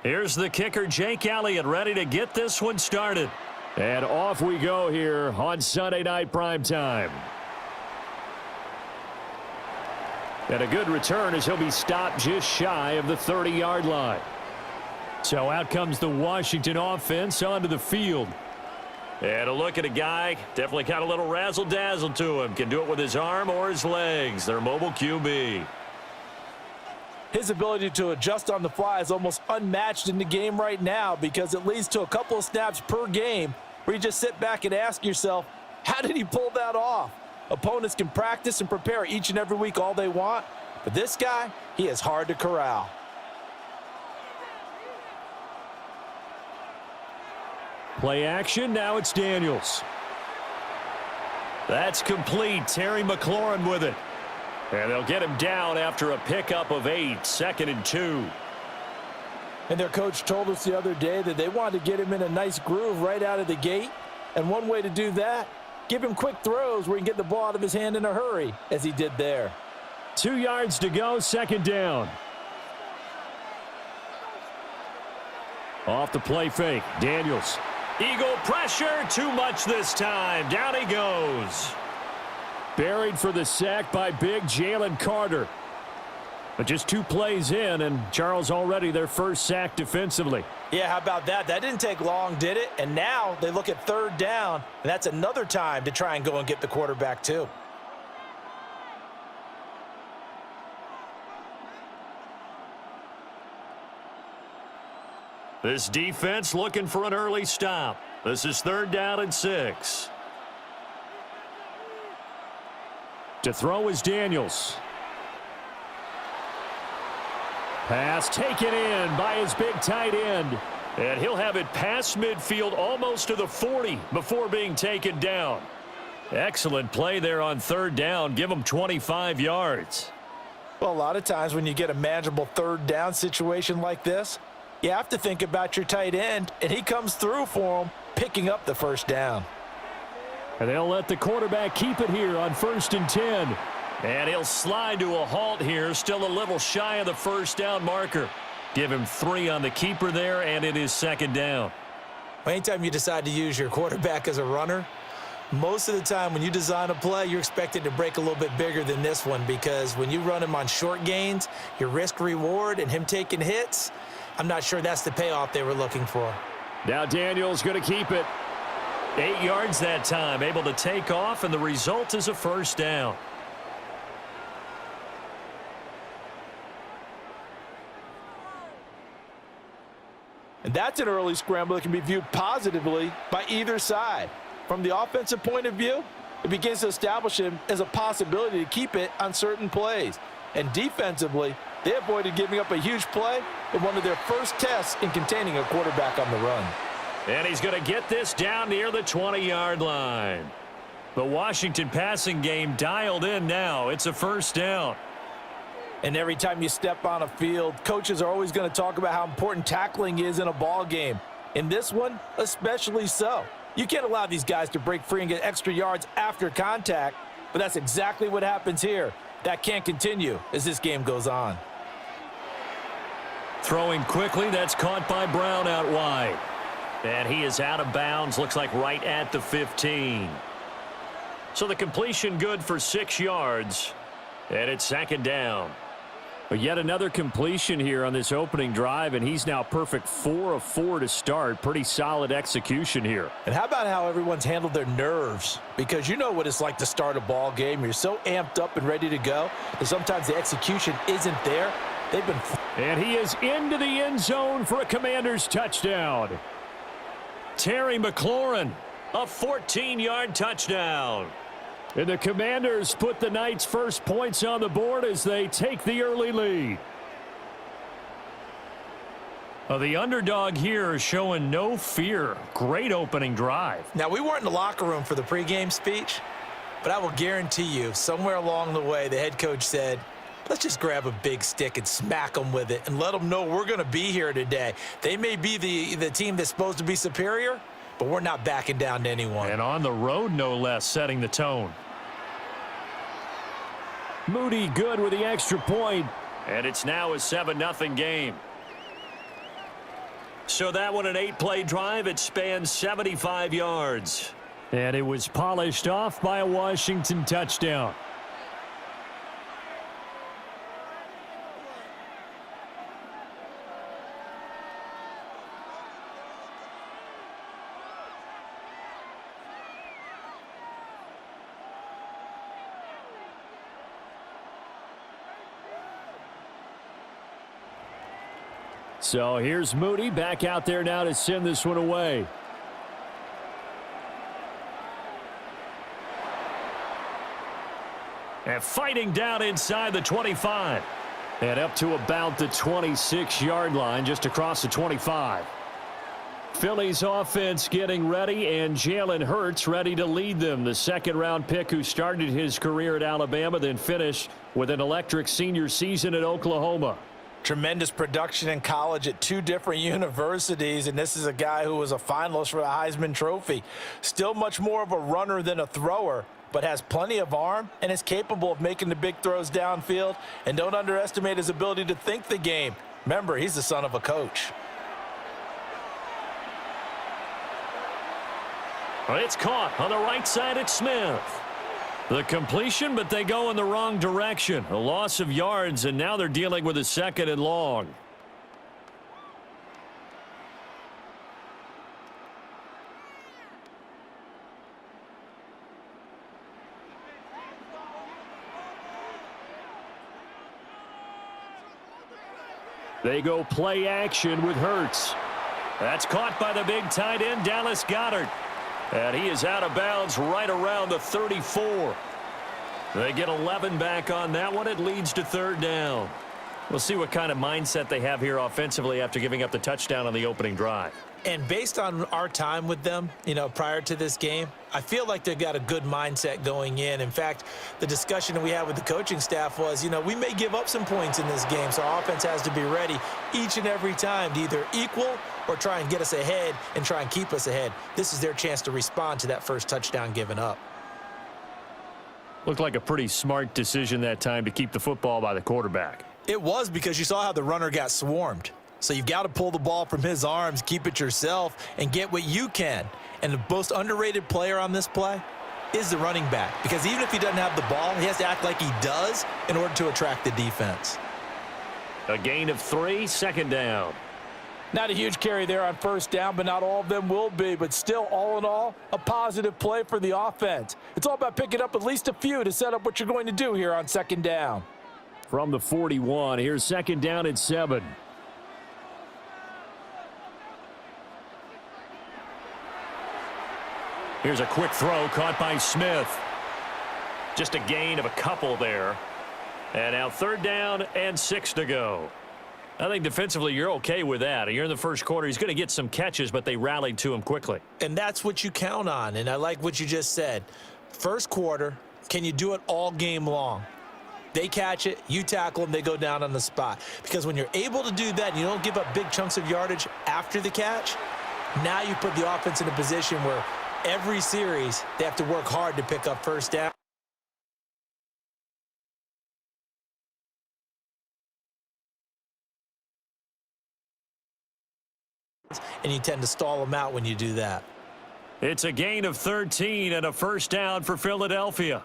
Here's the kicker, Jake Elliott, ready to get this one started. And off we go here on Sunday Night Primetime. And a good return as he'll be stopped just shy of the 30-yard line. So out comes the Washington offense onto the field. And a look at a guy, definitely got a little razzle-dazzle to him. Can do it with his arm or his legs. Their mobile QB. His ability to adjust on the fly is almost unmatched in the game right now because it leads to a couple of snaps per game where you just sit back and ask yourself, how did he pull that off? Opponents can practice and prepare each and every week all they want, but this guy, he is hard to corral. Play action, now it's Daniels. That's complete. Terry McLaurin with it. And they'll get him down after a pickup of 8, 2nd and 2. And their coach told us the other day that they wanted to get him in a nice groove right out of the gate. And one way to do that, give him quick throws where he can get the ball out of his hand in a hurry, as he did there. 2 yards to go, 2nd down. Off the play fake, Daniels. Eagle pressure, too much this time. Down he goes. Buried for the sack by big Jalen Carter. But just 2 plays in, and Charles already their first sack defensively. Yeah, how about that? That didn't take long, did it? And now they look at 3rd down, and that's another time to try and go and get the quarterback too. This defense looking for an early stop. This is 3rd down and 6. To throw is Daniels. Pass taken in by his big tight end. And he'll have it past midfield almost to the 40 before being taken down. Excellent play there on 3rd down. Give him 25 yards. Well, a lot of times when you get a manageable 3rd down situation like this, you have to think about your tight end, and he comes through for him, picking up the 1st down. And they'll let the quarterback keep it here on 1st and 10. And he'll slide to a halt here, still a little shy of the 1st down marker. Give him 3 on the keeper there, and it is 2nd down. Anytime you decide to use your quarterback as a runner, most of the time when you design a play, you're expected to break a little bit bigger than this one because when you run him on short gains, your risk-reward and him taking hits, I'm not sure that's the payoff they were looking for. Now Daniels going to keep it. 8 yards that time, able to take off, and the result is a 1st down. And that's an early scramble that can be viewed positively by either side. From the offensive point of view, it begins to establish him as a possibility to keep it on certain plays. And defensively, they avoided giving up a huge play in one of their first tests in containing a quarterback on the run. And he's going to get this down near the 20-yard line. The Washington passing game dialed in now. It's a 1st down. And every time you step on a field, coaches are always going to talk about how important tackling is in a ball game. In this one, especially so. You can't allow these guys to break free and get extra yards after contact, but that's exactly what happens here. That can't continue as this game goes on. Throwing quickly, that's caught by Brown out wide. And he is out of bounds, looks like right at the 15. So the completion good for 6 yards, and it's 2nd down. But yet another completion here on this opening drive, and he's now perfect 4 of 4 to start. Pretty solid execution here. And how about how everyone's handled their nerves? Because you know what it's like to start a ball game. You're so amped up and ready to go, and sometimes the execution isn't there. They've been... And he is into the end zone for a Commanders touchdown. Terry McLaurin, a 14-yard touchdown. And the Commanders put the Knights' first points on the board as they take the early lead. The underdog here is showing no fear. Great opening drive. Now, we weren't in the locker room for the pregame speech, but I will guarantee you somewhere along the way the head coach said, let's just grab a big stick and smack them with it and let them know we're going to be here today. They may be the team that's supposed to be superior, but we're not backing down to anyone. And on the road, no less, setting the tone. Moody good with the extra point. And it's now a 7-0 game. So that one, an 8-play drive. It spans 75 yards. And it was polished off by a Washington touchdown. So here's Moody back out there now to send this one away. And fighting down inside the 25. And up to about the 26-yard line, just across the 25. Philly's offense getting ready, and Jalen Hurts ready to lead them. The second-round pick who started his career at Alabama, then finished with an electric senior season at Oklahoma. Tremendous production in college at 2 different universities, and this is a guy who was a finalist for the Heisman Trophy. Still much more of a runner than a thrower, but has plenty of arm and is capable of making the big throws downfield. And don't underestimate his ability to think the game. Remember, he's the son of a coach. It's caught on the right side at Smith. The completion, but they go in the wrong direction. A loss of yards, and now they're dealing with a 2nd and long. They go play action with Hurts. That's caught by the big tight end, Dallas Goedert. And he is out of bounds right around the 34. They get 11 back on that one. It leads to 3rd down. We'll see what kind of mindset they have here offensively after giving up the touchdown on the opening drive. And based on our time with them, prior to this game, I feel like they've got a good mindset going in. In fact, the discussion that we had with the coaching staff was, we may give up some points in this game, so our offense has to be ready each and every time to either equal or try and get us ahead and try and keep us ahead. This is their chance to respond to that first touchdown given up. Looked like a pretty smart decision that time to keep the football by the quarterback. It was, because you saw how the runner got swarmed. So you've got to pull the ball from his arms, keep it yourself, and get what you can. And the most underrated player on this play is the running back, because even if he doesn't have the ball, he has to act like he does in order to attract the defense. A gain of 3, 2nd down. Not a huge carry there on 1st down, but not all of them will be. But still, all in all, a positive play for the offense. It's all about picking up at least a few to set up what you're going to do here on 2nd down. From the 41, here's 2nd down at 7. Here's a quick throw caught by Smith. Just a gain of a couple there. And now 3rd down and 6 to go. I think defensively you're okay with that. You're in the first quarter. He's going to get some catches, but they rallied to him quickly. And that's what you count on, and I like what you just said. First quarter, can you do it all game long? They catch it, you tackle them, they go down on the spot. Because when you're able to do that and you don't give up big chunks of yardage after the catch, now you put the offense in a position where every series they have to work hard to pick up 1st down. And you tend to stall them out when you do that. It's a gain of 13 and a 1st down for Philadelphia.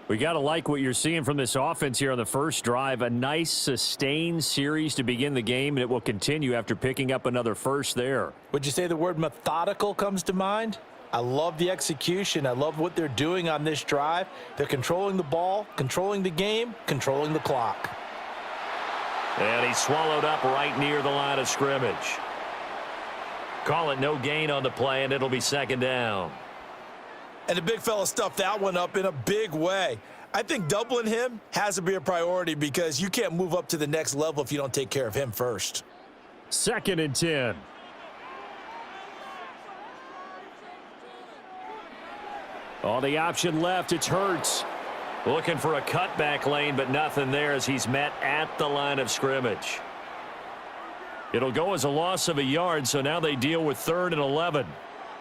We got to like what you're seeing from this offense here on the first drive. A nice sustained series to begin the game, and it will continue after picking up another first there. Would you say the word methodical comes to mind? I love the execution. I love what they're doing on this drive. They're controlling the ball, controlling the game, controlling the clock. And he's swallowed up right near the line of scrimmage. Call it no gain on the play, and it'll be 2nd down. And the big fella stuffed that one up in a big way. I think doubling him has to be a priority, because you can't move up to the next level if you don't take care of him first. 2nd and 10. On the option left, it's Hurts. Looking for a cutback lane, but nothing there as he's met at the line of scrimmage. It'll go as a loss of a yard, so now they deal with 3rd and 11.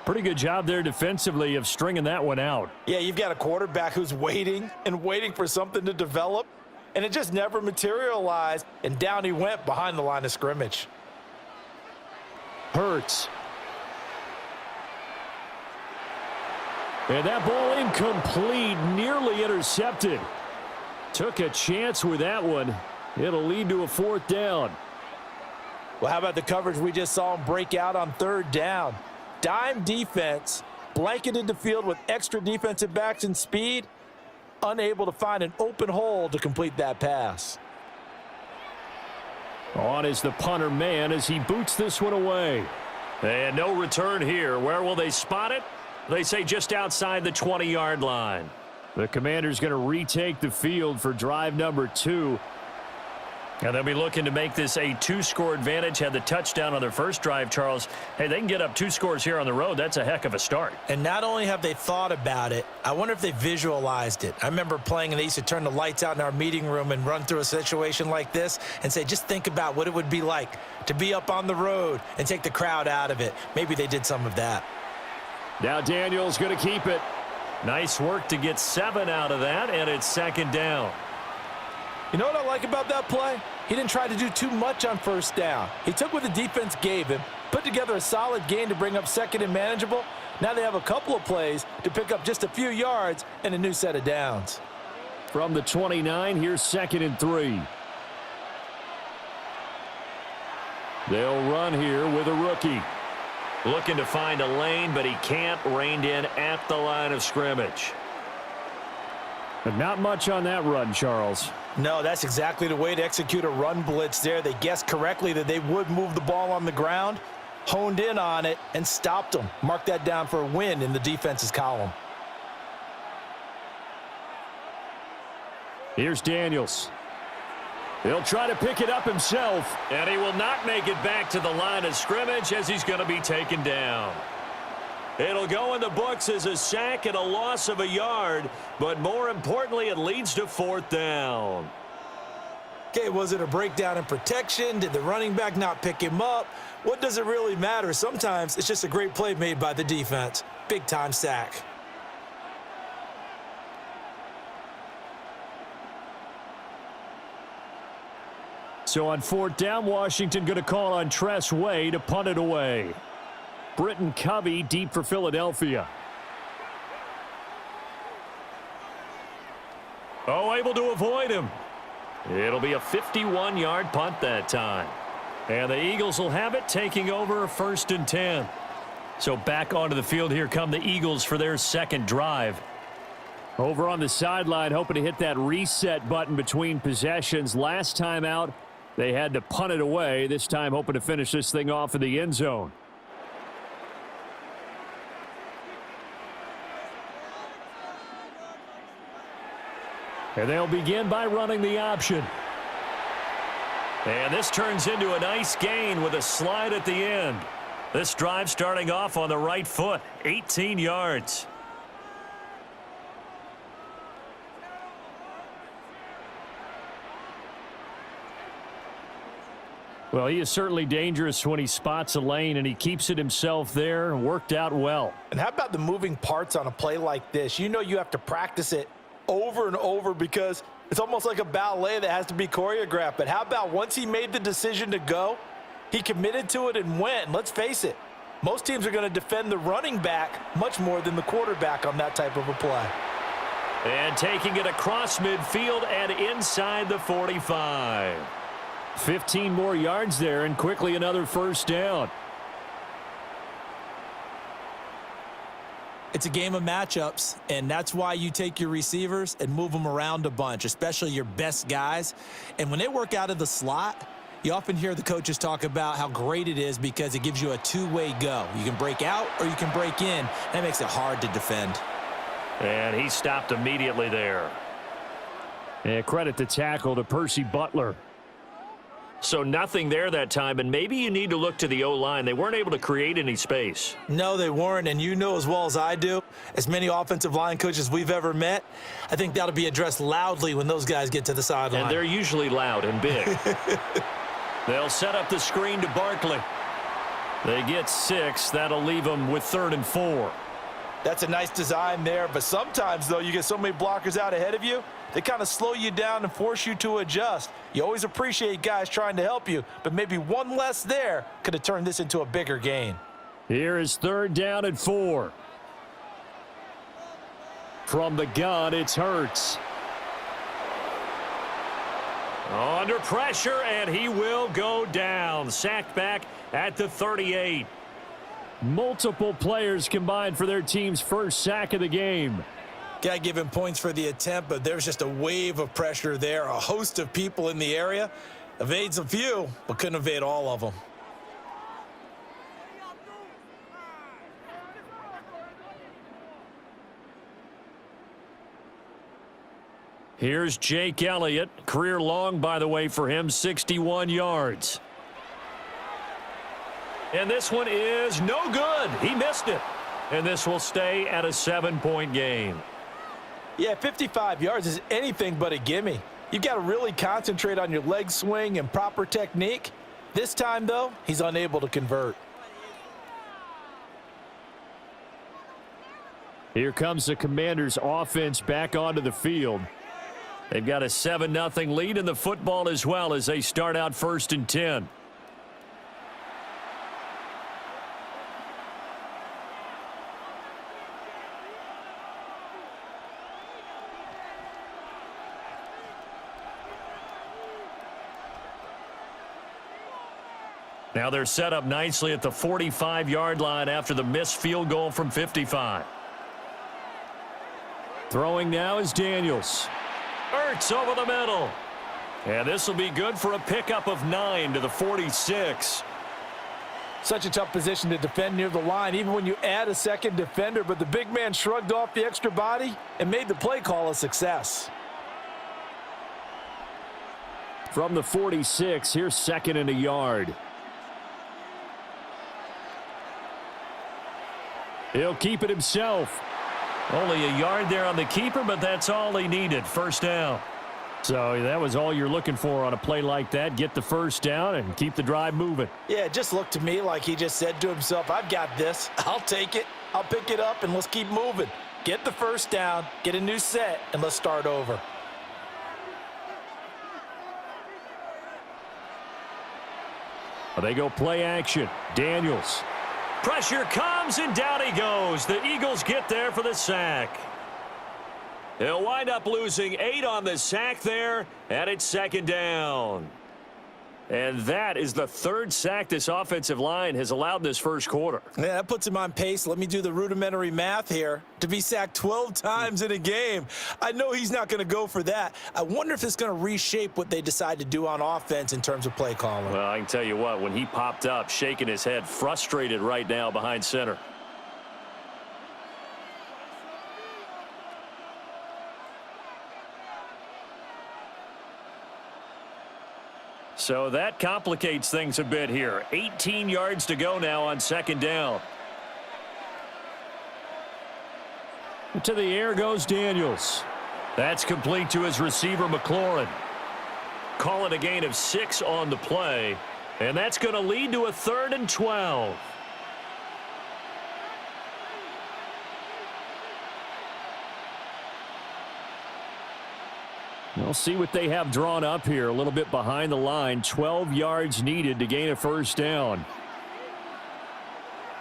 Pretty good job there defensively of stringing that one out. Yeah, you've got a quarterback who's waiting and waiting for something to develop, and it just never materialized, and down he went behind the line of scrimmage. Hurts. And that ball incomplete, nearly intercepted. Took a chance with that one. It'll lead to a 4th down. Well, how about the coverage we just saw him break out on 3rd down? Dime defense, blanketed the field with extra defensive backs and speed, unable to find an open hole to complete that pass. On is the punter man as he boots this one away. And no return here. Where will they spot it? They say just outside the 20-yard line. The Commander's going to retake the field for drive number 2. And they'll be looking to make this a 2-score advantage. Had the touchdown on their first drive, Charles. Hey, they can get up 2 scores here on the road. That's a heck of a start. And not only have they thought about it, I wonder if they visualized it. I remember playing, and they used to turn the lights out in our meeting room and run through a situation like this and say, just think about what it would be like to be up on the road and take the crowd out of it. Maybe they did some of that. Now Daniel's going to keep it. Nice work to get 7 out of that, and it's 2nd down. You know what I like about that play? He didn't try to do too much on 1st down. He took what the defense gave him, put together a solid gain to bring up 2nd and manageable. Now they have a couple of plays to pick up just a few yards and a new set of downs. From the 29, here's 2nd and 3. They'll run here with a rookie. Looking to find a lane, but he can't. Reined in at the line of scrimmage. But not much on that run, Charles. No, that's exactly the way to execute a run blitz there. They guessed correctly that they would move the ball on the ground, honed in on it, and stopped them. Mark that down for a win in the defense's column. Here's Daniels. He'll try to pick it up himself. And he will not make it back to the line of scrimmage as he's going to be taken down. It'll go in the books as a sack and a loss of a yard, but more importantly, it leads to 4th down. Okay, was it a breakdown in protection? Did the running back not pick him up? What does it really matter? Sometimes it's just a great play made by the defense. Big-time sack. So on 4th down, Washington going to call on Tress Way to punt it away. Britton Covey deep for Philadelphia. Oh, able to avoid him. It'll be a 51-yard punt that time. And the Eagles will have it, taking over 1st and 10. So back onto the field here come the Eagles for their 2nd drive. Over on the sideline, hoping to hit that reset button between possessions. Last time out, they had to punt it away. This time hoping to finish this thing off in the end zone. And they'll begin by running the option. And this turns into a nice gain with a slide at the end. This drive starting off on the right foot, 18 yards. Well, he is certainly dangerous when he spots a lane, and he keeps it himself there. Worked out well. And how about the moving parts on a play like this? You know you have to practice it over and over because it's almost like a ballet that has to be choreographed. But how about once he made the decision to go, he committed to it and went. And let's face it, most teams are going to defend the running back much more than the quarterback on that type of a play. And taking it across midfield and inside the 45. 15 more yards there, and quickly another 1st down. It's a game of matchups, and that's why you take your receivers and move them around a bunch, especially your best guys. And when they work out of the slot, you often hear the coaches talk about how great it is because it gives you a two-way go. You can break out or you can break in. That makes it hard to defend. And he stopped immediately there. And credit the tackle to Percy Butler. So nothing there that time, and maybe you need to look to the O-line. They weren't able to create any space. No, they weren't, and you know as well as I do, as many offensive line coaches we've ever met, I think that'll be addressed loudly when those guys get to the sideline. And they're usually loud and big. They'll set up the screen to Barkley. They get 6. That'll leave them with 3rd and 4. That's a nice design there, but sometimes, though, you get so many blockers out ahead of you, they kind of slow you down and force you to adjust. You always appreciate guys trying to help you, but maybe one less there could have turned this into a bigger gain. Here is 3rd down and 4. From the gun, it's Hurts. Under pressure, and he will go down. Sacked back at the 38. Multiple players combined for their team's first sack of the game. Got to give him points for the attempt, but there's just a wave of pressure there. A host of people in the area. Evades a few, but couldn't evade all of them. Here's Jake Elliott. Career long, by the way, for him, 61 yards. And this one is no good. He missed it. And this will stay at a 7-point game. Yeah, 55 yards is anything but a gimme. You've got to really concentrate on your leg swing and proper technique. This time, though, he's unable to convert. Here comes the Commanders' offense back onto the field. They've got a 7-0 lead in the football as well as they start out 1st and 10. Now they're set up nicely at the 45-yard line after the missed field goal from 55. Throwing now is Daniels. Hurts over the middle. And this will be good for a pickup of 9 to the 46. Such a tough position to defend near the line, even when you add a second defender, but the big man shrugged off the extra body and made the play call a success. From the 46, here's 2nd and a yard. He'll keep it himself. Only a yard there on the keeper, but that's all he needed. 1st down. So that was all you're looking for on a play like that. Get the 1st down and keep the drive moving. Yeah, it just looked to me like he just said to himself, I've got this. I'll take it. I'll pick it up, and let's keep moving. Get the 1st down, get a new set, and let's start over. They go play action. Daniels. Pressure comes, and down he goes. The Eagles get there for the sack. They'll wind up losing 8 on the sack there, and it's 2nd down. And that is the 3rd sack this offensive line has allowed in this 1st quarter. Yeah, that puts him on pace. Let me do the rudimentary math here. To be sacked 12 times in a game, I know he's not going to go for that. I wonder if it's going to reshape what they decide to do on offense in terms of play calling. Well, I can tell you what, when he popped up, shaking his head, frustrated right now behind center. So that complicates things a bit here. 18 yards to go now on 2nd down. To the air goes Daniels. That's complete to his receiver, McLaurin. Call it a gain of 6 on the play. And that's going to lead to a 3rd and 12. We'll see what they have drawn up here. A little bit behind the line. 12 yards needed to gain a 1st down.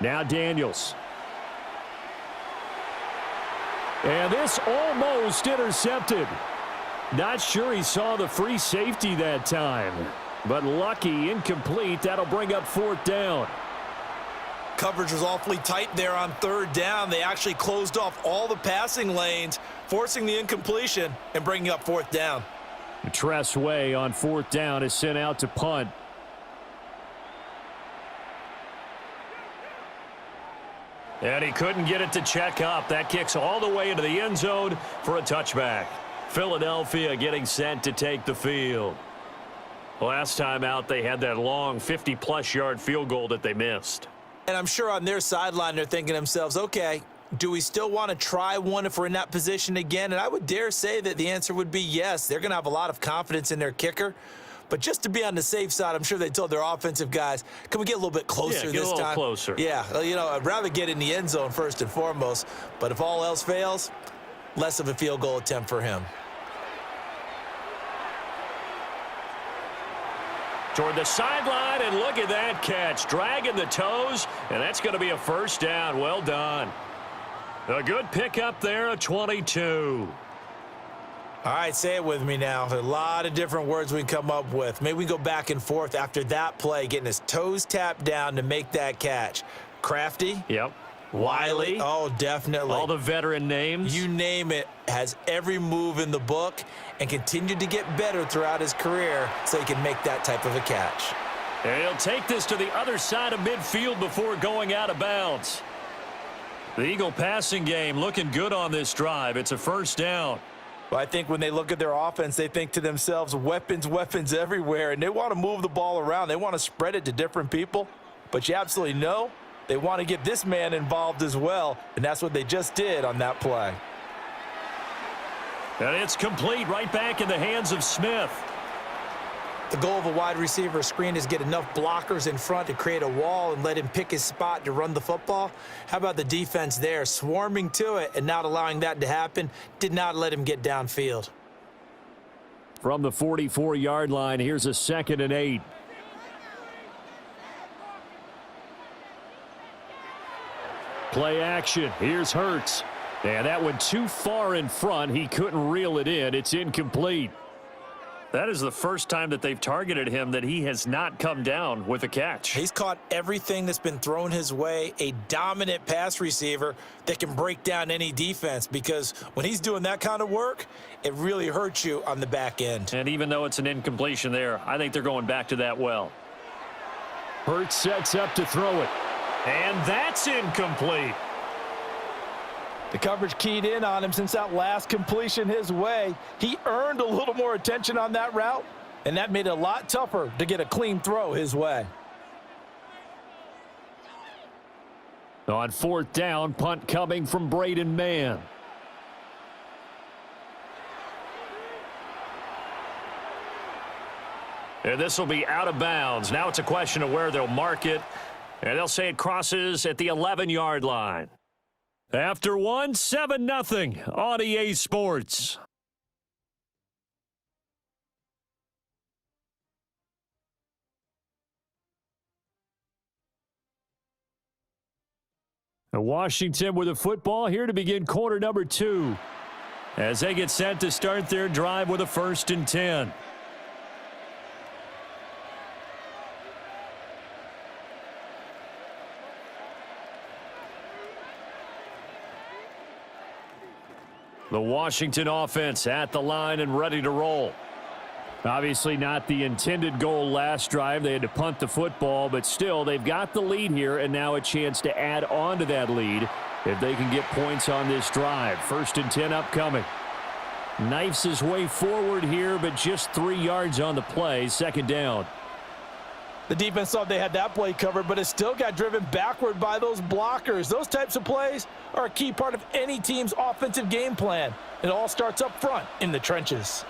Now Daniels. And this almost intercepted. Not sure he saw the free safety that time. But lucky, incomplete. That'll bring up 4th down. Coverage was awfully tight there on 3rd down. They actually closed off all the passing lanes, forcing the incompletion and bringing up 4th down. Tress Way on 4th down is sent out to punt. And he couldn't get it to check up. That kicks all the way into the end zone for a touchback. Philadelphia getting set to take the field. Last time out, they had that long 50-plus yard field goal that they missed. And I'm sure on their sideline they're thinking to themselves, okay, do we still want to try one if we're in that position again? And I would dare say that the answer would be yes. They're going to have a lot of confidence in their kicker. But just to be on the safe side, I'm sure they told their offensive guys, can we get a little bit closer this time? Yeah, get a little closer. Yeah, you know, I'd rather get in the end zone first and foremost. But if all else fails, less of a field goal attempt for him. Toward the sideline, and look at that catch. Dragging the toes, and that's going to be a first down. Well done. A good pickup there, a 22. All right, say it with me now. There's a lot of different words we can come up with. Maybe we go back and forth after that play, getting his toes tapped down to make that catch. Crafty. Yep. Wily. Oh, definitely. All the veteran names. You name it. Has every move in the book and continued to get better throughout his career so he can make that type of a catch. And he'll take this to the other side of midfield before going out of bounds. The Eagle passing game looking good on this drive. It's a first down. Well, I think when they look at their offense, they think to themselves, weapons, weapons everywhere, and they want to move the ball around. They want to spread it to different people, but you absolutely know they want to get this man involved as well, and that's what they just did on that play. And it's complete, right back in the hands of Smith. The goal of a wide receiver screen is get enough blockers in front to create a wall and let him pick his spot to run the football. How about the defense there, swarming to it and not allowing that to happen? Did not let him get downfield. From the 44-yard line, here's a 2nd and 8. Play action. Here's Hurts. And that went too far in front. He couldn't reel it in. It's incomplete. That is the first time that they've targeted him that he has not come down with a catch. He's caught everything that's been thrown his way, a dominant pass receiver that can break down any defense, because when he's doing that kind of work, it really hurts you on the back end. And even though it's an incompletion there, I think they're going back to that well. Hurts sets up to throw it. And that's incomplete. The coverage keyed in on him since that last completion his way. He earned a little more attention on that route, and that made it a lot tougher to get a clean throw his way. On 4th down, punt coming from Braden Mann. And this will be out of bounds. Now it's a question of where they'll mark it, and they'll say it crosses at the 11-yard line. After one, 7-0 on EA Sports. Washington with a football here to begin quarter number 2. As they get set to start their drive with a 1st and 10. The Washington offense at the line and ready to roll. Obviously not the intended goal last drive. They had to punt the football, but still they've got the lead here, and now a chance to add on to that lead if they can get points on this drive. 1st and 10 upcoming. Knifes his way forward here, but just 3 yards on the play. 2nd down. The defense thought they had that play covered, but it still got driven backward by those blockers. Those types of plays are a key part of any team's offensive game plan. It all starts up front in the trenches.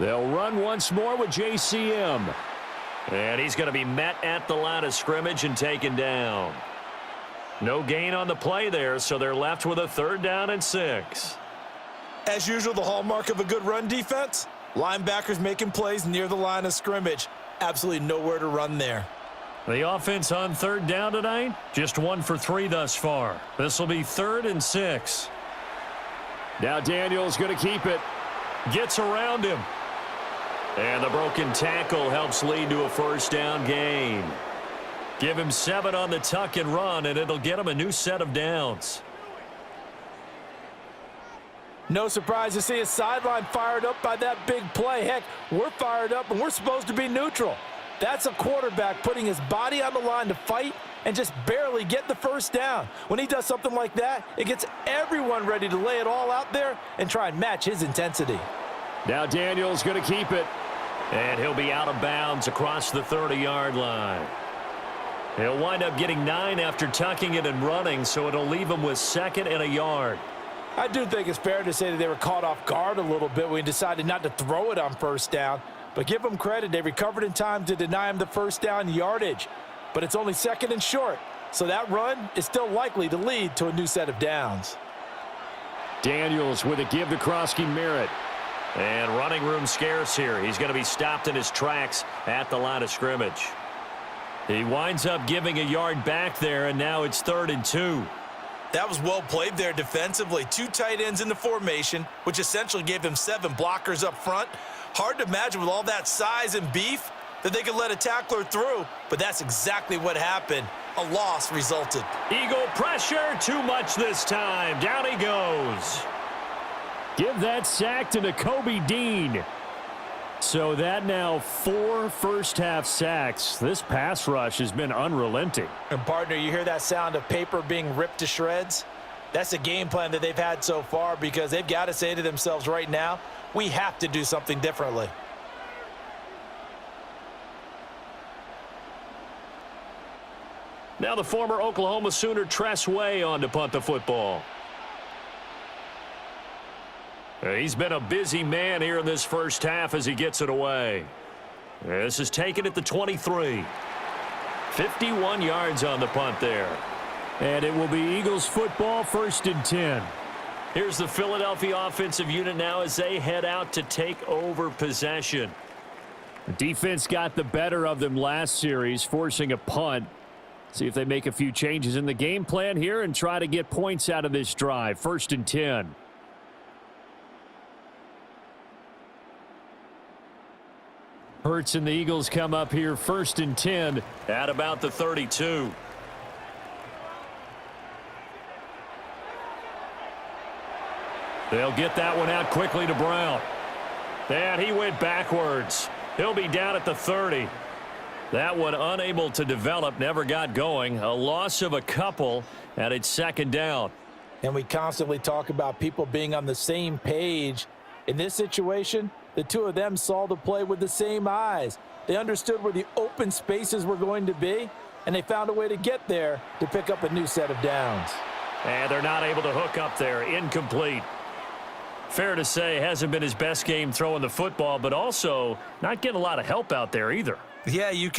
They'll run once more with JCM. And he's going to be met at the line of scrimmage and taken down. No gain on the play there, so they're left with a 3rd down and 6. As usual, the hallmark of a good run defense, linebackers making plays near the line of scrimmage. Absolutely nowhere to run there. The offense on 3rd down tonight, just 1 for 3 thus far. This will be 3rd and 6. Now Daniel's going to keep it. Gets around him. And the broken tackle helps lead to a 1st down gain. Give him 7 on the tuck and run, and it'll get him a new set of downs. No surprise to see his sideline fired up by that big play. Heck, we're fired up, and we're supposed to be neutral. That's a quarterback putting his body on the line to fight and just barely get the 1st down. When he does something like that, it gets everyone ready to lay it all out there and try and match his intensity. Now Daniel's going to keep it. And he'll be out of bounds across the 30-yard line. He'll wind up getting 9 after tucking it and running, so it'll leave him with 2nd and a yard. I do think it's fair to say that they were caught off guard a little bit when he decided not to throw it on 1st down. But give them credit, they recovered in time to deny him the 1st down yardage. But it's only 2nd and short, so that run is still likely to lead to a new set of downs. Daniels with a give to Krosky Merritt. And running room scarce here. He's going to be stopped in his tracks at the line of scrimmage. He winds up giving a yard back there, and now it's 3rd and 2. That was well played there defensively. 2 tight ends in the formation, which essentially gave them 7 blockers up front. Hard to imagine with all that size and beef that they could let a tackler through, but that's exactly what happened. A loss resulted. Eagle pressure, too much this time. Down he goes. Give that sack to Nakobe Dean. So that now 4 first-half sacks. This pass rush has been unrelenting. And, partner, you hear that sound of paper being ripped to shreds? That's a game plan that they've had so far because they've got to say to themselves right now, we have to do something differently. Now the former Oklahoma Sooner Tress Way on to punt the football. He's been a busy man here in this first half as he gets it away. This is taken at the 23. 51 yards on the punt there. And it will be Eagles football, 1st and 10. Here's the Philadelphia offensive unit now as they head out to take over possession. The defense got the better of them last series, forcing a punt. See if they make a few changes in the game plan here and try to get points out of this drive. 1st and 10. Hurts and the Eagles come up here 1st and 10 at about the 32. They'll get that one out quickly to Brown. And he went backwards. He'll be down at the 30. That one unable to develop, never got going. A loss of a couple, and it's 2nd down. And we constantly talk about people being on the same page. In this situation, the two of them saw the play with the same eyes. They understood where the open spaces were going to be, and they found a way to get there to pick up a new set of downs. And they're not able to hook up there. Incomplete. Fair to say, hasn't been his best game throwing the football, but also not getting a lot of help out there either. Yeah, you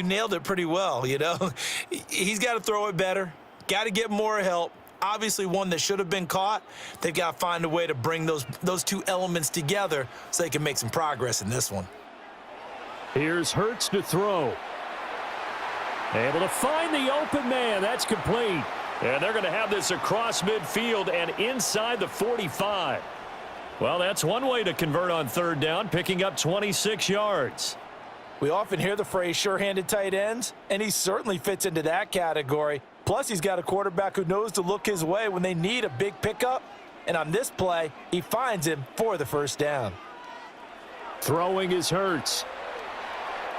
nailed it pretty well, you know. He's got to throw it better, got to get more help. Obviously one that should have been caught. They've got to find a way to bring those two elements together so they can make some progress in this one. Here's Hurts to throw. Able to find the open man. That's complete. And they're going to have this across midfield and inside the 45. Well, that's one way to convert on 3rd down, picking up 26 yards. We often hear the phrase sure-handed tight ends, and he certainly fits into that category. Plus, he's got a quarterback who knows to look his way when they need a big pickup. And on this play, he finds him for the 1st down. Throwing is Hurts.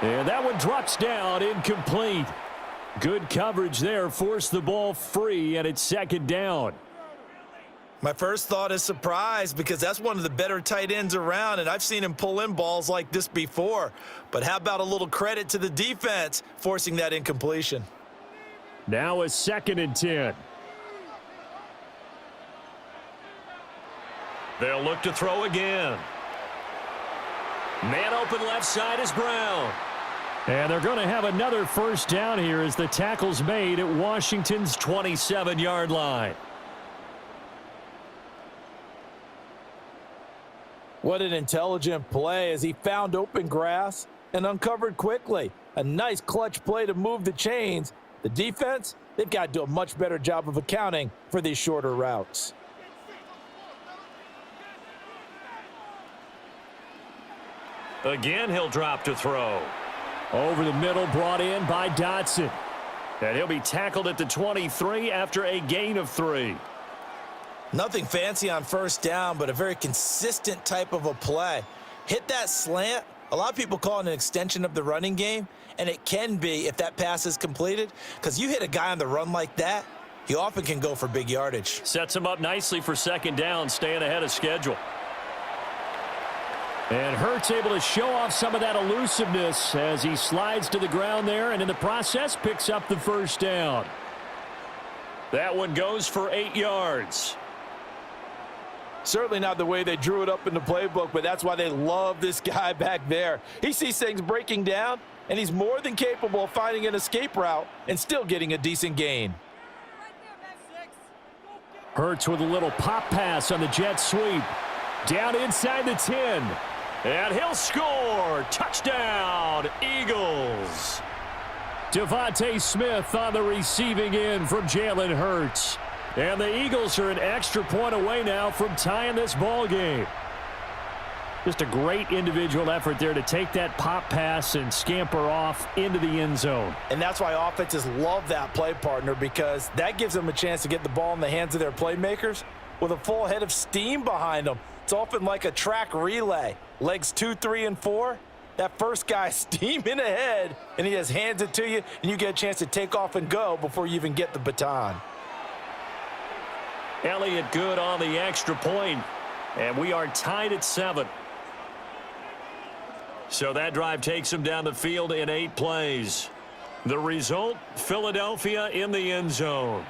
And that one drops down, incomplete. Good coverage there, forced the ball free, and it's 2nd down. My first thought is surprise because that's one of the better tight ends around, and I've seen him pull in balls like this before. But how about a little credit to the defense forcing that incompletion? Now a 2nd and 10. They'll look to throw again. Man open left side is Brown. And they're going to have another 1st down here as the tackle's made at Washington's 27-yard line. What an intelligent play as he found open grass and uncovered quickly. A nice clutch play to move the chains. The defense, they've got to do a much better job of accounting for these shorter routes. Again, he'll drop to throw. Over the middle, brought in by Dotson. And he'll be tackled at the 23 after a gain of 3. Nothing fancy on 1st down, but a very consistent type of a play. Hit that slant. A lot of people call it an extension of the running game, and it can be if that pass is completed, because you hit a guy on the run like that, he often can go for big yardage. Sets him up nicely for 2nd down, staying ahead of schedule. And Hurts able to show off some of that elusiveness as he slides to the ground there, and in the process picks up the 1st down. That one goes for 8 yards. Certainly not the way they drew it up in the playbook, but that's why they love this guy back there. He sees things breaking down, and he's more than capable of finding an escape route and still getting a decent gain. Hurts with a little pop pass on the jet sweep. Down inside the 10. And he'll score. Touchdown, Eagles. Devontae Smith on the receiving end from Jalen Hurts. And the Eagles are an extra point away now from tying this ball game. Just a great individual effort there to take that pop pass and scamper off into the end zone. And that's why offenses love that play, partner, because that gives them a chance to get the ball in the hands of their playmakers with a full head of steam behind them. It's often like a track relay. Legs 2, 3, and 4. That first guy steaming ahead, and he just hands it to you, and you get a chance to take off and go before you even get the baton. Elliott good on the extra point, and we are tied at 7. So that drive takes him down the field in 8 plays. The result, Philadelphia in the end zone.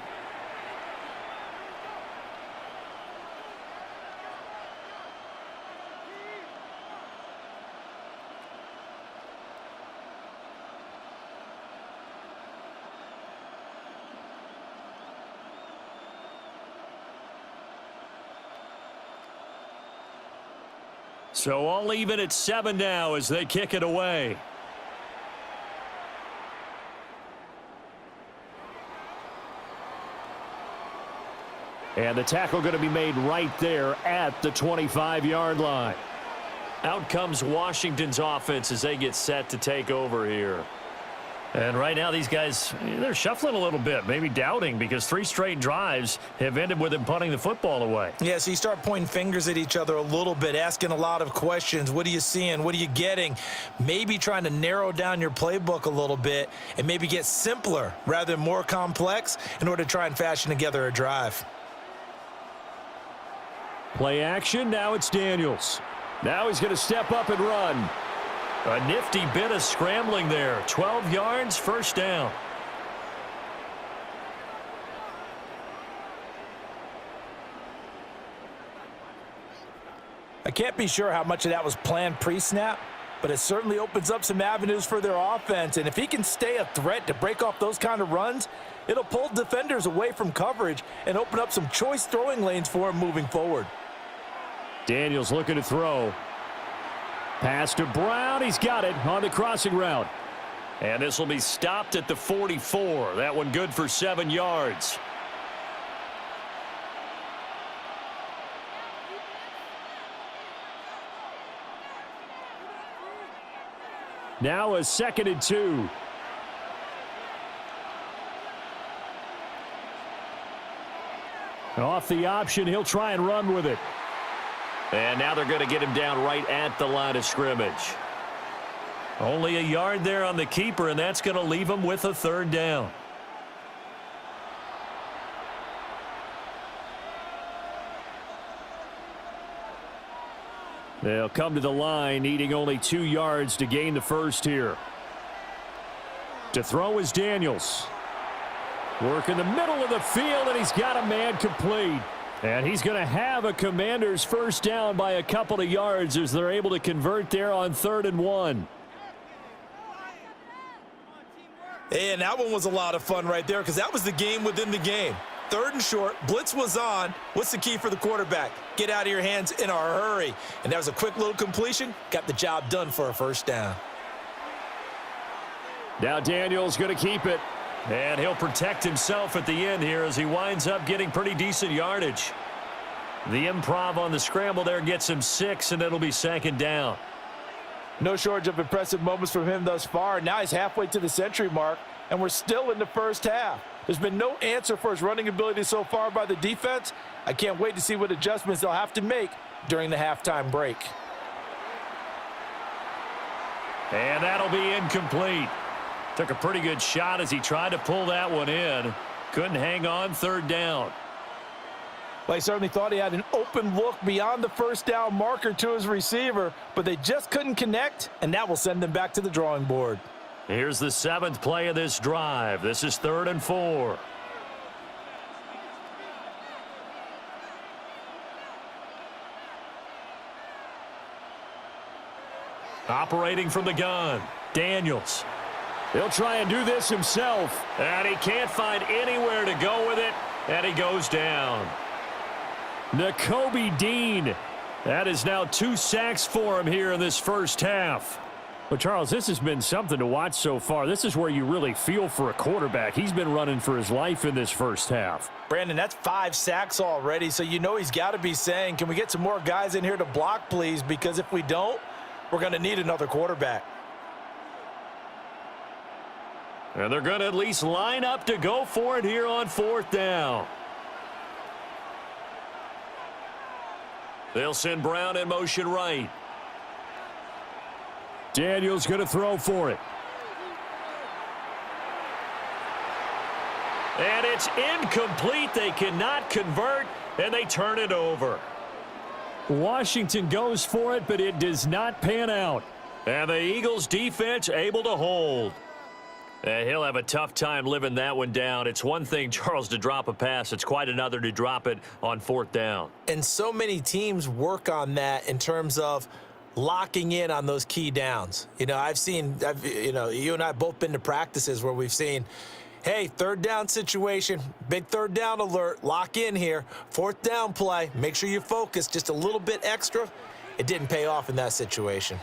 So all even at 7 now as they kick it away. And the tackle going to be made right there at the 25-yard line. Out comes Washington's offense as they get set to take over here. And right now these guys, they're shuffling a little bit, maybe doubting, because 3 straight drives have ended with them punting the football away. Yeah, so you start pointing fingers at each other a little bit, asking a lot of questions. What are you seeing? What are you getting? Maybe trying to narrow down your playbook a little bit and maybe get simpler rather than more complex in order to try and fashion together a drive. Play action, now it's Daniels. Now he's going to step up and run. A nifty bit of scrambling there. 12 yards, first down. I can't be sure how much of that was planned pre-snap, but it certainly opens up some avenues for their offense. And if he can stay a threat to break off those kind of runs, it'll pull defenders away from coverage and open up some choice throwing lanes for him moving forward. Daniels looking to throw. Pass to Brown. He's got it on the crossing route. And this will be stopped at the 44. That one good for 7 yards. Now a 2nd and 2. Off the option, he'll try and run with it. And now they're going to get him down right at the line of scrimmage. Only a yard there on the keeper, and that's going to leave him with a 3rd down. They'll come to the line, needing only 2 yards to gain the first here. To throw is Daniels. Work in the middle of the field, and he's got a man complete. And he's going to have a Commanders first down by a couple of yards as they're able to convert there on 3rd and 1. And that one was a lot of fun right there because that was the game within the game. 3rd and short, blitz was on. What's the key for the quarterback? Get out of your hands in a hurry. And that was a quick little completion. Got the job done for a first down. Now Daniels going to keep it. And he'll protect himself at the end here as he winds up getting pretty decent yardage. The improv on the scramble there gets him 6, and it'll be 2nd down. No shortage of impressive moments from him thus far. Now he's halfway to the century mark, and we're still in the first half. There's been no answer for his running ability so far by the defense. I can't wait to see what adjustments they'll have to make during the halftime break. And that'll be incomplete. Took a pretty good shot as he tried to pull that one in. Couldn't hang on, 3rd down. Well, he certainly thought he had an open look beyond the first down marker to his receiver, but they just couldn't connect, and that will send them back to the drawing board. Here's the 7th play of this drive. This is 3rd and 4. Operating from the gun, Daniels. He'll try and do this himself. And he can't find anywhere to go with it, and he goes down. Nakobe Dean That is now 2 sacks for him here in this first half. But, Charles, this has been something to watch so far. This is where you really feel for a quarterback. He's been running for his life in this first half. Brandon, that's 5 sacks already, so you know he's got to be saying, can we get some more guys in here to block, please? Because if we don't, we're going to need another quarterback. And they're going to at least line up to go for it here on 4th down. They'll send Brown in motion right. Daniel's going to throw for it. And it's incomplete. They cannot convert, and they turn it over. Washington goes for it, but it does not pan out. And the Eagles defense able to hold. And he'll have a tough time living that one down. It's one thing, Charles, to drop a pass. It's quite another to drop it on 4th down. And so many teams work on that in terms of locking in on those key downs. You know, you and I have both been to practices where we've seen, hey, 3rd down situation, big 3rd down alert, lock in here, 4th down play, make sure you focus just a little bit extra. It didn't pay off in that situation.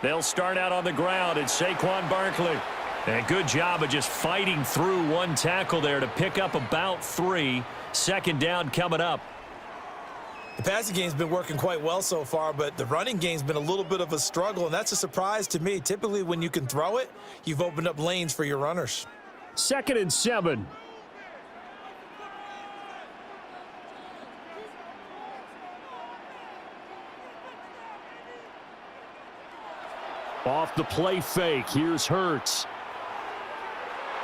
They'll start out on the ground. It's Saquon Barkley. And good job of just fighting through one tackle there to pick up about 3. 2nd down coming up. The passing game's been working quite well so far, but the running game's been a little bit of a struggle, and that's a surprise to me. Typically, when you can throw it, you've opened up lanes for your runners. 2nd and 7. Off the play fake. Here's Hurts.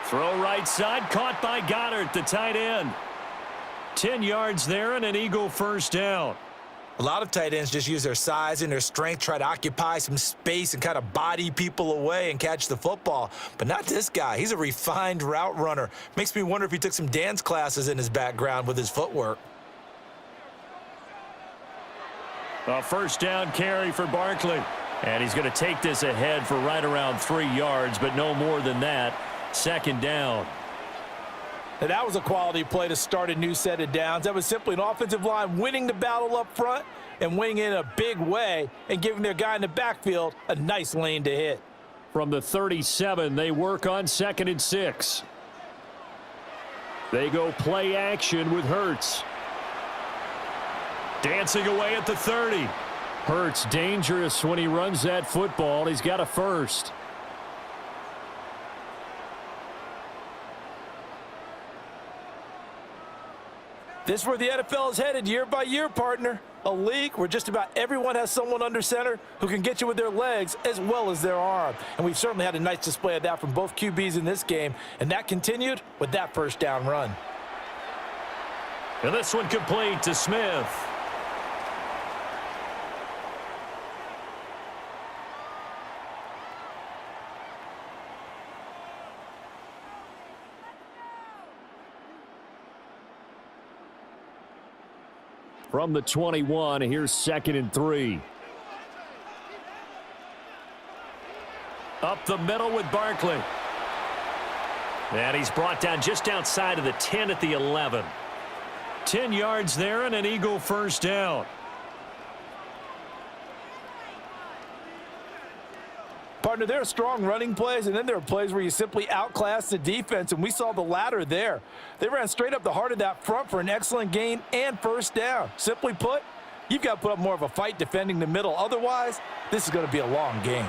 Throw right side, caught by Goddard, the tight end. 10 yards there and an Eagle 1st down. A lot of tight ends just use their size and their strength, try to occupy some space and kind of body people away and catch the football. But not this guy. He's a refined route runner. Makes me wonder if he took some dance classes in his background with his footwork. A 1st down carry for Barkley. And he's going to take this ahead for right around 3 yards, but no more than that. 2nd down. Now, that was a quality play to start a new set of downs. That was simply an offensive line winning the battle up front and winning in a big way and giving their guy in the backfield a nice lane to hit. From the 37, they work on 2nd and 6. They go play action with Hurts. Dancing away at the 30. Hurts dangerous when he runs that football. He's got a 1st. This is where the NFL is headed year by year, partner. A league where just about everyone has someone under center who can get you with their legs as well as their arm. And we've certainly had a nice display of that from both QBs in this game. And that continued with that 1st down run. And this one complete to Smith. From the 21, here's 2nd and 3. Up the middle with Barkley. And he's brought down just outside of the 10 at the 11. 10 yards there and an Eagle 1st down. Partner, there are strong running plays, and then there are plays where you simply outclass the defense, and we saw the latter there. They ran straight up the heart of that front for an excellent gain and 1st down. Simply put, you've got to put up more of a fight defending the middle. Otherwise, this is going to be a long game.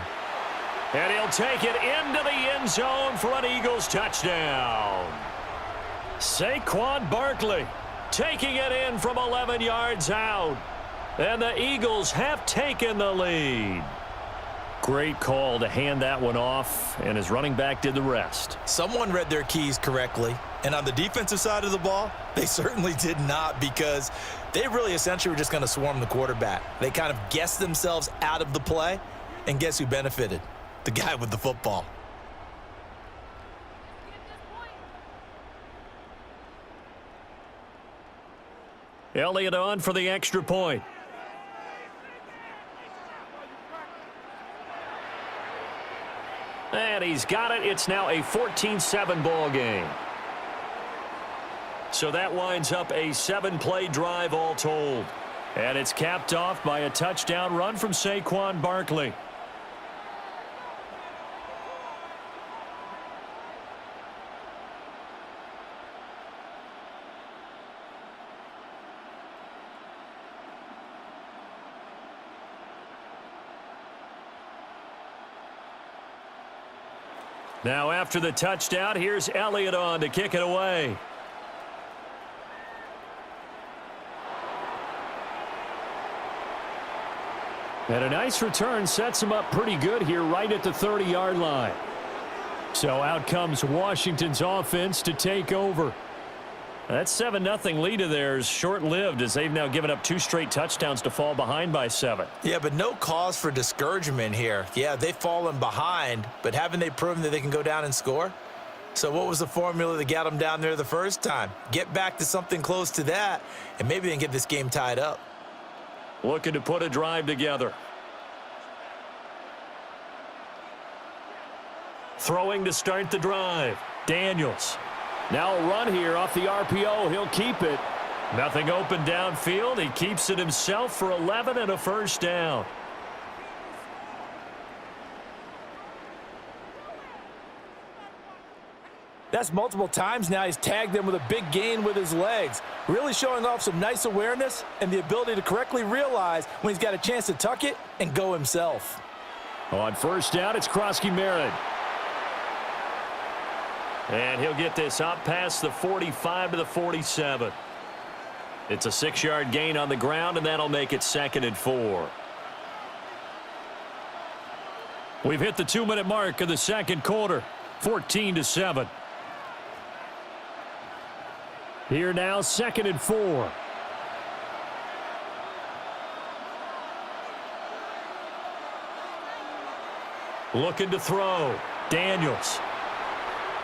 And he'll take it into the end zone for an Eagles touchdown. Saquon Barkley taking it in from 11 yards out. And the Eagles have taken the lead. Great call to hand that one off, and his running back did the rest. Someone read their keys correctly, and on the defensive side of the ball, they certainly did not, because they really essentially were just going to swarm the quarterback. They kind of guessed themselves out of the play, and guess who benefited? The guy with the football. Elliott on for the extra point. And he's got it. It's now a 14-7 ball game. So that winds up a 7-play drive all told. And it's capped off by a touchdown run from Saquon Barkley. Now after the touchdown, here's Elliott on to kick it away. And a nice return sets him up pretty good here right at the 30-yard line. So out comes Washington's offense to take over. That 7-0 lead of theirs short-lived as they've now given up 2 straight touchdowns to fall behind by 7. Yeah, but no cause for discouragement here. Yeah, they've fallen behind, but haven't they proven that they can go down and score? So what was the formula that got them down there the first time? Get back to something close to that, and maybe they can get this game tied up. Looking to put a drive together. Throwing to start the drive. Daniels. Now a run here off the RPO. He'll keep it. Nothing open downfield. He keeps it himself for 11 and a first down. That's multiple times now he's tagged them with a big gain with his legs. Really showing off some nice awareness and the ability to correctly realize when he's got a chance to tuck it and go himself. On first down, it's Krosky-Merritt. And he'll get this up past the 45 to the 47. It's a 6-yard gain on the ground, and that'll make it 2nd and 4. We've hit the 2-minute mark of the second quarter, 14-7. Here now, 2nd and 4. Looking to throw. Daniels.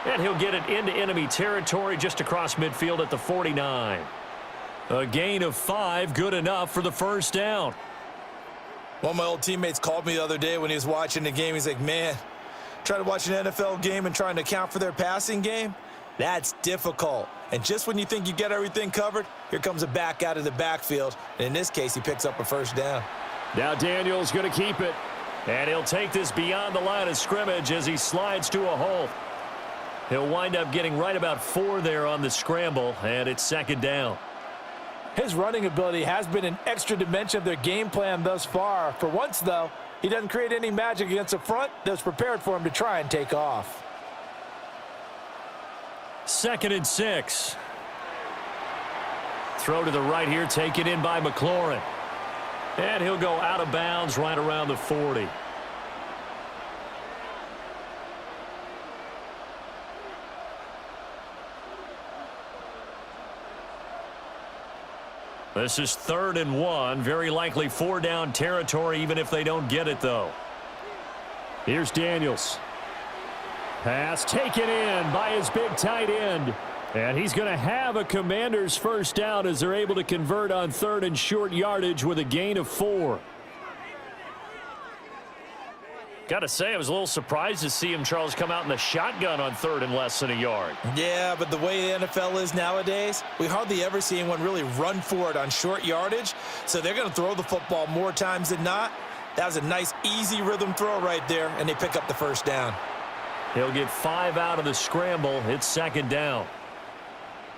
And he'll get it into enemy territory just across midfield at the 49. A gain of 5, good enough for the first down. One of my old teammates called me the other day when he was watching the game. He's like, man, trying to watch an NFL game and trying to account for their passing game, that's difficult. And just when you think you get everything covered, here comes a back out of the backfield. And in this case, he picks up a first down. Now Daniels going to keep it. And he'll take this beyond the line of scrimmage as he slides to a halt. He'll wind up getting right about 4 there on the scramble, and it's 2nd down. His running ability has been an extra dimension of their game plan thus far. For once, though, he doesn't create any magic against a front that's prepared for him to try and take off. 2nd and 6. Throw to the right here, taken in by McLaurin. And he'll go out of bounds right around the 40. This is 3rd and 1. Very likely 4-down territory, even if they don't get it, though. Here's Daniels. Pass taken in by his big tight end. And he's going to have a Commanders first down as they're able to convert on 3rd and short yardage with a gain of 4. Got to say, I was a little surprised to see him, Charles, come out in the shotgun on 3rd and less than a yard. Yeah, but the way the NFL is nowadays, we hardly ever see anyone really run for it on short yardage. So they're going to throw the football more times than not. That was a nice, easy rhythm throw right there, and they pick up the first down. He'll get 5 out of the scramble. It's 2nd down.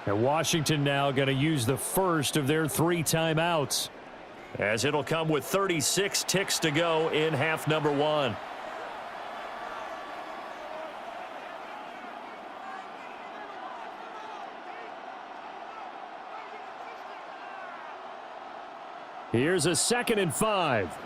And Washington now going to use the first of their 3 timeouts, as it'll come with 36 ticks to go in half number 1. Here's a 2nd and 5.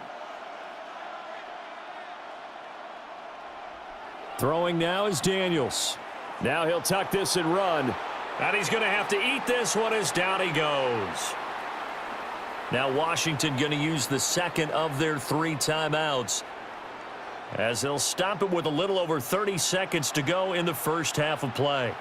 Throwing now is Daniels. Now he'll tuck this and run. And he's going to have to eat this one as down he goes. Now Washington going to use the 2nd of their 3 timeouts, as they'll stop it with a little over 30 seconds to go in the first half of play.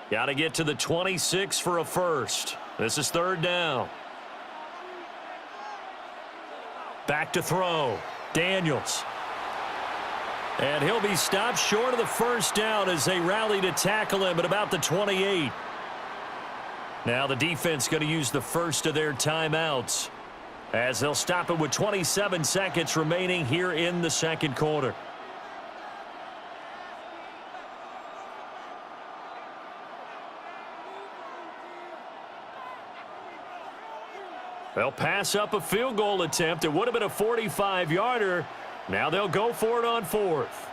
Got to get to the 26 for a first. This is 3rd down. Back to throw. Daniels. And he'll be stopped short of the first down as they rally to tackle him at about the 28. Now the defense going to use the first of their timeouts as they'll stop it with 27 seconds remaining here in the second quarter. They'll pass up a field goal attempt. It would have been a 45-yarder. Now they'll go for it on fourth.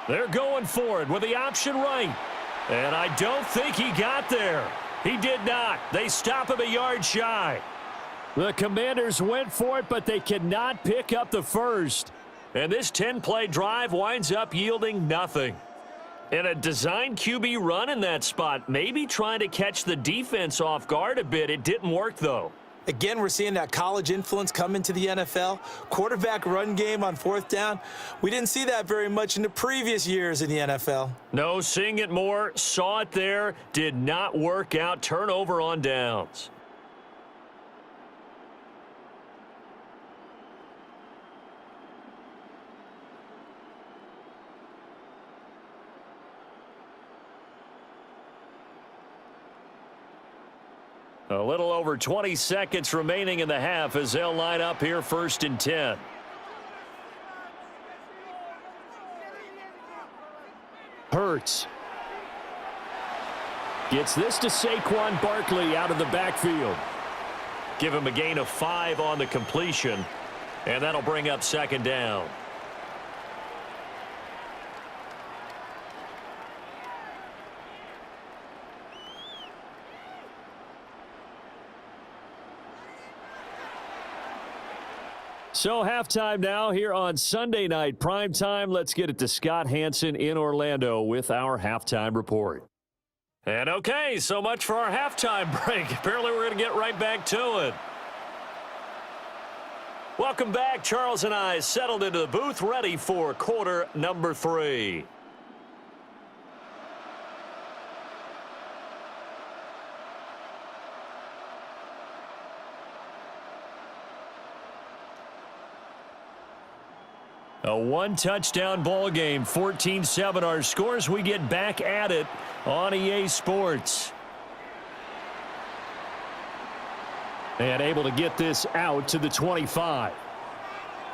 They're going for it with the option right. And I don't think he got there. He did not. They stop him a yard shy. The Commanders went for it, but they cannot pick up the first. And this 10-play drive winds up yielding nothing. And a design QB run in that spot, maybe trying to catch the defense off guard a bit. It didn't work, though. Again, we're seeing that college influence come into the NFL. Quarterback run game on fourth down. We didn't see that very much in the previous years in the NFL. No, seeing it more, saw it there, did not work out. Turnover on downs. A little over 20 seconds remaining in the half as they'll line up here 1st and 10. Hurts gets this to Saquon Barkley out of the backfield. Give him a gain of 5 on the completion, and that'll bring up 2nd down. So halftime now here on Sunday night primetime. Let's get it to Scott Hansen in Orlando with our halftime report. And okay, so much for our halftime break. Apparently we're going to get right back to it. Welcome back. Charles and I settled into the booth ready for quarter number 3. A one-touchdown ball game, 14-7 our scores. We get back at it on EA Sports. And able to get this out to the 25.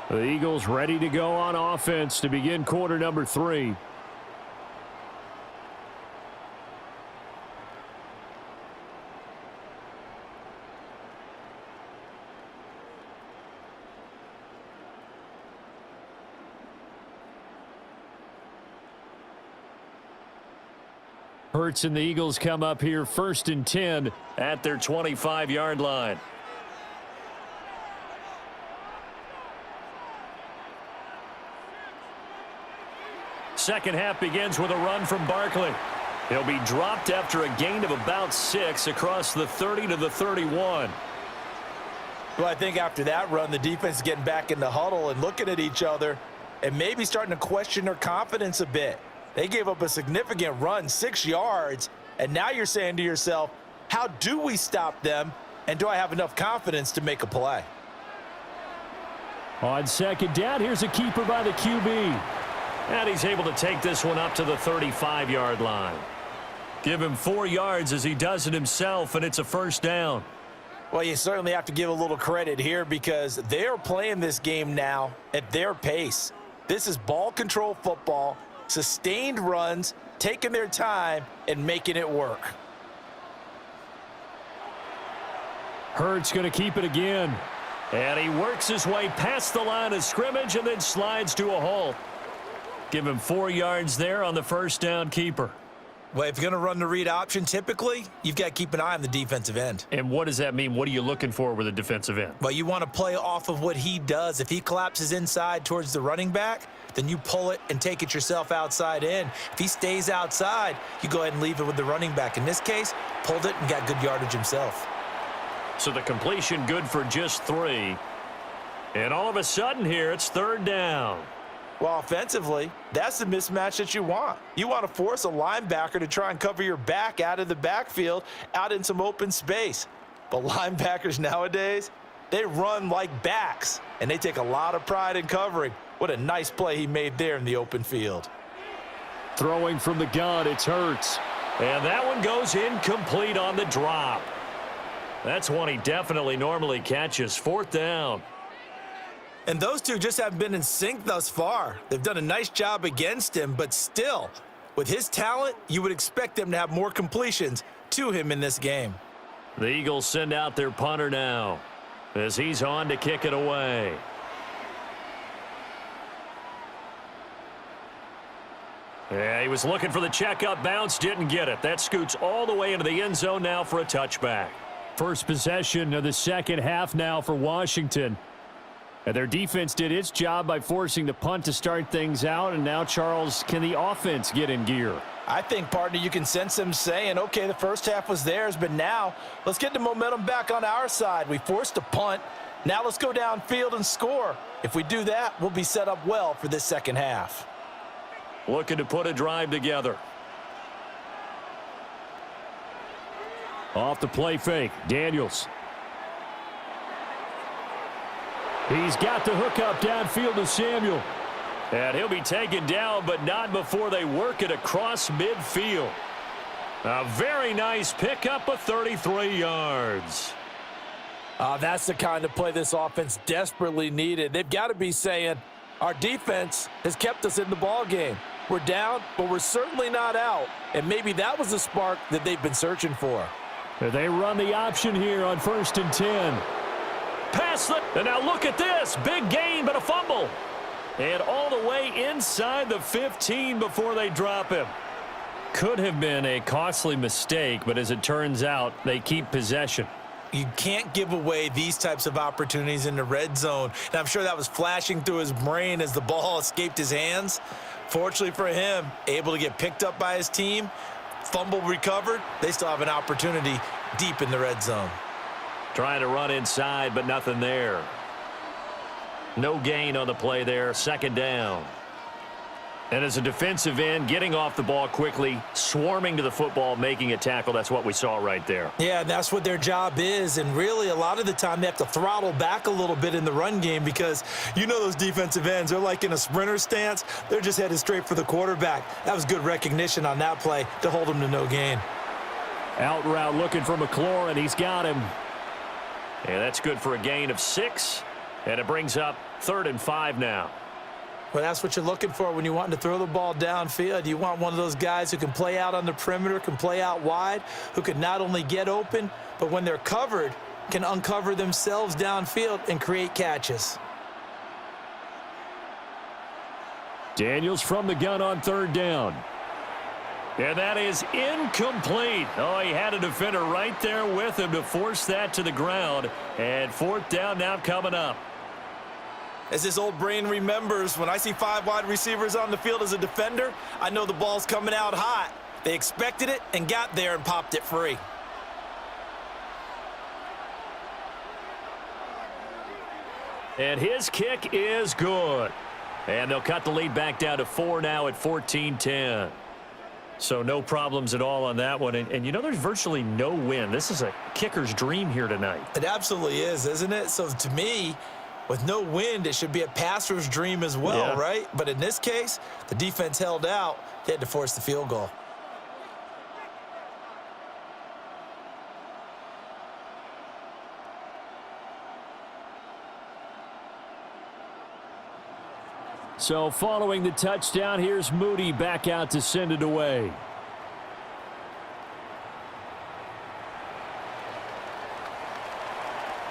The Eagles ready to go on offense to begin quarter number 3. Hurts and the Eagles come up here 1st and 10 at their 25-yard line. Second half begins with a run from Barkley. He'll be dropped after a gain of about 6 across the 30 to the 31. Well, I think after that run, the defense is getting back in the huddle and looking at each other and maybe starting to question their confidence a bit. They gave up a significant run, 6 yards, and now you're saying to yourself, how do we stop them, and do I have enough confidence to make a play? On second down, here's a keeper by the QB. And he's able to take this one up to the 35-yard line. Give him 4 yards as he does it himself, and it's a 1st down. Well, you certainly have to give a little credit here because they're playing this game now at their pace. This is ball control football. Sustained runs, taking their time, and making it work. Hurts going to keep it again. And he works his way past the line of scrimmage and then slides to a halt. Give him 4 yards there on the 1st down keeper. Well, if you're going to run the read option, typically, you've got to keep an eye on the defensive end. And what does that mean? What are you looking for with a defensive end? Well, you want to play off of what he does. If he collapses inside towards the running back, then you pull it and take it yourself outside in. If he stays outside, you go ahead and leave it with the running back. In this case, pulled it and got good yardage himself. So the completion good for just 3. And all of a sudden here, it's 3rd down. Well, offensively, that's the mismatch that you want. You want to force a linebacker to try and cover your back out of the backfield, out in some open space. But linebackers nowadays, They run like backs, and they take a lot of pride in covering. What a nice play he made there in the open field. Throwing from the gun, it's Hurts. And that one goes incomplete on the drop. That's one he definitely normally catches. 4th down. And those two just haven't been in sync thus far. They've done a nice job against him, but still, with his talent, you would expect them to have more completions to him in this game. The Eagles send out their punter now as he's on to kick it away. Yeah, he was looking for the checkup bounce, didn't get it. That scoots all the way into the end zone now for a touchback. First possession of the second half now for Washington. And their defense did its job by forcing the punt to start things out. And now, Charles, can the offense get in gear? I think, partner, you can sense them saying, okay, the first half was theirs, but now let's get the momentum back on our side. We forced a punt. Now let's go downfield and score. If we do that, we'll be set up well for this second half. Looking to put a drive together. Off the play fake, Daniels. He's got the hook up downfield to Samuel. And he'll be taken down, but not before they work it across midfield. A very nice pickup of 33 yards. That's the kind of play this offense desperately needed. They've got to be saying, our defense has kept us in the ball game. We're down, but we're certainly not out. And maybe that was the spark that they've been searching for. They run the option here on 1st and 10. And now look at this. Big gain, but a fumble. And all the way inside the 15 before they drop him. Could have been a costly mistake, but as it turns out, they keep possession. You can't give away these types of opportunities in the red zone. And I'm sure that was flashing through his brain as the ball escaped his hands. Fortunately for him, able to get picked up by his team, fumble recovered. They still have an opportunity deep in the red zone. Trying to run inside, but nothing there. No gain on the play there. 2nd down. And as a defensive end, getting off the ball quickly, swarming to the football, making a tackle, that's what we saw right there. Yeah, that's what their job is, and really a lot of the time they have to throttle back a little bit in the run game because you know those defensive ends, they're like in a sprinter stance. They're just headed straight for the quarterback. That was good recognition on that play to hold him to no gain. Out route looking for McLaurin, and he's got him. Yeah, that's good for a gain of 6, and it brings up 3rd and 5 now. Well, that's what you're looking for when you want to throw the ball downfield. You want one of those guys who can play out on the perimeter, can play out wide, who can not only get open, but when they're covered, can uncover themselves downfield and create catches. Daniels from the gun on 3rd down. And that is incomplete. Oh, he had a defender right there with him to force that to the ground. And 4th down now coming up. As his old brain remembers, when I see 5 wide receivers on the field as a defender, I know the ball's coming out hot. They expected it and got there and popped it free. And his kick is good. And they'll cut the lead back down to 4 now at 14-10. So no problems at all on that one. And you know, there's virtually no wind. This is a kicker's dream here tonight. It absolutely is, isn't it? So to me, with no wind, it should be a passer's dream as well, right? But in this case, the defense held out. They had to force the field goal. So following the touchdown, here's Moody back out to send it away.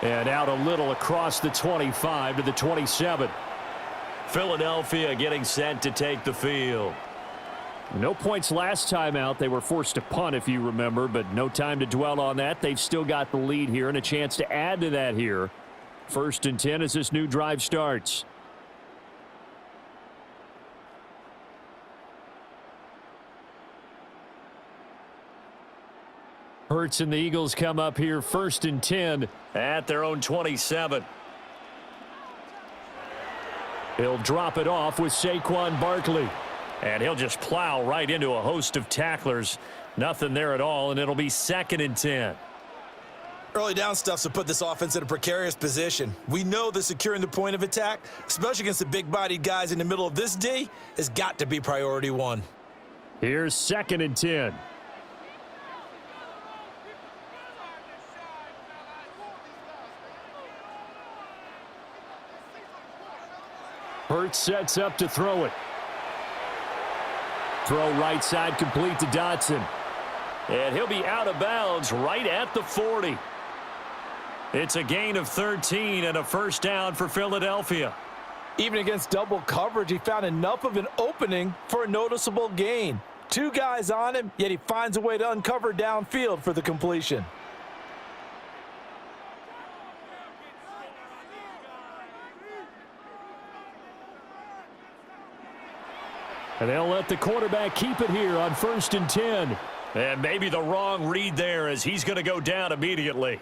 And out a little across the 25 to the 27. Philadelphia getting set to take the field. No points last time out. They were forced to punt, if you remember, but no time to dwell on that. They've still got the lead here and a chance to add to that here. 1st and 10 as this new drive starts. Hurts and the Eagles come up here 1st and 10 at their own 27. He'll drop it off with Saquon Barkley. And he'll just plow right into a host of tacklers. Nothing there at all, and it'll be 2nd and 10. Early down stuff's to put this offense in a precarious position. We know that securing the point of attack, especially against the big-bodied guys in the middle of this D, has got to be priority one. Here's 2nd and 10. Hurts sets up to throw it. Throw right side complete to Dotson. And he'll be out of bounds right at the 40. It's a gain of 13 and a first down for Philadelphia. Even against double coverage, he found enough of an opening for a noticeable gain. 2 guys on him, yet he finds a way to uncover downfield for the completion. And they'll let the quarterback keep it here on 1st and 10. And maybe the wrong read there as he's going to go down immediately.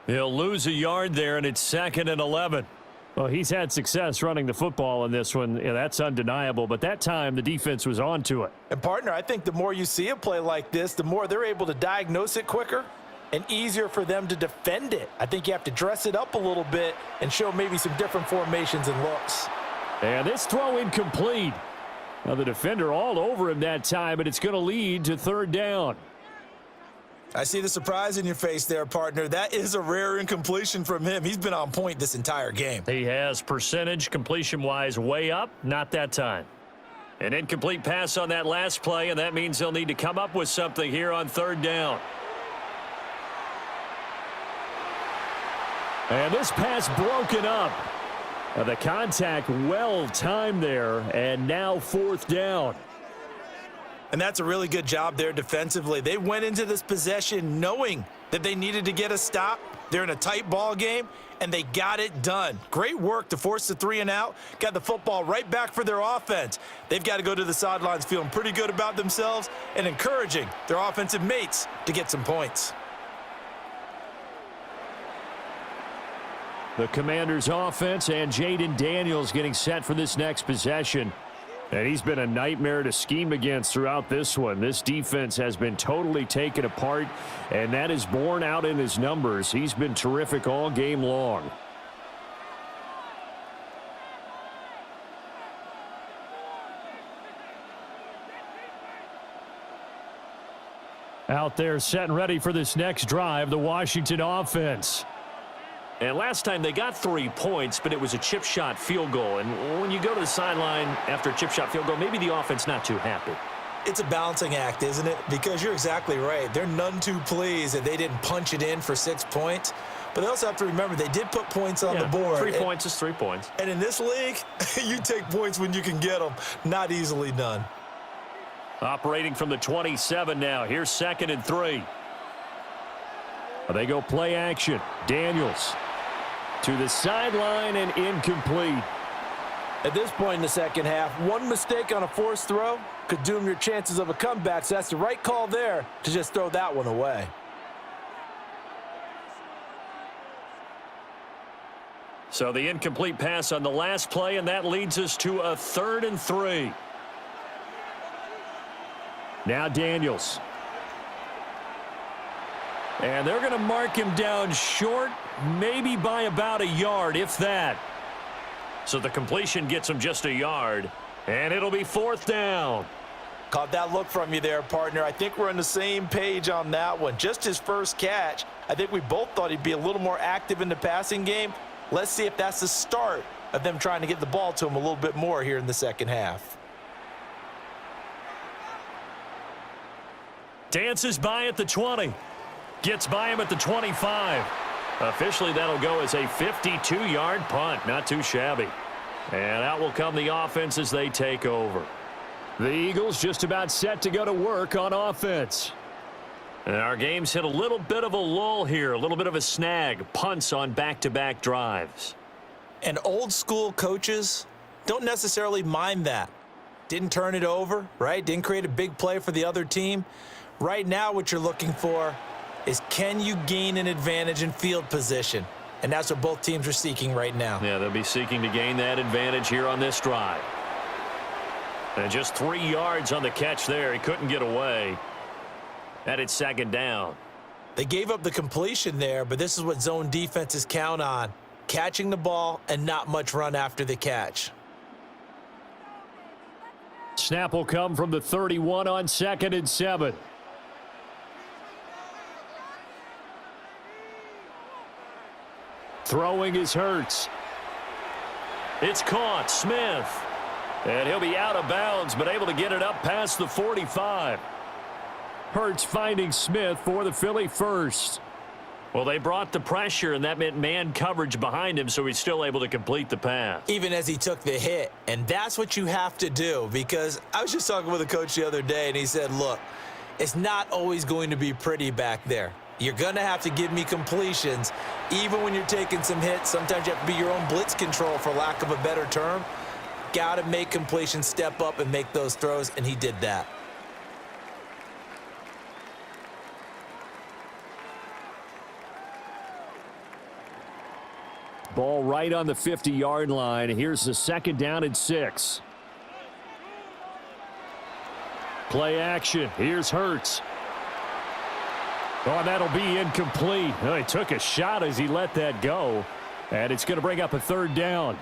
He'll lose a yard there, and it's 2nd and 11. Well, he's had success running the football in this one. Yeah, that's undeniable. But that time, the defense was on to it. And, partner, I think the more you see a play like this, the more they're able to diagnose it quicker and easier for them to defend it. I think you have to dress it up a little bit and show maybe some different formations and looks. And this throw incomplete. Now, the defender all over him that time, but it's going to lead to 3rd down. I see the surprise in your face there, partner. That is a rare incompletion from him. He's been on point this entire game. He has percentage completion-wise way up, not that time. An incomplete pass on that last play, and that means they'll need to come up with something here on 3rd down. And this pass broken up. The contact well timed there, and now 4th down. And that's a really good job there defensively. They went into this possession knowing that they needed to get a stop. They're in a tight ball game, and they got it done. Great work to force the 3 and out. Got the football right back for their offense. They've got to go to the sidelines feeling pretty good about themselves and encouraging their offensive mates to get some points. The Commanders' offense and Jaden Daniels getting set for this next possession. And he's been a nightmare to scheme against throughout this one. This defense has been totally taken apart, and that is borne out in his numbers. He's been terrific all game long. Out there set and ready for this next drive, the Washington offense. And last time they got 3 points, but it was a chip shot field goal. And when you go to the sideline after a chip shot field goal, maybe the offense not too happy. It's a balancing act, isn't it? Because you're exactly right. They're none too pleased that they didn't punch it in for 6 points. But they also have to remember they did put points on the board. 3 points is 3 points. And in this league, you take points when you can get them. Not easily done. Operating from the 27 now. Here's 2nd and 3. They go play action. Daniels to the sideline and incomplete. At this point in the second half, one mistake on a forced throw could doom your chances of a comeback. So that's the right call there to just throw that one away. So the incomplete pass on the last play, and that leads us to a 3rd and 3. Now Daniels. And they're going to mark him down short, maybe by about a yard, if that. So the completion gets him just a yard, and it'll be 4th down. Caught that look from you there, partner. I think we're on the same page on that one. Just his first catch. I think we both thought he'd be a little more active in the passing game. Let's see if that's the start of them trying to get the ball to him a little bit more here in the second half. Dances by at the 20. Gets by him at the 25. Officially, that'll go as a 52-yard punt. Not too shabby. And out will come the offense as they take over. The Eagles just about set to go to work on offense. And our game's hit a little bit of a lull here. A little bit of a snag. Punts on back-to-back drives. And old school coaches don't necessarily mind that. Didn't turn it over, right? Didn't create a big play for the other team. Right now, what you're looking for is, can you gain an advantage in field position? And that's what both teams are seeking right now. Yeah, they'll be seeking to gain that advantage here on this drive. And just 3 yards on the catch there. He couldn't get away. And it's 2nd down. They gave up the completion there, but this is what zone defenses count on. Catching the ball and not much run after the catch. Snap will come from the 31 on 2nd and 7. Throwing is Hurts. It's caught. Smith. And he'll be out of bounds, but able to get it up past the 45. Hurts finding Smith for the Philly first. Well, they brought the pressure, and that meant man coverage behind him, so he's still able to complete the pass. Even as he took the hit, and that's what you have to do, because I was just talking with a coach the other day, and he said, look, it's not always going to be pretty back there. You're going to have to give me completions, even when you're taking some hits. Sometimes you have to be your own blitz control, for lack of a better term. Got to make completions, step up, and make those throws, and he did that. Ball right on the 50-yard line. Here's the 2nd down and 6. Play action. Here's Hurts. Oh, and that'll be incomplete. Oh, he took a shot as he let that go. And it's going to bring up a 3rd down.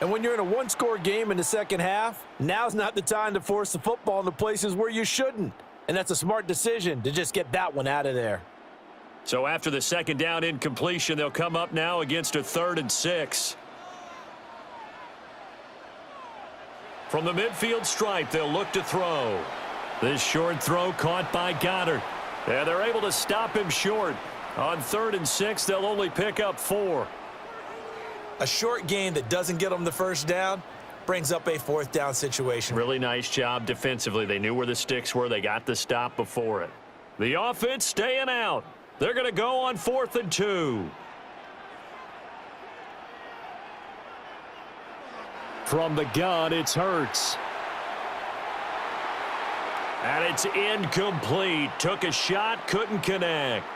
And when you're in a one-score game in the second half, now's not the time to force the football into places where you shouldn't. And that's a smart decision to just get that one out of there. So after the 2nd down incompletion, they'll come up now against a 3rd and 6. From the midfield stripe, they'll look to throw. This short throw caught by Goddard. And they're able to stop him short. On 3rd and 6, they'll only pick up 4. A short gain that doesn't get them the first down brings up a 4th down situation. Really nice job defensively. They knew where the sticks were. They got the stop before it. The offense staying out. They're going to go on 4th and 2. From the gun, it's Hurts. And it's incomplete. Took a shot, couldn't connect.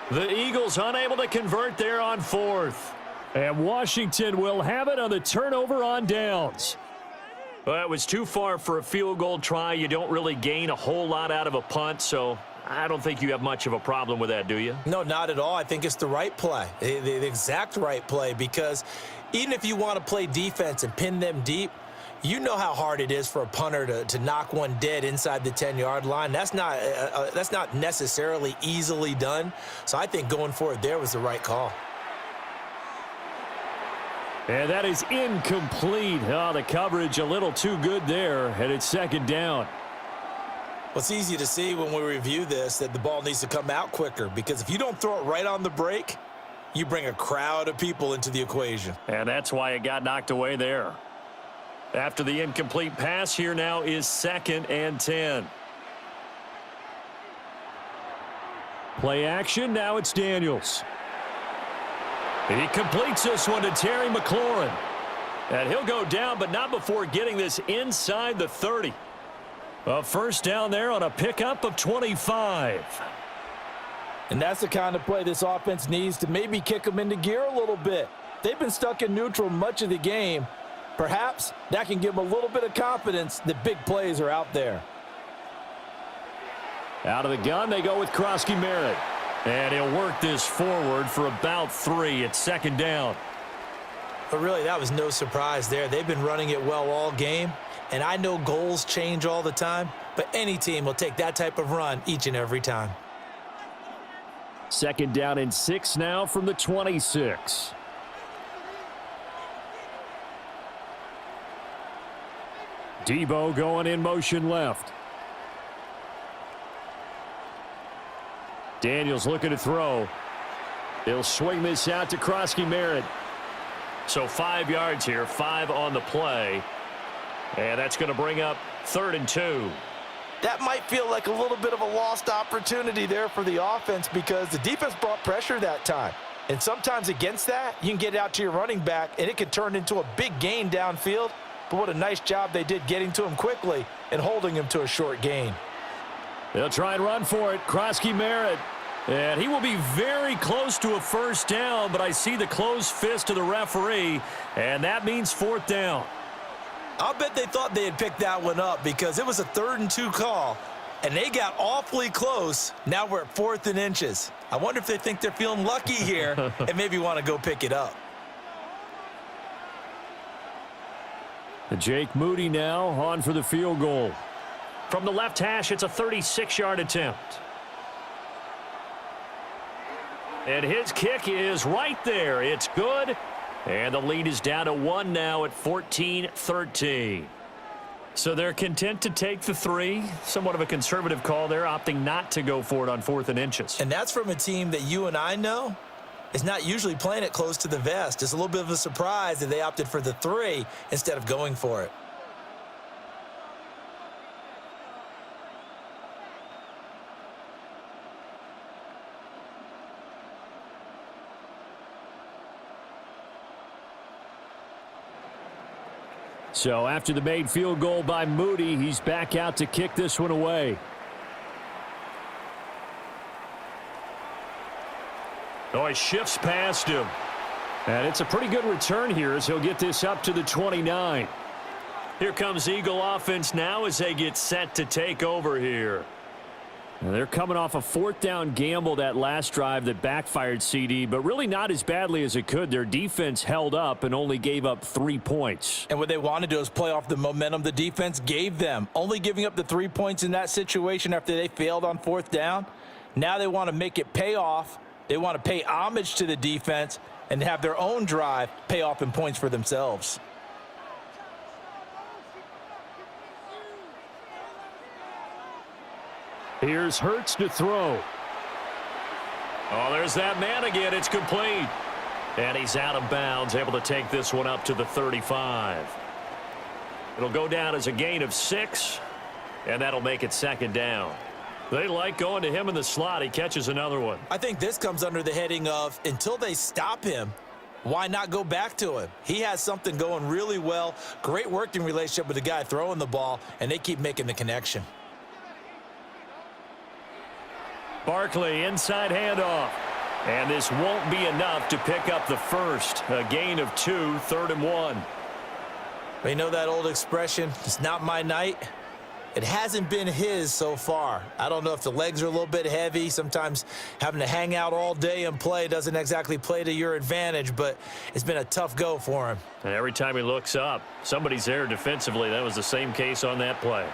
The Eagles unable to convert there on 4th. And Washington will have it on the turnover on downs. Well, it was too far for a field goal try. You don't really gain a whole lot out of a punt, so I don't think you have much of a problem with that, do you? No, not at all. I think it's the right play, the exact right play, because even if you want to play defense and pin them deep, you know how hard it is for a punter to knock one dead inside the 10-yard line. That's not necessarily easily done. So I think going for it there was the right call. And that is incomplete. Oh, the coverage a little too good there, and it's 2nd down. Well, it's easy to see when we review this that the ball needs to come out quicker, because if you don't throw it right on the break, you bring a crowd of people into the equation. And that's why it got knocked away there. After the incomplete pass, here now is 2nd and 10. Play action. Now it's Daniels. He completes this one to Terry McLaurin. And he'll go down, but not before getting this inside the 30. A 1st down there on a pickup of 25. And that's the kind of play this offense needs to maybe kick them into gear a little bit. They've been stuck in neutral much of the game. Perhaps that can give them a little bit of confidence that big plays are out there. Out of the gun, they go with Krosky Merritt. And he'll work this forward for about 3 at 2nd down. But really, that was no surprise there. They've been running it well all game. And I know goals change all the time, but any team will take that type of run each and every time. 2nd down and 6 now from the 26. Debo going in motion left. Daniels looking to throw. He'll swing this out to Krosky Merritt. So 5 yards here, 5 on the play. And that's going to bring up 3rd and 2. That might feel like a little bit of a lost opportunity there for the offense, because the defense brought pressure that time. And sometimes against that, you can get it out to your running back, and it could turn into a big gain downfield. But what a nice job they did getting to him quickly and holding him to a short gain. They'll try and run for it. Krosky Merritt. And he will be very close to a 1st down, but I see the closed fist of the referee, and that means 4th down. I'll bet they thought they had picked that one up, because it was a 3rd and 2 call. And they got awfully close. Now we're at 4th and inches. I wonder if they think they're feeling lucky here and maybe want to go pick it up. Jake Moody now on for the field goal. From the left hash, it's a 36-yard attempt. And his kick is right there. It's good. And the lead is down to 1 now at 14-13. So they're content to take the 3. Somewhat of a conservative call there, opting not to go for it on 4th and inches. And that's from a team that you and I know is not usually playing it close to the vest. It's a little bit of a surprise that they opted for the 3 instead of going for it. So after the made field goal by Moody, he's back out to kick this one away. Oh, he shifts past him. And it's a pretty good return here as he'll get this up to the 29. Here comes Eagle offense now as they get set to take over here. And they're coming off a 4th down gamble that last drive that backfired, CD, but really not as badly as it could. Their defense held up and only gave up 3 points. And what they want to do is play off the momentum the defense gave them. Only giving up the 3 points in that situation after they failed on 4th down. Now they want to make it pay off. They want to pay homage to the defense and have their own drive pay off in points for themselves. Here's Hurts to throw. Oh, there's that man again. It's complete. And he's out of bounds, able to take this one up to the 35. It'll go down as a gain of 6, and that'll make it 2nd down. They like going to him in the slot. He catches another one. I think this comes under the heading of until they stop him, why not go back to him? He has something going really well. Great working relationship with the guy throwing the ball, and they keep making the connection. Barkley, inside handoff. And this won't be enough to pick up the first. A gain of 2, 3rd and 1. You know that old expression, it's not my night? It hasn't been his so far. I don't know if the legs are a little bit heavy. Sometimes having to hang out all day and play doesn't exactly play to your advantage, but it's been a tough go for him. And every time he looks up, somebody's there defensively. That was the same case on that play.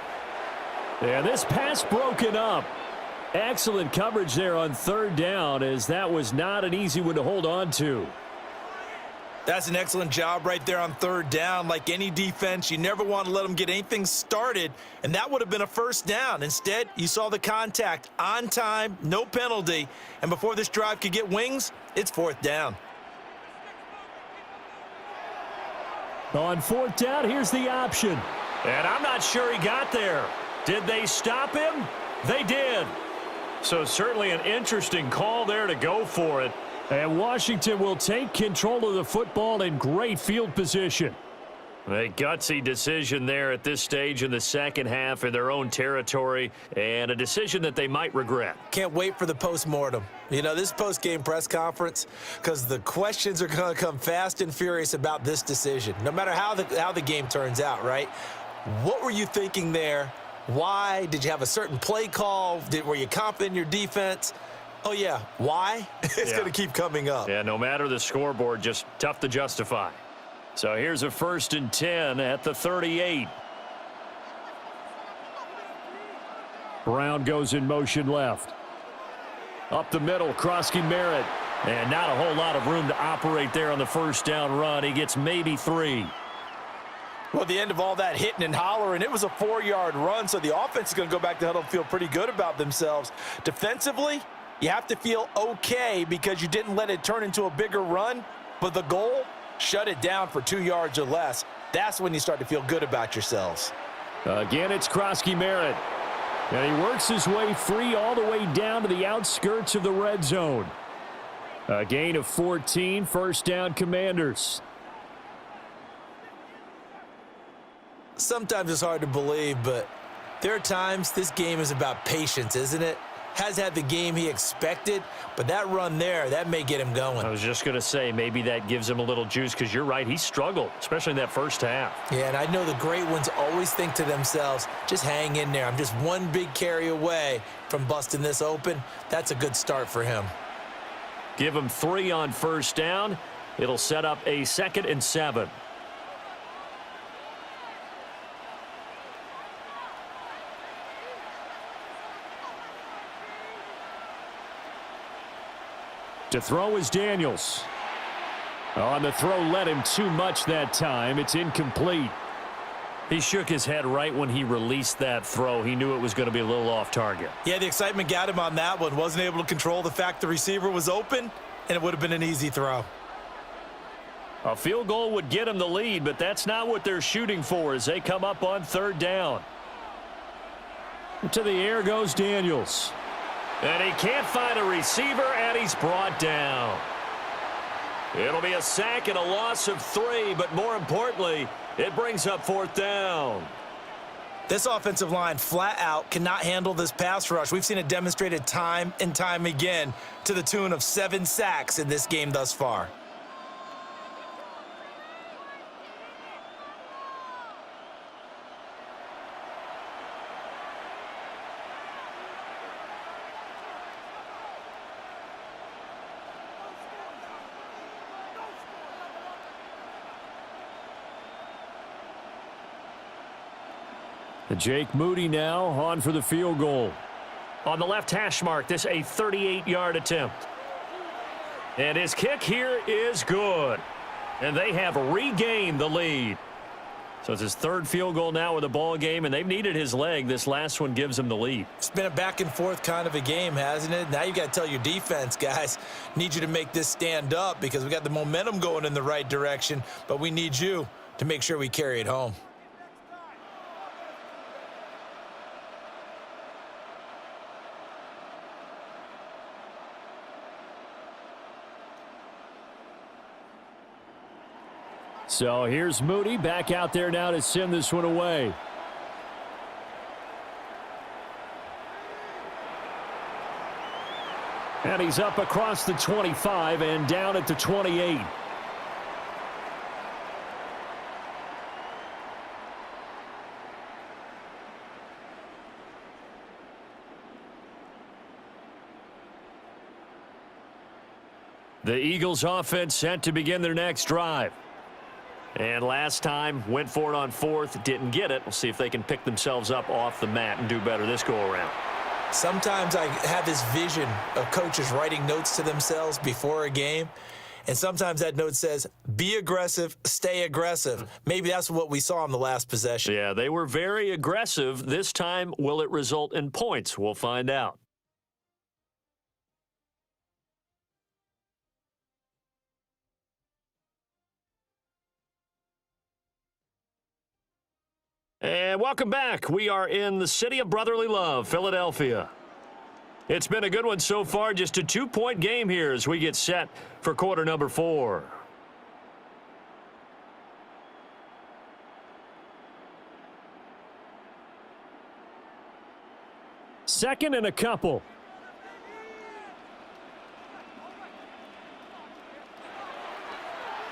And this pass broken up. Excellent coverage there on 3rd down, as that was not an easy one to hold on to. That's an excellent job right there on 3rd down. Like any defense, you never want to let them get anything started, and that would have been a 1st down. Instead, you saw the contact on time, no penalty, and before this drive could get wings, it's 4th down. On 4th down, here's the option. And I'm not sure he got there. Did they stop him? They did. So certainly an interesting call there to go for it. And Washington will take control of the football in great field position. A gutsy decision there at this stage in the 2nd half in their own territory, and a decision that they might regret. Can't wait for the postmortem. You know, this post-game press conference, because the questions are going to come fast and furious about this decision, no matter how the game turns out, right? What were you thinking there? Why? Did you have a certain play call? Were you confident in your defense? Oh, yeah. Why? It's going to keep coming up. Yeah, no matter the scoreboard, just tough to justify. So here's a 1st and 10 at the 38. Brown goes in motion left. Up the middle, Krosky Merritt. And not a whole lot of room to operate there on the 1st down run. He gets maybe 3. Well, the end of all that hitting and hollering, it was a 4-yard run, so the offense is going to go back to huddle and feel pretty good about themselves. Defensively, you have to feel okay because you didn't let it turn into a bigger run, but the goal, shut it down for 2 yards or less. That's when you start to feel good about yourselves. Again, it's Krosky Merritt. And he works his way free all the way down to the outskirts of the red zone. A gain of 14, 1st down Commanders. Sometimes it's hard to believe, but there are times this game is about patience, isn't it? has had the game he expected, but that run there, that may get him going. I was just going to say, maybe that gives him a little juice, because you're right, he struggled, especially in that first half. Yeah, and I know the great ones always think to themselves, just hang in there. I'm just one big carry away from busting this open. That's a good start for him. Give him 3 on first down. It'll set up a 2nd and 7. To throw is Daniels. On the throw, led him too much that time. It's incomplete. He shook his head right when he released that throw. He knew it was going to be a little off target. Yeah, the excitement got him on that one. Wasn't able to control the fact the receiver was open, and it would have been an easy throw. A field goal would get him the lead, but that's not what they're shooting for as they come up on 3rd down. To the air goes Daniels. And he can't find a receiver, and he's brought down. It'll be a sack and a loss of 3, but more importantly, it brings up 4th down. This offensive line flat out cannot handle this pass rush. We've seen it demonstrated time and time again to the tune of 7 sacks in this game thus far. Jake Moody now on for the field goal. On the left hash mark, this a 38-yard attempt. And his kick here is good. And they have regained the lead. So it's his 3rd field goal now with the ball game, and they've needed his leg. This last one gives him the lead. It's been a back-and-forth kind of a game, hasn't it? Now you got to tell your defense, guys, need you to make this stand up because we got the momentum going in the right direction, but we need you to make sure we carry it home. So here's Moody back out there now to send this one away. And he's up across the 25 and down at the 28. The Eagles offense set to begin their next drive. And last time, went for it on 4th, didn't get it. We'll see if they can pick themselves up off the mat and do better this go-around. Sometimes I have this vision of coaches writing notes to themselves before a game, and sometimes that note says, be aggressive, stay aggressive. Maybe that's what we saw in the last possession. Yeah, they were very aggressive. This time, will it result in points? We'll find out. And welcome back. We are in the city of brotherly love, Philadelphia. It's been a good one so far, just a 2-point game here as we get set for quarter number 4. Second and a couple.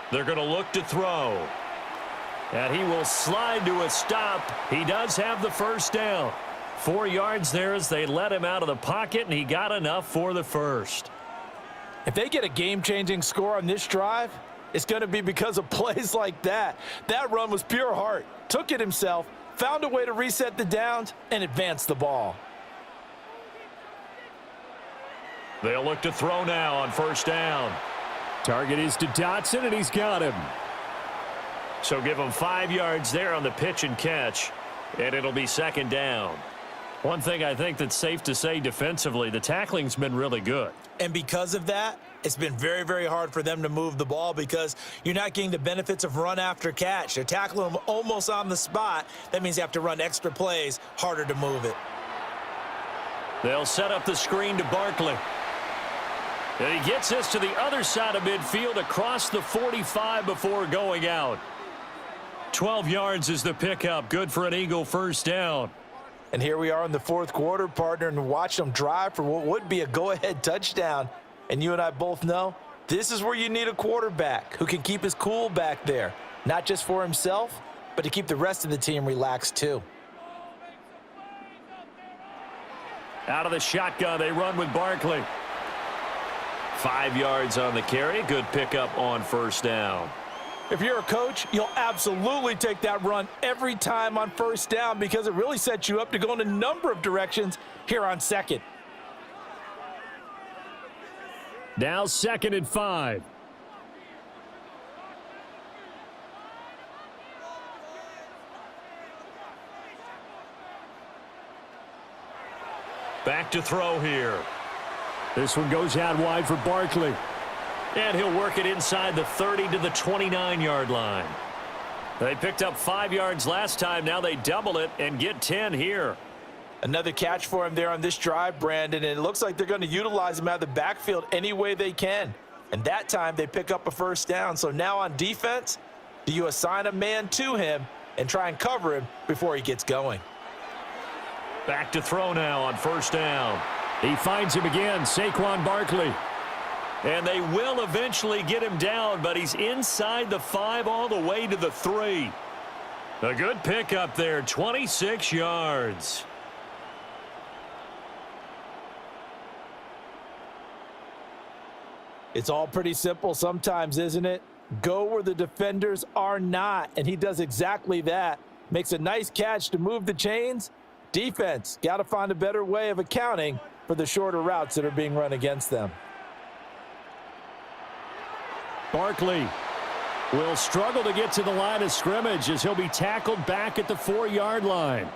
They're going to look to throw. And he will slide to a stop. He does have the first down. 4 yards there as they let him out of the pocket, and he got enough for the first. If they get a game-changing score on this drive, it's going to be because of plays like that. That run was pure heart. Took it himself, found a way to reset the downs, and advance the ball. They'll look to throw now on first down. Target is to Dotson, and he's got him. So give him 5 yards there on the pitch and catch, and it'll be second down. One thing I think that's safe to say defensively, the tackling's been really good. And because of that, it's been very, very hard for them to move the ball because you're not getting the benefits of run after catch. They're tackling them almost on the spot. That means you have to run extra plays, harder to move it. They'll set up the screen to Barkley. And he gets this to the other side of midfield across the 45 before going out. 12 yards is the pickup. Good for an Eagle first down. And here we are in the fourth quarter, partner, and watch them drive for what would be a go-ahead touchdown. And you and I both know this is where you need a quarterback who can keep his cool back there, not just for himself, but to keep the rest of the team relaxed too. Out of the shotgun, they run with Barkley. 5 yards on the carry. Good pickup on first down. If you're a coach, you'll absolutely take that run every time on first down because it really sets you up to go in a number of directions here on second. Now 2nd and 5. Back to throw here. This one goes out wide for Barkley. And he'll work it inside the 30 to the 29-yard line. They picked up 5 yards last time. Now they double it and get 10 here. Another catch for him there on this drive, Brandon, and it looks like they're going to utilize him out of the backfield any way they can. And that time they pick up a first down. So now on defense, do you assign a man to him and try and cover him before he gets going? Back to throw now on first down. He finds him again, Saquon Barkley. And they will eventually get him down, but he's inside the 5 all the way to the 3. A good pickup there, 26 yards. It's all pretty simple sometimes, isn't it? Go where the defenders are not, and he does exactly that. Makes a nice catch to move the chains. Defense, got to find a better way of accounting for the shorter routes that are being run against them. Barkley will struggle to get to the line of scrimmage as he'll be tackled back at the 4-yard line.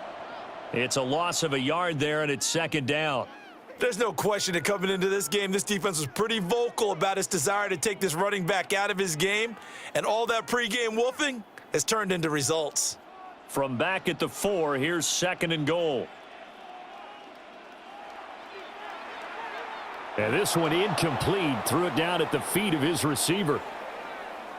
It's a loss of a yard there, and it's second down. There's no question that coming into this game, this defense was pretty vocal about its desire to take this running back out of his game, and all that pregame wolfing has turned into results. From back at the 4, here's 2nd and goal. And this one incomplete. Threw it down at the feet of his receiver.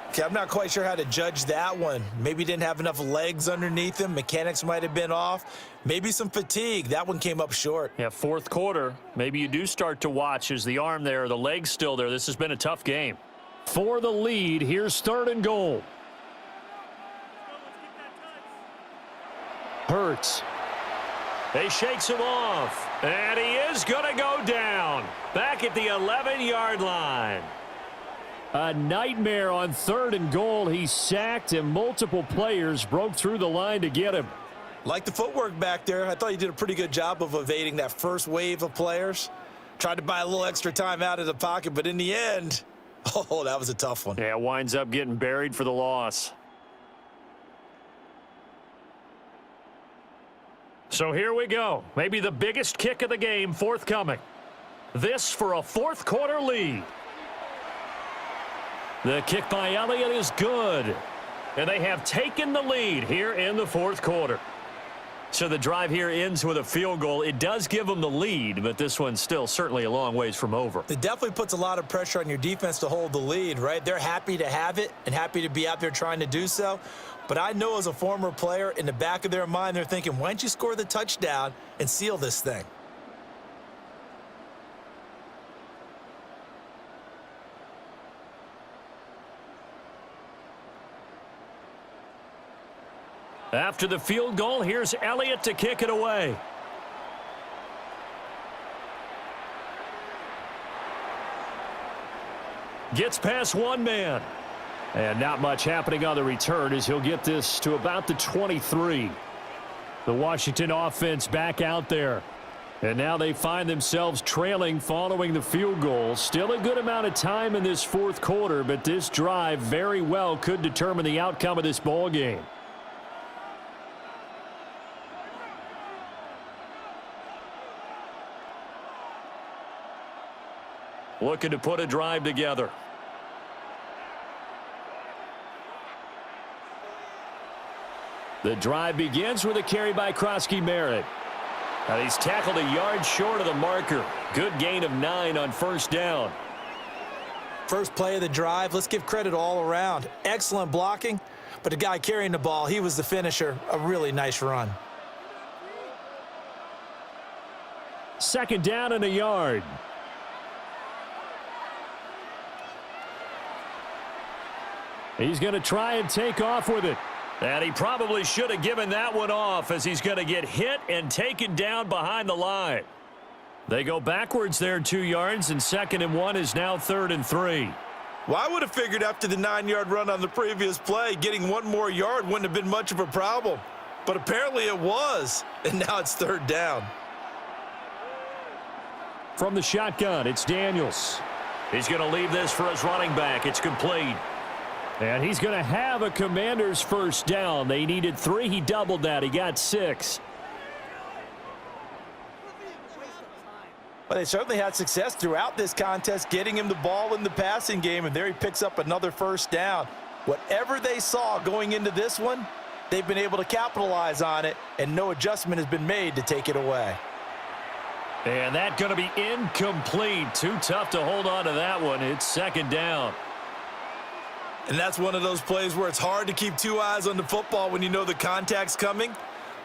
Okay, I'm not quite sure how to judge that one. Maybe didn't have enough legs underneath him. Mechanics might have been off. Maybe some fatigue. That one came up short. Yeah, fourth quarter. Maybe you do start to watch as the arm there, the leg's still there. This has been a tough game. For the lead, here's 3rd and goal. Hurts. He shakes him off, and he is going to go down. Back at the 11-yard line. A nightmare on 3rd and goal. He's sacked, and multiple players broke through the line to get him. Like the footwork back there, I thought he did a pretty good job of evading that first wave of players. Tried to buy a little extra time out of the pocket, but in the end, oh, that was a tough one. Yeah, winds up getting buried for the loss. So here we go. Maybe the biggest kick of the game forthcoming. This for a fourth quarter lead. The kick by Elliott is good. And they have taken the lead here in the fourth quarter. So the drive here ends with a field goal. It does give them the lead, but this one's still certainly a long ways from over. It definitely puts a lot of pressure on your defense to hold the lead, right? They're happy to have it and happy to be out there trying to do so. But I know as a former player, in the back of their mind, they're thinking, why don't you score the touchdown and seal this thing? After the field goal, here's Elliott to kick it away. Gets past one man. And not much happening on the return as he'll get this to about the 23. The Washington offense back out there. And now they find themselves trailing following the field goal. Still a good amount of time in this fourth quarter, but this drive very well could determine the outcome of this ball game. Looking to put a drive together. The drive begins with a carry by Krosky-Merritt. And he's tackled a yard short of the marker. Good gain of 9 on first down. First play of the drive, let's give credit all around. Excellent blocking, but the guy carrying the ball, he was the finisher. A really nice run. Second down and a yard. He's going to try and take off with it. And he probably should have given that one off, as he's going to get hit and taken down behind the line. They go backwards there 2 yards, and 2nd and 1 is now 3rd and 3. Well, I would have figured after the 9-yard run on the previous play, getting 1 more yard wouldn't have been much of a problem. But apparently it was, and now it's 3rd down. From the shotgun, it's Daniels. He's going to leave this for his running back. It's complete. And he's going to have a Commanders first down. They needed 3. He doubled that. He got 6. Well, they certainly had success throughout this contest, getting him the ball in the passing game, and there he picks up another first down. Whatever they saw going into this one, they've been able to capitalize on it, and no adjustment has been made to take it away. And that's going to be incomplete. Too tough to hold on to that one. It's 2nd down. And that's one of those plays where it's hard to keep 2 eyes on the football when you know the contact's coming,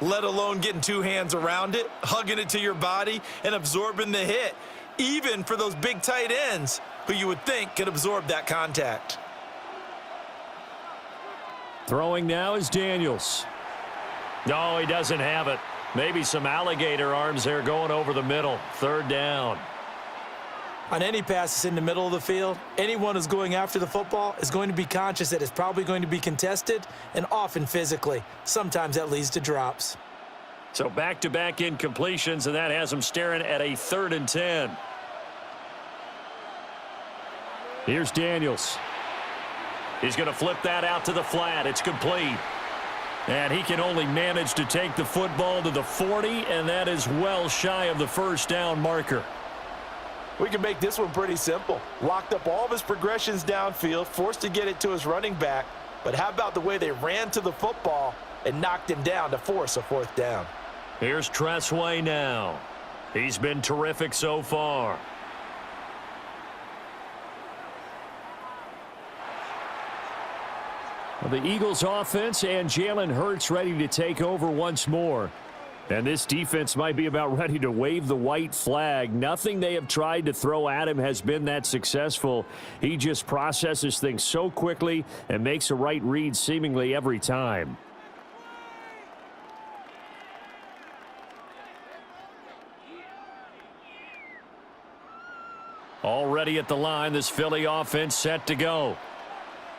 let alone getting 2 hands around it, hugging it to your body, and absorbing the hit, even for those big tight ends who you would think could absorb that contact. Throwing now is Daniels. No, he doesn't have it. Maybe some alligator arms there going over the middle. 3rd down. On any passes in the middle of the field, anyone who's going after the football is going to be conscious that it's probably going to be contested, and often physically. Sometimes that leads to drops. So back-to-back incompletions, and that has him staring at a 3rd and 10. Here's Daniels. He's going to flip that out to the flat. It's complete. And he can only manage to take the football to the 40, and that is well shy of the first down marker. We can make this one pretty simple. Locked up all of his progressions downfield, forced to get it to his running back. But how about the way they ran to the football and knocked him down to force a 4th down? Here's Tressway now. He's been terrific so far. Well, the Eagles offense and Jalen Hurts ready to take over once more. And this defense might be about ready to wave the white flag. Nothing they have tried to throw at him has been that successful. He just processes things so quickly and makes a right read seemingly every time. Already at the line, this Philly offense set to go.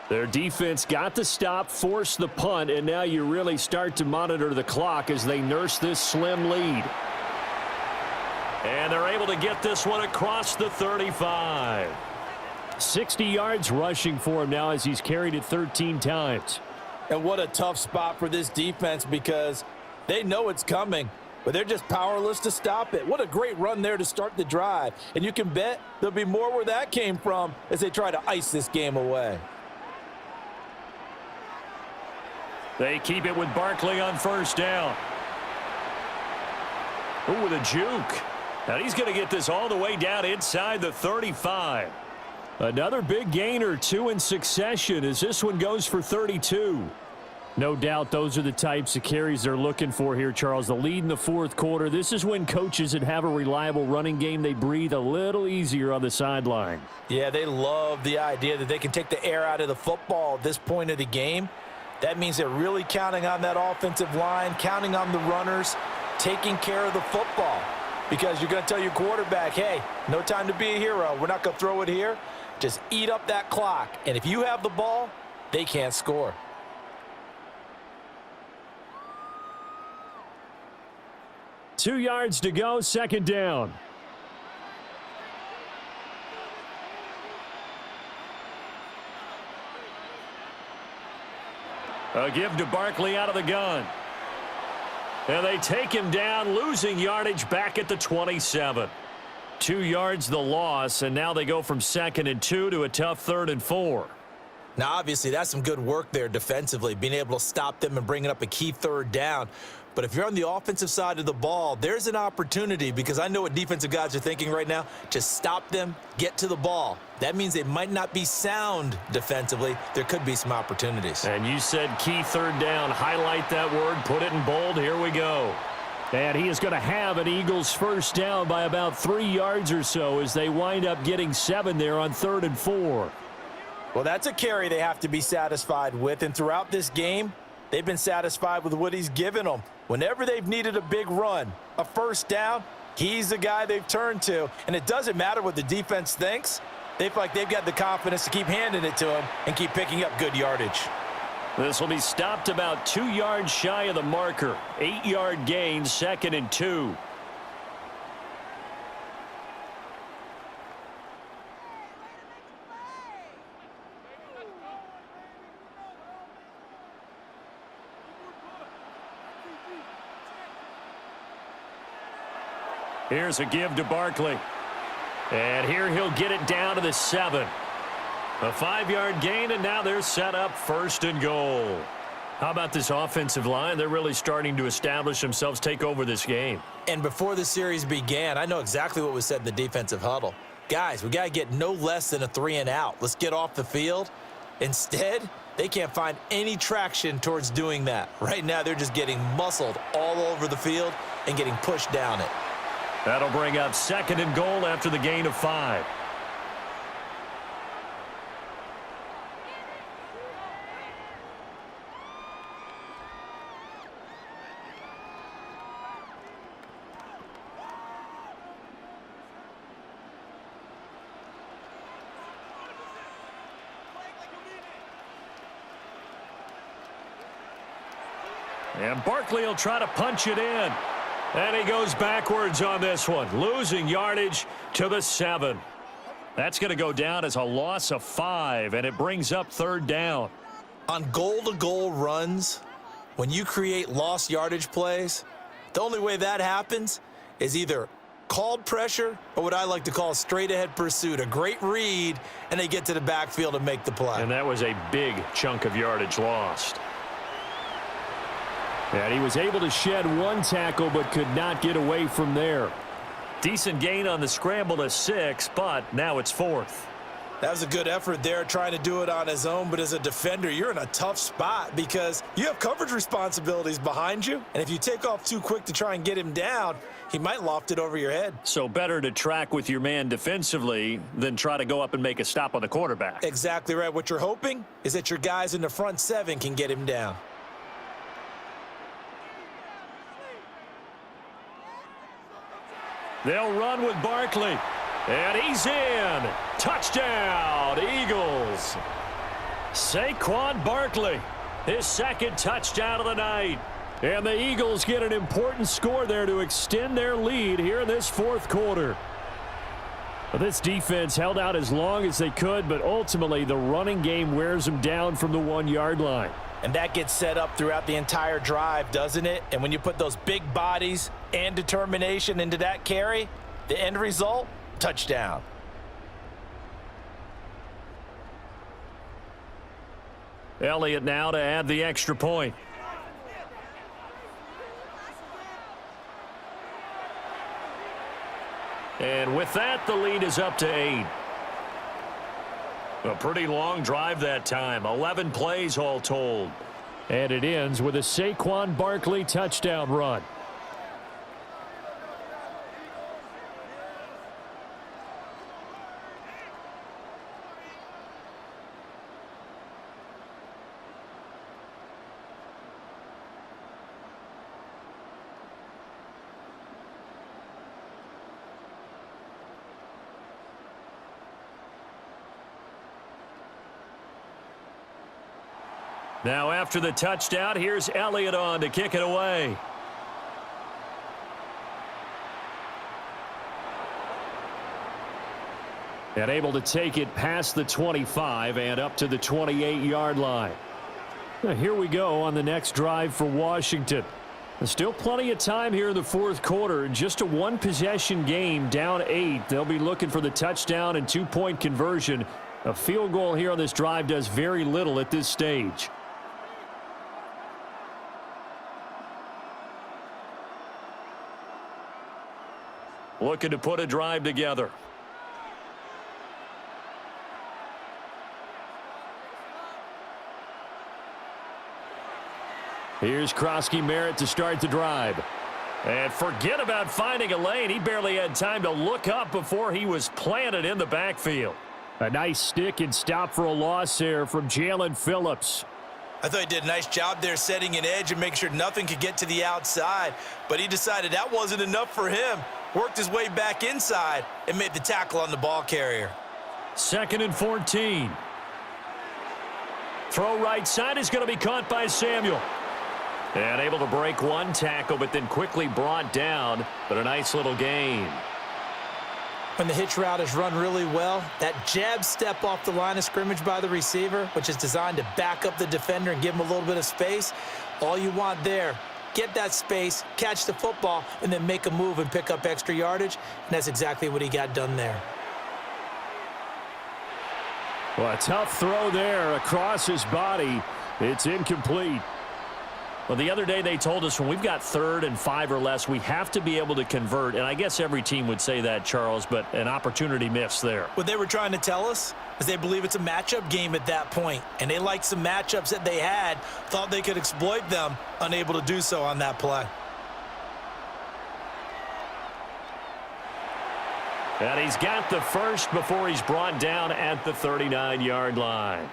Their defense got the stop, forced the punt, and now you really start to monitor the clock as they nurse this slim lead. And they're able to get this one across the 35. 60 yards rushing for him now as he's carried it 13 times. And what a tough spot for this defense, because they know it's coming, but they're just powerless to stop it. What a great run there to start the drive. And you can bet there'll be more where that came from as they try to ice this game away. They keep it with Barkley on first down. Ooh, with a juke. Now he's going to get this all the way down inside the 35. Another big gain or 2 in succession as this one goes for 32. No doubt those are the types of carries they're looking for here, Charles. The lead in the 4th quarter. This is when coaches that have a reliable running game, they breathe a little easier on the sideline. Yeah, they love the idea that they can take the air out of the football at this point of the game. That means they're really counting on that offensive line, counting on the runners, taking care of the football. Because you're going to tell your quarterback, hey, no time to be a hero. We're not going to throw it here. Just eat up that clock. And if you have the ball, they can't score. Two yards to go, 2nd down. A give to Barkley out of the gun. And they take him down, losing yardage back at the 27. 2 yards the loss, and now they go from 2nd and 2 to a tough 3rd and 4. Now, obviously, that's some good work there defensively, being able to stop them and bringing up a key 3rd down. But if you're on the offensive side of the ball, there's an opportunity, because I know what defensive guys are thinking right now. Just stop them, get to the ball. That means they might not be sound defensively. There could be some opportunities. And you said key 3rd down. Highlight that word, put it in bold. Here we go. And he is going to have an Eagles first down by about 3 yards or so as they wind up getting 7 there on 3rd and 4. Well, that's a carry they have to be satisfied with, and throughout this game, they've been satisfied with what he's given them. Whenever they've needed a big run, a first down, he's the guy they've turned to, and it doesn't matter what the defense thinks. They feel like they've got the confidence to keep handing it to him and keep picking up good yardage. This will be stopped about 2 yards shy of the marker. 8-yard gain, 2nd and 2. Here's a give to Barkley. And here he'll get it down to the 7. A 5-yard gain, and now they're set up 1st and goal. How about this offensive line? They're really starting to establish themselves, take over this game. And before the series began, I know exactly what was said in the defensive huddle. Guys, we got to get no less than a 3-and-out. Let's get off the field. Instead, they can't find any traction towards doing that. Right now, they're just getting muscled all over the field and getting pushed down it. That'll bring up 2nd and goal after the gain of 5. And Barkley will try to punch it in. And he goes backwards on this one, losing yardage to the 7. That's going to go down as a loss of 5, and it brings up 3rd down. On goal-to-goal runs, when you create lost yardage plays, the only way that happens is either called pressure or what I like to call straight-ahead pursuit, a great read, and they get to the backfield and make the play. And that was a big chunk of yardage lost. And he was able to shed 1 tackle but could not get away from there. Decent gain on the scramble to 6, but now it's 4th. That was a good effort there, trying to do it on his own, but as a defender, you're in a tough spot because you have coverage responsibilities behind you, and if you take off too quick to try and get him down, he might loft it over your head. So better to track with your man defensively than try to go up and make a stop on the quarterback. Exactly right. What you're hoping is that your guys in the front 7 can get him down. They'll run with Barkley. And he's in. Touchdown, Eagles. Saquon Barkley, his 2nd touchdown of the night. And the Eagles get an important score there to extend their lead here in this 4th quarter. This defense held out as long as they could, but ultimately the running game wears them down from the 1-yard line. And that gets set up throughout the entire drive, doesn't it? And when you put those big bodies and determination into that carry, the end result, touchdown. Elliott now to add the extra point. And with that, the lead is up to 8. A pretty long drive that time. 11 plays all told. And it ends with a Saquon Barkley touchdown run. Now after the touchdown, here's Elliott on to kick it away. And able to take it past the 25 and up to the 28-yard line. Now here we go on the next drive for Washington. There's still plenty of time here in the 4th quarter. Just a 1-possession game, down 8. They'll be looking for the touchdown and 2-point conversion. A field goal here on this drive does very little at this stage. Looking to put a drive together. Here's Krosky Merritt to start the drive. And forget about finding a lane. He barely had time to look up before he was planted in the backfield. A nice stick and stop for a loss there from Jalen Phillips. I thought he did a nice job there setting an edge and making sure nothing could get to the outside, but he decided that wasn't enough for him. Worked his way back inside and made the tackle on the ball carrier. 2nd and 14. Throw right side is going to be caught by Samuel. And able to break one tackle, but then quickly brought down, but a nice little gain. When the hitch route is run really well, that jab step off the line of scrimmage by the receiver, which is designed to back up the defender and give him a little bit of space, all you want there, get that space, catch the football, and then make a move and pick up extra yardage, and that's exactly what he got done there. Well, a tough throw there across his body. It's incomplete. Well, the other day they told us when we've got 3rd and 5 or less, we have to be able to convert. And I guess every team would say that, Charles, but an opportunity missed there. What they were trying to tell us is they believe it's a matchup game at that point, and they liked some matchups that they had, thought they could exploit them, unable to do so on that play. And he's got the first before he's brought down at the 39-yard line.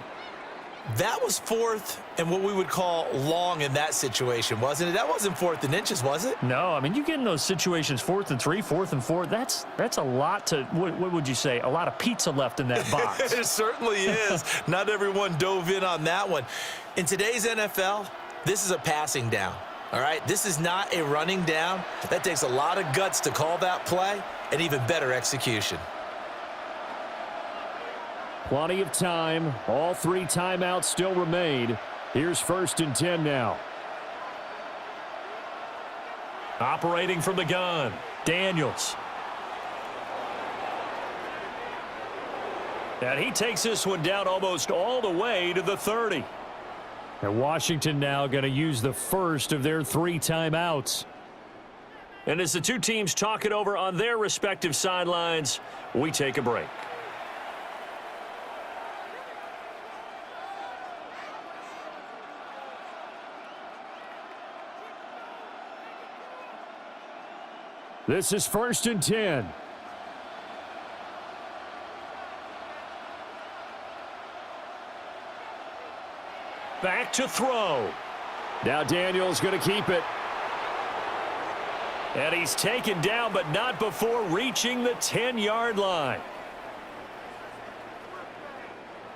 That was 4th and what we would call long in that situation, wasn't it? That wasn't 4th and inches, was it? No, I mean, you get in those situations 4th and 3, 4th and 4. That's a lot to, what would you say, a lot of pizza left in that box. It certainly is. Not everyone dove in on that one. In today's NFL, this is a passing down, all right? This is not a running down. That takes a lot of guts to call that play and even better execution. Plenty of time. All 3 timeouts still remain. Here's 1st and 10 now. Operating from the gun, Daniels. And he takes this one down almost all the way to the 30. And Washington now going to use the first of their 3 timeouts. And as the two teams talk it over on their respective sidelines, we take a break. This is 1st and 10. Back to throw. Now Daniels going to keep it. And he's taken down, but not before reaching the 10-yard line.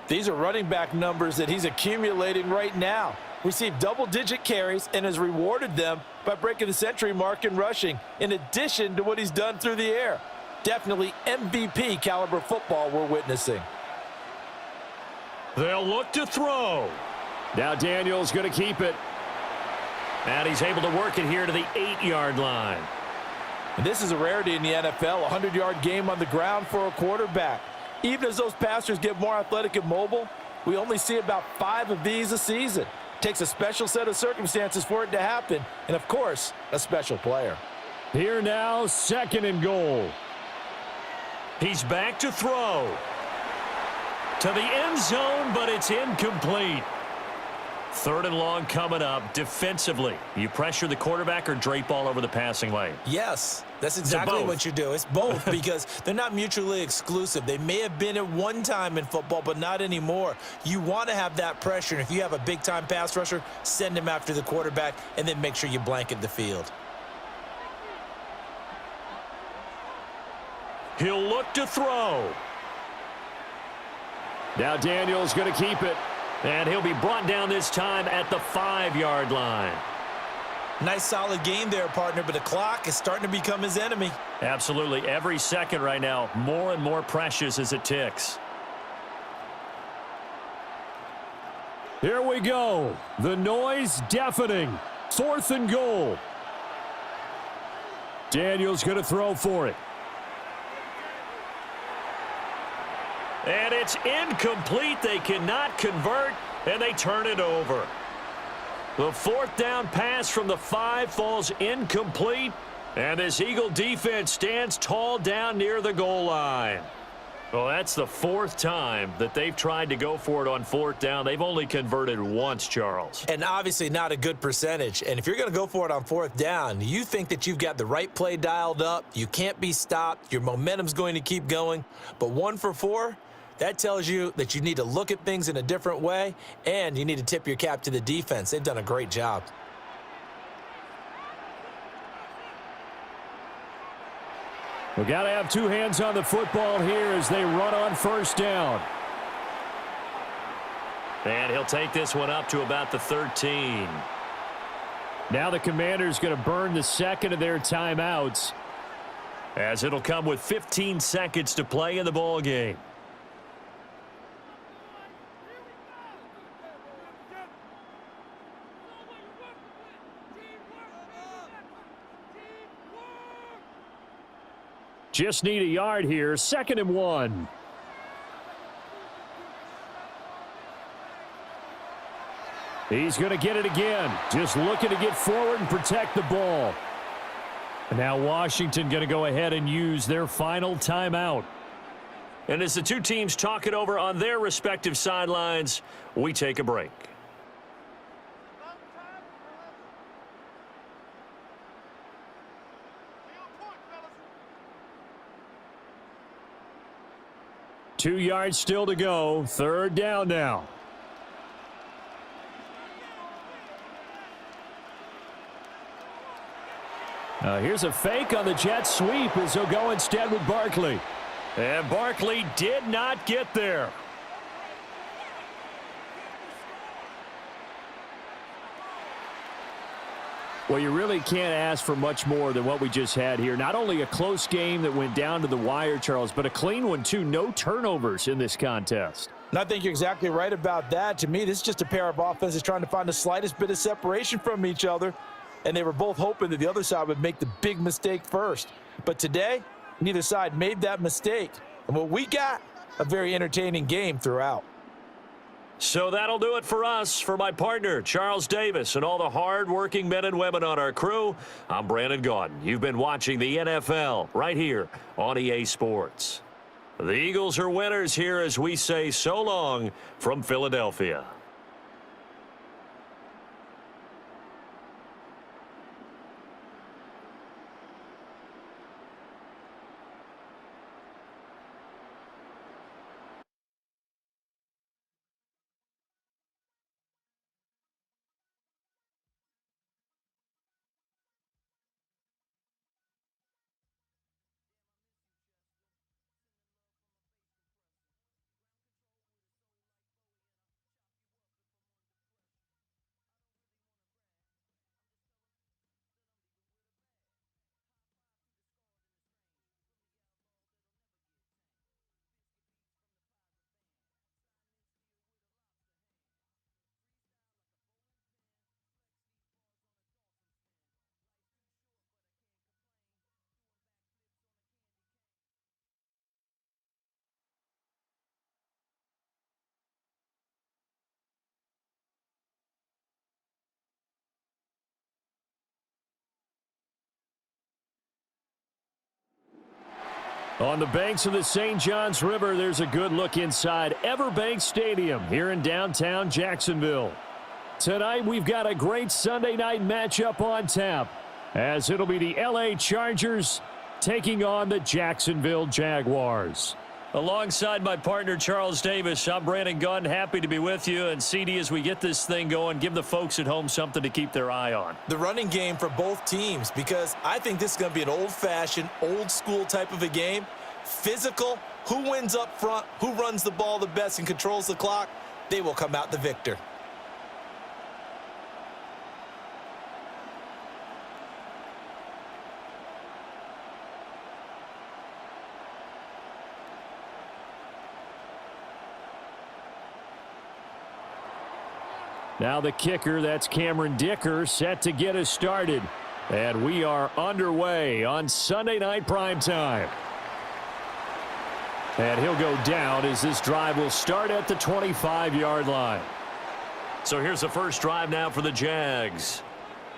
These are running back numbers that he's accumulating right now. Received double-digit carries and has rewarded them by breaking the century mark in rushing, in addition to what he's done through the air. Definitely MVP caliber football we're witnessing. They'll look to throw. Now Daniels going to keep it. And he's able to work it here to the 8-yard line. And this is a rarity in the NFL, a 100-yard game on the ground for a quarterback. Even as those passers get more athletic and mobile, we only see about 5 of these a season. Takes a special set of circumstances for it to happen, and of course, a special player. Here now, 2nd and goal. He's back to throw. To the end zone, but it's incomplete. 3rd and long coming up. Defensively, you pressure the quarterback or drape all over the passing lane? Yes, that's exactly what you do. It's both because they're not mutually exclusive. They may have been at one time in football, but not anymore. You want to have that pressure, and if you have a big-time pass rusher, send him after the quarterback, and then make sure you blanket the field. He'll look to throw. Now Daniels going to keep it. And he'll be brought down this time at the 5-yard line. Nice solid game there, partner, but the clock is starting to become his enemy. Absolutely. Every second right now, more and more precious as it ticks. Here we go. The noise deafening. 4th and goal. Daniels going to throw for it. And it's incomplete. They cannot convert, and they turn it over. The 4th down pass from the 5 falls incomplete, and this Eagle defense stands tall down near the goal line. Well, that's the fourth time that they've tried to go for it on fourth down. They've only converted once, Charles. And obviously not a good percentage. And if you're going to go for it on fourth down, you think that you've got the right play dialed up. You can't be stopped. Your momentum's going to keep going. But 1 for 4, that tells you that you need to look at things in a different way, and you need to tip your cap to the defense. They've done a great job. We got to have 2 hands on the football here as they run on first down. And he'll take this one up to about the 13. Now the Commanders going to burn the second of their timeouts, as it'll come with 15 seconds to play in the ball game. Just need a yard here. 2nd and 1. He's going to get it again. Just looking to get forward and protect the ball. And now Washington going to go ahead and use their final timeout. And as the two teams talk it over on their respective sidelines, we take a break. Two yards still to go. 3rd down now. Here's a fake on the jet sweep as he'll go instead with Barkley. And Barkley did not get there. Well, you really can't ask for much more than what we just had here. Not only a close game that went down to the wire, Charles, but a clean one, too. No turnovers in this contest. And I think you're exactly right about that. To me, this is just a pair of offenses trying to find the slightest bit of separation from each other, and they were both hoping that the other side would make the big mistake first. But today, neither side made that mistake. And what we got, a very entertaining game throughout. So that'll do it for us. For my partner, Charles Davis, and all the hard-working men and women on our crew, I'm Brandon Gaudin. You've been watching the NFL right here on EA Sports. The Eagles are winners here as we say so long from Philadelphia. On the banks of the St. Johns River, there's a good look inside Everbank Stadium here in downtown Jacksonville. Tonight, we've got a great Sunday night matchup on tap, as it'll be the LA Chargers taking on the Jacksonville Jaguars. Alongside my partner, Charles Davis, I'm Brandon Gaudin. Happy to be with you. And, CD, as we get this thing going, give the folks at home something to keep their eye on. The running game for both teams, because I think this is going to be an old-fashioned, old-school type of a game. Physical, who wins up front, who runs the ball the best and controls the clock, they will come out the victor. Now the kicker, that's Cameron Dicker, set to get us started. And we are underway on Sunday Night Primetime. And he'll go down as this drive will start at the 25-yard line. So here's the first drive now for the Jags.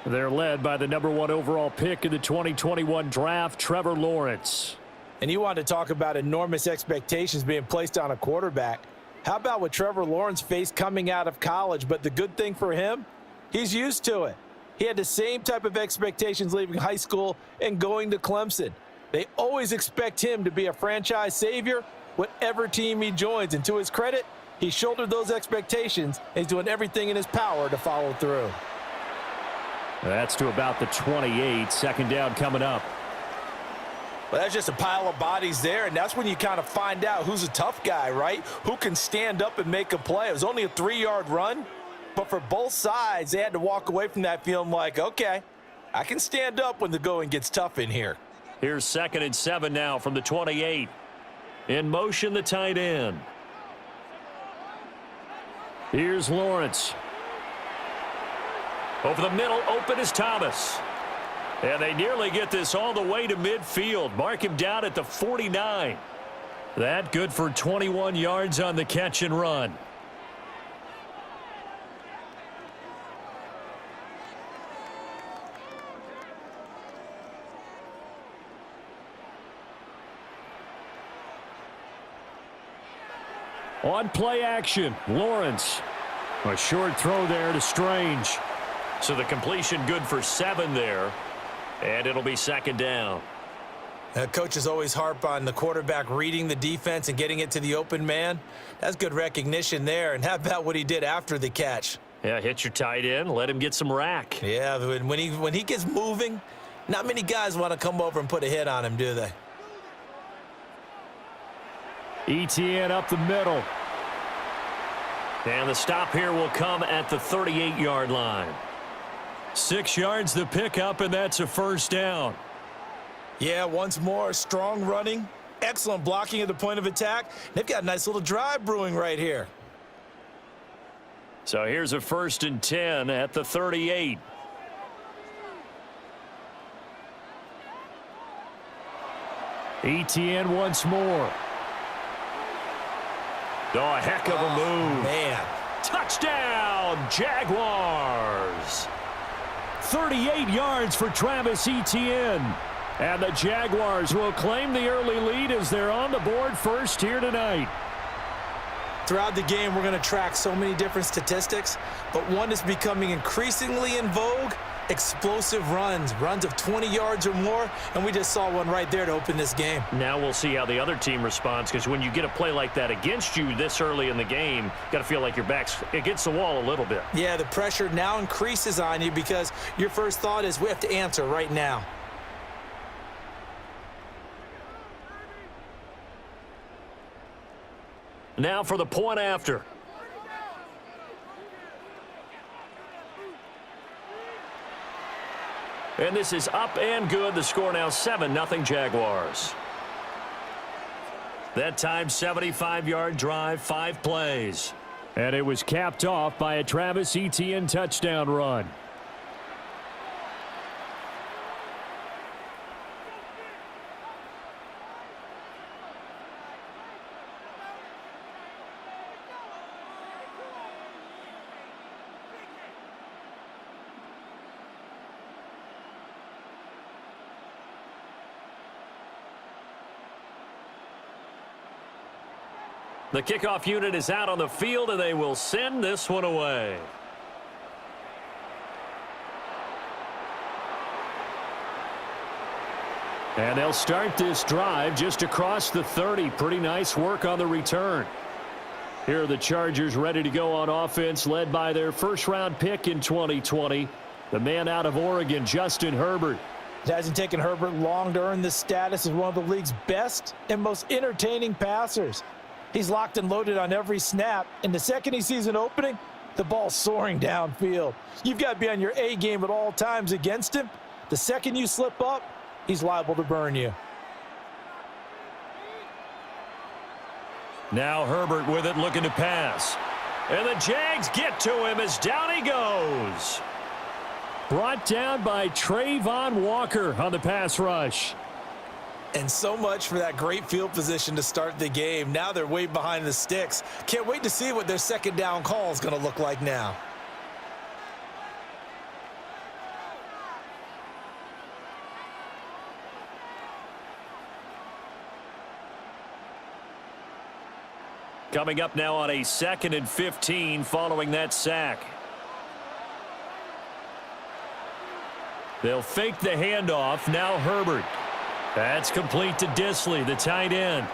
They're led by the #1 overall pick in the 2021 draft, Trevor Lawrence. And you want to talk about enormous expectations being placed on a quarterback. How about what Trevor Lawrence faced coming out of college? But the good thing for him, he's used to it. He had the same type of expectations leaving high school and going to Clemson. They always expect him to be a franchise savior, whatever team he joins. And to his credit, he shouldered those expectations, and he's doing everything in his power to follow through. That's to about the 28. Second down coming up. Well, that's just a pile of bodies there, and that's when you kind of find out who's a tough guy, right? Who can stand up and make a play. It was only a 3-yard run, but for both sides, they had to walk away from that feeling like, okay, I can stand up when the going gets tough in here. Here's 2nd and 7 now from the 28. In motion, the tight end. Here's Lawrence. Over the middle, open is Thomas. And they nearly get this all the way to midfield. Mark him down at the 49. That good for 21 yards on the catch and run. On play action, Lawrence. A short throw there to Strange. So the completion good for 7 there. And it'll be 2nd down. Coaches always harp on the quarterback reading the defense and getting it to the open man. That's good recognition there. And how about what he did after the catch? Yeah, hit your tight end, let him get some rack. Yeah, when he gets moving, not many guys want to come over and put a hit on him, do they? ETN up the middle. And the stop here will come at the 38-yard line. 6 yards the pickup, and that's a first down. Yeah, once more, strong running, excellent blocking at the point of attack. They've got a nice little drive brewing right here. So here's a 1st and 10 at the 38. ETN once more. Oh, a heck of a move. Man. Touchdown, Jaguars. 38 yards for Travis Etienne. And the Jaguars will claim the early lead as they're on the board first here tonight. Throughout the game, we're going to track so many different statistics, but one is becoming increasingly in vogue: explosive runs of 20 yards or more, and we just saw one right there to open this game. Now we'll see how the other team responds, because when you get a play like that against you this early in the game, you got to feel like your back's against the wall a little bit. Yeah, the pressure now increases on you because your first thought is we have to answer right now. Now for the point after. And this is up and good. The score now 7-0 Jaguars. That time 75-yard drive, 5 plays. And it was capped off by a Travis Etienne touchdown run. The kickoff unit is out on the field, and they will send this one away. And they'll start this drive just across the 30. Pretty nice work on the return. Here are the Chargers ready to go on offense, led by their first-round pick in 2020, the man out of Oregon, Justin Herbert. It hasn't taken Herbert long to earn this status as one of the league's best and most entertaining passers. He's locked and loaded on every snap, and the second he sees an opening, the ball's soaring downfield. You've got to be on your A game at all times against him. The second you slip up, he's liable to burn you. Now Herbert with it, looking to pass. And the Jags get to him as down he goes. Brought down by Trayvon Walker on the pass rush. And so much for that great field position to start the game. Now they're way behind the sticks. Can't wait to see what their second down call is going to look like now. Coming up now on a 2nd and 15 following that sack. They'll fake the handoff. Now Herbert. That's complete to Disley, the tight end.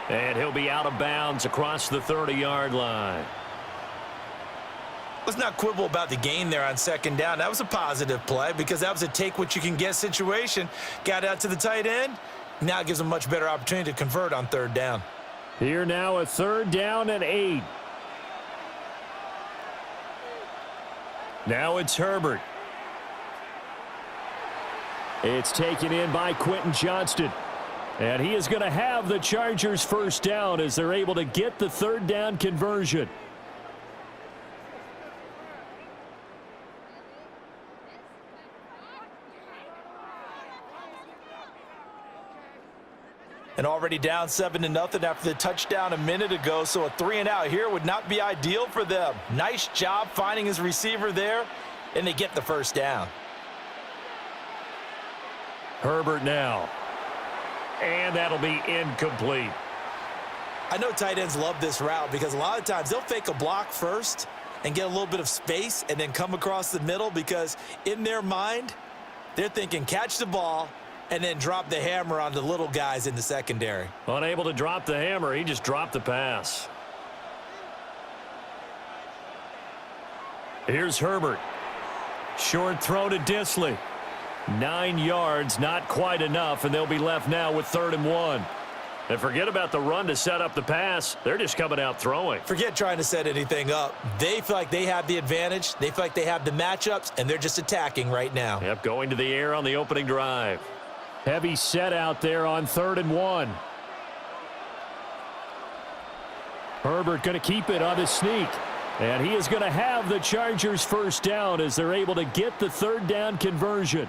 And he'll be out of bounds across the 30-yard line. Let's not quibble about the gain there on 2nd down. That was a positive play because that was a take-what-you-can-get situation. Got out to the tight end. Now it gives them a much better opportunity to convert on 3rd down. Here now a 3rd down and 8. Now it's Herbert. It's taken in by Quentin Johnston. And he is going to have the Chargers 1st down as they're able to get the 3rd down conversion. And already down 7-0 after the touchdown a minute ago, so a 3-and-out here would not be ideal for them. Nice job finding his receiver there, and they get the 1st down. Herbert now. And that'll be incomplete. I know tight ends love this route because a lot of times they'll fake a block first and get a little bit of space and then come across the middle because in their mind, they're thinking catch the ball and then drop the hammer on the little guys in the secondary. Unable to drop the hammer, he just dropped the pass. Here's Herbert. Short throw to Disley. 9 yards, not quite enough, and they'll be left now with 3rd and 1. And forget about the run to set up the pass. They're just coming out throwing. Forget trying to set anything up. They feel like they have the advantage. They feel like they have the matchups, and they're just attacking right now. Yep, going to the air on the opening drive. Heavy set out there on 3rd and 1. Herbert going to keep it on the sneak. And he is going to have the Chargers 1st down as they're able to get the 3rd down conversion.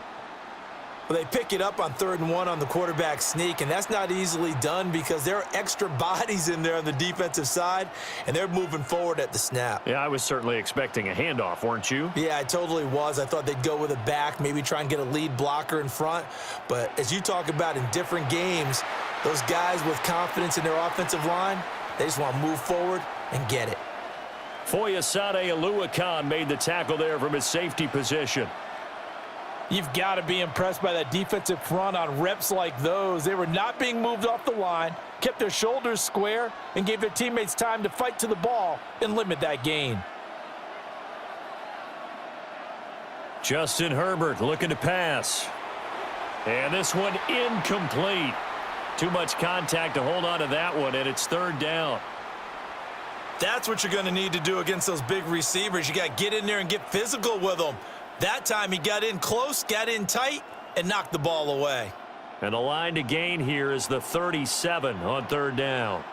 Well, they pick it up on 3rd and 1 on the quarterback sneak, and that's not easily done because there are extra bodies in there on the defensive side, and they're moving forward at the snap. Yeah, I was certainly expecting a handoff, weren't you? Yeah, I totally was. I thought they'd go with a back, maybe try and get a lead blocker in front. But as you talk about in different games, those guys with confidence in their offensive line, they just want to move forward and get it. Foyesade Oluwakan made the tackle there from his safety position. You've got to be impressed by that defensive front on reps like those. They were not being moved off the line, kept their shoulders square, and gave their teammates time to fight to the ball and limit that gain. Justin Herbert looking to pass. And this one incomplete. Too much contact to hold on to that one, and it's 3rd down. That's what you're going to need to do against those big receivers. You got to get in there and get physical with them. That time he got in close, got in tight, and knocked the ball away. And the line to gain here is the 37 on 3rd down.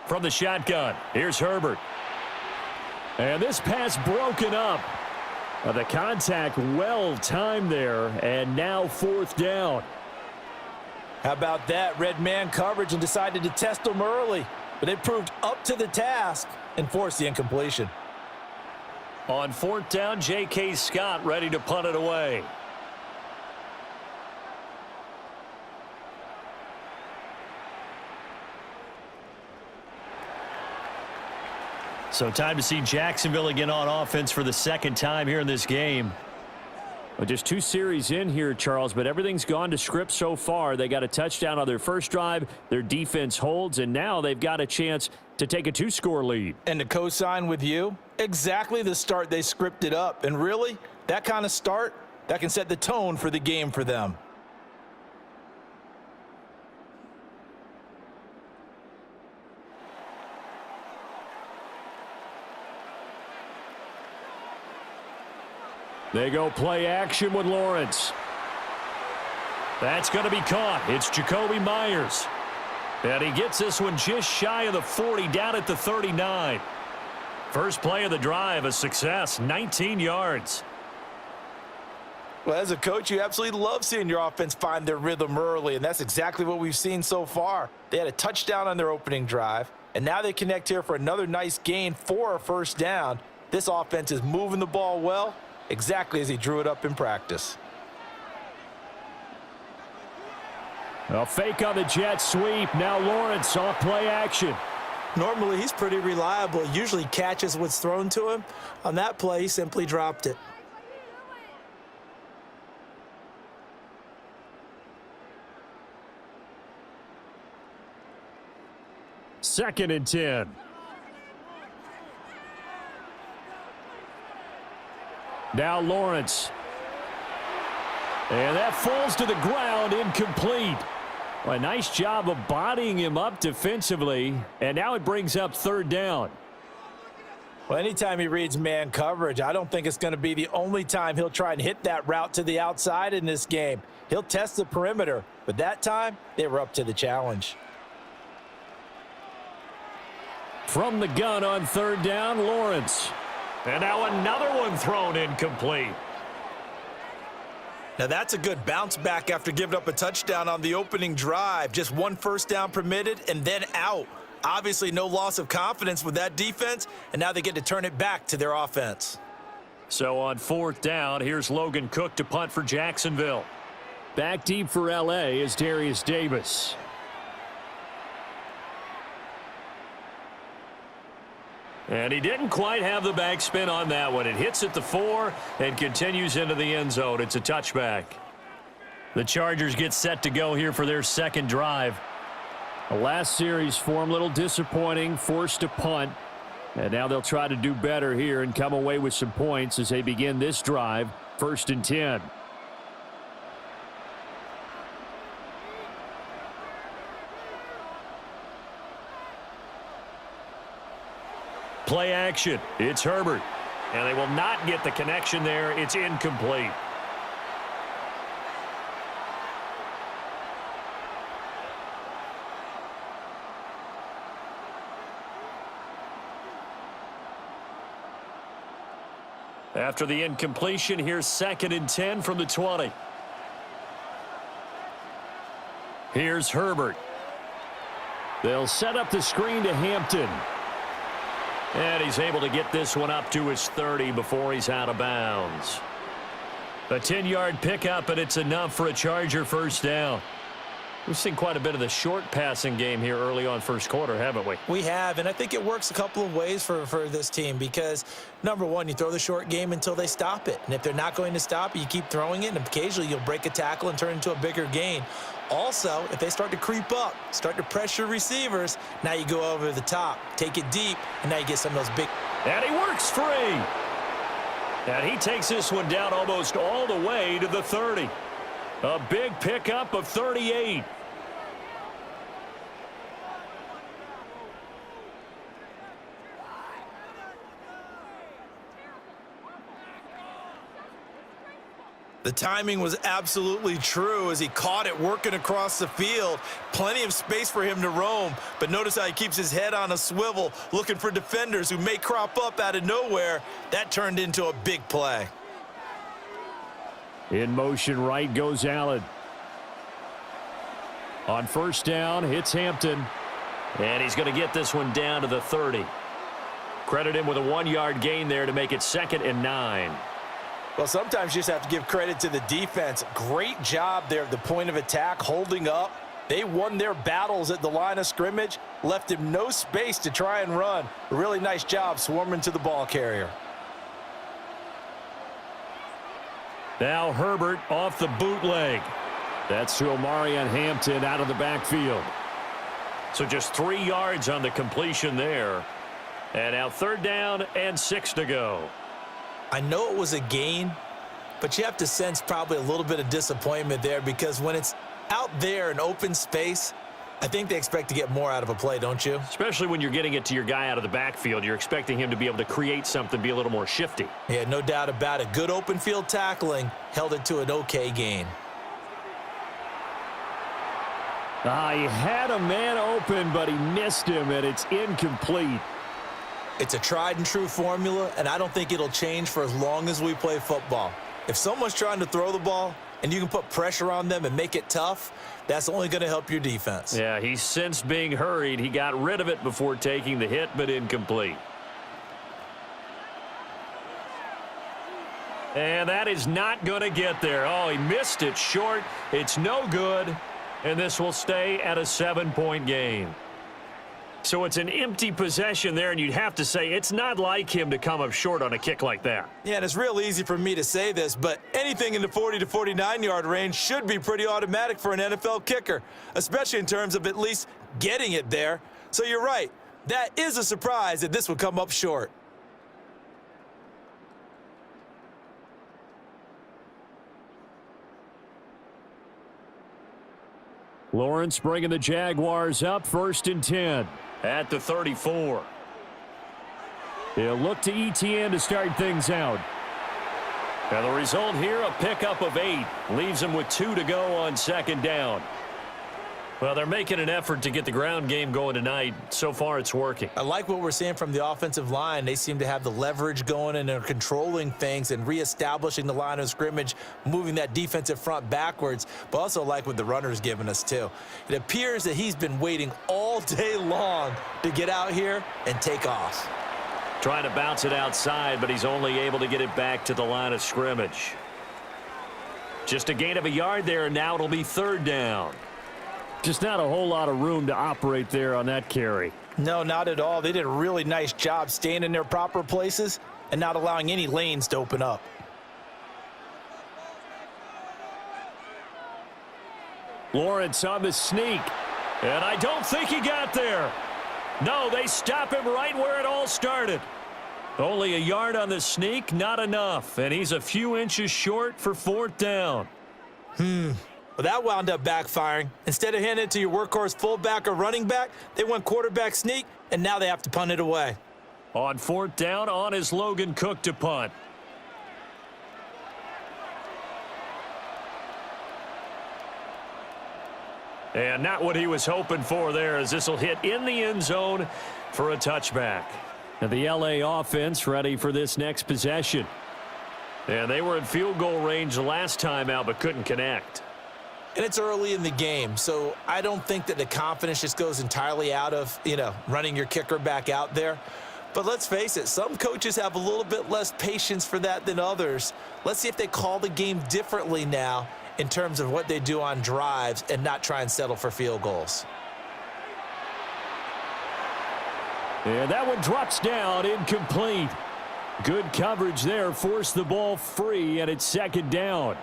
From the shotgun, here's Herbert. And this pass broken up. The contact well timed there, and now 4th down. How about that? Red man coverage and decided to test them early, but it proved up to the task and forced the incompletion. On 4th down, J.K. Scott ready to punt it away. So time to see Jacksonville again on offense for the 2nd time here in this game. Well, just 2 series in here, Charles, but everything's gone to script so far. They got a touchdown on their first drive. Their defense holds, and now they've got a chance to take a 2-score lead. And to co-sign with you, exactly the start they scripted up. And really, that kind of start, that can set the tone for the game for them. They go play action with Lawrence. That's going to be caught. It's Jacoby Myers. And he gets this one just shy of the 40, down at the 39. First play of the drive, a success, 19 yards. Well, as a coach, you absolutely love seeing your offense find their rhythm early, and that's exactly what we've seen so far. They had a touchdown on their opening drive, and now they connect here for another nice gain for a 1st down. This offense is moving the ball well, exactly as he drew it up in practice. A fake on the jet sweep. Now Lawrence off play action. Normally, he's pretty reliable. Usually catches what's thrown to him. On that play, he simply dropped it. Second and 10. Now Lawrence. And that falls to the ground, incomplete. Well, a nice job of bodying him up defensively, and now it brings up third down. Well, anytime he reads man coverage, I don't think it's going to be the only time he'll try and hit that route to the outside in this game. He'll test the perimeter, but that time, they were up to the challenge. From the gun on third down, Lawrence. And now another one thrown incomplete. Now that's a good bounce back after giving up a touchdown on the opening drive. Just one first down permitted and then out. Obviously no loss of confidence with that defense, and now they get to turn it back to their offense. So on fourth down, here's Logan Cook to punt for Jacksonville. Back deep for L.A. is Darius Davis. And he didn't quite have the backspin on that one. It hits at the 4 and continues into the end zone. It's a touchback. The Chargers get set to go here for their second drive. The last series form a little disappointing, forced to punt. And now they'll try to do better here and come away with some points as they begin this drive. First and 10. Play action. It's Herbert. And they will not get the connection there. It's incomplete. After the incompletion, here's second and 10 from the 20. Here's Herbert. They'll set up the screen to Hampton. And he's able to get this one up to his 30 before he's out of bounds. A 10-yard pickup, and it's enough for a Charger first down. We've seen quite a bit of the short passing game here early on first quarter, haven't we? We have, and I think it works a couple of ways for this team because, number one, you throw the short game until they stop it. And if they're not going to stop it, you keep throwing it, and occasionally you'll break a tackle and turn it into a bigger gain. Also, if they start to creep up, start to pressure receivers, now you go over the top, take it deep, and now you get some of those big. And he works free. And he takes this one down almost all the way to the 30. A big pickup of 38. The timing was absolutely true as he caught it working across the field. Plenty of space for him to roam, but notice how he keeps his head on a swivel, looking for defenders who may crop up out of nowhere. That turned into a big play. In motion right goes Allen. On first down, hits Hampton. And he's going to get this one down to the 30. Credit him with a 1-yard gain there to make it 2nd and 9. Well, sometimes you just have to give credit to the defense. Great job there at the point of attack, holding up. They won their battles at the line of scrimmage, left him no space to try and run. A really nice job swarming to the ball carrier. Now Herbert off the bootleg. That's to Omarion Hampton out of the backfield. So just 3 yards on the completion there. And now third down and 6 to go. I know it was a gain, but you have to sense probably a little bit of disappointment there because when it's out there in open space, I think they expect to get more out of a play, don't you? Especially when you're getting it to your guy out of the backfield. You're expecting him to be able to create something, be a little more shifty. Yeah, no doubt about it. Good open field tackling held it to an okay gain. He had a man open, but he missed him, and it's incomplete. It's a tried and true formula, and I don't think it'll change for as long as we play football. If someone's trying to throw the ball and you can put pressure on them and make it tough, that's only going to help your defense. Yeah, he's since being hurried. He got rid of it before taking the hit, but incomplete. And that is not going to get there. Oh, he missed it short. It's no good. And this will stay at a 7-point game. So it's an empty possession there, and you'd have to say it's not like him to come up short on a kick like that. Yeah, and it's real easy for me to say this, but anything in the 40 to 49-yard range should be pretty automatic for an NFL kicker, especially in terms of at least getting it there. So you're right. That is a surprise that this would come up short. Lawrence bringing the Jaguars up 1st and 10. At the 34. He'll look to ETN to start things out. And the result here, a pickup of 8. Leaves him with 2 to go on 2nd down. Well, they're making an effort to get the ground game going tonight. So far, it's working. I like what we're seeing from the offensive line. They seem to have the leverage going, and they're controlling things and reestablishing the line of scrimmage, moving that defensive front backwards, but also like what the runner's giving us, too. It appears that he's been waiting all day long to get out here and take off. Trying to bounce it outside, but he's only able to get it back to the line of scrimmage. Just a gain of a yard there, and now it'll be 3rd down. Just not a whole lot of room to operate there on that carry. No, not at all. They did a really nice job staying in their proper places and not allowing any lanes to open up. Lawrence on the sneak. And I don't think he got there. No, they stop him right where it all started. Only a yard on the sneak, not enough. And he's a few inches short for 4th down. Well, that wound up backfiring. Instead of handing it to your workhorse fullback or running back, they went quarterback sneak, and now they have to punt it away. On 4th down, on is Logan Cook to punt. And not what he was hoping for there, as this will hit in the end zone for a touchback. And the LA offense ready for this next possession. And they were in field goal range the last time out, but couldn't connect. And it's early in the game, so I don't think that the confidence just goes entirely out of, running your kicker back out there. But let's face it, some coaches have a little bit less patience for that than others. Let's see if they call the game differently now in terms of what they do on drives and not try and settle for field goals. And that one drops down, incomplete. Good coverage there, forced the ball free, and it's 2nd down.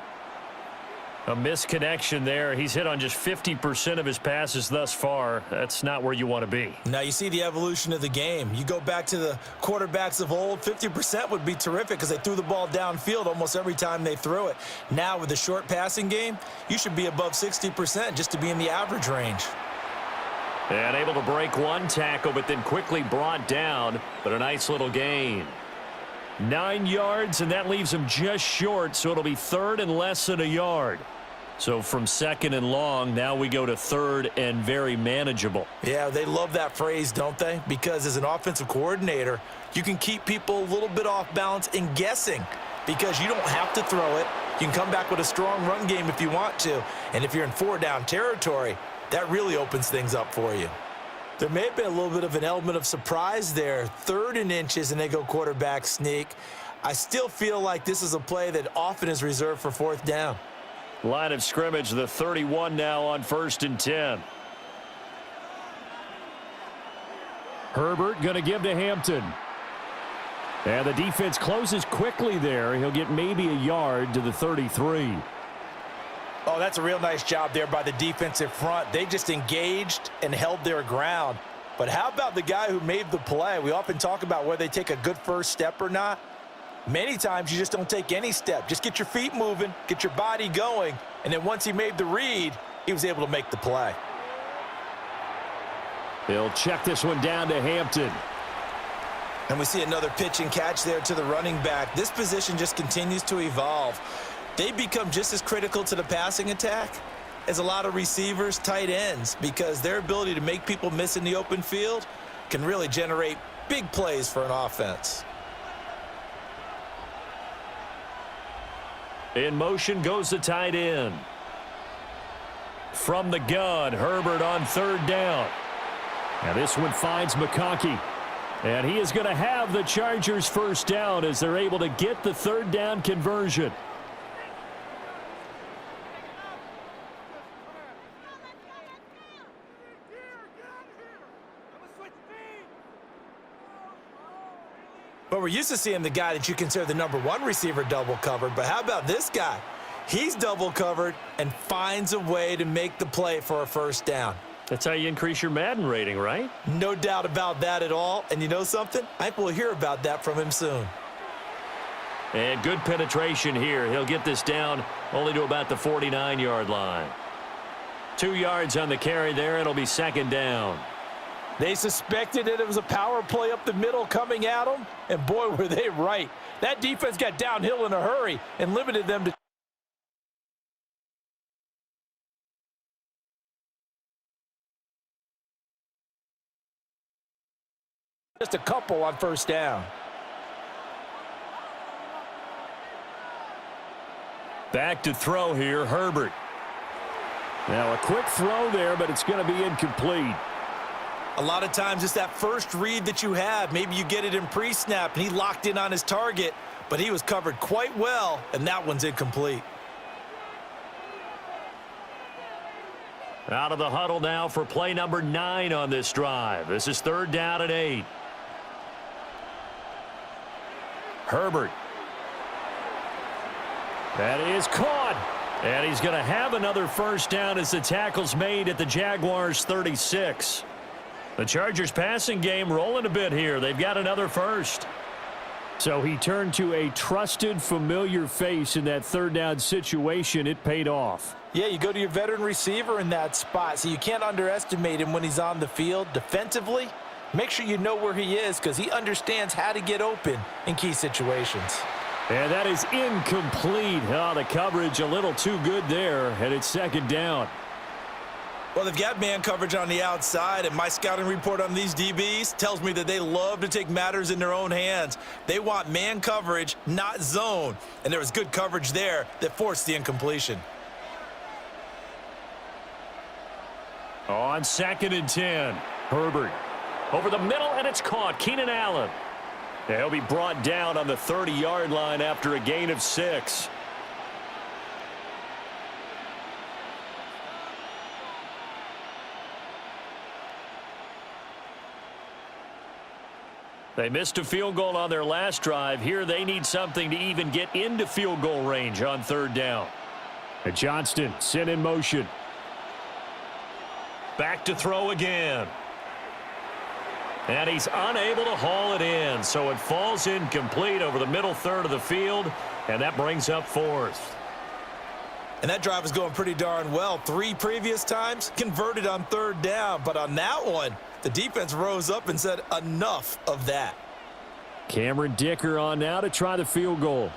A misconnection there. He's hit on just 50% of his passes thus far. That's not where you want to be. Now you see the evolution of the game. You go back to the quarterbacks of old, 50% would be terrific because they threw the ball downfield almost every time they threw it. Now with the short passing game, you should be above 60% just to be in the average range. And able to break one tackle, but then quickly brought down, but a nice little gain. 9 yards, and that leaves him just short, so it'll be 3rd and less than a yard. So from 2nd and long, now we go to 3rd and very manageable. Yeah, they love that phrase, don't they? Because as an offensive coordinator, you can keep people a little bit off balance and guessing because you don't have to throw it. You can come back with a strong run game if you want to. And if you're in 4-down territory, that really opens things up for you. There may have been a little bit of an element of surprise there. 3rd and inches, and they go quarterback sneak. I still feel like this is a play that often is reserved for 4th down. Line of scrimmage, the 31 now on 1st and 10. Herbert going to give to Hampton. And the defense closes quickly there. He'll get maybe a yard to the 33. Oh, that's a real nice job there by the defensive front. They just engaged and held their ground. But how about the guy who made the play? We often talk about whether they take a good first step or not. Many times you just don't take any step. Just get your feet moving, get your body going, and then once he made the read, he was able to make the play. They'll check this one down to Hampton. And we see another pitch and catch there to the running back. This position just continues to evolve. They become just as critical to the passing attack as a lot of receivers, tight ends, because their ability to make people miss in the open field can really generate big plays for an offense. In motion goes the tight end. From the gun, Herbert on 3rd down. Now this one finds McConkey. And he is going to have the Chargers 1st down as they're able to get the 3rd down conversion. Well, we're used to seeing the guy that you consider the #1 receiver double covered, but how about this guy? He's double covered and finds a way to make the play for a first down. That's how you increase your Madden rating, right? No doubt about that at all. And you know something? I think we'll hear about that from him soon. And good penetration here. He'll get this down only to about the 49-yard line. 2 yards on the carry there. It'll be second down. They suspected it was a power play up the middle coming at them, and boy, were they right. That defense got downhill in a hurry and limited them to just a couple on first down. Back to throw here, Herbert. Now a quick throw there, but it's going to be incomplete. A lot of times it's that first read that you have. Maybe you get it in pre-snap, and he locked in on his target, but he was covered quite well, and that one's incomplete. Out of the huddle now for play number 9 on this drive. This is 3rd down and 8. Herbert. That is caught. And he's going to have another first down as the tackle's made at the Jaguars' 36. The Chargers passing game rolling a bit here. They've got another first. So he turned to a trusted, familiar face in that 3rd down situation. It paid off. Yeah, you go to your veteran receiver in that spot, so you can't underestimate him when he's on the field. Defensively, make sure you know where he is because he understands how to get open in key situations. And that is incomplete. Oh, the coverage a little too good there, and it's second down. Well, they've got man coverage on the outside, and my scouting report on these DBs tells me that they love to take matters in their own hands. They want man coverage, not zone, and there was good coverage there that forced the incompletion. On 2nd and 10, Herbert over the middle, and it's caught. Keenan Allen. He'll be brought down on the 30-yard line after a gain of 6. They missed a field goal on their last drive. Here they need something to even get into field goal range on 3rd down. And Johnston sent in motion. Back to throw again. And he's unable to haul it in, so it falls incomplete over the middle third of the field, and that brings up 4th. And that drive is going pretty darn well. 3 previous times converted on 3rd down, but on that one, the defense rose up and said enough of that. Cameron Dicker on now to try the field goal.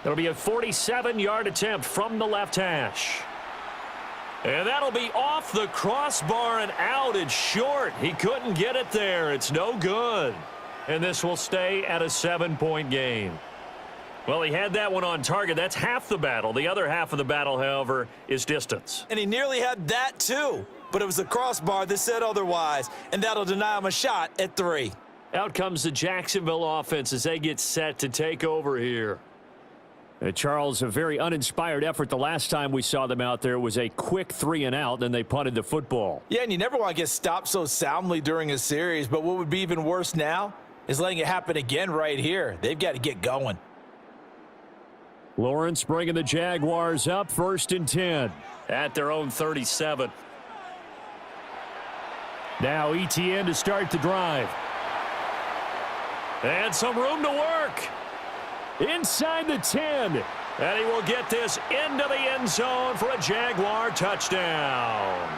It'll be a 47-yard attempt from the left hash. And that'll be off the crossbar and out. It's short. He couldn't get it there. It's no good. And this will stay at a 7-point game. Well, he had that one on target. That's half the battle. The other half of the battle, however, is distance. And he nearly had that too, but it was the crossbar that said otherwise, and that'll deny him a shot at 3. Out comes the Jacksonville offense as they get set to take over here. Charles, a very uninspired effort the last time we saw them out there. It was a quick 3 and out, then they punted the football. Yeah, and you never want to get stopped so soundly during a series, but what would be even worse now is letting it happen again right here. They've got to get going. Lawrence bringing the Jaguars up, 1st and 10. At their own 37. Now ETN to start the drive. And some room to work. Inside the 10. And he will get this into the end zone for a Jaguar touchdown.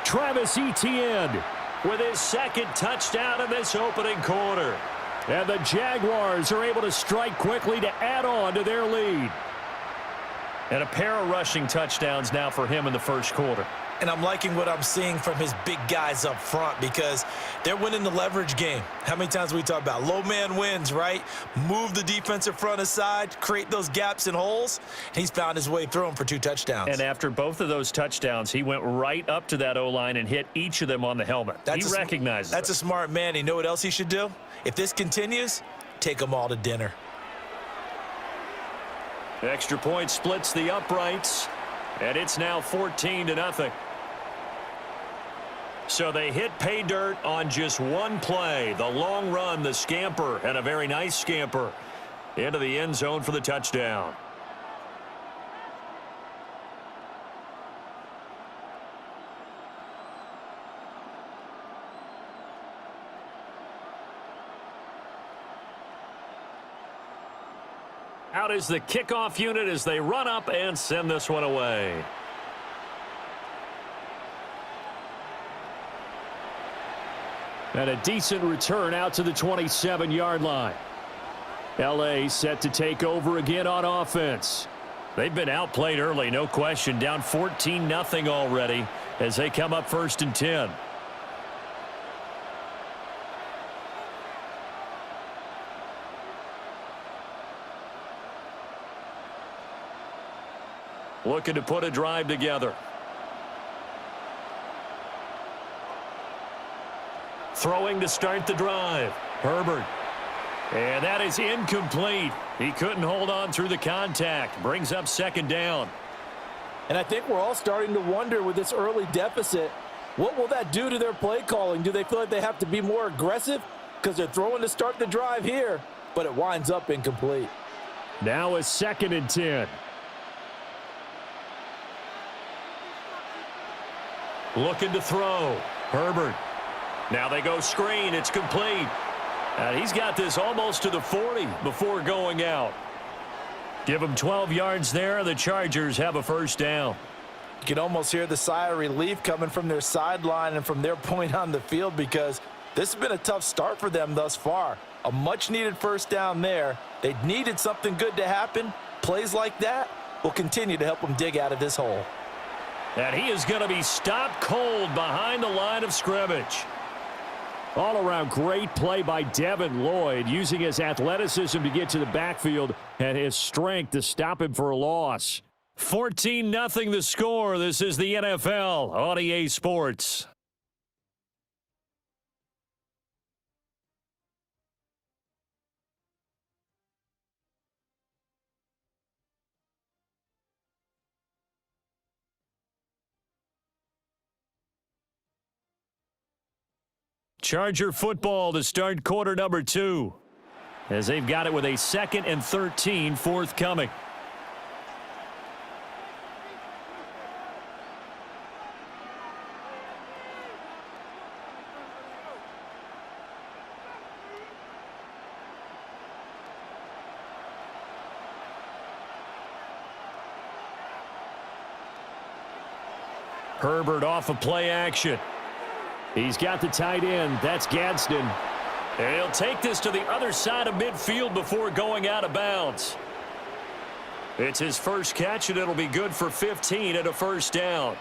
Travis Etienne with his 2nd touchdown in this opening quarter. And the Jaguars are able to strike quickly to add on to their lead. And a pair of rushing touchdowns now for him in the 1st quarter. And I'm liking what I'm seeing from his big guys up front because they're winning the leverage game. How many times we talk about low man wins, right? Move the defensive front aside, create those gaps and holes. And he's found his way through them for 2 touchdowns. And after both of those touchdowns, he went right up to that O-line and hit each of them on the helmet. He recognizes That's a smart man. You know what else he should do? If this continues, take them all to dinner. Extra point splits the uprights, and it's now 14-0. So they hit pay dirt on just one play. The long run, the scamper, and a very nice scamper into the end zone for the touchdown. Out is the kickoff unit as they run up and send this one away. And a decent return out to the 27-yard line. L.A. set to take over again on offense. They've been outplayed early, no question. Down 14-0 already as they come up 1st and 10. Looking to put a drive together. Throwing to start the drive. Herbert. And that is incomplete. He couldn't hold on through the contact. Brings up 2nd down. And I think we're all starting to wonder with this early deficit, what will that do to their play calling? Do they feel like they have to be more aggressive because they're throwing to start the drive here, but it winds up incomplete? Now a 2nd and 10. Looking to throw. Herbert. Now they go screen. It's complete. And he's got this almost to the 40 before going out. Give him 12 yards there. The Chargers have a 1st down. You can almost hear the sigh of relief coming from their sideline and from their point on the field because this has been a tough start for them thus far. A much-needed 1st down there. They needed something good to happen. Plays like that will continue to help them dig out of this hole. And he is going to be stopped cold behind the line of scrimmage. All around great play by Devin Lloyd, using his athleticism to get to the backfield and his strength to stop him for a loss. 14-0 the score. This is the NFL on EA Sports. Charger football to start quarter number 2 as they've got it with a 2nd and 13 forthcoming. Herbert off of play action. He's got the tight end. That's Gadsden. And he'll take this to the other side of midfield before going out of bounds. It's his first catch, and it'll be good for 15 and a 1st down.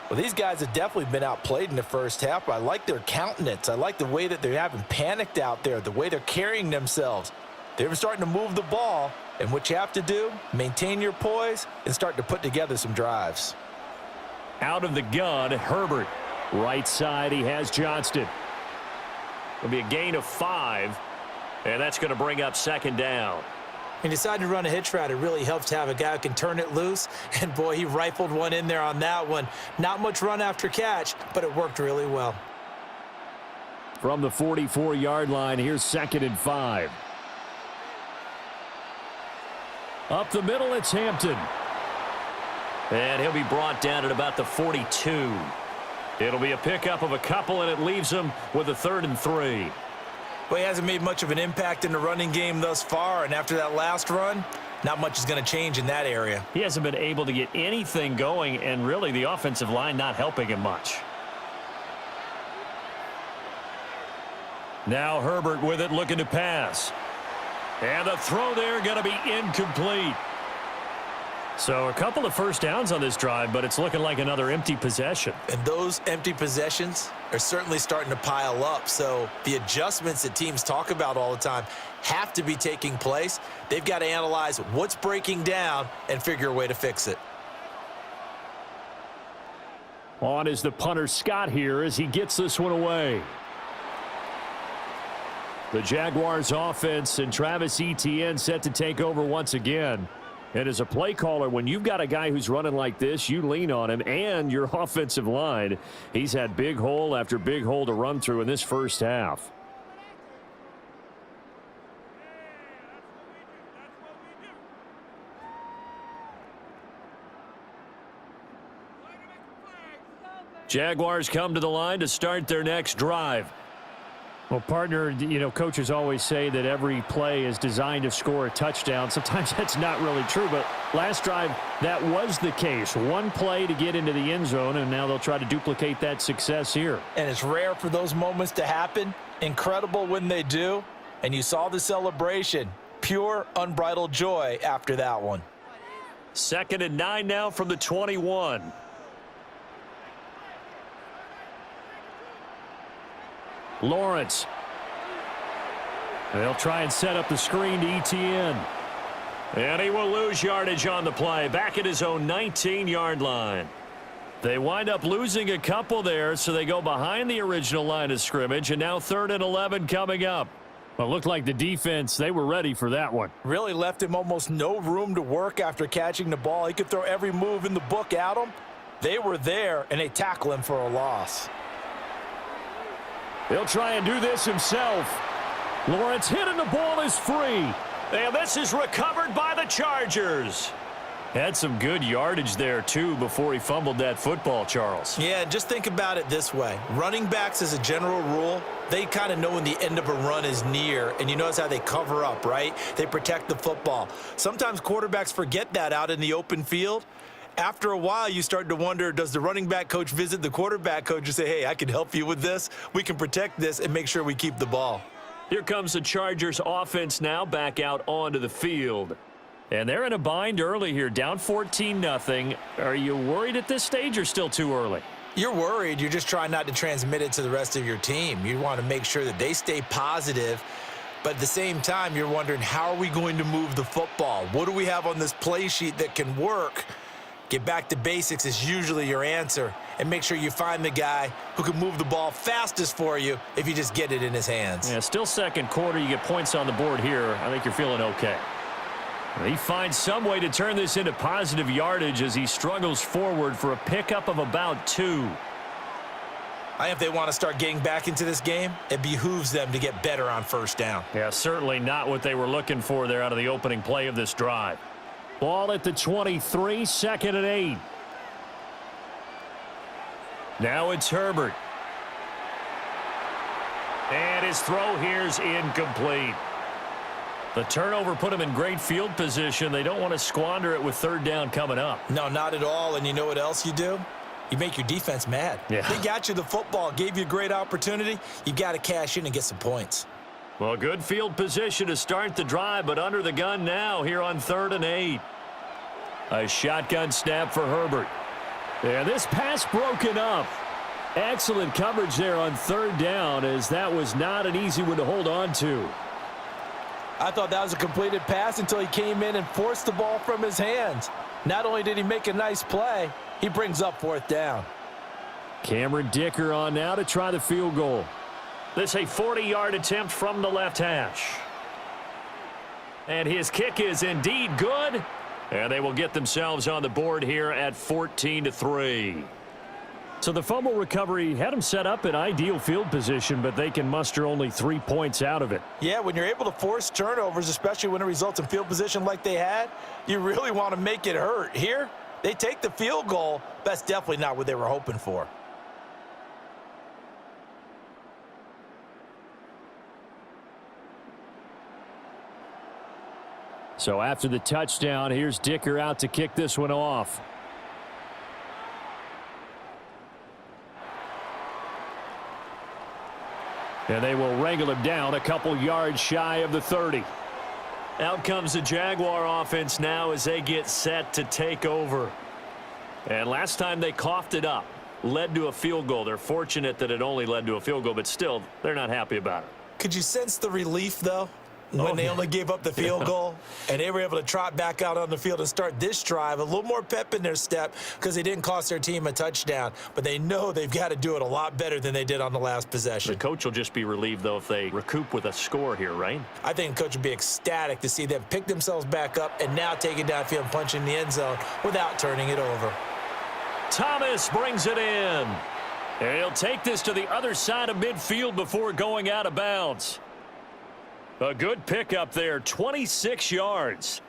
Well, these guys have definitely been outplayed in the first half. I like their countenance. I like the way that they haven't panicked out there, the way they're carrying themselves. They're starting to move the ball, and what you have to do, maintain your poise and start to put together some drives. Out of the gun, Herbert. Right side, he has Johnston. It'll be a gain of 5, and that's going to bring up 2nd down. He decided to run a hitch route. It really helps to have a guy who can turn it loose, and boy, he rifled one in there on that one. Not much run after catch, but it worked really well. From the 44-yard line, here's 2nd and 5. Up the middle, it's Hampton. And he'll be brought down at about the 42. It'll be a pickup of a couple, and it leaves him with a 3rd and 3. Well, he hasn't made much of an impact in the running game thus far, and after that last run, not much is going to change in that area. He hasn't been able to get anything going, and really the offensive line not helping him much. Now Herbert with it, looking to pass. And the throw there going to be incomplete. So a couple of 1st downs on this drive, but it's looking like another empty possession. And those empty possessions are certainly starting to pile up. So the adjustments that teams talk about all the time have to be taking place. They've got to analyze what's breaking down and figure a way to fix it. On is the punter Scott here as he gets this one away. The Jaguars offense and Travis Etienne set to take over once again. And as a play caller, when you've got a guy who's running like this, you lean on him and your offensive line. He's had big hole after big hole to run through in this first half. Jaguars come to the line to start their next drive. Well, partner, coaches always say that every play is designed to score a touchdown. Sometimes that's not really true, but last drive, that was the case. One play to get into the end zone, and now they'll try to duplicate that success here. And it's rare for those moments to happen. Incredible when they do. And you saw the celebration. Pure, unbridled joy after that one. 2nd and 9 now from the 21. Lawrence. They'll try and set up the screen to ETN. And he will lose yardage on the play, back at his own 19-yard line. They wind up losing a couple there, so they go behind the original line of scrimmage, and now 3rd and 11 coming up. Well, it looked like the defense, they were ready for that one. Really left him almost no room to work after catching the ball. He could throw every move in the book at him. They were there, and they tackle him for a loss. He'll try and do this himself. Lawrence hit and the ball is free. And this is recovered by the Chargers. Had some good yardage there, too, before he fumbled that football, Charles. Yeah, just think about it this way. Running backs, as a general rule, they kind of know when the end of a run is near, and you notice how they cover up, right? They protect the football. Sometimes quarterbacks forget that out in the open field. After a while, you start to wonder, does the running back coach visit the quarterback coach and say, hey, I can help you with this. We can protect this and make sure we keep the ball. Here comes the Chargers offense now back out onto the field. And they're in a bind early here, down 14-0. Are you worried at this stage or still too early? You're worried. You're just trying not to transmit it to the rest of your team. You want to make sure that they stay positive. But at the same time, you're wondering, how are we going to move the football? What do we have on this play sheet that can work? Get back to basics is usually your answer, and make sure you find the guy who can move the ball fastest for you if you just get it in his hands. Yeah, still second quarter. You get points on the board here. I think you're feeling okay. He finds some way to turn this into positive yardage as he struggles forward for a pickup of about 2. If they want to start getting back into this game, it behooves them to get better on first down. Yeah, certainly not what they were looking for there out of the opening play of this drive. Ball at the 23, 2nd and 8. Now it's Herbert. And his throw here's incomplete. The turnover put him in great field position. They don't want to squander it with 3rd down coming up. No, not at all. And you know what else you do? You make your defense mad. Yeah. They got you the football, gave you a great opportunity. You got to cash in and get some points. Well, good field position to start the drive, but under the gun now here on 3rd and 8. A shotgun snap for Herbert. And this pass broken up. Excellent coverage there on 3rd down, as that was not an easy one to hold on to. I thought that was a completed pass until he came in and forced the ball from his hands. Not only did he make a nice play, he brings up 4th down. Cameron Dicker on now to try the field goal. This a 40-yard attempt from the left hash. And his kick is indeed good. And they will get themselves on the board here at 14-3. So the fumble recovery had them set up in ideal field position, but they can muster only 3 points out of it. Yeah, when you're able to force turnovers, especially when it results in field position like they had, you really want to make it hurt. Here, they take the field goal. That's definitely not what they were hoping for. So after the touchdown, here's Dicker out to kick this one off. And they will wrangle him down a couple yards shy of the 30. Out comes the Jaguar offense now as they get set to take over. And last time they coughed it up, led to a field goal. They're fortunate that it only led to a field goal, but still, they're not happy about it. Could you sense the relief, though? when they only gave up the field goal, and they were able to trot back out on the field and start this drive, a little more pep in their step because they didn't cost their team a touchdown. But they know they've got to do it a lot better than they did on the last possession. The coach will just be relieved, though, if they recoup with a score here, right? I think the coach would be ecstatic to see them pick themselves back up and now take it downfield and punch in the end zone without turning it over. Thomas brings it in. And he'll take this to the other side of midfield before going out of bounds. A good pickup there, 26 yards.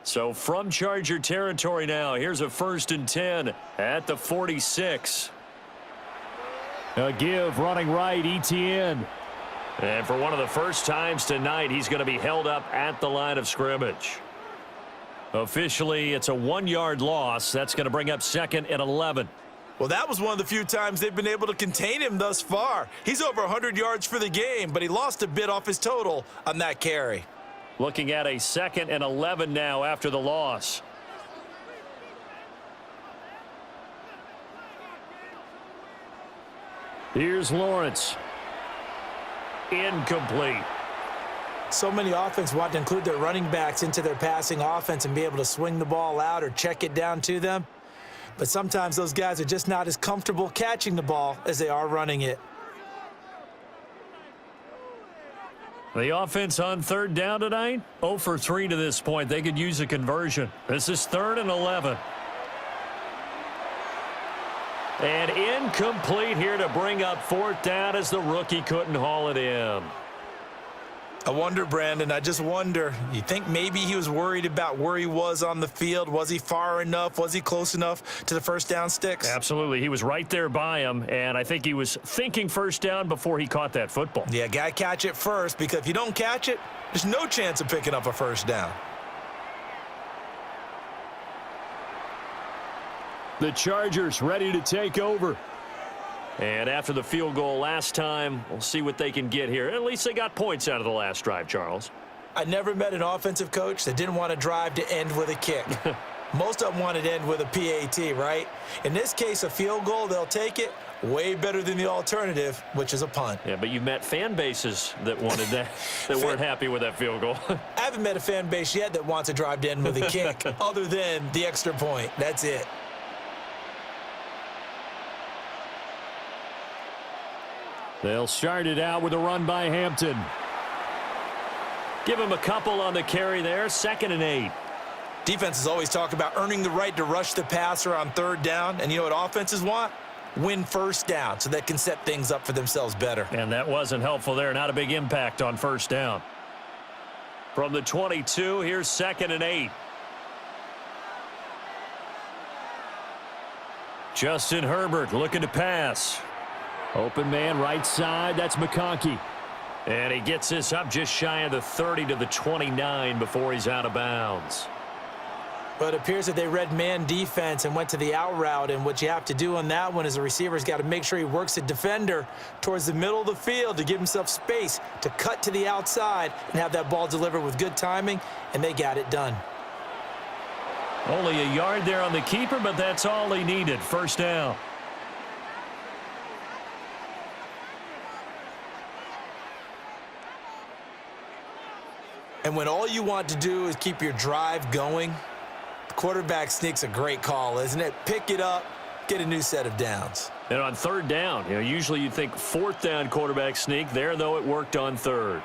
So from Charger territory now, here's a 1st and 10 at the 46. A give running right, ETN. And for one of the first times tonight, he's going to be held up at the line of scrimmage. Officially, it's a 1-yard loss. That's going to bring up 2nd and 11. Well, that was one of the few times they've been able to contain him thus far. He's over 100 yards for the game, but he lost a bit off his total on that carry. Looking at a 2nd and 11 now after the loss. Here's Lawrence. Incomplete. So many offenses want to include their running backs into their passing offense and be able to swing the ball out or check it down to them. But sometimes those guys are just not as comfortable catching the ball as they are running it. The offense on 3rd down tonight, 0 for 3 to this point. They could use a conversion. This is 3rd and 11. And incomplete here to bring up 4th down as the rookie couldn't haul it in. I wonder, Brandon, I just wonder, you think maybe he was worried about where he was on the field? Was he far enough? Was he close enough to the first down sticks? Absolutely. He was right there by him, and I think he was thinking first down before he caught that football. Yeah, got to catch it first, because if you don't catch it, there's no chance of picking up a first down. The Chargers ready to take over. And after the field goal last time, we'll see what they can get here. At least they got points out of the last drive, Charles. I never met an offensive coach that didn't want to drive to end with a kick. Most of them wanted to end with a PAT, right? In this case, a field goal, they'll take it. Way better than the alternative, which is a punt. Yeah, but you've met fan bases that wanted that, that weren't happy with that field goal. I haven't met a fan base yet that wants to drive to end with a kick, other than the extra point. That's it. They'll start it out with a run by Hampton. Give him a couple on the carry there, 2nd and 8. Defenses always talk about earning the right to rush the passer on 3rd down, and you know what offenses want? Win first down so they can set things up for themselves better. And that wasn't helpful there. Not a big impact on first down. From the 22, here's 2nd and 8. Justin Herbert looking to pass. Open man right side. That's McConkey. And he gets this up just shy of the 30 to the 29 before he's out of bounds. But it appears that they read man defense and went to the out route, and what you have to do on that one is the receiver's got to make sure he works the defender towards the middle of the field to give himself space to cut to the outside and have that ball delivered with good timing, and they got it done. Only a yard there on the keeper, but that's all he needed. First down. And when all you want to do is keep your drive going, the quarterback sneak's a great call, isn't it? Pick it up, get a new set of downs. And on 3rd down, usually you'd think 4th down quarterback sneak. There, though, it worked on 3rd.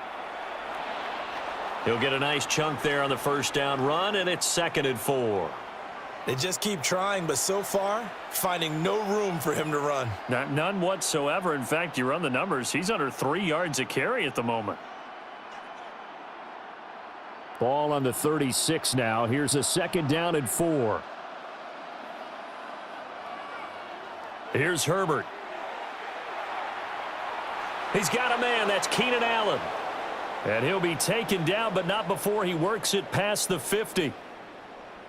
He'll get a nice chunk there on the first down run, and it's 2nd and 4. They just keep trying, but so far, finding no room for him to run. None whatsoever. In fact, you run the numbers, he's under 3 yards a carry at the moment. Ball on the 36 now. Here's a 2nd down and 4. Here's Herbert. He's got a man. That's Keenan Allen. And he'll be taken down, but not before he works it past the 50.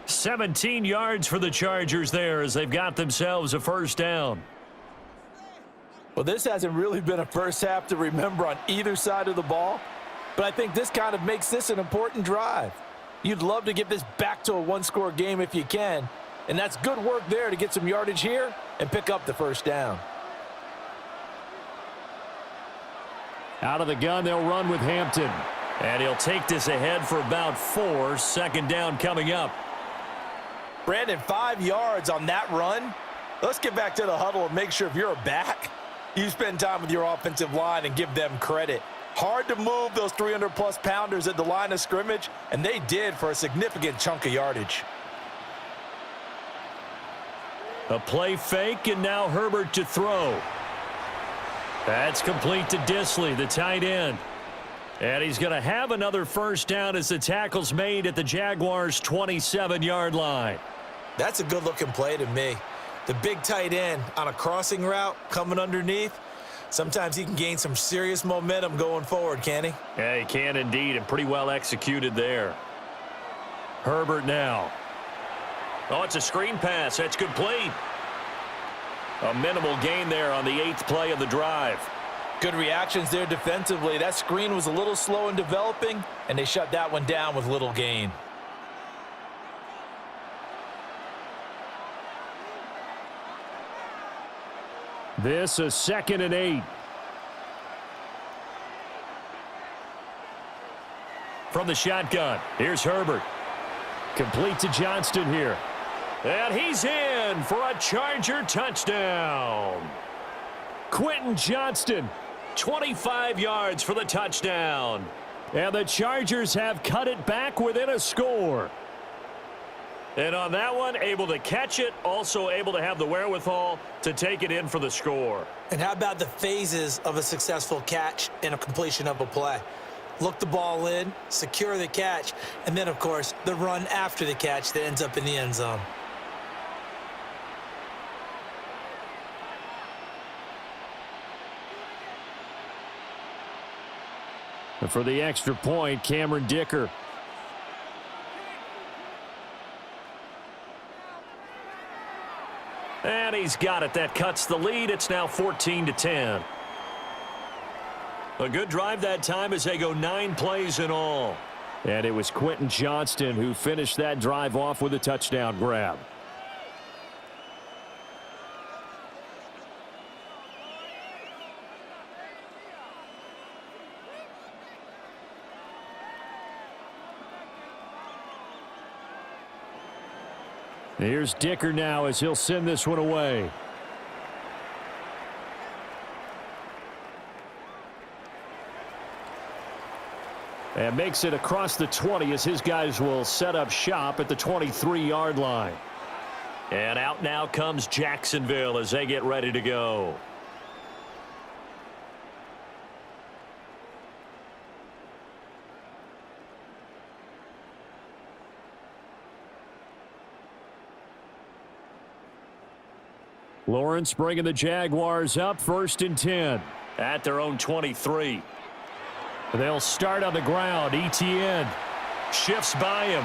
17 yards for the Chargers there as they've got themselves a first down. Well, this hasn't really been a first half to remember on either side of the ball, but I think this kind of makes this an important drive. You'd love to get this back to a one-score game if you can, and that's good work there to get some yardage here and pick up the first down. Out of the gun, they'll run with Hampton. And he'll take this ahead for about 4. Second down coming up. Brandon, 5 yards on that run. Let's get back to the huddle and make sure if you're a back, you spend time with your offensive line and give them credit. Hard to move those 300-plus pounders at the line of scrimmage, and they did for a significant chunk of yardage. A play fake, and now Herbert to throw. That's complete to Disley, the tight end. And he's going to have another first down as the tackle's made at the Jaguars' 27-yard line. That's a good-looking play to me. The big tight end on a crossing route coming underneath. Sometimes he can gain some serious momentum going forward, can he? Yeah, he can indeed, and pretty well executed there. Herbert now. Oh, it's a screen pass. That's complete. A minimal gain there on the 8th play of the drive. Good reactions there defensively. That screen was a little slow in developing, and they shut that one down with little gain. This is 2nd and 8. From the shotgun, here's Herbert. Complete to Johnston here. And he's in for a Charger touchdown. Quentin Johnston. 25 yards for the touchdown. And the Chargers have cut it back within a score. And on that one, able to catch it, also able to have the wherewithal to take it in for the score. And how about the phases of a successful catch and a completion of a play? Look the ball in, secure the catch, and then, of course, the run after the catch that ends up in the end zone. And for the extra point, Cameron Dicker. And he's got it. That cuts the lead. It's now 14-10. A good drive that time as they go 9 plays in all. And it was Quentin Johnston who finished that drive off with a touchdown grab. Here's Dicker now as he'll send this one away. And makes it across the 20 as his guys will set up shop at the 23-yard line. And out now comes Jacksonville as they get ready to go. Lawrence bringing the Jaguars up 1st and 10. At their own 23. They'll start on the ground. Etienne shifts by him.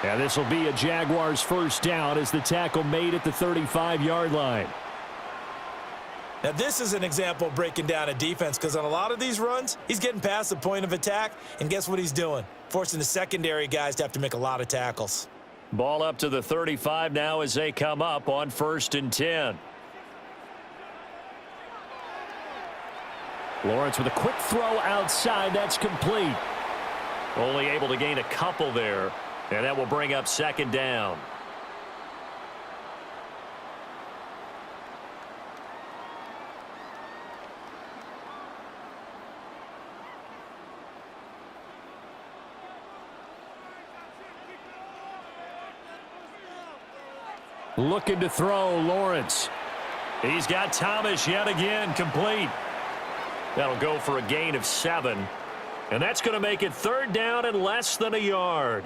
And this will be a Jaguars first down as the tackle made at the 35-yard line. Now, this is an example of breaking down a defense because on a lot of these runs, he's getting past the point of attack, and guess what he's doing? Forcing the secondary guys to have to make a lot of tackles. Ball up to the 35 now as they come up on 1st and 10. Lawrence with a quick throw outside. That's complete. Only able to gain a couple there, and that will bring up 2nd down. Looking to throw, Lawrence. He's got Thomas yet again, complete. That'll go for a gain of 7. And that's going to make it 3rd down and less than a yard.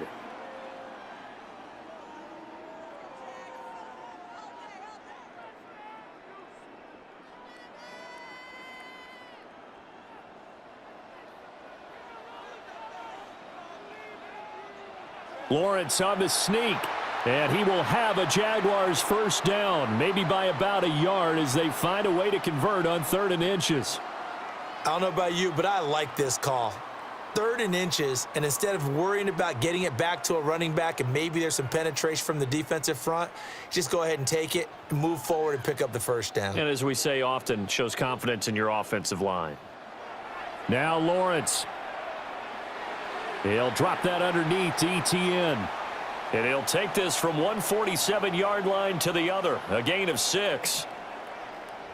Lawrence on the sneak. And he will have a Jaguars first down, maybe by about a yard as they find a way to convert on 3rd and inches. I don't know about you, but I like this call. 3rd and inches, and instead of worrying about getting it back to a running back and maybe there's some penetration from the defensive front, just go ahead and take it, move forward, and pick up the first down. And as we say often, shows confidence in your offensive line. Now Lawrence. He'll drop that underneath to ETN. And he'll take this from 147-yard line to the other, a gain of 6.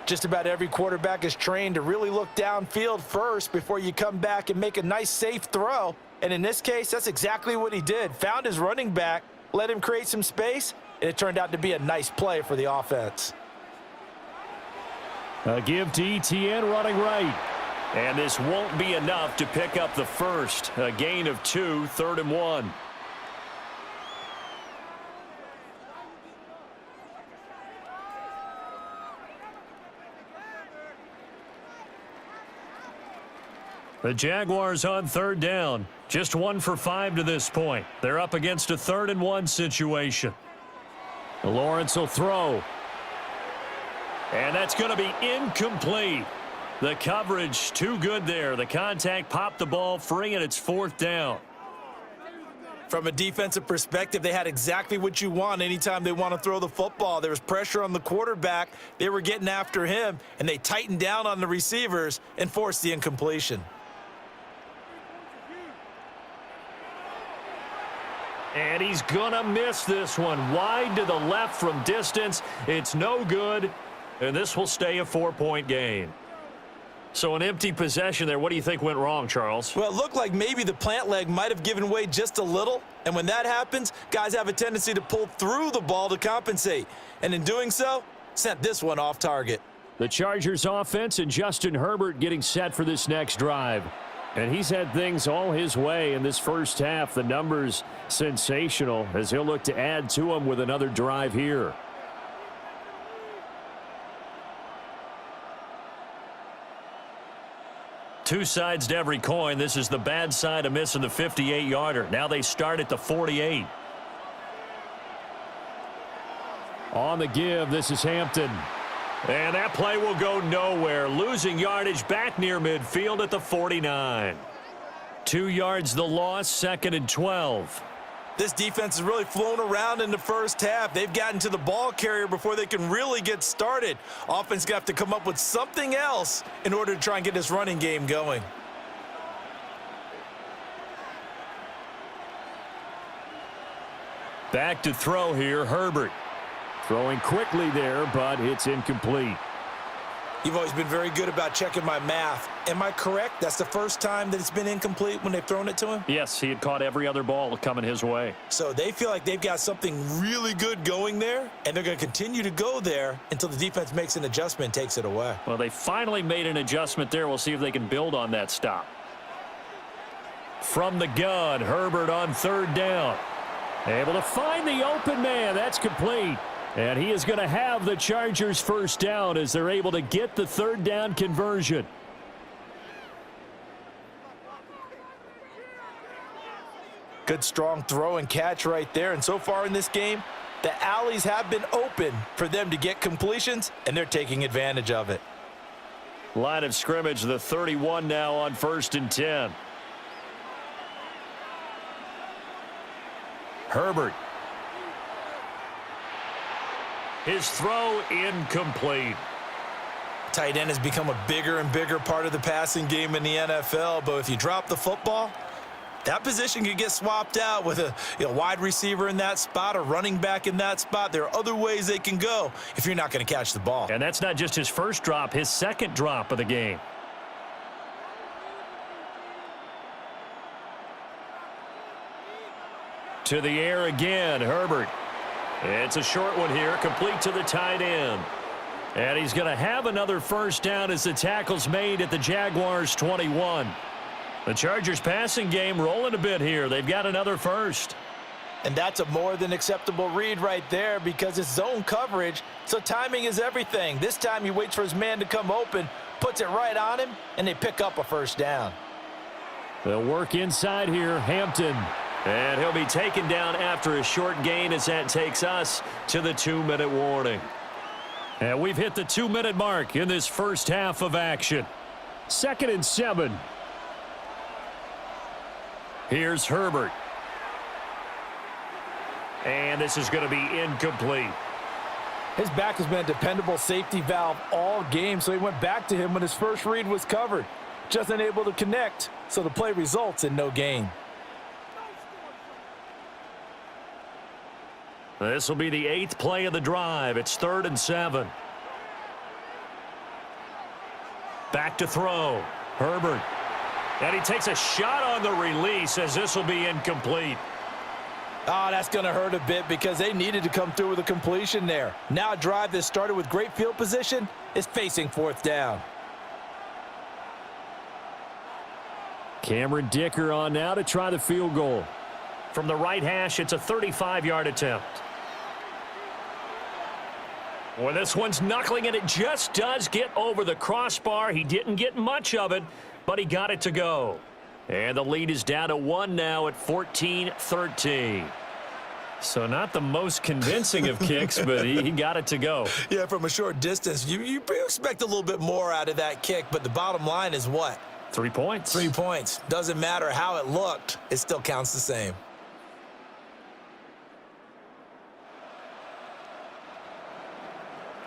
Just about every quarterback is trained to really look downfield first before you come back and make a nice, safe throw. And in this case, that's exactly what he did. Found his running back, let him create some space, and it turned out to be a nice play for the offense. A give to ETN running right. And this won't be enough to pick up the first, a gain of 2, 3rd and 1. The Jaguars on 3rd down. Just 1 for 5 to this point. They're up against a 3rd and 1 situation. Lawrence will throw. And that's going to be incomplete. The coverage too good there. The contact popped the ball free, and it's 4th down. From a defensive perspective, they had exactly what you want anytime they want to throw the football. There was pressure on the quarterback. They were getting after him, and they tightened down on the receivers and forced the incompletion. And he's going to miss this one. Wide to the left from distance. It's no good, and this will stay a 4-point game. So an empty possession there. What do you think went wrong, Charles? Well, it looked like maybe the plant leg might have given way just a little, and when that happens, guys have a tendency to pull through the ball to compensate, and in doing so, sent this one off target. The Chargers offense and Justin Herbert getting set for this next drive. And he's had things all his way in this first half. The numbers sensational as he'll look to add to them with another drive here. Two sides to every coin. This is the bad side of missing the 58-yarder. Now they start at the 48. On the give, this is Hampton. And that play will go nowhere. Losing yardage back near midfield at the 49. 2 yards the loss, 2nd and 12. This defense has really flown around in the first half. They've gotten to the ball carrier before they can really get started. Offense got to come up with something else in order to try and get this running game going. Back to throw here, Herbert. Throwing quickly there, but it's incomplete. You've always been very good about checking my math. Am I correct? That's the first time that it's been incomplete when they've thrown it to him? Yes, he had caught every other ball coming his way. So they feel like they've got something really good going there, and they're going to continue to go there until the defense makes an adjustment and takes it away. Well, they finally made an adjustment there. We'll see if they can build on that stop. From the gun, Herbert on 3rd down. Able to find the open man. That's complete. And he is going to have the Chargers first down as they're able to get the 3rd down conversion. Good strong throw and catch right there. And so far in this game, the alleys have been open for them to get completions, and they're taking advantage of it. Line of scrimmage, the 31 now on 1st and 10. Herbert. His throw incomplete. Tight end has become a bigger and bigger part of the passing game in the NFL, but if you drop the football, that position could get swapped out with a wide receiver in that spot, a running back in that spot. There are other ways they can go if you're not going to catch the ball. And that's not just his first drop, his 2nd drop of the game. To the air again, Herbert. It's a short one here, complete to the tight end. And he's going to have another first down as the tackle's made at the Jaguars 21. The Chargers passing game rolling a bit here. They've got another first. And that's a more than acceptable read right there because it's zone coverage, so timing is everything. This time he waits for his man to come open, puts it right on him, and they pick up a first down. They'll work inside here, Hampton. And he'll be taken down after a short gain as that takes us to the 2-minute warning. And we've hit the 2-minute mark in this first half of action. 2nd and 7. Here's Herbert. And this is going to be incomplete. His back has been a dependable safety valve all game, so he went back to him when his first read was covered. just unable to connect, so the play results in no gain. This will be the 8th play of the drive. It's 3rd and 7. Back to throw. Herbert. And he takes a shot on the release as this will be incomplete. Oh, that's going to hurt a bit because they needed to come through with a completion there. Now a drive that started with great field position is facing 4th down. Cameron Dicker on now to try the field goal. From the right hash, it's a 35-yard attempt. Well, this one's knuckling, and it just does get over the crossbar. He didn't get much of it, but he got it to go. And the lead is down to 1 now at 14-13. So not the most convincing of kicks, but he got it to go. Yeah, from a short distance, you expect a little bit more out of that kick, but the bottom line is what? 3 points. 3 points. Doesn't matter how it looked. It still counts the same.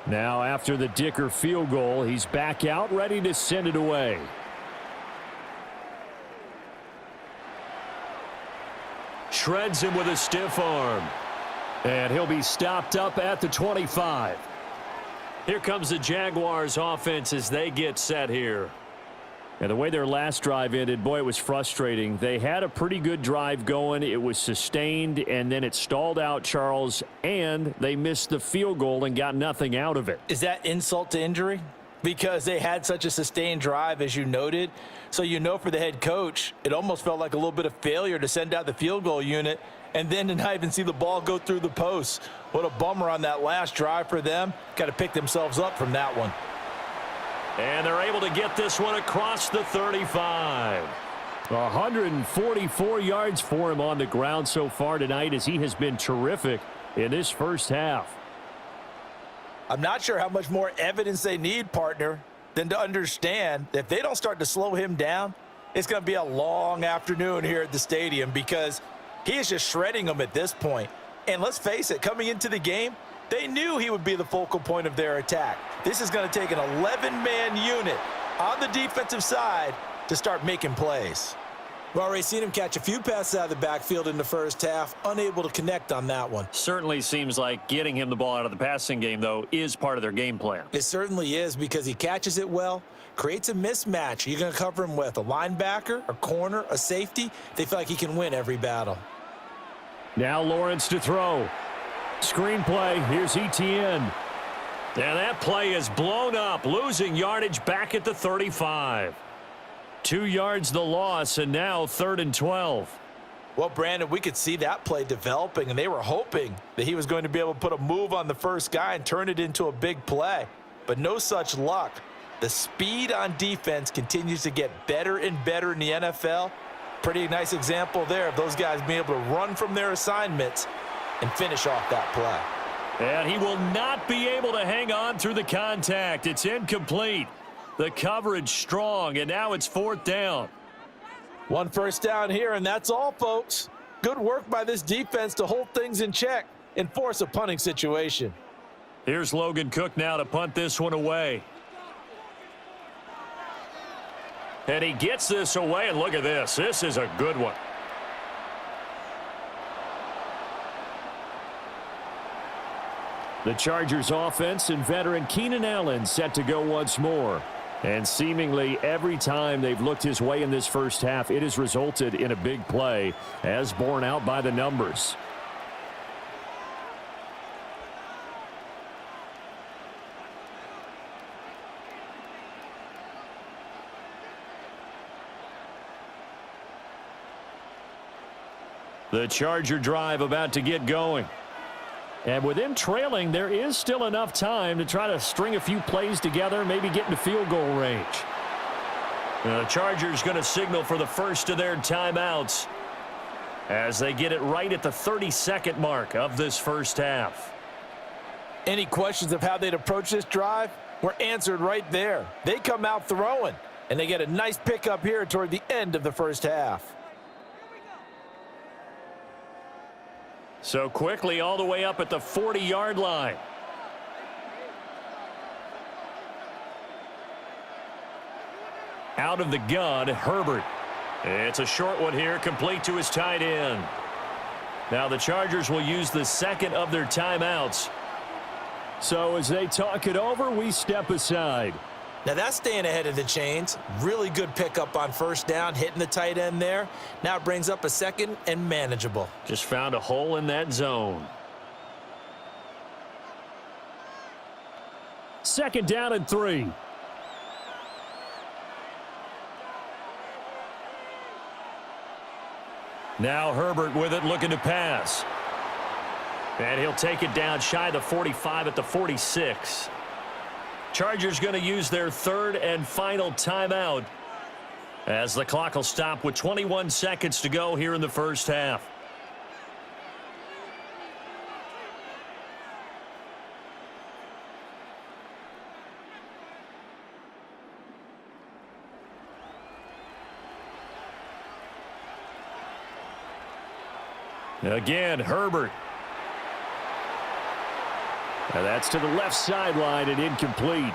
Now after the Dicker field goal, he's back out ready to send it away. Shreds him with a stiff arm. And he'll be stopped up at the 25. Here comes the Jaguars offense as they get set here. And the way their last drive ended, boy, it was frustrating. They had a pretty good drive going. It was sustained, and then it stalled out, Charles, and they missed the field goal and got nothing out of it. Is that insult to injury? Because they had such a sustained drive, as you noted. So you know for the head coach, it almost felt like a little bit of failure to send out the field goal unit and then to not even see the ball go through the posts. What a bummer on that last drive for them. Got to pick themselves up from that one. And they're able to get this one across the 35. 144 yards for him on the ground so far tonight as he has been terrific in this first half. I'm not sure how much more evidence they need, partner, than to understand that if they don't start to slow him down, it's going to be a long afternoon here at the stadium because he is just shredding them at this point. And let's face it, coming into the game, they knew he would be the focal point of their attack. This is going to take an 11-man unit on the defensive side to start making plays. We've already seen him catch a few passes out of the backfield in the first half, unable to connect on that one. Certainly seems like getting him the ball out of the passing game, though, is part of their game plan. It certainly is because he catches it well, creates a mismatch. You're going to cover him with a linebacker, a corner, a safety. They feel like he can win every battle. Now Lawrence to throw. Screenplay, here's Etienne. And that play is blown up, losing yardage back at the 35. 2 yards the loss, and now 3rd and 12. Well, Brandon, we could see that play developing, and they were hoping that he was going to be able to put a move on the first guy and turn it into a big play. But no such luck. The speed on defense continues to get better and better in the NFL. Pretty nice example there of those guys being able to run from their assignments and finish off that play. And he will not be able to hang on through the contact. It's incomplete. The coverage strong, and now it's 4th down. 1 first down here, and that's all, folks. Good work by this defense to hold things in check and force a punting situation. Here's Logan Cook now to punt this one away. And he gets this away, and look at this. This is a good one. The Chargers offense and veteran Keenan Allen set to go once more. And seemingly every time they've looked his way in this first half, it has resulted in a big play, as borne out by the numbers. The Charger drive about to get going. And with them trailing, there is still enough time to try to string a few plays together, maybe get into field goal range. The Chargers going to signal for the first of their timeouts as they get it right at the 32nd mark of this first half. Any questions of how they'd approach this drive were answered right there. They come out throwing, and they get a nice pickup here toward the end of the first half. So quickly all the way up at the 40-yard line. Out of the gun, Herbert. It's a short one here, complete to his tight end. Now the Chargers will use the second of their timeouts. So as they talk it over, we step aside. Now that's staying ahead of the chains. Really good pickup on first down, hitting the tight end there. Now it brings up a second and manageable. Just found a hole in that zone. Second down and 3. Now Herbert with it, looking to pass. And he'll take it down shy of the 45 at the 46. Chargers going to use their third and final timeout as the clock will stop with 21 seconds to go here in the first half. Again, Herbert. Now that's to the left sideline and incomplete.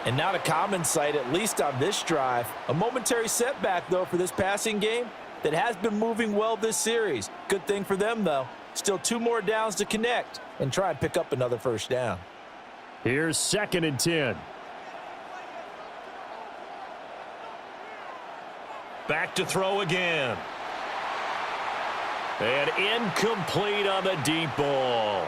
And not a common sight, at least on this drive. A momentary setback, though, for this passing game that has been moving well this series. Good thing for them, though. Still 2 more downs to connect and try and pick up another first down. Here's second and 10. Back to throw again. And incomplete on the deep ball.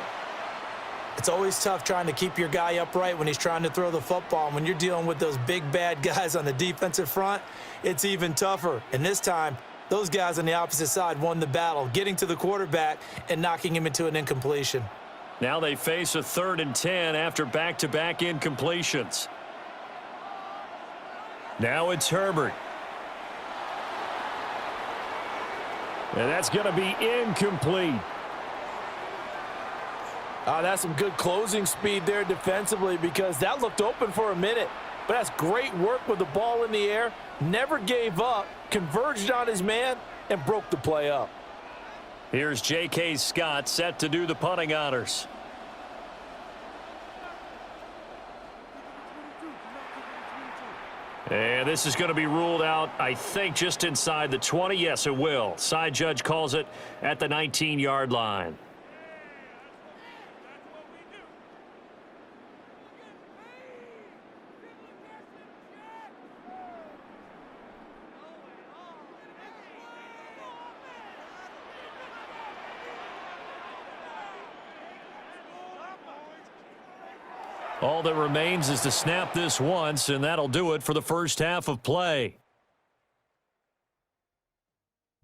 It's always tough trying to keep your guy upright when he's trying to throw the football. And when you're dealing with those big, bad guys on the defensive front, it's even tougher. And this time, those guys on the opposite side won the battle, getting to the quarterback and knocking him into an incompletion. Now they face a 3rd and 10 after back-to-back incompletions. Now it's Herbert. And that's going to be incomplete. That's some good closing speed there defensively because that looked open for a minute. But that's great work with the ball in the air. Never gave up, converged on his man, and broke the play up. Here's J.K. Scott set to do the punting honors. And this is going to be ruled out, I think, just inside the 20. Yes, it will. Side judge calls it at the 19-yard line. All that remains is to snap this once, and that'll do it for the first half of play.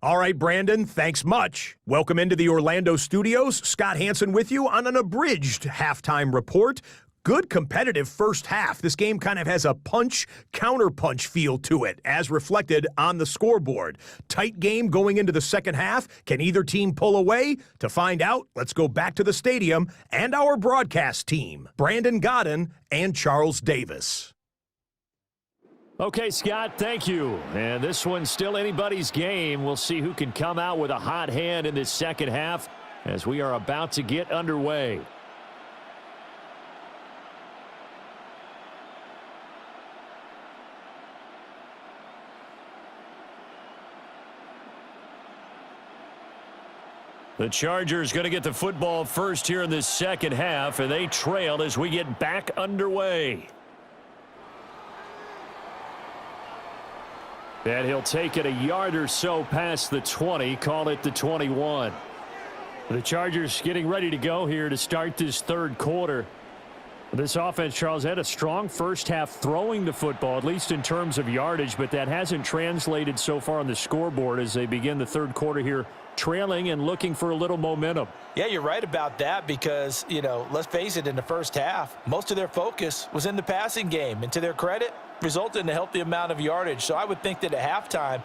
All right, Brandon, thanks much. Welcome into the Orlando studios. Scott Hansen with you on an abridged halftime report. Good competitive first half. This game kind of has a punch-counterpunch feel to it, as reflected on the scoreboard. Tight game going into the second half. Can either team pull away? To find out, let's go back to the stadium and our broadcast team, Brandon Godden and Charles Davis. Okay, Scott, thank you. And this one's still anybody's game. We'll see who can come out with a hot hand in this second half as we are about to get underway. The Chargers going to get the football first here in this second half, and they trail as we get back underway. And he'll take it a yard or so past the 20, call it the 21. The Chargers getting ready to go here to start this third quarter. This offense, Charles, had a strong first half throwing the football, at least in terms of yardage, but that hasn't translated so far on the scoreboard as they begin the third quarter here, trailing and looking for a little momentum. Yeah, you're right about that because, let's face it, in the first half, most of their focus was in the passing game. And to their credit, resulted in a healthy amount of yardage. So I would think that at halftime,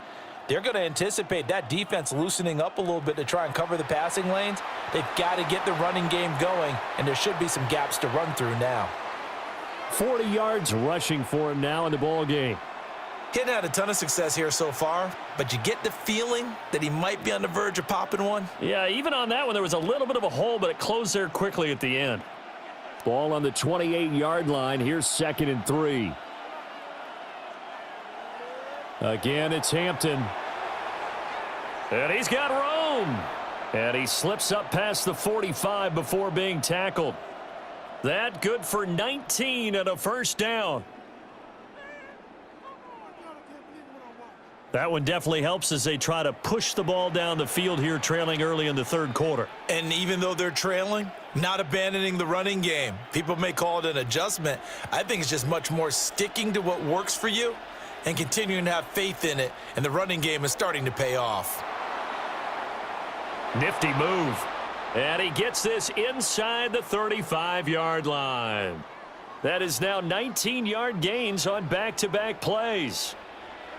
they're going to anticipate that defense loosening up a little bit to try and cover the passing lanes. They've got to get the running game going, and there should be some gaps to run through now. 40 yards rushing for him now in the ball game. He hasn't had a ton of success here so far, but you get the feeling that he might be on the verge of popping one. Yeah, even on that one, there was a little bit of a hole, but it closed there quickly at the end. Ball on the 28-yard line. Here's 2nd and 3. Again, it's Hampton. And he's got room. And he slips up past the 45 before being tackled. That good for 19 and a first down. That one definitely helps as they try to push the ball down the field here, trailing early in the third quarter. And even though they're trailing, not abandoning the running game. People may call it an adjustment. I think it's just much more sticking to what works for you and continuing to have faith in it. And the running game is starting to pay off. Nifty move. And he gets this inside the 35-yard line. That is now 19-yard gains on back-to-back plays.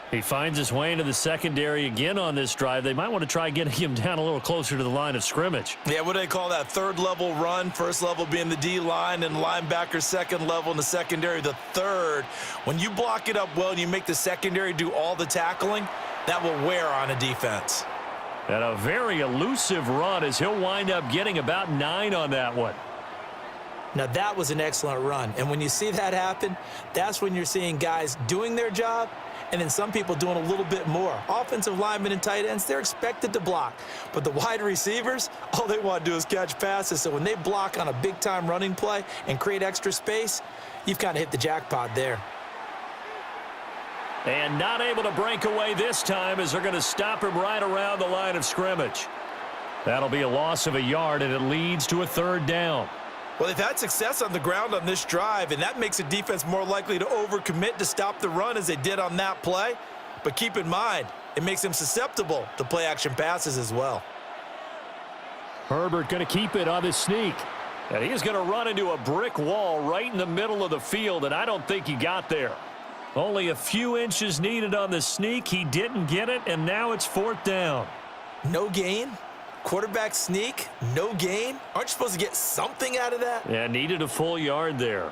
He finds his way into the secondary again on this drive. They might want to try getting him down a little closer to the line of scrimmage. Yeah, what do they call that? Third level run, first level being the D-line, and linebacker second level in the secondary, the third. When you block it up well and you make the secondary do all the tackling, that will wear on a defense. And a very elusive run as he'll wind up getting about 9 on that one. Now, that was an excellent run. And when you see that happen, that's when you're seeing guys doing their job and then some people doing a little bit more. Offensive linemen and tight ends, they're expected to block. But the wide receivers, all they want to do is catch passes. So when they block on a big-time running play and create extra space, you've kind of hit the jackpot there. And not able to break away this time as they're going to stop him right around the line of scrimmage. That'll be a loss of a yard, and it leads to a third down. Well, they've had success on the ground on this drive, and that makes a defense more likely to overcommit to stop the run as they did on that play. But keep in mind, it makes them susceptible to play-action passes as well. Herbert going to keep it on the sneak. And he's going to run into a brick wall right in the middle of the field, and I don't think he got there. Only a few inches needed on the sneak. He didn't get it, and now it's fourth down. No gain? Quarterback sneak? No gain? Aren't you supposed to get something out of that? Yeah, needed a full yard there.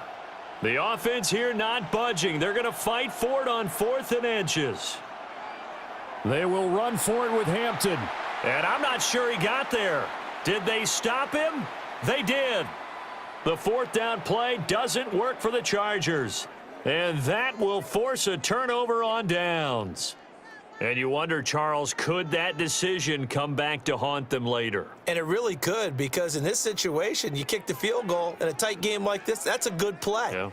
The offense here not budging. They're going to fight for it on 4th and inches. They will run for it with Hampton. And I'm not sure he got there. Did they stop him? They did. The fourth down play doesn't work for the Chargers. And that will force a turnover on downs. And you wonder, Charles, could that decision come back to haunt them later? And it really could, because in this situation, you kick the field goal in a tight game like this, that's a good play. Yeah.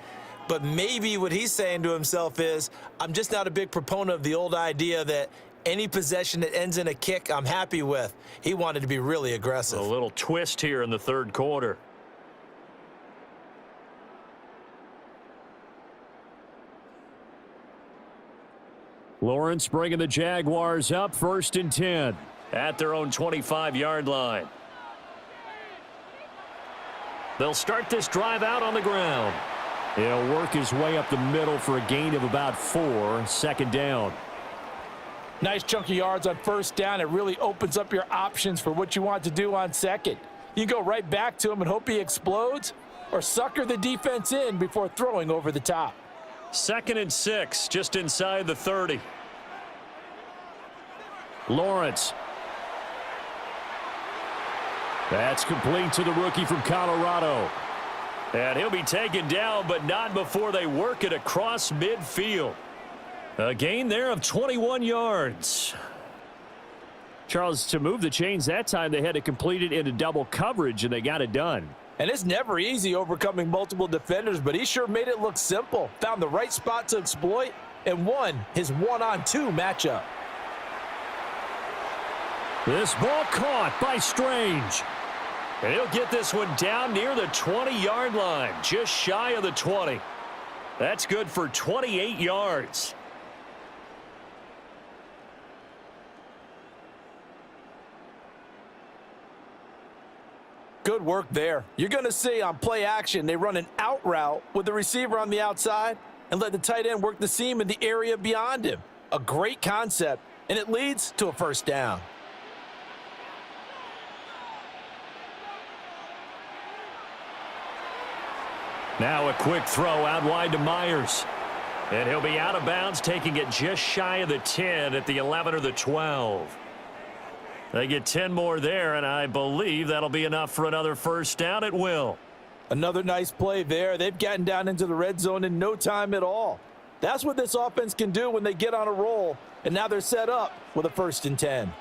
But maybe what he's saying to himself is, I'm just not a big proponent of the old idea that any possession that ends in a kick I'm happy with. He wanted to be really aggressive. A little twist here in the third quarter. Lawrence bringing the Jaguars up, 1st and 10. At their own 25-yard line. They'll start this drive out on the ground. He'll work his way up the middle for a gain of about 4, 2nd down. Nice chunk of yards on first down. It really opens up your options for what you want to do on second. You go right back to him and hope he explodes, or sucker the defense in before throwing over the top. 2nd and 6, just inside the 30. Lawrence. That's complete to the rookie from Colorado. And he'll be taken down, but not before they work it across midfield. A gain there of 21 yards. Charles, to move the chains that time, they had to complete it into double coverage, and they got it done. And it's never easy overcoming multiple defenders, but he sure made it look simple. Found the right spot to exploit and won his 1-on-2 matchup. This ball caught by Strange. And he'll get this one down near the 20-yard line, just shy of the 20. That's good for 28 yards. Good work there. You're going to see on play action, they run an out route with the receiver on the outside and let the tight end work the seam in the area beyond him. A great concept, and it leads to a first down. Now a quick throw out wide to Myers. And he'll be out of bounds, taking it just shy of the 10 at the 11 or the 12. They get 10 more there, and I believe that'll be enough for another first down. It will. Another nice play there. They've gotten down into the red zone in no time at all. That's what this offense can do when they get on a roll, and now they're set up with a 1st and 10.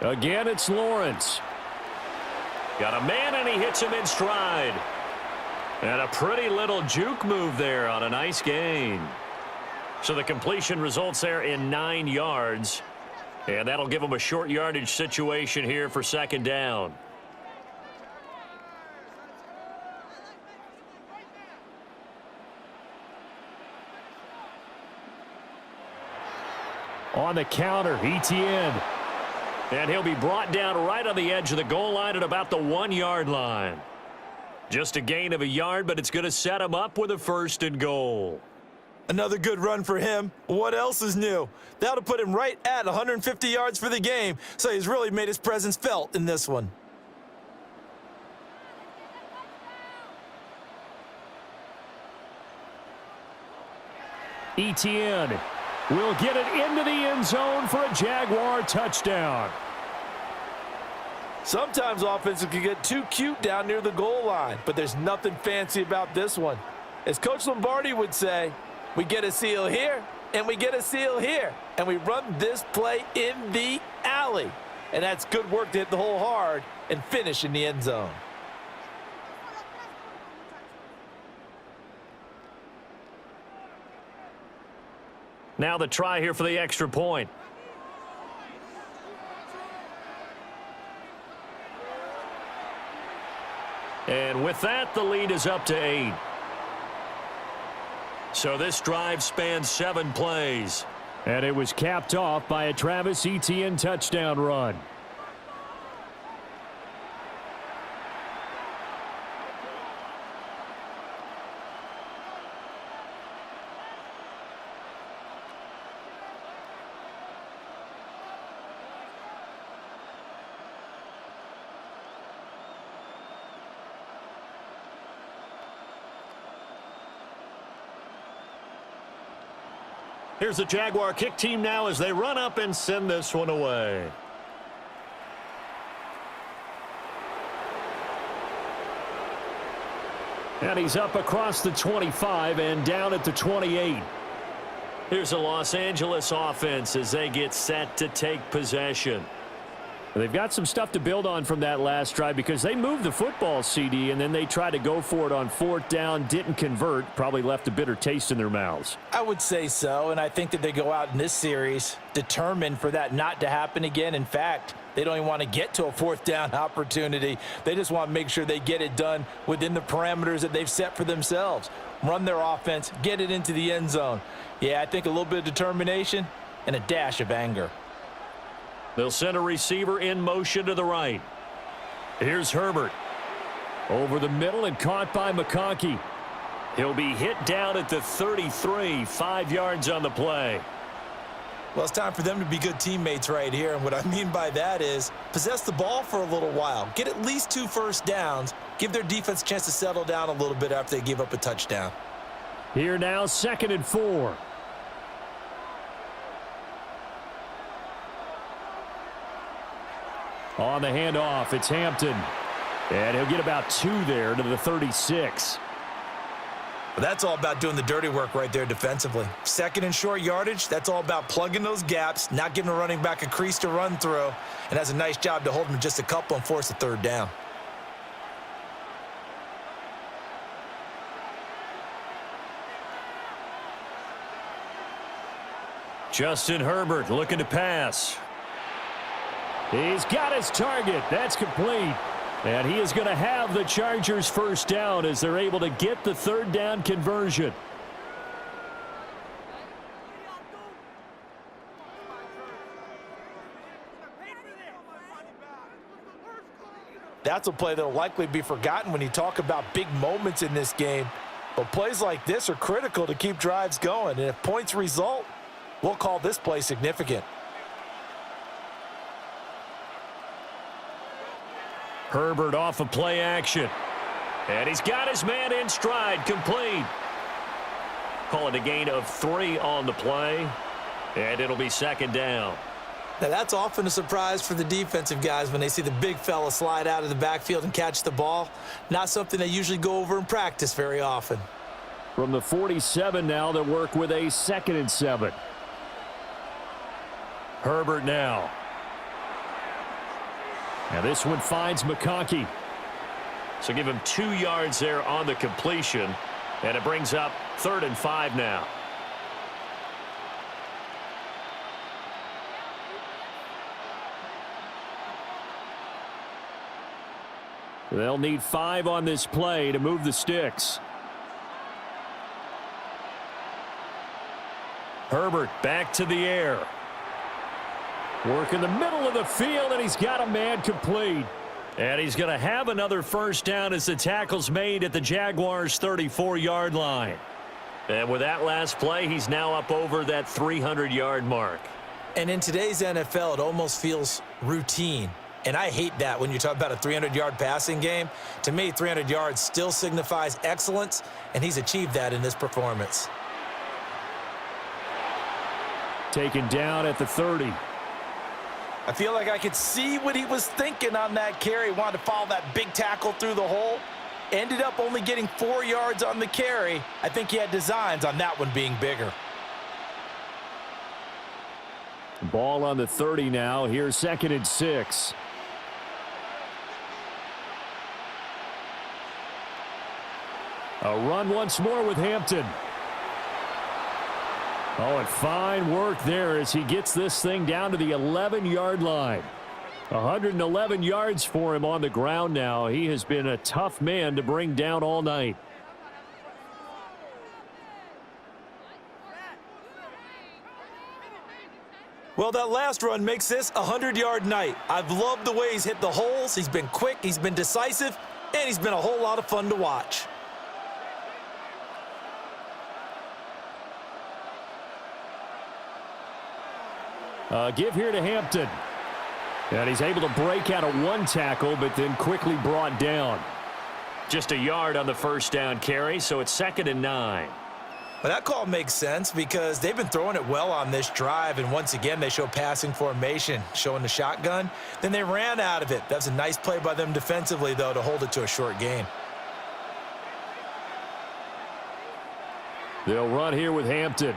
Again, it's Lawrence. Got a man, and he hits him in stride. And a pretty little juke move there on a nice gain. So the completion results there in 9 yards. And that'll give them a short yardage situation here for 2nd down. On the counter, ETN. And he'll be brought down right on the edge of the goal line at about the 1-yard line. Just a gain of a yard, but it's going to set him up with a 1st and goal. Another good run for him. What else is new? That'll put him right at 150 yards for the game, so he's really made his presence felt in this one. ETN will get it into the end zone for a Jaguar touchdown. Sometimes offenses can get too cute down near the goal line, but there's nothing fancy about this one. As Coach Lombardi would say, we get a seal here, and we get a seal here, and we run this play in the alley. And that's good work to hit the hole hard and finish in the end zone. Now the try here for the extra point. And with that, the lead is up to 8. So this drive spans 7 plays. And it was capped off by a Travis Etienne touchdown run. Here's the Jaguar kick team now as they run up and send this one away. And he's up across the 25 and down at the 28. Here's the Los Angeles offense as they get set to take possession. They've got some stuff to build on from that last drive because they moved the football, CD, and then they tried to go for it on 4th down, didn't convert, probably left a bitter taste in their mouths. I would say so, and I think that they go out in this series determined for that not to happen again. In fact, they don't even want to get to a 4th down opportunity. They just want to make sure they get it done within the parameters that they've set for themselves. Run their offense, get it into the end zone. Yeah, I think a little bit of determination and a dash of anger. They'll send a receiver in motion to the right. Here's Herbert. Over the middle and caught by McConkey. He'll be hit down at the 33, 5 yards on the play. Well, it's time for them to be good teammates right here, and what I mean by that is possess the ball for a little while. Get at least 2 first downs. Give their defense a chance to settle down a little bit after they give up a touchdown. Here now, 2nd and 4. On the handoff, it's Hampton. And he'll get about 2 there to the 36. But that's all about doing the dirty work right there defensively. 2nd and short yardage, that's all about plugging those gaps, not giving a running back a crease to run through, and has a nice job to hold him just a couple and force a 3rd down. Justin Herbert looking to pass. He's got his target. That's complete. And he is going to have the Chargers 1st down as they're able to get the 3rd down conversion. That's a play that will likely be forgotten when you talk about big moments in this game. But plays like this are critical to keep drives going. And if points result, we'll call this play significant. Herbert off of play action. And he's got his man in stride, complete. Call it a gain of 3 on the play. And it'll be 2nd down. Now, that's often a surprise for the defensive guys when they see the big fella slide out of the backfield and catch the ball. Not something they usually go over in practice very often. From the 47 now, they'll work with a 2nd and 7. Herbert now. Now this one finds McConkey. So give him 2 yards there on the completion, and it brings up 3rd and 5 now. They'll need 5 on this play to move the sticks. Herbert back to the air. Work in the middle of the field, and he's got a man complete. And he's going to have another first down as the tackle's made at the Jaguars' 34-yard line. And with that last play, he's now up over that 300-yard mark. And in today's NFL, it almost feels routine. And I hate that when you talk about a 300-yard passing game. To me, 300 yards still signifies excellence, and he's achieved that in this performance. Taken down at the 30. I feel like I could see what he was thinking on that carry. Wanted to follow that big tackle through the hole. Ended up only getting 4 yards on the carry. I think he had designs on that one being bigger. Ball on the 30 now. Here's 2nd and 6. A run once more with Hampton. Oh, and fine work there as he gets this thing down to the 11-yard line. 111 yards for him on the ground now. He has been a tough man to bring down all night. Well, that last run makes this a 100-yard night. I've loved the way he's hit the holes. He's been quick, he's been decisive, and he's been a whole lot of fun to watch. Give here to Hampton. And he's able to break out of 1 tackle, but then quickly brought down. Just a yard on the first down carry, so it's 2nd and 9. But that call makes sense because they've been throwing it well on this drive, and once again they show passing formation, showing the shotgun. Then they ran out of it. That's a nice play by them defensively, though, to hold it to a short gain. They'll run here with Hampton.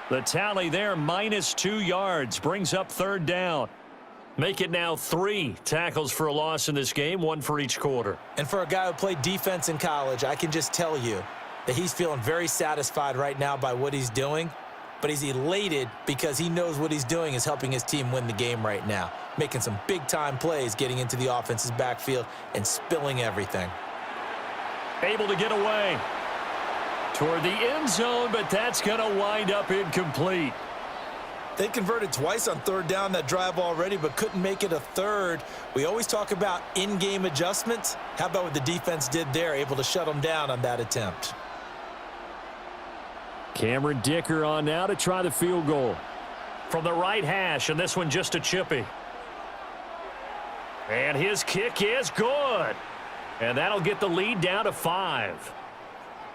The tally there, minus 2 yards, brings up 3rd down. Make it now 3 tackles for a loss in this game, 1 for each quarter. And for a guy who played defense in college, I can just tell you that he's feeling very satisfied right now by what he's doing, but he's elated because he knows what he's doing is helping his team win the game right now, making some big-time plays, getting into the offense's backfield and spilling everything. Able to get away toward the end zone, but that's going to wind up incomplete. They converted twice on 3rd down that drive already, but couldn't make it a 3rd. We always talk about in-game adjustments. How about what the defense did there, able to shut them down on that attempt? Cameron Dicker on now to try the field goal. From the right hash, and this one just a chippy. And his kick is good. And that'll get the lead down to 5.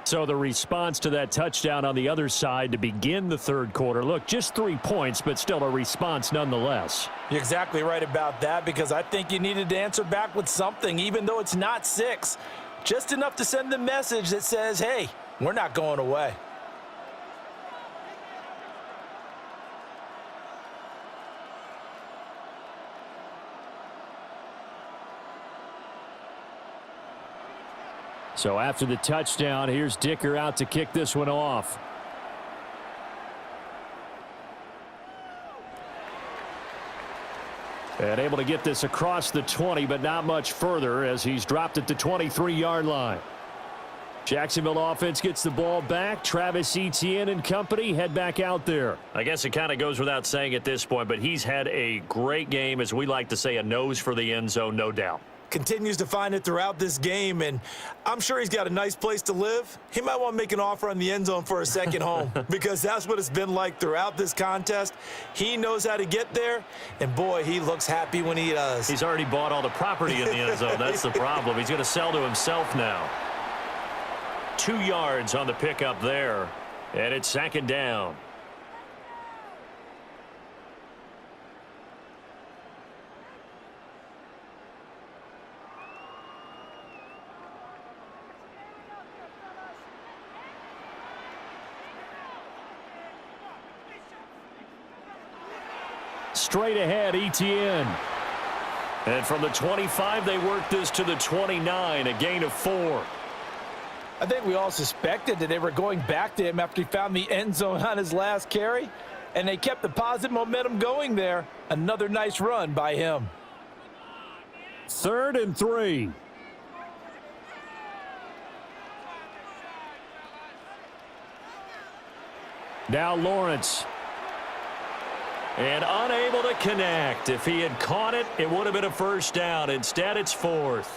So the response to that touchdown on the other side to begin the 3rd quarter. Look, just 3 points, but still a response nonetheless. You're exactly right about that because I think you needed to answer back with something, even though it's not 6. Just enough to send the message that says, hey, we're not going away. So after the touchdown, here's Dicker out to kick this one off. And able to get this across the 20, but not much further as he's dropped it to 23-yard line. Jacksonville offense gets the ball back. Travis Etienne and company head back out there. I guess it kind of goes without saying at this point, but he's had a great game, as we like to say, a nose for the end zone, no doubt. Continues to find it throughout this game, and I'm sure he's got a nice place to live. He might want to make an offer on the end zone for a second home because that's what it's been like throughout this contest. He knows how to get there, and boy, he looks happy when he does. He's already bought all the property in the end zone. That's the problem. He's going to sell to himself now. 2 yards on the pickup there, and it's 2nd down. straight ahead, ETN. And from the 25, they work this to the 29, a gain of 4. I think we all suspected that they were going back to him after he found the end zone on his last carry, and they kept the positive momentum going there. Another nice run by him. 3rd and 3. Now Lawrence. And unable to connect. If he had caught it, it would have been a first down. Instead, it's 4th.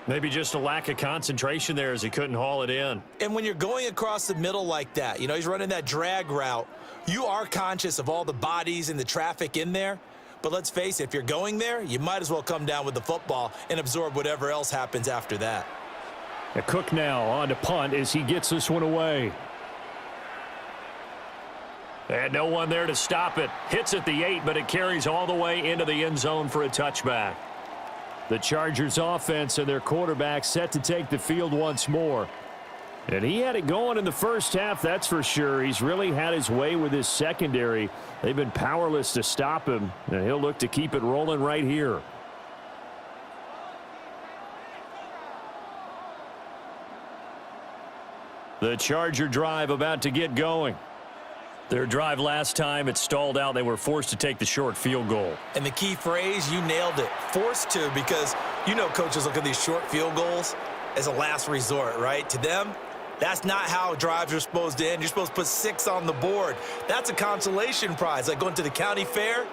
Maybe just a lack of concentration there as he couldn't haul it in. And when you're going across the middle like that, you know, he's running that drag route, you are conscious of all the bodies and the traffic in there. But let's face it, if you're going there, you might as well come down with the football and absorb whatever else happens after that. Cook now on to punt as he gets this one away. And no one there to stop it. Hits at the 8, but it carries all the way into the end zone for a touchback. The Chargers offense and their quarterback set to take the field once more. And he had it going in the first half, that's for sure. He's really had his way with his secondary. They've been powerless to stop him, and he'll look to keep it rolling right here. The Charger drive about to get going. Their drive last time, it stalled out. They were forced to take the short field goal. And the key phrase, you nailed it, forced to, because you know coaches look at these short field goals as a last resort, right? To them, that's not how drives are supposed to end. You're supposed to put 6 on the board. That's a consolation prize, like going to the county fair.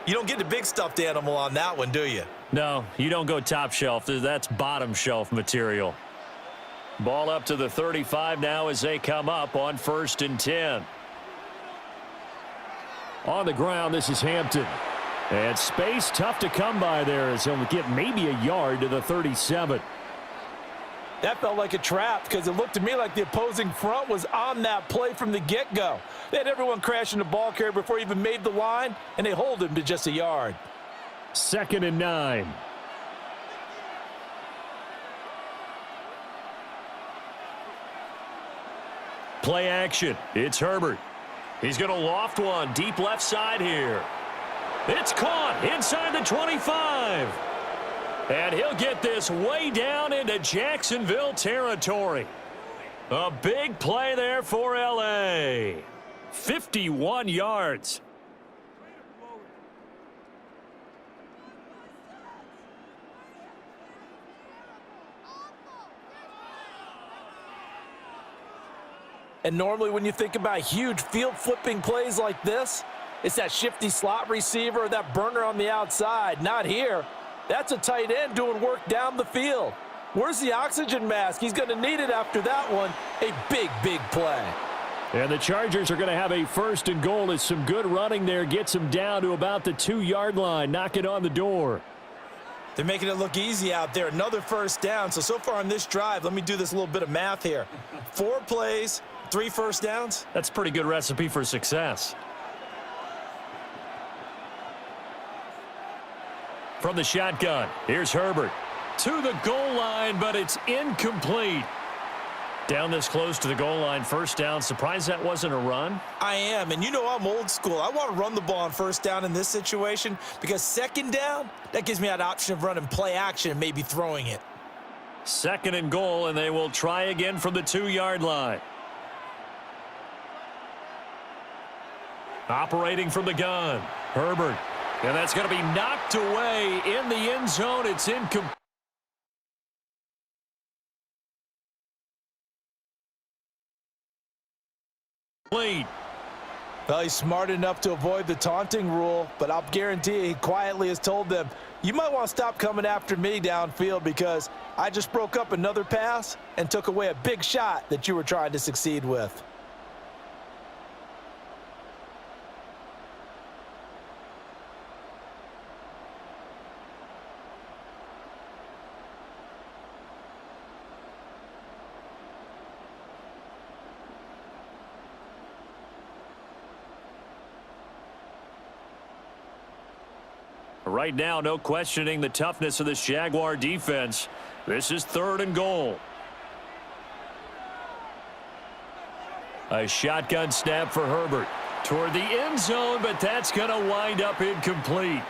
You don't get the big stuffed animal on that one, do you? No, you don't go top shelf. That's bottom shelf material. Ball up to the 35 now as they come up on 1st and 10. On the ground, this is Hampton. And space tough to come by there as he'll get maybe a yard to the 37. That felt like a trap because it looked to me like the opposing front was on that play from the get-go. They had everyone crashing the ball carrier before he even made the line, and they hold him to just a yard. 2nd and 9. Play action. It's Herbert. He's going to loft one deep left side here. It's caught inside the 25. And he'll get this way down into Jacksonville territory. A big play there for L.A. 51 yards. And normally when you think about huge field flipping plays like this, it's that shifty slot receiver or that burner on the outside. Not here. That's a tight end doing work down the field. Where's the oxygen mask? He's going to need it after that one. A big, big play. And the Chargers are going to have a 1st and goal as some good running there gets them down to about the 2-yard line. Knock it on the door. They're making it look easy out there. Another first down. So far on this drive, let me do this little bit of math here. 4 plays, 3 first downs. That's a pretty good recipe for success. From the shotgun, here's Herbert. To the goal line, but it's incomplete. Down this close to the goal line, first down. Surprised that wasn't a run? I am, and you know I'm old school. I want to run the ball on first down in this situation because 2nd down, that gives me that option of running play action and maybe throwing it. 2nd and goal, and they will try again from the 2-yard line. Operating from the gun, Herbert. And that's going to be knocked away in the end zone. It's incomplete. Well, he's smart enough to avoid the taunting rule, but I'll guarantee he quietly has told them, you might want to stop coming after me downfield because I just broke up another pass and took away a big shot that you were trying to succeed with. Right now, no questioning the toughness of this Jaguar defense. This is 3rd and goal. A shotgun snap for Herbert. Toward the end zone, but that's going to wind up incomplete.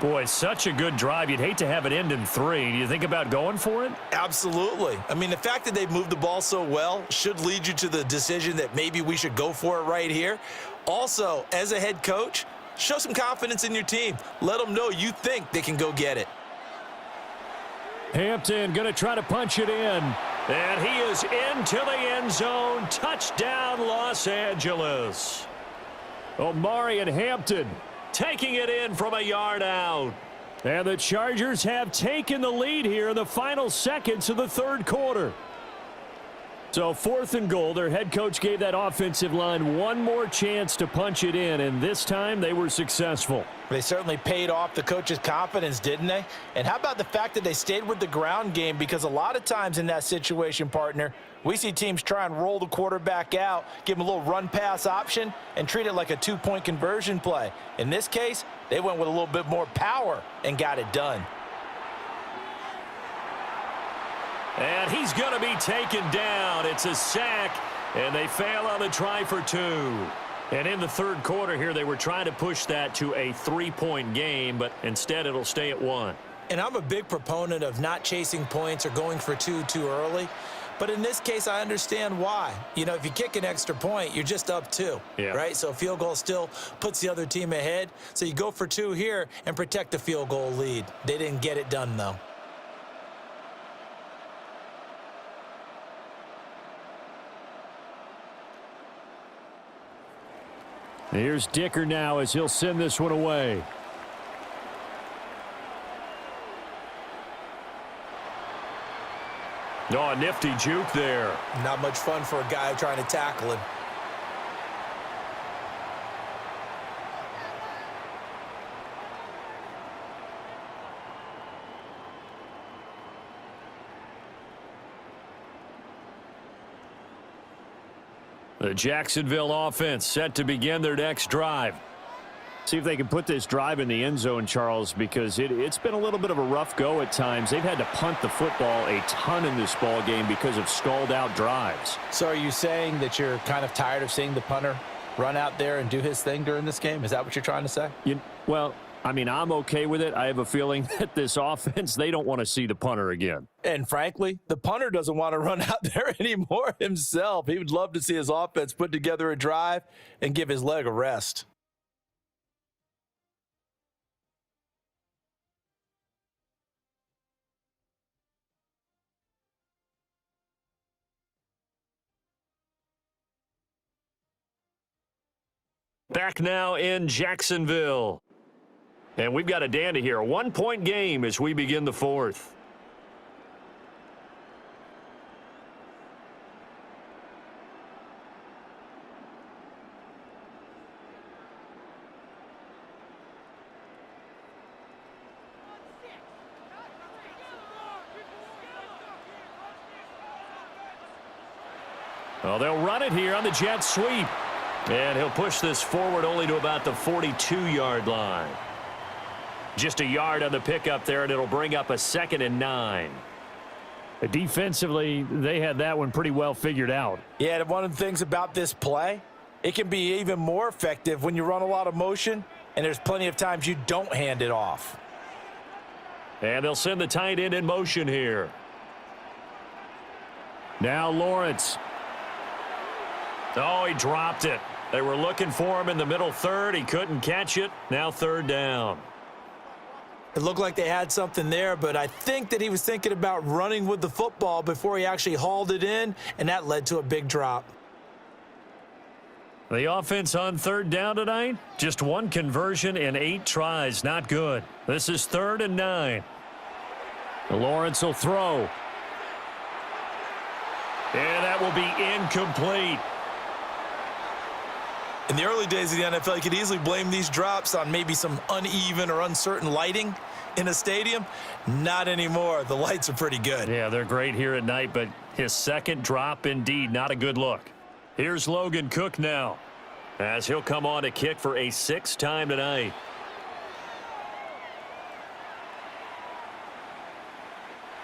Boy, such a good drive. You'd hate to have it end in 3. Do you think about going for it? Absolutely. I mean, the fact that they've moved the ball so well should lead you to the decision that maybe we should go for it right here. Also, as a head coach, show some confidence in your team. Let them know you think they can go get it. Hampton going to try to punch it in. And he is into the end zone. Touchdown, Los Angeles. Omari and Hampton taking it in from a yard out. And the Chargers have taken the lead here in the final seconds of the third quarter. So 4th and goal. Their head coach gave that offensive line one more chance to punch it in, and this time they were successful. They certainly paid off the coach's confidence, didn't they? And how about the fact that they stayed with the ground game? Because a lot of times in that situation, partner, we see teams try and roll the quarterback out, give him a little run-pass option, and treat it like a 2-point conversion play. In this case, they went with a little bit more power and got it done. And he's going to be taken down. It's a sack, and they fail on the try for 2. And in the third quarter here, they were trying to push that to a 3-point game, but instead it'll stay at 1. And I'm a big proponent of not chasing points or going for 2 too early. But in this case, I understand why. You know, if you kick an extra point, you're just up 2, right? So a field goal still puts the other team ahead. So you go for 2 here and protect the field goal lead. They didn't get it done, though. Here's Dicker now as he'll send this one away. Oh, a nifty juke there. Not much fun for a guy trying to tackle him. The Jacksonville offense set to begin their next drive. See if they can put this drive in the end zone, Charles, because it's been a little bit of a rough go at times. They've had to punt the football a ton in this ball game because of stalled-out drives. So are you saying that you're kind of tired of seeing the punter run out there and do his thing during this game? Is that what you're trying to say? Well, I mean, I'm okay with it. I have a feeling that this offense, they don't want to see the punter again. And frankly, the punter doesn't want to run out there anymore himself. He would love to see his offense put together a drive and give his leg a rest. Back now in Jacksonville. And we've got a dandy here. A 1-point game as we begin the fourth. Well, they'll run it here on the jet sweep. And he'll push this forward only to about the 42-yard line. Just a yard on the pickup there, and it'll bring up a 2nd and 9. Defensively, they had that one pretty well figured out. Yeah, and one of the things about this play, it can be even more effective when you run a lot of motion, and there's plenty of times you don't hand it off. And they'll send the tight end in motion here. Now Lawrence. Oh, he dropped it. They were looking for him in the middle third. He couldn't catch it. Now 3rd down. It looked like they had something there, but I think that he was thinking about running with the football before he actually hauled it in, and that led to a big drop. The offense on 3rd down tonight, just 1 conversion in 8 tries. Not good. This is 3rd and 9. Lawrence will throw. And that will be incomplete. In the early days of the NFL, you could easily blame these drops on maybe some uneven or uncertain lighting in a stadium. Not anymore. The lights are pretty good. Yeah, they're great here at night, but his 2nd drop, indeed, not a good look. Here's Logan Cook now, as he'll come on to kick for a 6th time tonight.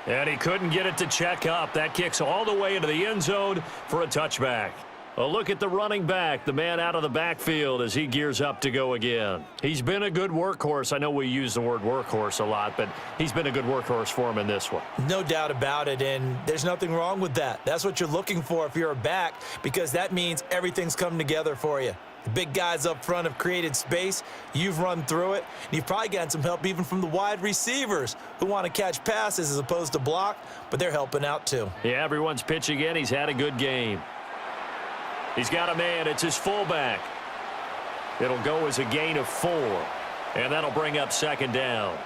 And he couldn't get it to check up. That kicks all the way into the end zone for a touchback. A look at the running back, the man out of the backfield as he gears up to go again. He's been a good workhorse. I know we use the word workhorse a lot, but he's been a good workhorse for him in this one. No doubt about it, and there's nothing wrong with that. That's what you're looking for if you're a back, because that means everything's come together for you. The big guys up front have created space. You've run through it. And you've probably gotten some help even from the wide receivers who want to catch passes as opposed to block, but they're helping out too. Yeah, everyone's pitching in. He's had a good game. He's got a man. It's his fullback. It'll go as a gain of 4, and that'll bring up second down.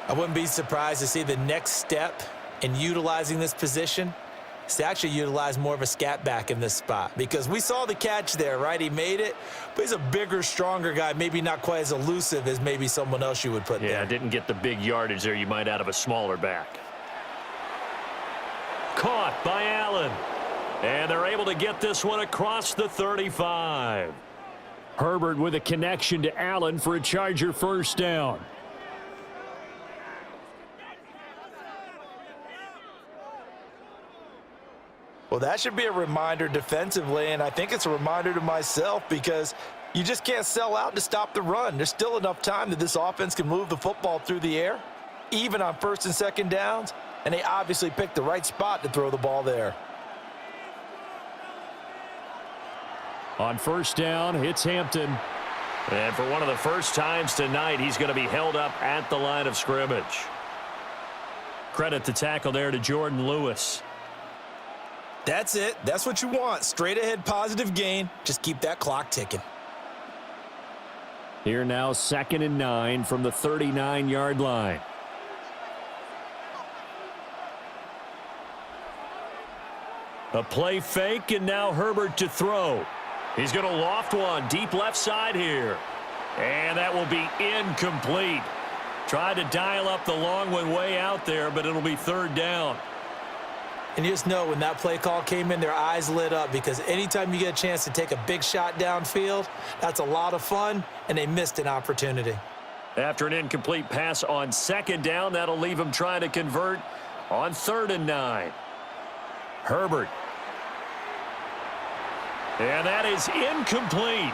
I wouldn't be surprised to see the next step in utilizing this position is to actually utilize more of a scat back in this spot, because we saw the catch there, right? He made it, but he's a bigger, stronger guy, maybe not quite as elusive as maybe someone else you would put there. Yeah, didn't get the big yardage there you might out of a smaller back. Caught by Allen. And they're able to get this one across the 35. Herbert with a connection to Allen for a Charger first down. Well, that should be a reminder defensively, and I think it's a reminder to myself, because you just can't sell out to stop the run. There's still enough time that this offense can move the football through the air, even on first and second downs, and they obviously picked the right spot to throw the ball there. On first down, it's Hampton. And for one of the first times tonight, he's going to be held up at the line of scrimmage. Credit the tackle there to Jordan Lewis. That's it. That's what you want. Straight ahead positive gain. Just keep that clock ticking. Here now, 2nd and 9 from the 39-yard line. A play fake, and now Herbert to throw. He's going to loft one deep left side here. And that will be incomplete. Tried to dial up the long one way out there, but it'll be 3rd down. And you just know when that play call came in, their eyes lit up, because anytime you get a chance to take a big shot downfield, that's a lot of fun, and they missed an opportunity. After an incomplete pass on 2nd down, that'll leave him trying to convert on 3rd and 9. Herbert. And that is incomplete.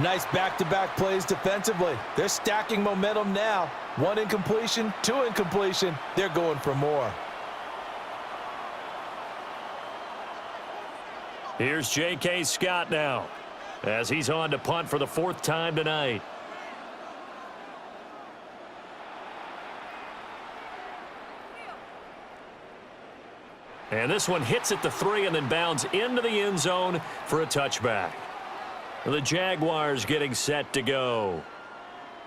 Nice back-to-back plays defensively. They're stacking momentum now. 1 incompletion, 2 incompletion. They're going for more. Here's J.K. Scott now, as he's on to punt for the 4th time tonight. And this one hits at the 3 and then bounds into the end zone for a touchback. The Jaguars getting set to go.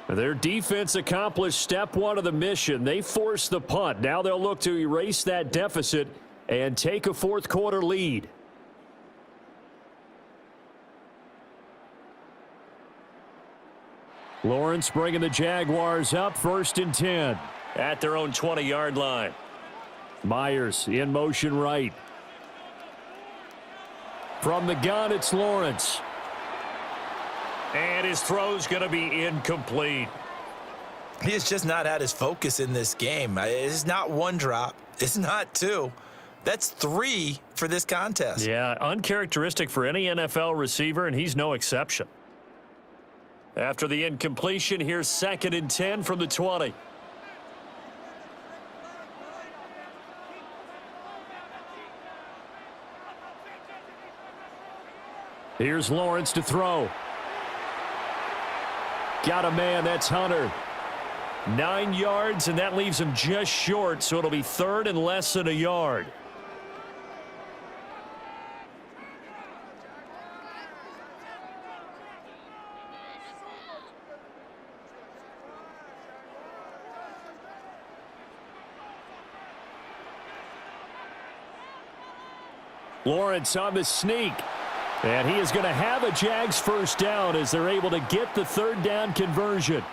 Their defense accomplished step 1 of the mission. They forced the punt. Now they'll look to erase that deficit and take a 4th quarter lead. Lawrence bringing the Jaguars up, 1st and 10. At their own 20-yard line. Myers in motion right. From the gun, it's Lawrence. And his throw's going to be incomplete. He has just not had his focus in this game. It's not 1 drop. It's not 2. That's 3 for this contest. Yeah, uncharacteristic for any NFL receiver, and he's no exception. After the incompletion, here's 2nd and 10 from the 20. Here's Lawrence to throw. Got a man, that's Hunter. 9 yards, and that leaves him just short, so it'll be 3rd and less than a yard. Lawrence on the sneak. And he is going to have a Jags first down as they're able to get the 3rd down conversion.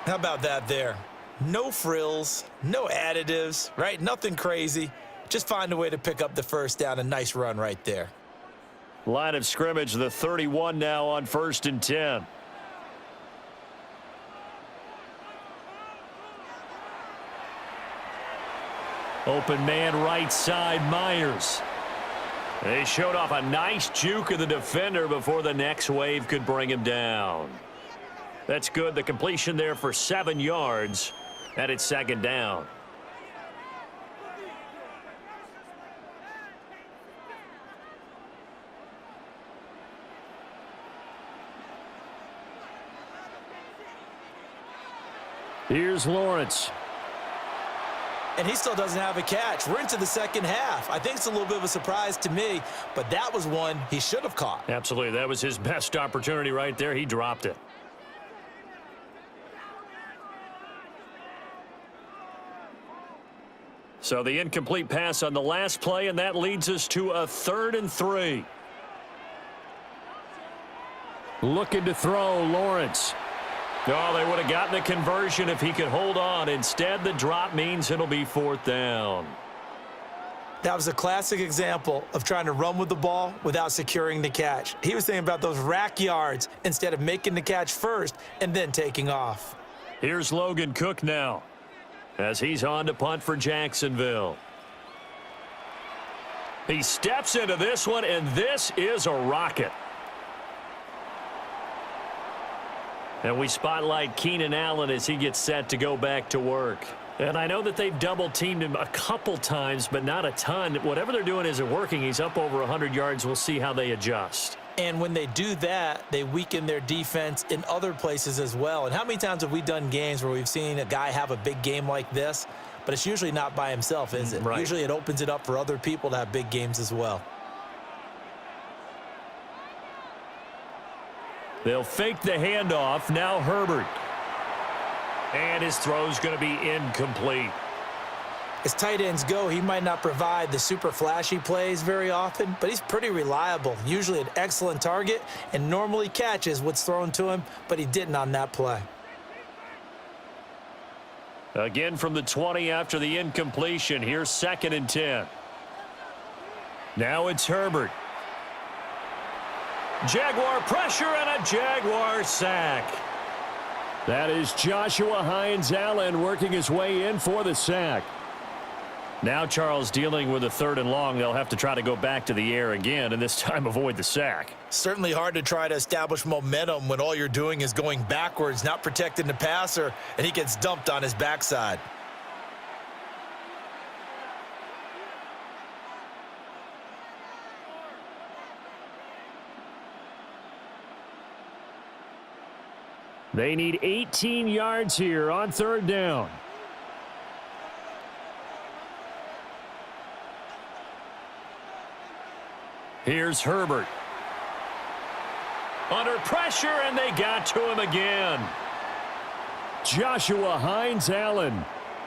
How about that there? No frills, no additives, right? Nothing crazy. Just find a way to pick up the first down. A nice run right there. Line of scrimmage, the 31 now on 1st and 10. Open man right side, Myers. They showed off a nice juke of the defender before the next wave could bring him down. That's good. The completion there for 7 yards, and it's second down. Here's Lawrence. And he still doesn't have a catch. We're into the second half. I think it's a little bit of a surprise to me, but that was one he should have caught. Absolutely. That was his best opportunity right there. He dropped it. So the incomplete pass on the last play, and that leads us to a 3rd and 3. Looking to throw, Lawrence. Oh, they would have gotten the conversion if he could hold on. Instead, the drop means it'll be 4th down. That was a classic example of trying to run with the ball without securing the catch. He was thinking about those rack yards instead of making the catch first and then taking off. Here's Logan Cook now as he's on to punt for Jacksonville. He steps into this one, and this is a rocket. And we spotlight Keenan Allen as he gets set to go back to work. And I know that they've double-teamed him a couple times, but not a ton. Whatever they're doing isn't working. He's up over 100 yards. We'll see how they adjust. And when they do that, they weaken their defense in other places as well. And how many times have we done games where we've seen a guy have a big game like this, but it's usually not by himself, is it? Right. Usually it opens it up for other people to have big games as well. They'll fake the handoff. Now Herbert. And his throw's going to be incomplete. As tight ends go, he might not provide the super flashy plays very often, but he's pretty reliable. Usually an excellent target and normally catches what's thrown to him, but he didn't on that play. Again from the 20 after the incompletion. Here's 2nd and 10. Now it's Herbert. Jaguar pressure and a Jaguar sack. That is Joshua Hines-Allen working his way in for the sack. Now Charles dealing with a 3rd and long. They'll have to try to go back to the air again, and this time avoid the sack. Certainly hard to try to establish momentum when all you're doing is going backwards, not protecting the passer, and he gets dumped on his backside. They need 18 yards here on 3rd down. Here's Herbert. Under pressure, and they got to him again. Joshua Hines-Allen.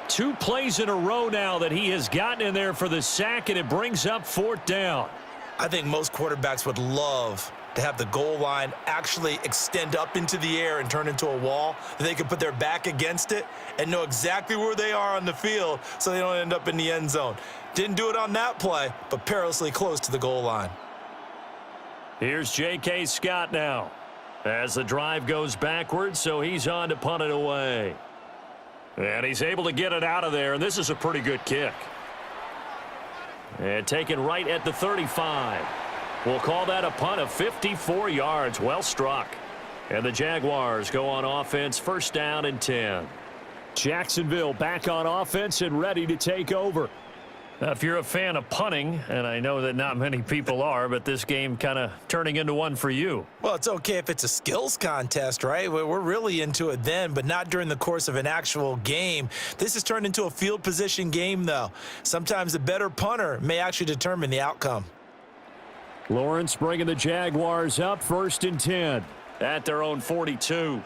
2 plays in a row now that he has gotten in there for the sack, and it brings up 4th down. I think most quarterbacks would love to have the goal line actually extend up into the air and turn into a wall. They can put their back against it and know exactly where they are on the field so they don't end up in the end zone. Didn't do it on that play, but perilously close to the goal line. Here's J.K. Scott now as the drive goes backwards, so he's on to punt it away. And he's able to get it out of there, and this is a pretty good kick. And taken right at the 35. We'll call that a punt of 54 yards. Well struck. And the Jaguars go on offense, 1st down and 10. Jacksonville back on offense and ready to take over. Now, if you're a fan of punting, and I know that not many people are, but this game kind of turning into one for you. Well, it's okay if it's a skills contest, right? We're really into it then, but not during the course of an actual game. This has turned into a field position game, though. Sometimes the better punter may actually determine the outcome. Lawrence bringing the Jaguars up, 1st and 10. At their own 42.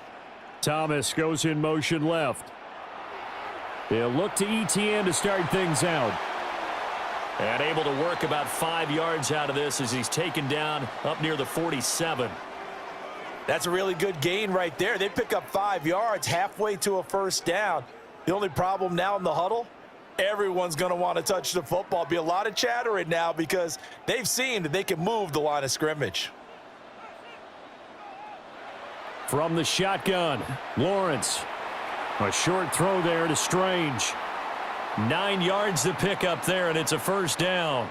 Thomas goes in motion left. They'll look to ETN to start things out. And able to work about 5 yards out of this as he's taken down up near the 47. That's a really good gain right there. They pick up 5 yards halfway to a 1st down. The only problem now in the huddle, everyone's going to want to touch the football. Be a lot of chattering now because they've seen that they can move the line of scrimmage. From the shotgun, Lawrence. A short throw there to Strange. 9 yards to pick up there, and it's a 1st down.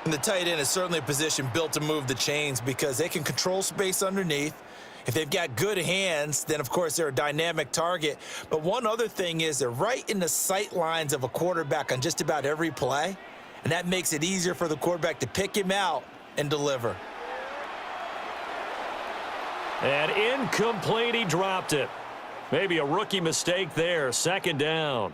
And the tight end is certainly a position built to move the chains because they can control space underneath. If they've got good hands, then, of course, they're a dynamic target. But one other thing is they're right in the sight lines of a quarterback on just about every play, and that makes it easier for the quarterback to pick him out and deliver. And incomplete, he dropped it. Maybe a rookie mistake there, second down.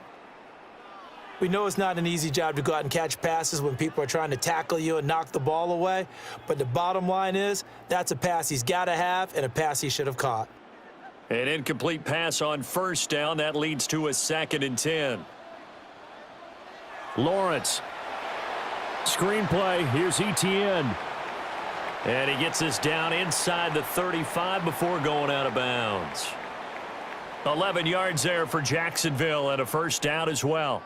We know it's not an easy job to go out and catch passes when people are trying to tackle you and knock the ball away, but the bottom line is that's a pass he's got to have and a pass he should have caught. An incomplete pass on first down. That leads to a 2nd and 10. Lawrence. Screenplay. Here's Etienne. And he gets this down inside the 35 before going out of bounds. 11 yards there for Jacksonville and a first down as well.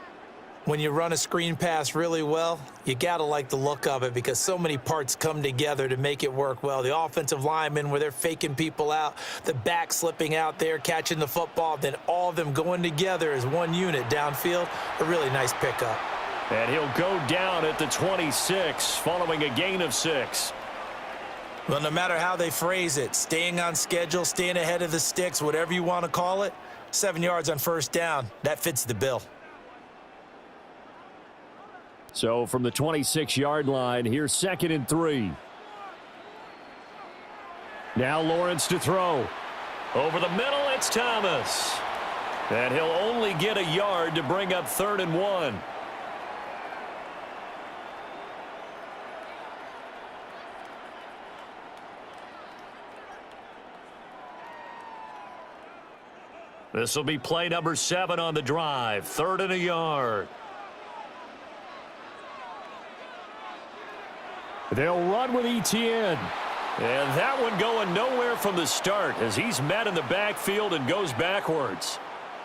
When you run a screen pass really well, you got to like the look of it because so many parts come together to make it work well. The offensive linemen, where they're faking people out, the back slipping out there, catching the football, then all of them going together as one unit downfield. A really nice pickup. And he'll go down at the 26 following a gain of 6. Well, no matter how they phrase it, staying on schedule, staying ahead of the sticks, whatever you want to call it, 7 yards on first down, that fits the bill. So from the 26-yard line, here's 2nd and 3. Now Lawrence to throw. Over the middle, it's Thomas. And he'll only get a yard to bring up 3rd and 1. This will be play number 7 on the drive. 3rd and a yard. They'll run with Etienne. And that one going nowhere from the start as he's met in the backfield and goes backwards.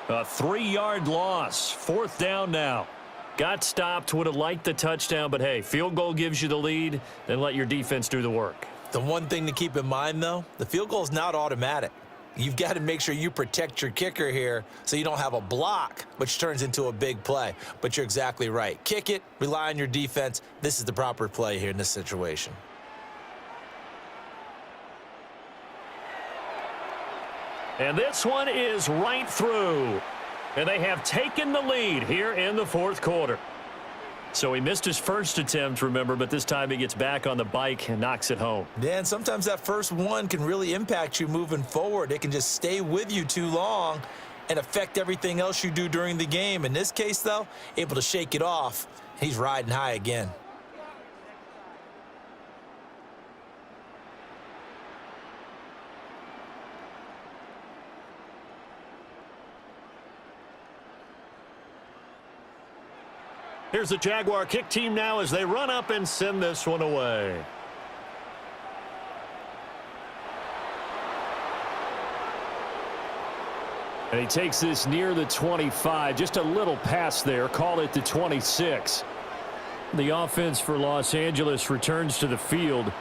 A 3-yard loss. 4th down now. Got stopped, would have liked the touchdown, but hey, field goal gives you the lead, then let your defense do the work. The one thing to keep in mind, though, the field goal is not automatic. You've got to make sure you protect your kicker here so you don't have a block, which turns into a big play. But you're exactly right. Kick it, rely on your defense. This is the proper play here in this situation. And this one is right through. And they have taken the lead here in the 4th quarter. So he missed his first attempt, remember, but this time he gets back on the bike and knocks it home. Yeah, and sometimes that first one can really impact you moving forward. It can just stay with you too long and affect everything else you do during the game. In this case, though, able to shake it off. He's riding high again. Here's the Jaguar kick team now as they run up and send this one away. And he takes this near the 25. Just a little pass there. Call it the 26. The offense for Los Angeles returns to the field.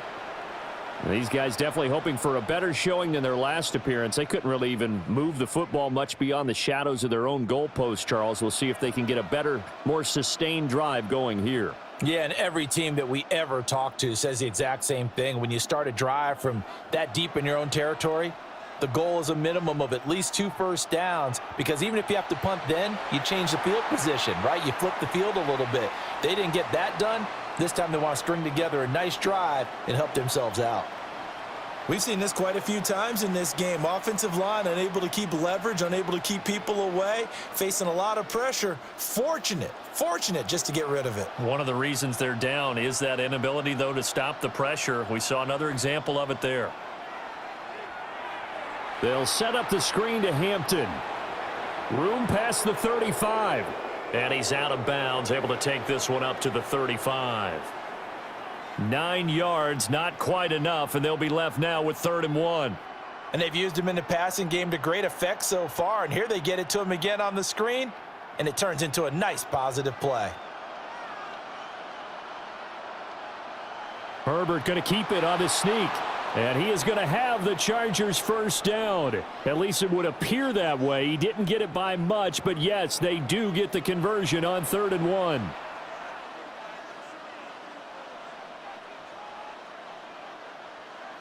These guys definitely hoping for a better showing than their last appearance. They couldn't really even move the football much beyond the shadows of their own goalpost, Charles. We'll see if they can get a better, more sustained drive going here. Yeah, and every team that we ever talk to says the exact same thing. When you start a drive from that deep in your own territory, the goal is a minimum of at least 2 first downs, because even if you have to punt then, you change the field position, right? You flip the field a little bit. They didn't get that done. This time they want to string together a nice drive and help themselves out. We've seen this quite a few times in this game. Offensive line unable to keep leverage, unable to keep people away, facing a lot of pressure. Fortunate just to get rid of it. One of the reasons they're down is that inability, though, to stop the pressure. We saw another example of it there. They'll set up the screen to Hampton. Room past the 35. And he's out of bounds, able to take this one up to the 35. 9 yards, not quite enough, and they'll be left now with 3rd and 1. And they've used him in the passing game to great effect so far, and here they get it to him again on the screen, and it turns into a nice positive play. Herbert going to keep it on the sneak. And he is going to have the Chargers first down. At least it would appear that way. He didn't get it by much, but yes, they do get the conversion on 3rd and 1.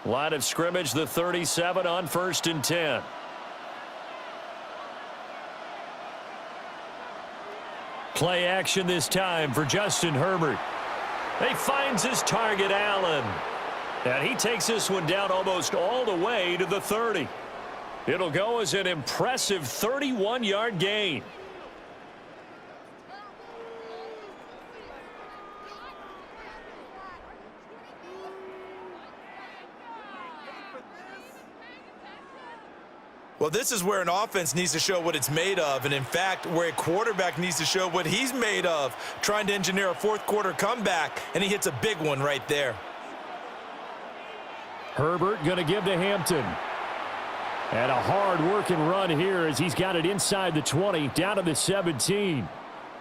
Line of scrimmage, the 37 on 1st and 10. Play action this time for Justin Herbert. He finds his target, Allen. And he takes this one down almost all the way to the 30. It'll go as an impressive 31-yard gain. Well, this is where an offense needs to show what it's made of, and in fact, where a quarterback needs to show what he's made of, trying to engineer a fourth-quarter comeback, and he hits a big one right there. Herbert going to give to Hampton. And a hard-working run here as he's got it inside the 20, down to the 17.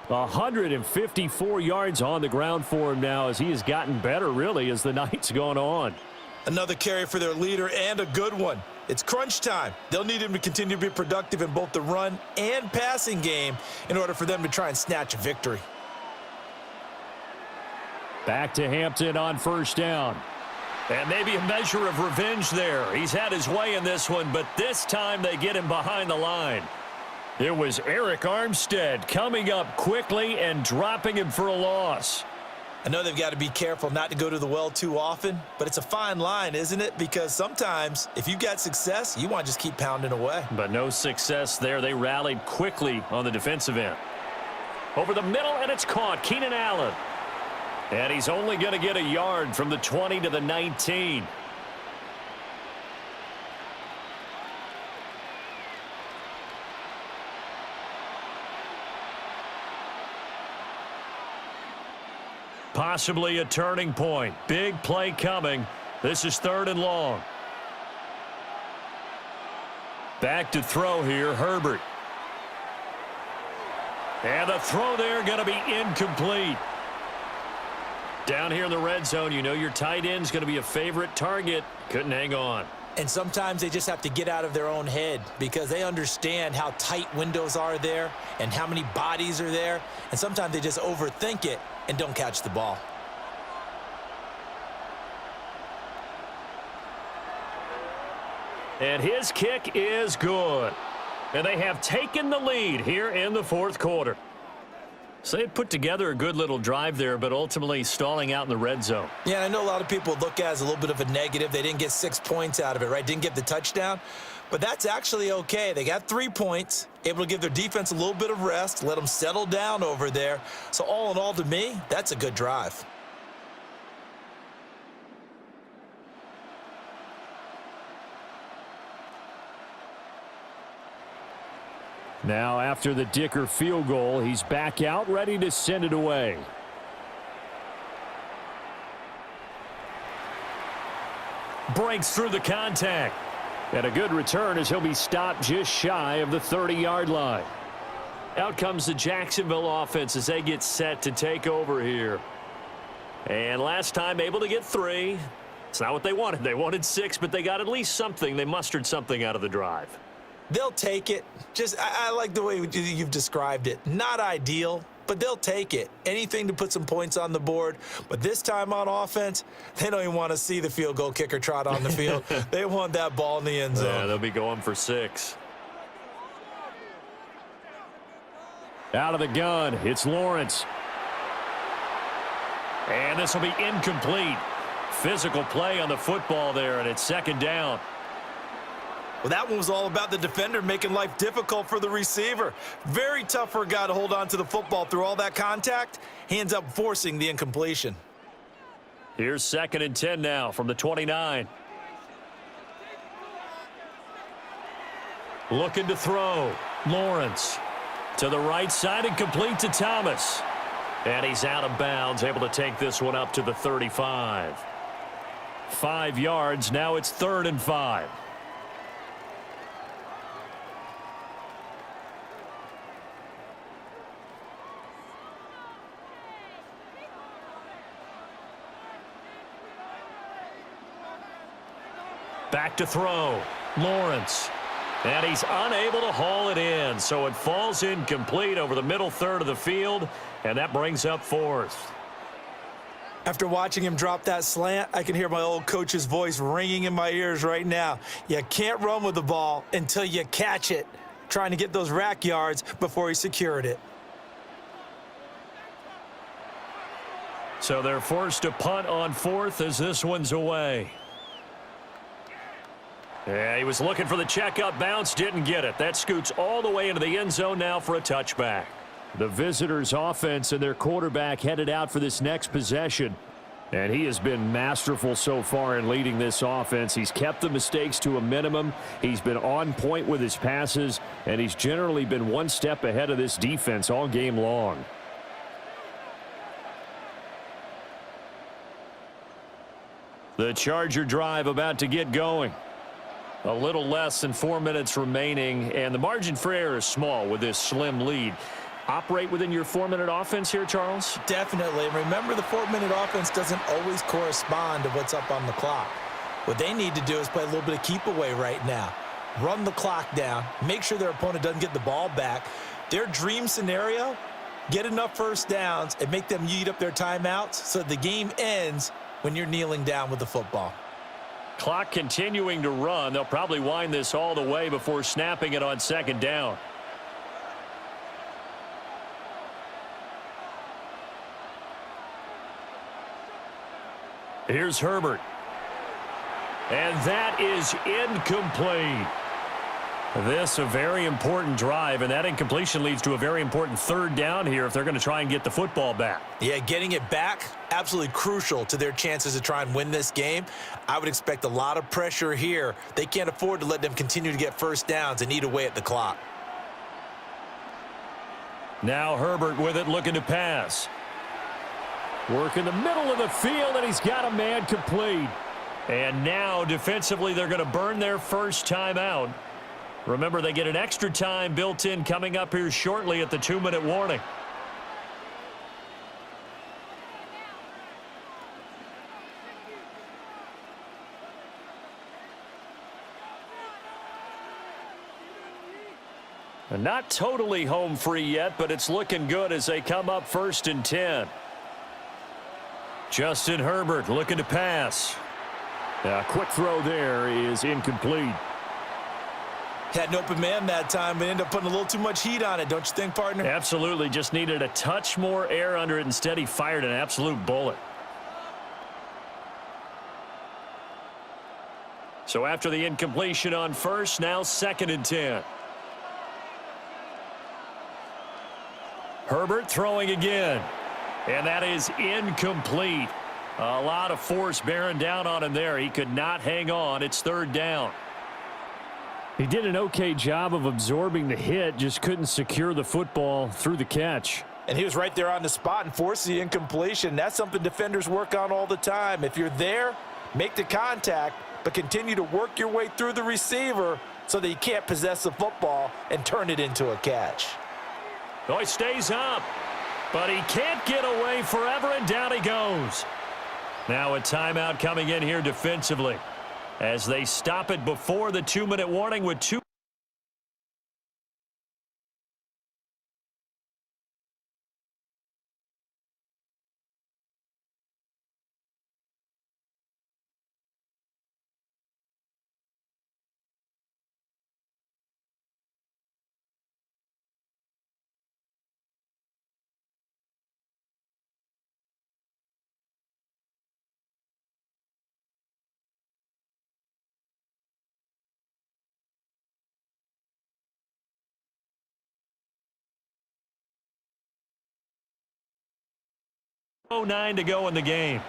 154 yards on the ground for him now as he has gotten better, really, as the night's gone on. Another carry for their leader, and a good one. It's crunch time. They'll need him to continue to be productive in both the run and passing game in order for them to try and snatch a victory. Back to Hampton on 1st down. And maybe a measure of revenge there. He's had his way in this one, but this time they get him behind the line. It was Eric Armstead coming up quickly and dropping him for a loss. I know they've got to be careful not to go to the well too often, but it's a fine line, isn't it? Because sometimes if you've got success, you want to just keep pounding away. But no success there. They rallied quickly on the defensive end. Over the middle, and it's caught. Keenan Allen. And he's only going to get a yard from the 20 to the 19. Possibly a turning point. Big play coming. This is 3rd and long. Back to throw here, Herbert. And the throw there going to be incomplete. Down here in the red zone, you know your tight end's going to be a favorite target. Couldn't hang on. And sometimes they just have to get out of their own head because they understand how tight windows are there and how many bodies are there. And sometimes they just overthink it and don't catch the ball. And his kick is good. And they have taken the lead here in the 4th quarter. So they put together a good little drive there, but ultimately stalling out in the red zone. Yeah, and I know a lot of people look at it as a little bit of a negative. They didn't get 6 points out of it, right? Didn't get the touchdown. But that's actually okay. They got 3 points, able to give their defense a little bit of rest, let them settle down over there. So all in all, to me, that's a good drive. Now, after the Dicker field goal, he's back out, ready to send it away. Breaks through the contact. And a good return as he'll be stopped just shy of the 30-yard line. Out comes the Jacksonville offense as they get set to take over here. And last time able to get 3. It's not what they wanted. They wanted 6, but they got at least something. They mustered something out of the drive. They'll take it. I like the way you've described it. Not ideal, but they'll take it. Anything to put some points on the board. But this time on offense, they don't even want to see the field goal kicker trot on the field. They want that ball in the end zone. Yeah, they'll be going for 6. Out of the gun, it's Lawrence. And this will be incomplete. Physical play on the football there, and it's 2nd down. Well, that one was all about the defender making life difficult for the receiver. Very tough for a guy to hold on to the football through all that contact. He ends up forcing the incompletion. Here's 2nd and 10 now from the 29. Looking to throw. Lawrence to the right side and complete to Thomas. And he's out of bounds, able to take this one up to the 35. 5 yards, now it's 3rd and 5. Back to throw. Lawrence. And he's unable to haul it in, so it falls incomplete over the middle third of the field, and that brings up 4th. After watching him drop that slant, I can hear my old coach's voice ringing in my ears right now. You can't run with the ball until you catch it, trying to get those rack yards before he secured it. So they're forced to punt on 4th as this one's away. Yeah, he was looking for the checkup bounce, didn't get it. That scoots all the way into the end zone now for a touchback. The visitors' offense and their quarterback headed out for this next possession. And he has been masterful so far in leading this offense. He's kept the mistakes to a minimum. He's been on point with his passes, and he's generally been one step ahead of this defense all game long. The Charger drive about to get going. A little less than 4 minutes remaining, and the margin for error is small with this slim lead. Operate within your 4-minute offense here, Charles? Definitely. And remember, the 4-minute offense doesn't always correspond to what's up on the clock. What they need to do is play a little bit of keep away right now. Run the clock down. Make sure their opponent doesn't get the ball back. Their dream scenario, get enough first downs and make them eat up their timeouts so the game ends when you're kneeling down with the football. Clock continuing to run. They'll probably wind this all the way before snapping it on 2nd down. Here's Herbert. And that is incomplete. This a very important drive, and that incompletion leads to a very important 3rd down here if they're going to try and get the football back. Yeah, getting it back, absolutely crucial to their chances to try and win this game. I would expect a lot of pressure here. They can't afford to let them continue to get first downs and eat away at the clock. Now Herbert with it, looking to pass. Work in the middle of the field, and he's got a man complete. And now defensively they're going to burn their first time out. Remember, they get an extra time built in coming up here shortly at the 2-minute warning. And not totally home free yet, but it's looking good as they come up 1st and 10. Justin Herbert looking to pass. A quick throw there is incomplete. Had an open man that time, but ended up putting a little too much heat on it, don't you think, partner? Absolutely. Just needed a touch more air under it. Instead, he fired an absolute bullet. So after the incompletion on 1st, now 2nd and 10. Herbert throwing again. And that is incomplete. A lot of force bearing down on him there. He could not hang on. It's 3rd down. He did an okay job of absorbing the hit, just couldn't secure the football through the catch. And he was right there on the spot and forced the incompletion. That's something defenders work on all the time. If you're there, make the contact, but continue to work your way through the receiver so that you can't possess the football and turn it into a catch. Oh, he stays up, but he can't get away forever, and down he goes. Now a timeout coming in here defensively as they stop it before the 2-minute warning with 2. .09 to go in the game.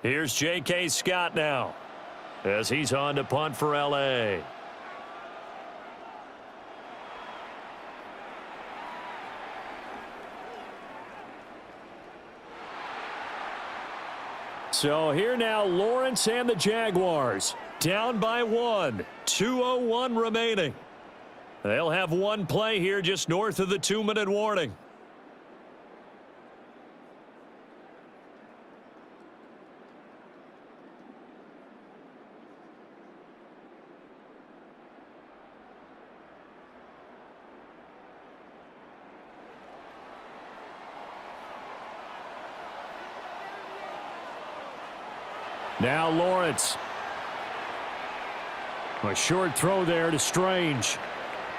Here's J.K. Scott now as he's on to punt for L.A. So here now, Lawrence and the Jaguars down by 1. 2:01 remaining. They'll have one play here just north of the 2-minute warning. Now Lawrence. A short throw there to Strange.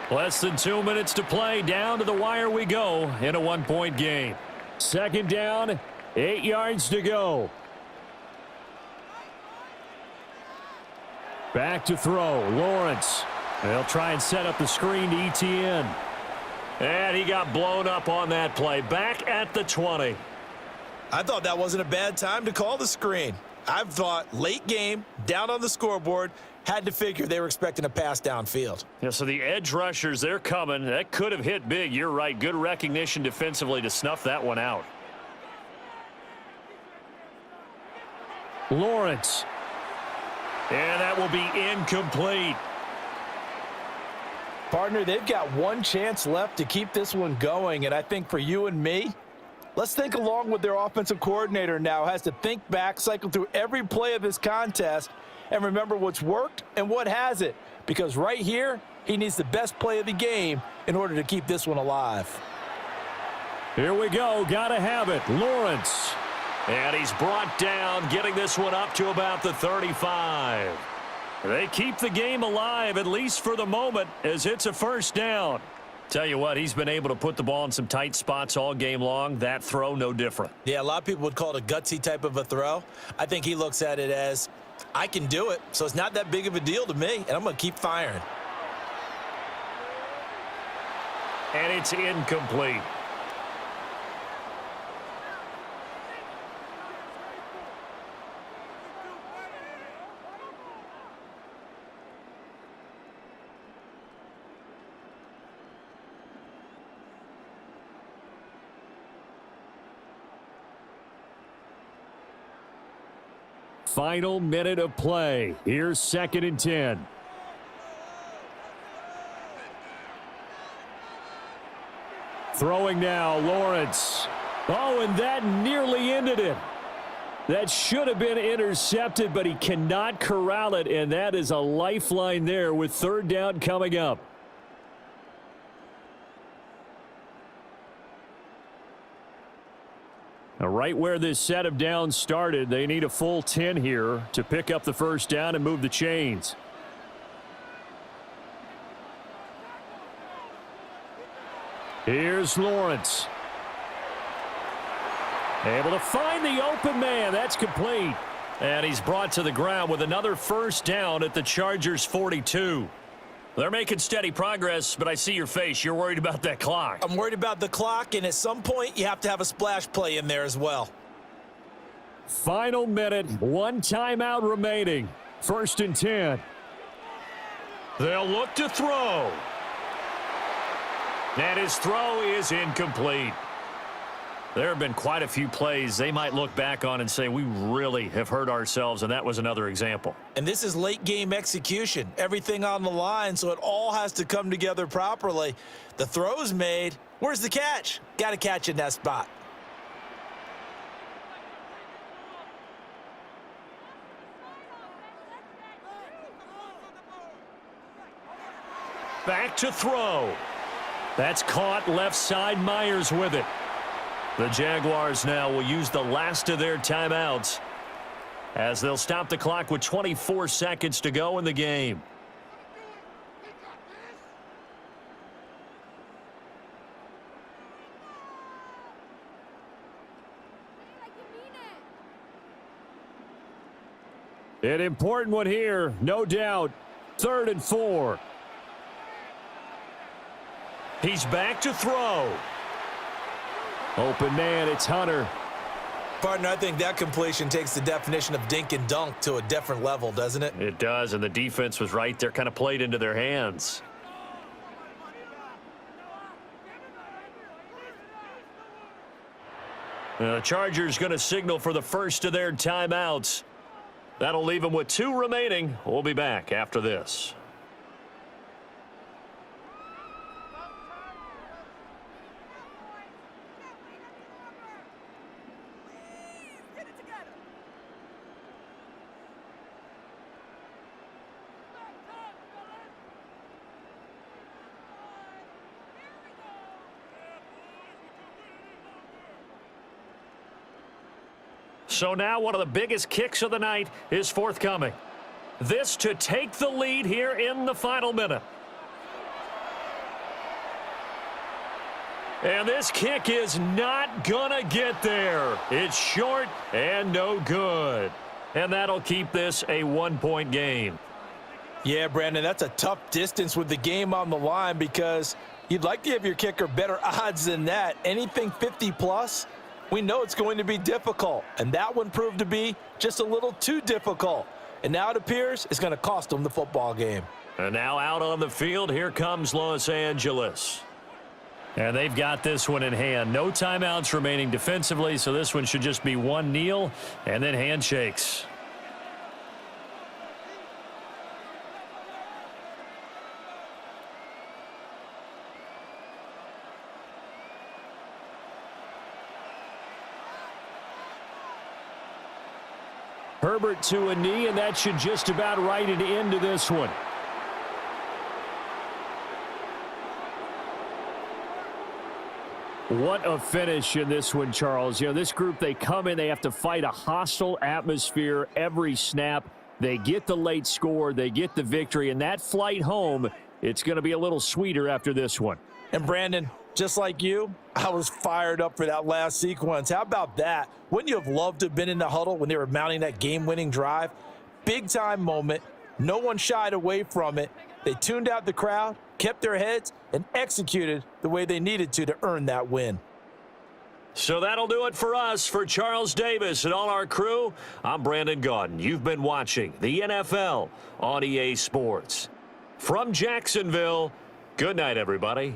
Less than 2 minutes to play. Down to the wire we go in a one-point game. Second down, 8 yards to go. Back to throw. Lawrence. They'll try and set up the screen to ETN. And he got blown up on that play. Back at the 20. I thought that wasn't a bad time to call the screen. I've thought late game, down on the scoreboard, had to figure they were expecting a pass downfield. Yeah, so the edge rushers, they're coming. That could have hit big. You're right. Good recognition defensively to snuff that one out. Lawrence. And that will be incomplete. Partner, they've got one chance left to keep this one going, and I think for you and me, let's think along with their offensive coordinator now. Has to think back, cycle through every play of this contest, and remember what's worked and what hasn't. Because right here, he needs the best play of the game in order to keep this one alive. Here we go. Got to have it. Lawrence. And he's brought down, getting this one up to about the 35. They keep the game alive, at least for the moment, as it's a first down. Tell you what, he's been able to put the ball in some tight spots all game long. That throw, no different. Yeah, a lot of people would call it a gutsy type of a throw. I think he looks at it as, I can do it, so it's not that big of a deal to me, and I'm going to keep firing. And it's incomplete. Final minute of play. Here's 2nd and 10. Throwing now, Lawrence. Oh, and that nearly ended it. That should have been intercepted, but he cannot corral it, and that is a lifeline there with 3rd down coming up. Now, right where this set of downs started, they need a full 10 here to pick up the first down and move the chains. Here's Lawrence. Able to find the open man. That's complete. And he's brought to the ground with another first down at the Chargers' 42. They're making steady progress, but I see your face. You're worried about that clock. I'm worried about the clock, and at some point, you have to have a splash play in there as well. Final minute, 1 timeout remaining. 1st and 10. They'll look to throw. And his throw is incomplete. There have been quite a few plays they might look back on and say, we really have hurt ourselves, and that was another example. And this is late game execution. Everything on the line, so it all has to come together properly. The throw's made. Where's the catch? Got to catch in that spot. Back to throw. That's caught left side. Myers with it. The Jaguars now will use the last of their timeouts as they'll stop the clock with 24 seconds to go in the game. An important one here, no doubt. 3rd and 4. He's back to throw. Open man, it's Hunter. Partner, I think that completion takes the definition of dink and dunk to a different level, doesn't it? It does, and the defense was right there, kind of played into their hands. The Chargers going to signal for the first of their timeouts. That'll leave them with 2 remaining. We'll be back after this. So now one of the biggest kicks of the night is forthcoming. This to take the lead here in the final minute. And this kick is not gonna get there. It's short and no good. And that'll keep this a 1-point game. Yeah, Brandon, that's a tough distance with the game on the line because you'd like to give your kicker better odds than that. Anything 50-plus, we know it's going to be difficult. And that one proved to be just a little too difficult. And now it appears it's going to cost them the football game. And now out on the field, here comes Los Angeles. And they've got this one in hand. No timeouts remaining defensively, so this one should just be one kneel and then handshakes. Herbert to a knee, and that should just about write it into this one. What a finish in this one, Charles. You know, this group, they come in, they have to fight a hostile atmosphere every snap. They get the late score, they get the victory, and that flight home, it's going to be a little sweeter after this one. And Brandon, just like you, I was fired up for that last sequence. How about that? Wouldn't you have loved to have been in the huddle when they were mounting that game-winning drive? Big-time moment. No one shied away from it. They tuned out the crowd, kept their heads, and executed the way they needed to earn that win. So that'll do it for us. For Charles Davis and all our crew, I'm Brandon Gaudin. You've been watching the NFL on EA Sports. From Jacksonville, good night, everybody.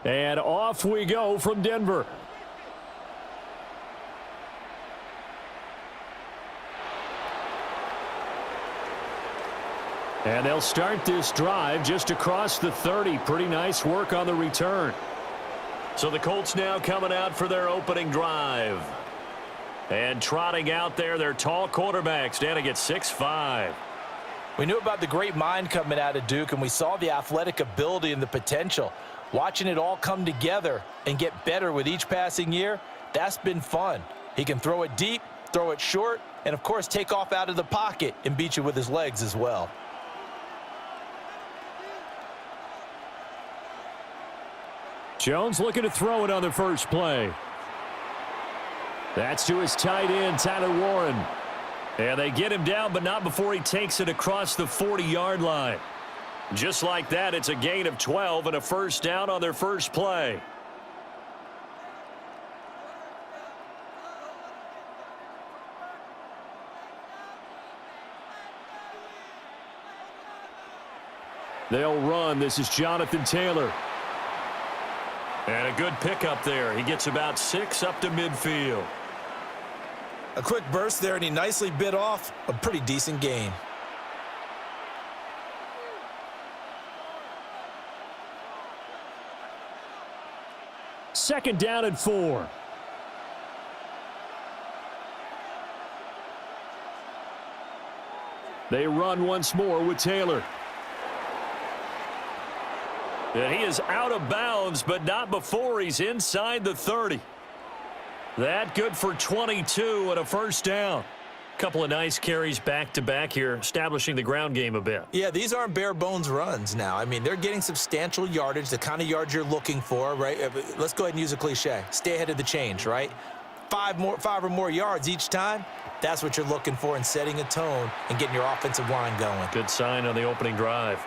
And off we go from Denver. And they'll start this drive just across the 30. Pretty nice work on the return. So the Colts now coming out for their opening drive. And trotting out there, their tall quarterback standing at 6'5". We knew about the great mind coming out of Duke, and we saw the athletic ability and the potential. Watching it all come together and get better with each passing year, that's been fun. He can throw it deep, throw it short, and, of course, take off out of the pocket and beat you with his legs as well. Jones looking to throw it on the first play. That's to his tight end, Tyler Warren. And they get him down, but not before he takes it across the 40-yard line. Just like that, it's a gain of 12 and a first down on their first play. They'll run. This is Jonathan Taylor. And a good pickup there. He gets about 6 up to midfield. A quick burst there, and he nicely bit off a pretty decent gain. Second down and 4. They run once more with Taylor. And he is out of bounds, but not before he's inside the 30. That good for 22 and a first down. Couple of nice carries back-to-back here, establishing the ground game a bit. Yeah, these aren't bare-bones runs now. I mean, they're getting substantial yardage, the kind of yards you're looking for, right? Let's go ahead and use a cliche. Stay ahead of the change, right? 5 or more yards each time, that's what you're looking for in setting a tone and getting your offensive line going. Good sign on the opening drive.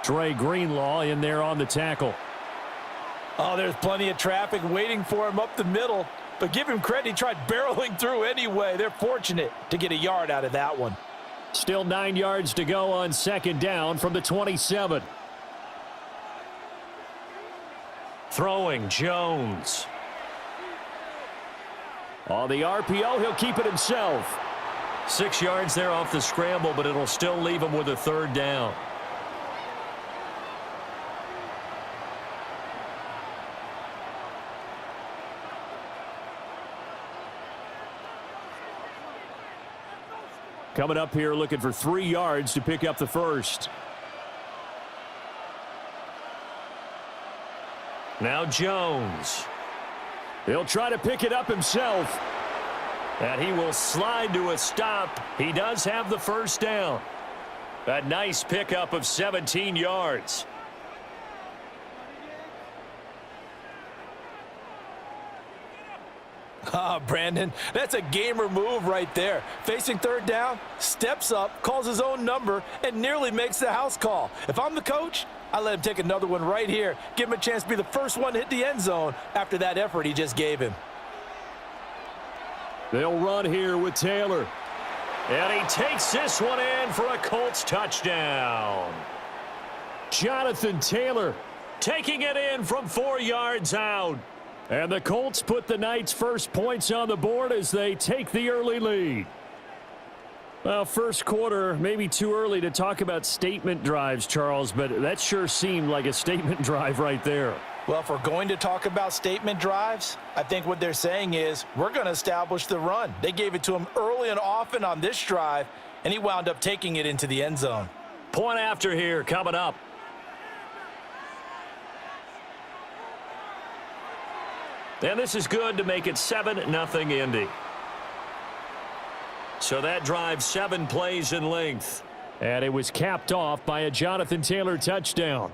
Dre Greenlaw in there on the tackle. Oh, there's plenty of traffic waiting for him up the middle. But give him credit, he tried barreling through anyway. They're fortunate to get a yard out of that one. Still 9 yards to go on second down from the 27. Throwing Jones. On the RPO, he'll keep it himself. 6 yards there off the scramble, but it'll still leave him with a third down. Coming up here looking for 3 yards to pick up the first. Now Jones. He'll try to pick it up himself. And he will slide to a stop. He does have the first down. A nice pickup of 17 yards. Ah, Brandon, that's a gamer move right there. Facing third down, steps up, calls his own number, and nearly makes the house call. If I'm the coach, I let him take another one right here. Give him a chance to be the first one to hit the end zone after that effort he just gave him. They'll run here with Taylor. And he takes this one in for a Colts touchdown. Jonathan Taylor taking it in from 4 yards out. And the Colts put the night's first points on the board as they take the early lead. Well, first quarter, maybe too early to talk about statement drives, Charles, but that sure seemed like a statement drive right there. Well, if we're going to talk about statement drives, I think what they're saying is we're going to establish the run. They gave it to him early and often on this drive, and he wound up taking it into the end zone. Point after here coming up. And this is good to make it 7-0 Indy. So that drive 7 plays in length. And it was capped off by a Jonathan Taylor touchdown.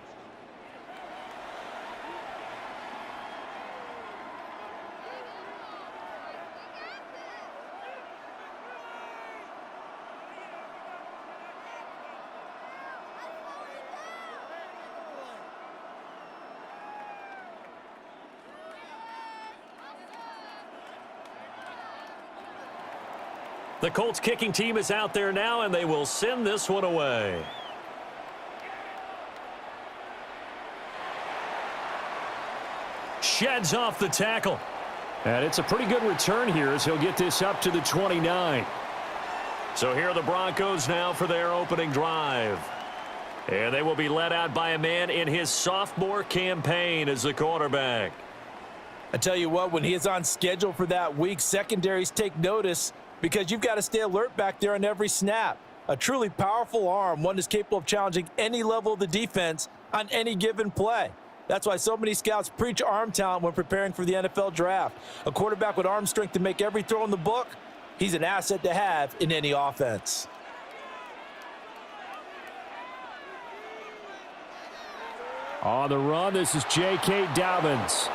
The Colts kicking team is out there now, and they will send this one away. sheds off the tackle. And it's a pretty good return here as he'll get this up to the 29. So here are the Broncos now for their opening drive. And they will be led out by a man in his sophomore campaign as the quarterback. I tell you what, when he is on schedule for that week, secondaries take notice because you've got to stay alert back there on every snap. A truly powerful arm, one that's capable of challenging any level of the defense on any given play. That's why so many scouts preach arm talent when preparing for the NFL draft. A quarterback with arm strength to make every throw in the book, he's an asset to have in any offense. On the run, this is J.K. Dobbins.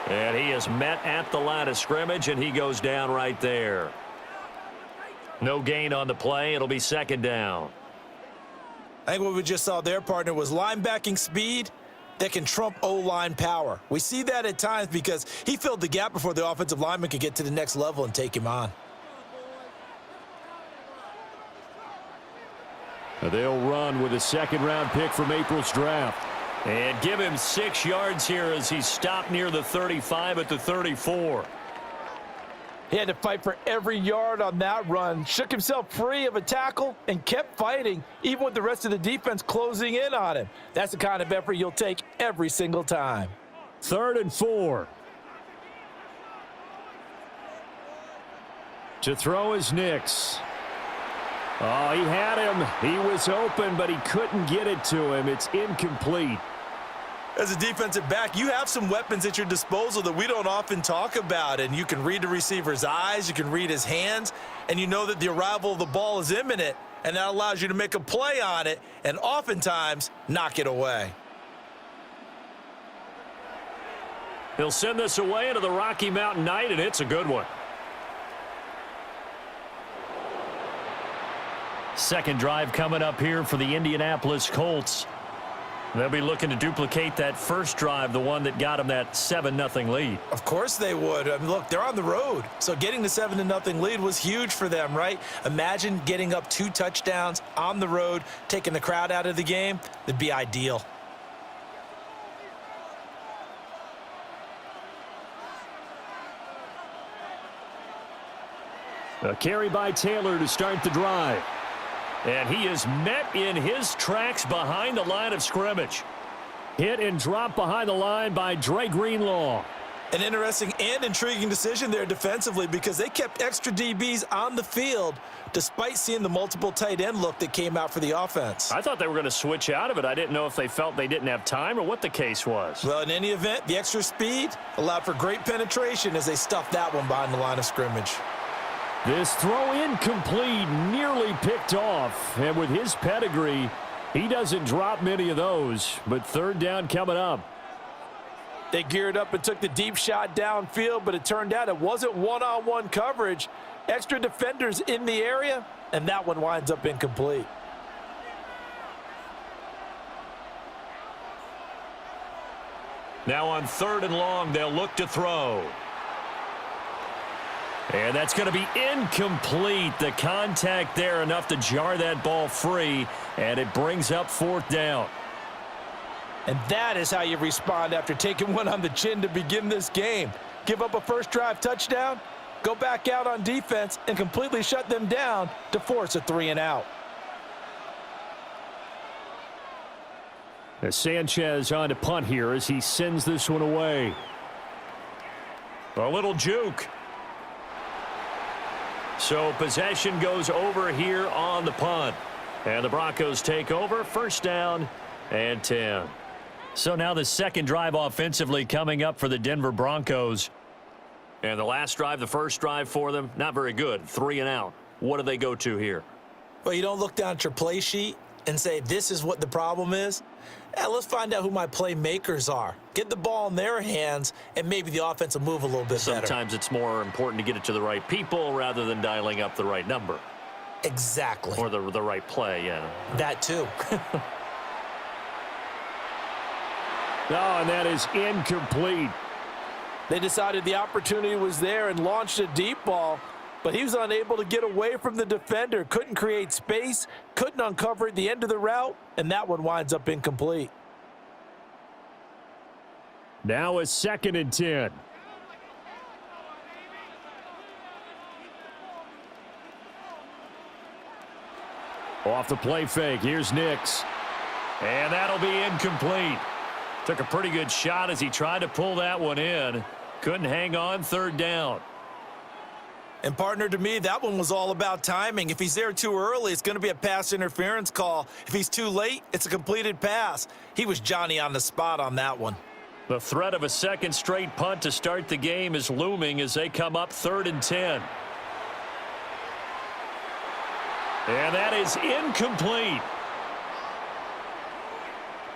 And he is met at the line of scrimmage, and he goes down right there. No gain on the play. It'll be second down. I think what we just saw there, partner, was linebacking speed that can trump O-line power. We see that at times because he filled the gap before the offensive lineman could get to the next level and take him on. They'll run with a second-round pick from April's draft. And give him 6 yards here as he stopped near the 35 at the 34. He had to fight for every yard on that run, shook himself free of a tackle, and kept fighting, even with the rest of the defense closing in on him. That's the kind of effort you'll take every single time. 3rd and 4. To throw is Nix. Oh, he had him. He was open, but he couldn't get it to him. It's incomplete. As a defensive back, you have some weapons at your disposal that we don't often talk about, and you can read the receiver's eyes, you can read his hands, and you know that the arrival of the ball is imminent, and that allows you to make a play on it and oftentimes knock it away. He'll send this away into the Rocky Mountain night, and it's a good one. Second drive coming up here for the Indianapolis Colts. They'll be looking to duplicate that first drive, the one that got them that 7-0 lead. Of course they would. I mean, look, they're on the road. So getting the 7-0 lead was huge for them, right? Imagine getting up 2 touchdowns on the road, taking the crowd out of the game. That'd be ideal. A carry by Taylor to start the drive. And he is met in his tracks behind the line of scrimmage. Hit and drop behind the line by Dre Greenlaw. An interesting and intriguing decision there defensively because they kept extra DBs on the field despite seeing the multiple tight end look that came out for the offense. I thought they were going to switch out of it. I didn't know if they felt they didn't have time or what the case was. Well, in any event, the extra speed allowed for great penetration as they stuffed that one behind the line of scrimmage. This throw incomplete, nearly picked off. And with his pedigree, he doesn't drop many of those. But third down coming up. They geared up and took the deep shot downfield, but it turned out it wasn't one-on-one coverage. Extra defenders in the area, and that one winds up incomplete. Now on 3rd and long, they'll look to throw. And that's going to be incomplete. The contact there enough to jar that ball free, and it brings up 4th down. And that is how you respond after taking one on the chin to begin this game. Give up a first drive touchdown, go back out on defense, and completely shut them down to force a 3-and-out. Sanchez on to punt here as he sends this one away. A little juke. So possession goes over here on the punt. And the Broncos take over. 1st down and 10. So now the second drive offensively coming up for the Denver Broncos. And the last drive, the first drive for them, not very good. 3-and-out. What do they go to here? Well, you don't look down at your play sheet and say, this is what the problem is. Let's find out who my playmakers are. Get the ball in their hands, and maybe the offense will move a little bit better. Sometimes it's more important to get it to the right people rather than dialing up the right number. Exactly. Or the right play, yeah. That too. Oh, and that is incomplete. They decided the opportunity was there and launched a deep ball, but he was unable to get away from the defender. Couldn't create space, couldn't uncover at the end of the route, and that one winds up incomplete. Now a 2nd and 10. Off the play fake, here's Nix. And that'll be incomplete. Took a pretty good shot as he tried to pull that one in. Couldn't hang on, 3rd down. And partner, to me, that one was all about timing. If he's there too early, it's going to be a pass interference call. If he's too late, it's a completed pass. He was Johnny on the spot on that one. The threat of a 2nd straight punt to start the game is looming as they come up 3rd and 10. And that is incomplete.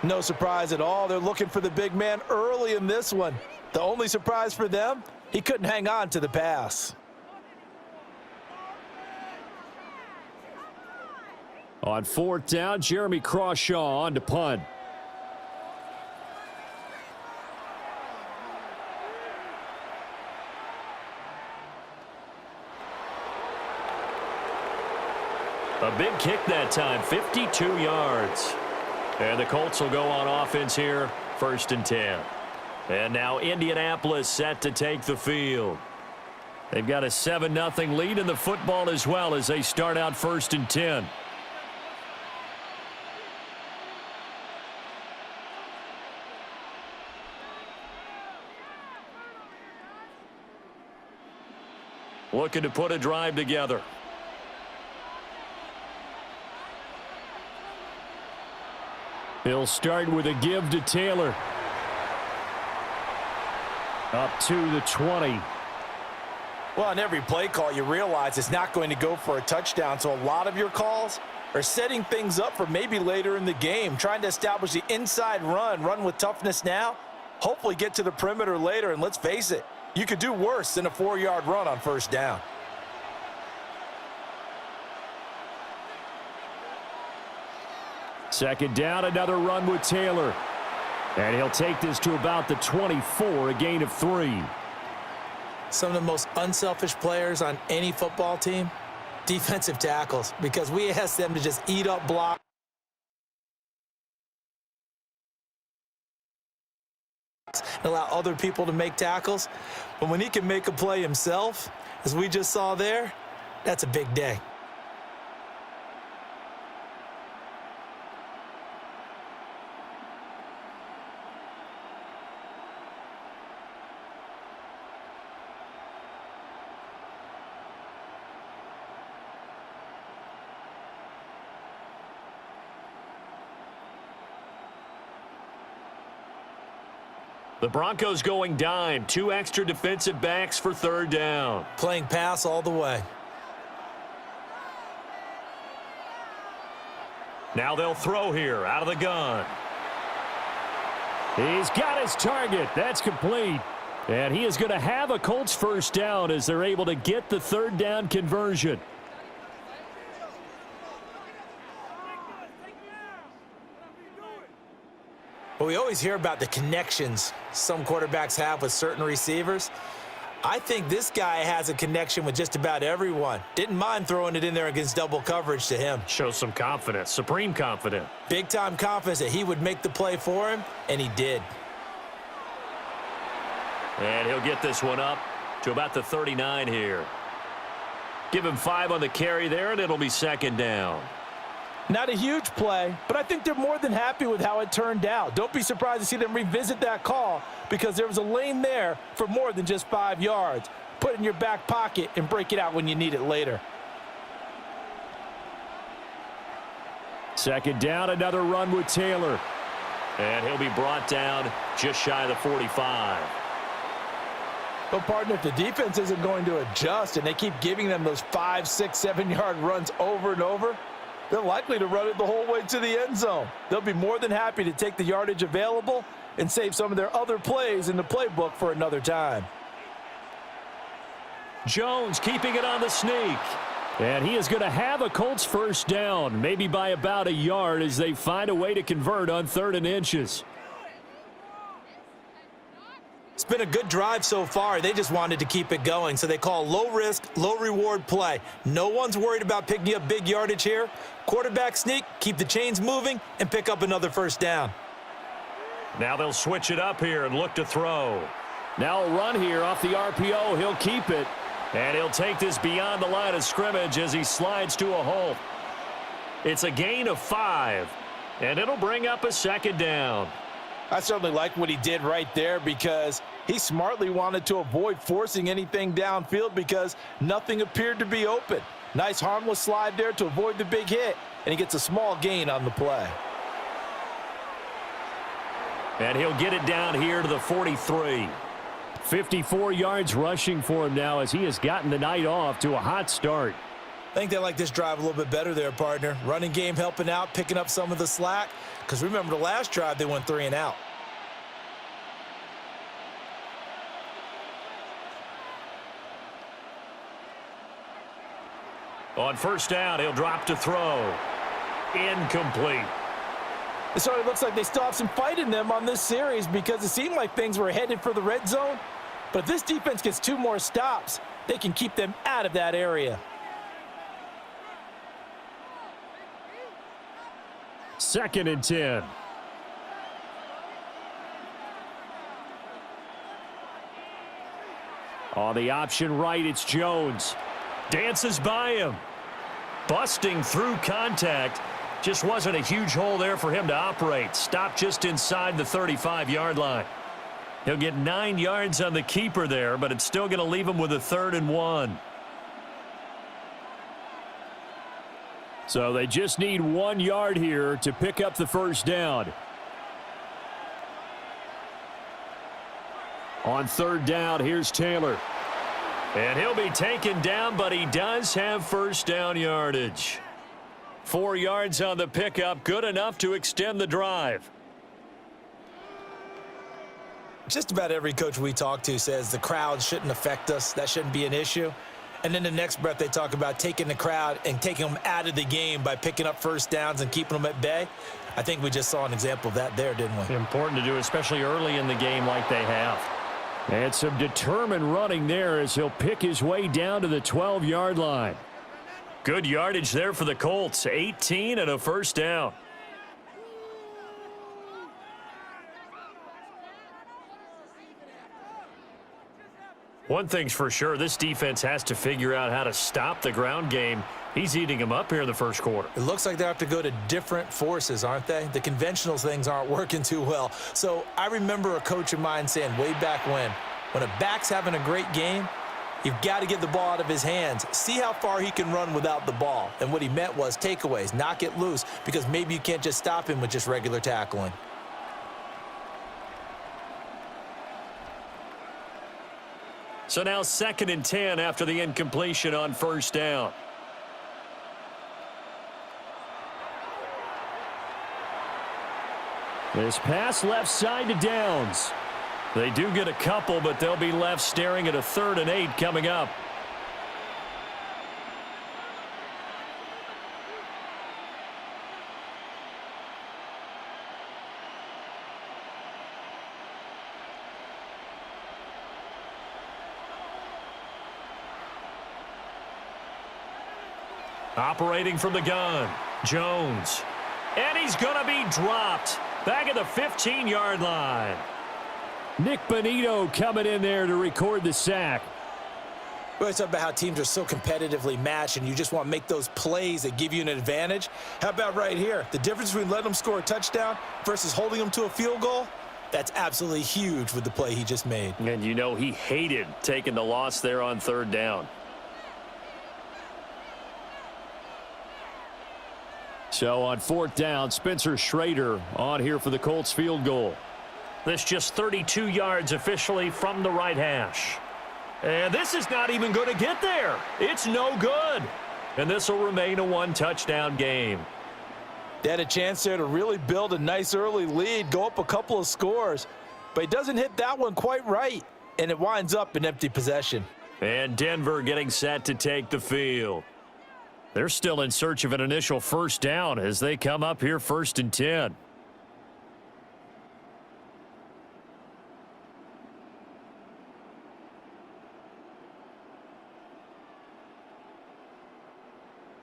No surprise at all. They're looking for the big man early in this one. The only surprise for them, he couldn't hang on to the pass. On 4th down, Jeremy Crawshaw on to punt. A big kick that time, 52 yards. And the Colts will go on offense here, 1st and 10. And now Indianapolis set to take the field. They've got a 7-0 lead in the football as well as they start out 1st and 10. Looking to put a drive together. He'll start with a give to Taylor. Up to the 20. Well, on every play call, you realize it's not going to go for a touchdown, so a lot of your calls are setting things up for maybe later in the game, trying to establish the inside run with toughness now, hopefully get to the perimeter later, and let's face it, you could do worse than a 4-yard run on 1st down. Second down, another run with Taylor. And he'll take this to about the 24, a gain of 3. Some of the most unselfish players on any football team, defensive tackles, because we ask them to just eat up blocks and allow other people to make tackles. But when he can make a play himself, as we just saw there, that's a big day. The Broncos going dime. 2 extra defensive backs for 3rd down. Playing pass all the way. Now they'll throw here out of the gun. He's got his target. That's complete. And he is going to have a Colts 1st down as they're able to get the 3rd down conversion. Well, we always hear about the connections some quarterbacks have with certain receivers. I think this guy has a connection with just about everyone. Didn't mind throwing it in there against double coverage to him. Shows some confidence, supreme confidence. Big-time confidence that he would make the play for him, and he did. And he'll get this one up to about the 39 here. Give him 5 on the carry there, and it'll be 2nd down. Not a huge play, but I think they're more than happy with how it turned out. Don't be surprised to see them revisit that call because there was a lane there for more than just 5 yards. Put it in your back pocket and break it out when you need it later. 2nd down, another run with Taylor. And he'll be brought down just shy of the 45. But, partner, if the defense isn't going to adjust and they keep giving them those 5, 6, 7-yard runs over and over, they're likely to run it the whole way to the end zone. They'll be more than happy to take the yardage available and save some of their other plays in the playbook for another time. Jones keeping it on the sneak. And he is going to have a Colts 1st down, maybe by about a yard as they find a way to convert on 3rd and inches. It's been a good drive so far. They just wanted to keep it going, so they call low-risk, low-reward play. No one's worried about picking up big yardage here. Quarterback sneak, keep the chains moving, and pick up another 1st down. Now they'll switch it up here and look to throw. Now a run here off the RPO. He'll keep it. And he'll take this beyond the line of scrimmage as he slides to a halt. It's a gain of 5, and it'll bring up a second down. I certainly like what he did right there because he smartly wanted to avoid forcing anything downfield because nothing appeared to be open. Nice harmless slide there to avoid the big hit, and he gets a small gain on the play. And he'll get it down here to the 43. 54 yards rushing for him now as he has gotten the night off to a hot start. I think they like this drive a little bit better there, partner. Running game helping out, picking up some of the slack. Because remember the last drive, they went 3 and out. On first down, he'll drop to throw. Incomplete. It sort of looks like they still have some fight in them on this series because it seemed like things were headed for the red zone. But if this defense gets 2 more stops, they can keep them out of that area. Second and 10. On the option right, it's Jones. Dances by him. Busting through contact. Just wasn't a huge hole there for him to operate. Stopped just inside the 35-yard line. He'll get 9 yards on the keeper there, but it's still going to leave him with a 3rd and 1. So they just need 1 yard here to pick up the first down. On third down, here's Taylor. And he'll be taken down, but he does have first down yardage. 4 yards on the pickup, good enough to extend the drive. Just about every coach we talk to says the crowd shouldn't affect us. That shouldn't be an issue. And then the next breath they talk about taking the crowd and taking them out of the game by picking up first downs and keeping them at bay. I think we just saw an example of that there, didn't we? Important to do, especially early in the game like they have. And some determined running there as he'll pick his way down to the 12-yard line. Good yardage there for the Colts. 18 and a first down. One thing's for sure, this defense has to figure out how to stop the ground game. He's eating them up here in the first quarter. It looks like they have to go to different forces, aren't they? The conventional things aren't working too well. So I remember a coach of mine saying way back when a back's having a great game, you've got to get the ball out of his hands. See how far he can run without the ball. And what he meant was takeaways, knock it loose, because maybe you can't just stop him with just regular tackling. So now 2nd and 10 after the incompletion on first down. This pass left side to Downs. They do get a couple, but they'll be left staring at a 3rd and 8 coming up. Operating from the gun, Jones. And he's going to be dropped back at the 15-yard line. Nick Bonito coming in there to record the sack. We always talk about how teams are so competitively matched and you just want to make those plays that give you an advantage. How about right here? The difference between letting them score a touchdown versus holding them to a field goal, that's absolutely huge with the play he just made. And you know he hated taking the loss there on 3rd down. So on 4th down, Spencer Schrader on here for the Colts field goal. This just 32 yards officially from the right hash. And this is not even going to get there. It's no good. And this will remain a 1-touchdown game. They had a chance there to really build a nice early lead, go up a couple of scores. But he doesn't hit that one quite right, and it winds up an empty possession. And Denver getting set to take the field. They're still in search of an initial first down as they come up here 1st and 10.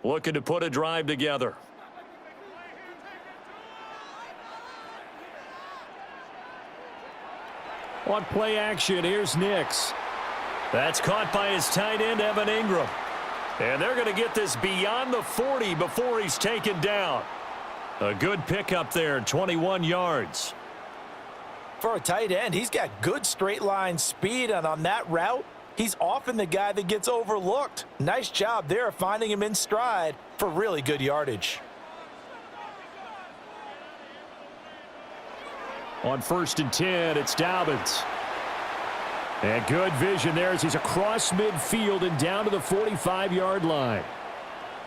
Looking to put a drive together. On play action, here's Nix. That's caught by his tight end, Evan Ingram. And they're going to get this beyond the 40 before he's taken down. A good pickup there, 21 yards. For a tight end, he's got good straight line speed, and on that route, he's often the guy that gets overlooked. Nice job there finding him in stride for really good yardage. On 1st and 10, it's Dobbins. And good vision there as he's across midfield and down to the 45-yard line.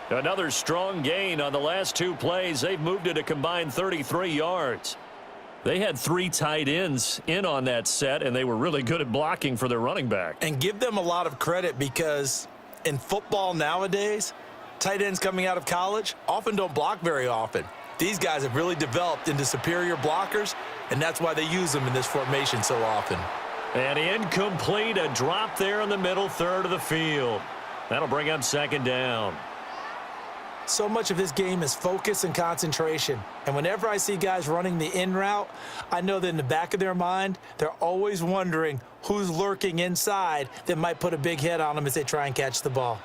Another strong gain on the last 2 plays. They've moved it a combined 33 yards. They had 3 tight ends in on that set, and they were really good at blocking for their running back. And give them a lot of credit because in football nowadays, tight ends coming out of college often don't block very often. These guys have really developed into superior blockers, and that's why they use them in this formation so often. And incomplete, a drop there in the middle third of the field. That'll bring up 2nd down. So much of this game is focus and concentration. And whenever I see guys running the in route, I know that in the back of their mind, they're always wondering who's lurking inside that might put a big hit on them as they try and catch the ball.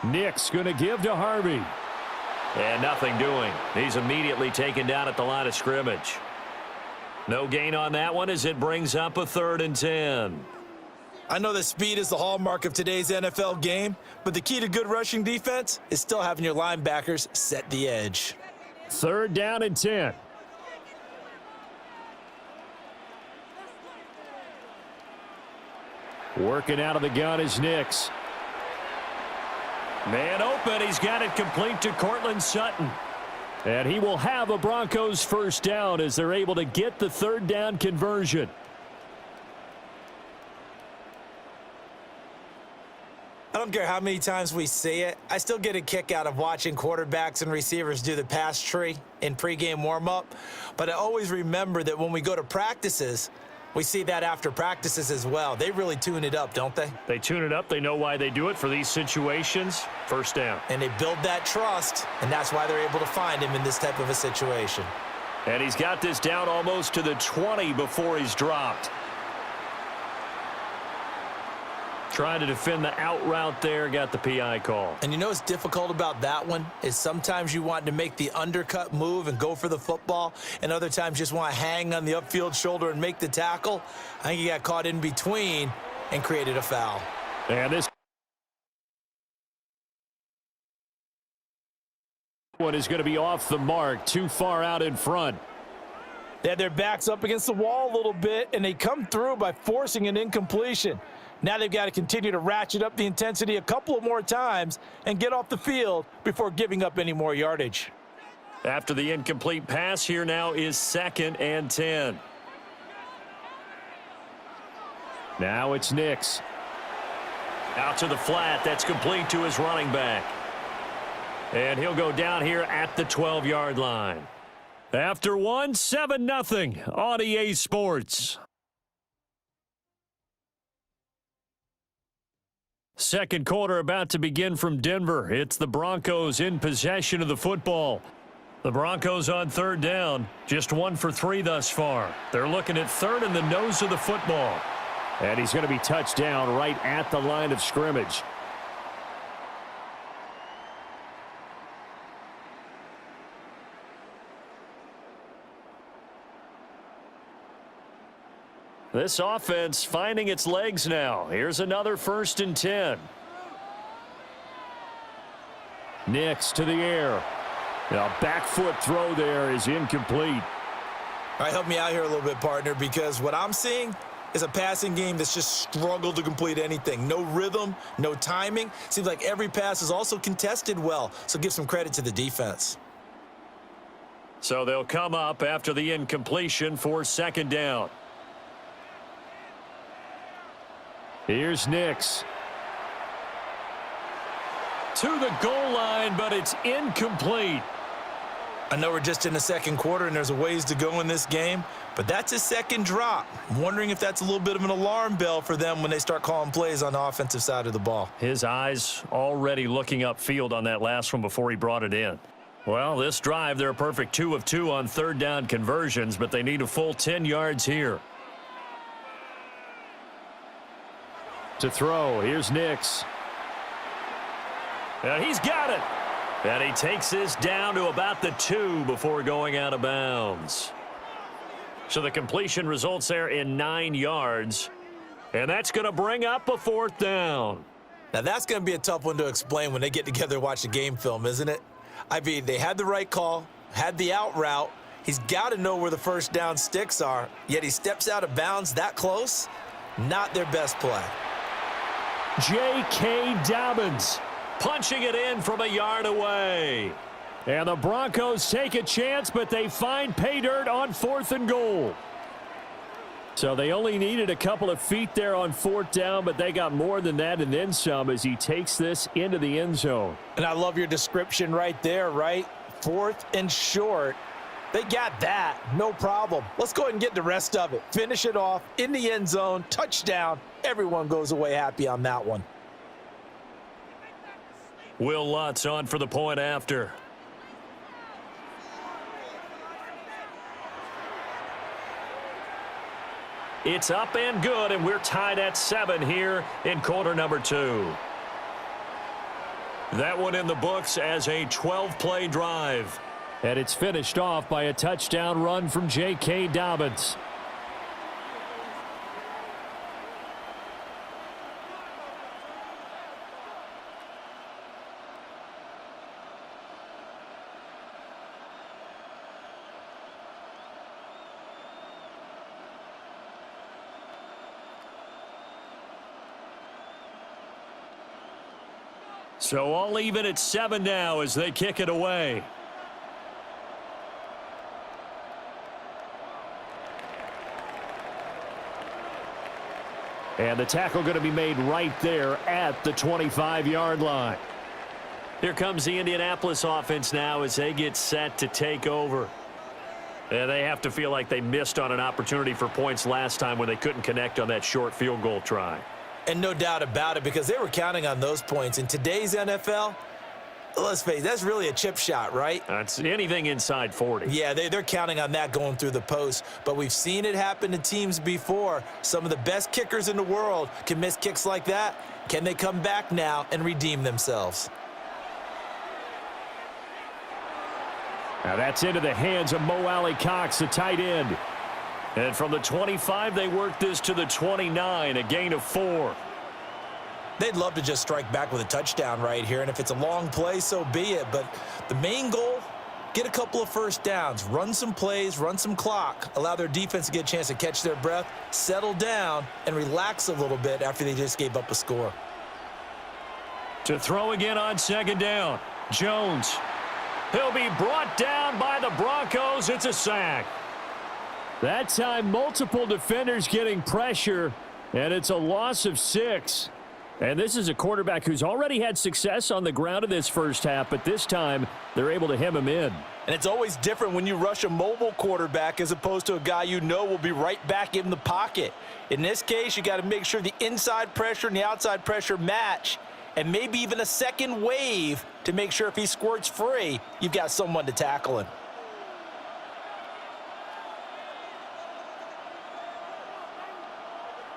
Nix going to give to Harvey. And nothing doing. He's immediately taken down at the line of scrimmage. No gain on that one as it brings up a 3rd and 10. I know that speed is the hallmark of today's NFL game, but the key to good rushing defense is still having your linebackers set the edge. 3rd down and 10. Working out of the gun is Nix. Man open. He's got it complete to Cortland Sutton. And he will have a Broncos 1st down as they're able to get the 3rd down conversion. I don't care how many times we see it. I still get a kick out of watching quarterbacks and receivers do the pass tree in pregame warm-up. But I always remember that when we go to practices, we see that after practices as well. They really tune it up, don't they? They tune it up. They know why they do it for these situations. 1st down. And they build that trust, and that's why they're able to find him in this type of a situation. And he's got this down almost to the 20 before he's dropped. Trying to defend the out route there, got the PI call. And you know what's difficult about that one is sometimes you want to make the undercut move and go for the football, and other times just want to hang on the upfield shoulder and make the tackle. I think he got caught in between and created a foul. And this one is going to be off the mark, too far out in front. They had their backs up against the wall a little bit, and they come through by forcing an incompletion. Now they've got to continue to ratchet up the intensity a couple of more times and get off the field before giving up any more yardage. After the incomplete pass, here now is 2nd and 10. Now it's Nix. Out to the flat. That's complete to his running back. And he'll go down here at the 12-yard line. After one, 7-0 on EA Sports. Second quarter about to begin from Denver. It's the Broncos in possession of the football. The Broncos on 3rd down, just 1 for 3 thus far. They're looking at 3rd in the nose of the football. And he's going to be touched down right at the line of scrimmage. This offense finding its legs now. Here's another 1st and 10. Nix to the air. A back foot throw there is incomplete. All right, help me out here a little bit, partner, because what I'm seeing is a passing game that's just struggled to complete anything. No rhythm, no timing. Seems like every pass is also contested well, so give some credit to the defense. So they'll come up after the incompletion for 2nd down. Here's Nix. To the goal line, but it's incomplete. I know we're just in the second quarter and there's a ways to go in this game, but that's his 2nd drop. I'm wondering if that's a little bit of an alarm bell for them when they start calling plays on the offensive side of the ball. His eyes already looking upfield on that last one before he brought it in. Well, this drive, they're a perfect 2 of 2 on third down conversions, but they need a full 10 yards here. To throw, here's Nix. And he's got it. And he takes this down to about the 2 before going out of bounds. So the completion results there in 9 yards. And that's going to bring up a 4th down. Now, that's going to be a tough one to explain when they get together and watch the game film, isn't it? I mean, they had the right call, had the out route. He's got to know where the first down sticks are, yet he steps out of bounds that close. Not their best play. J.K. Dobbins punching it in from a yard away. And the Broncos take a chance, but they find pay dirt on 4th and goal. So they only needed a couple of feet there on 4th down, but they got more than that and then some as he takes this into the end zone. And I love your description right there, right? 4th and short. They got that. No problem. Let's go ahead and get the rest of it. Finish it off in the end zone. Touchdown. Everyone goes away happy on that one. Will Lutz on for the point after. It's up and good, and we're tied at 7 here in quarter number 2. That one in the books as a 12-play drive. And it's finished off by a touchdown run from J.K. Dobbins. So all even at 7 now as they kick it away. And the tackle going to be made right there at the 25-yard line. Here comes the Indianapolis offense now as they get set to take over. And they have to feel like they missed on an opportunity for points last time when they couldn't connect on that short field goal try. And no doubt about it, because they were counting on those points. In today's NFL, let's face it, that's really a chip shot, right? That's anything inside 40. Yeah, they're counting on that going through the post. But we've seen it happen to teams before. Some of the best kickers in the world can miss kicks like that. Can they come back now and redeem themselves? Now that's into the hands of Mo Alley-Cox, the tight end. And from the 25, they work this to the 29, a gain of 4. They'd love to just strike back with a touchdown right here, and if it's a long play, so be it. But the main goal, get a couple of first downs, run some plays, run some clock, allow their defense to get a chance to catch their breath, settle down, and relax a little bit after they just gave up a score. To throw again on 2nd down, Jones. He'll be brought down by the Broncos. It's a sack. That time, multiple defenders getting pressure, and it's a loss of 6. And this is a quarterback who's already had success on the ground in this first half, but this time they're able to hem him in. And it's always different when you rush a mobile quarterback as opposed to a guy you know will be right back in the pocket. In this case, you got to make sure the inside pressure and the outside pressure match, and maybe even a second wave to make sure if he squirts free, you've got someone to tackle him.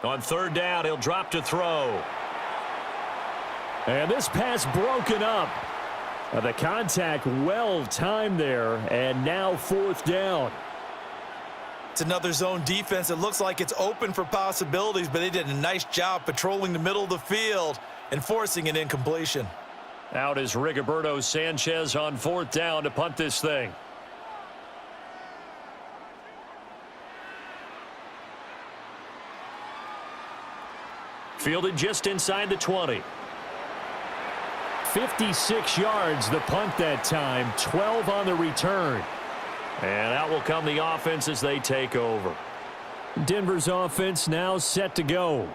On 3rd down, he'll drop to throw. And this pass broken up. The contact well timed there, and now 4th down. It's another zone defense. It looks like it's open for possibilities, but they did a nice job patrolling the middle of the field and forcing an incompletion. Out is Rigoberto Sanchez on 4th down to punt this thing. Fielded just inside the 20. 56 yards the punt that time, 12 on the return. And out will come the offense as they take over. Denver's offense now set to go.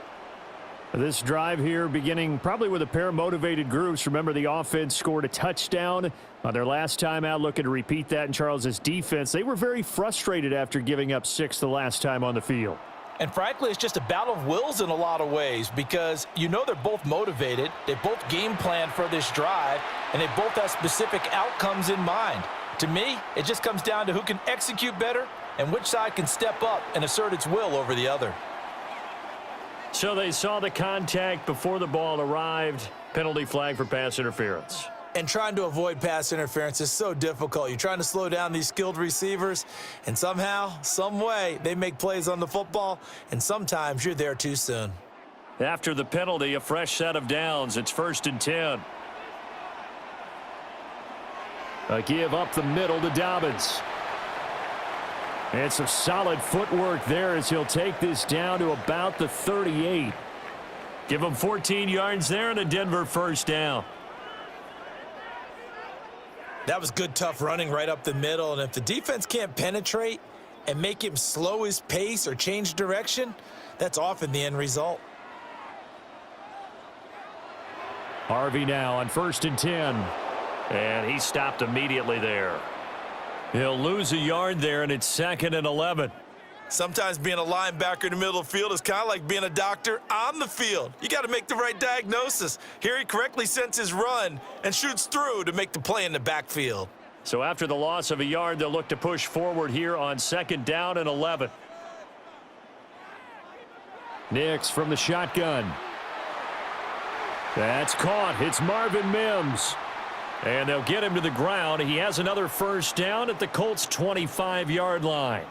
This drive here beginning probably with a pair of motivated groups. Remember, the offense scored a touchdown on their last time out, looking to repeat that in Charles's defense. They were very frustrated after giving up 6 the last time on the field. And frankly, it's just a battle of wills in a lot of ways because you know they're both motivated. They both game planned for this drive. and they both have specific outcomes in mind. To me, it just comes down to who can execute better and which side can step up and assert its will over the other. So they saw the contact before the ball arrived. Penalty flag for pass interference. And trying to avoid pass interference is so difficult. You're trying to slow down these skilled receivers, and somehow, some way, they make plays on the football, and sometimes you're there too soon. After the penalty, a fresh set of downs. It's 1st and 10. A give up the middle to Dobbins. And some solid footwork there as he'll take this down to about the 38. Give him 14 yards there and a Denver first down. That was good, tough running right up the middle, and if the defense can't penetrate and make him slow his pace or change direction, that's often the end result. Harvey now on 1st and 10. And he stopped immediately there. He'll lose a yard there, and it's 2nd and 11. Sometimes being a linebacker in the middle of the field is kind of like being a doctor on the field. You got to make the right diagnosis. Here he correctly sends his run and shoots through to make the play in the backfield. So after the loss of a yard, they'll look to push forward here on 2nd down and 11. Nix from the shotgun. That's caught. It's Marvin Mims. And they'll get him to the ground. He has another first down at the Colts' 25-yard line.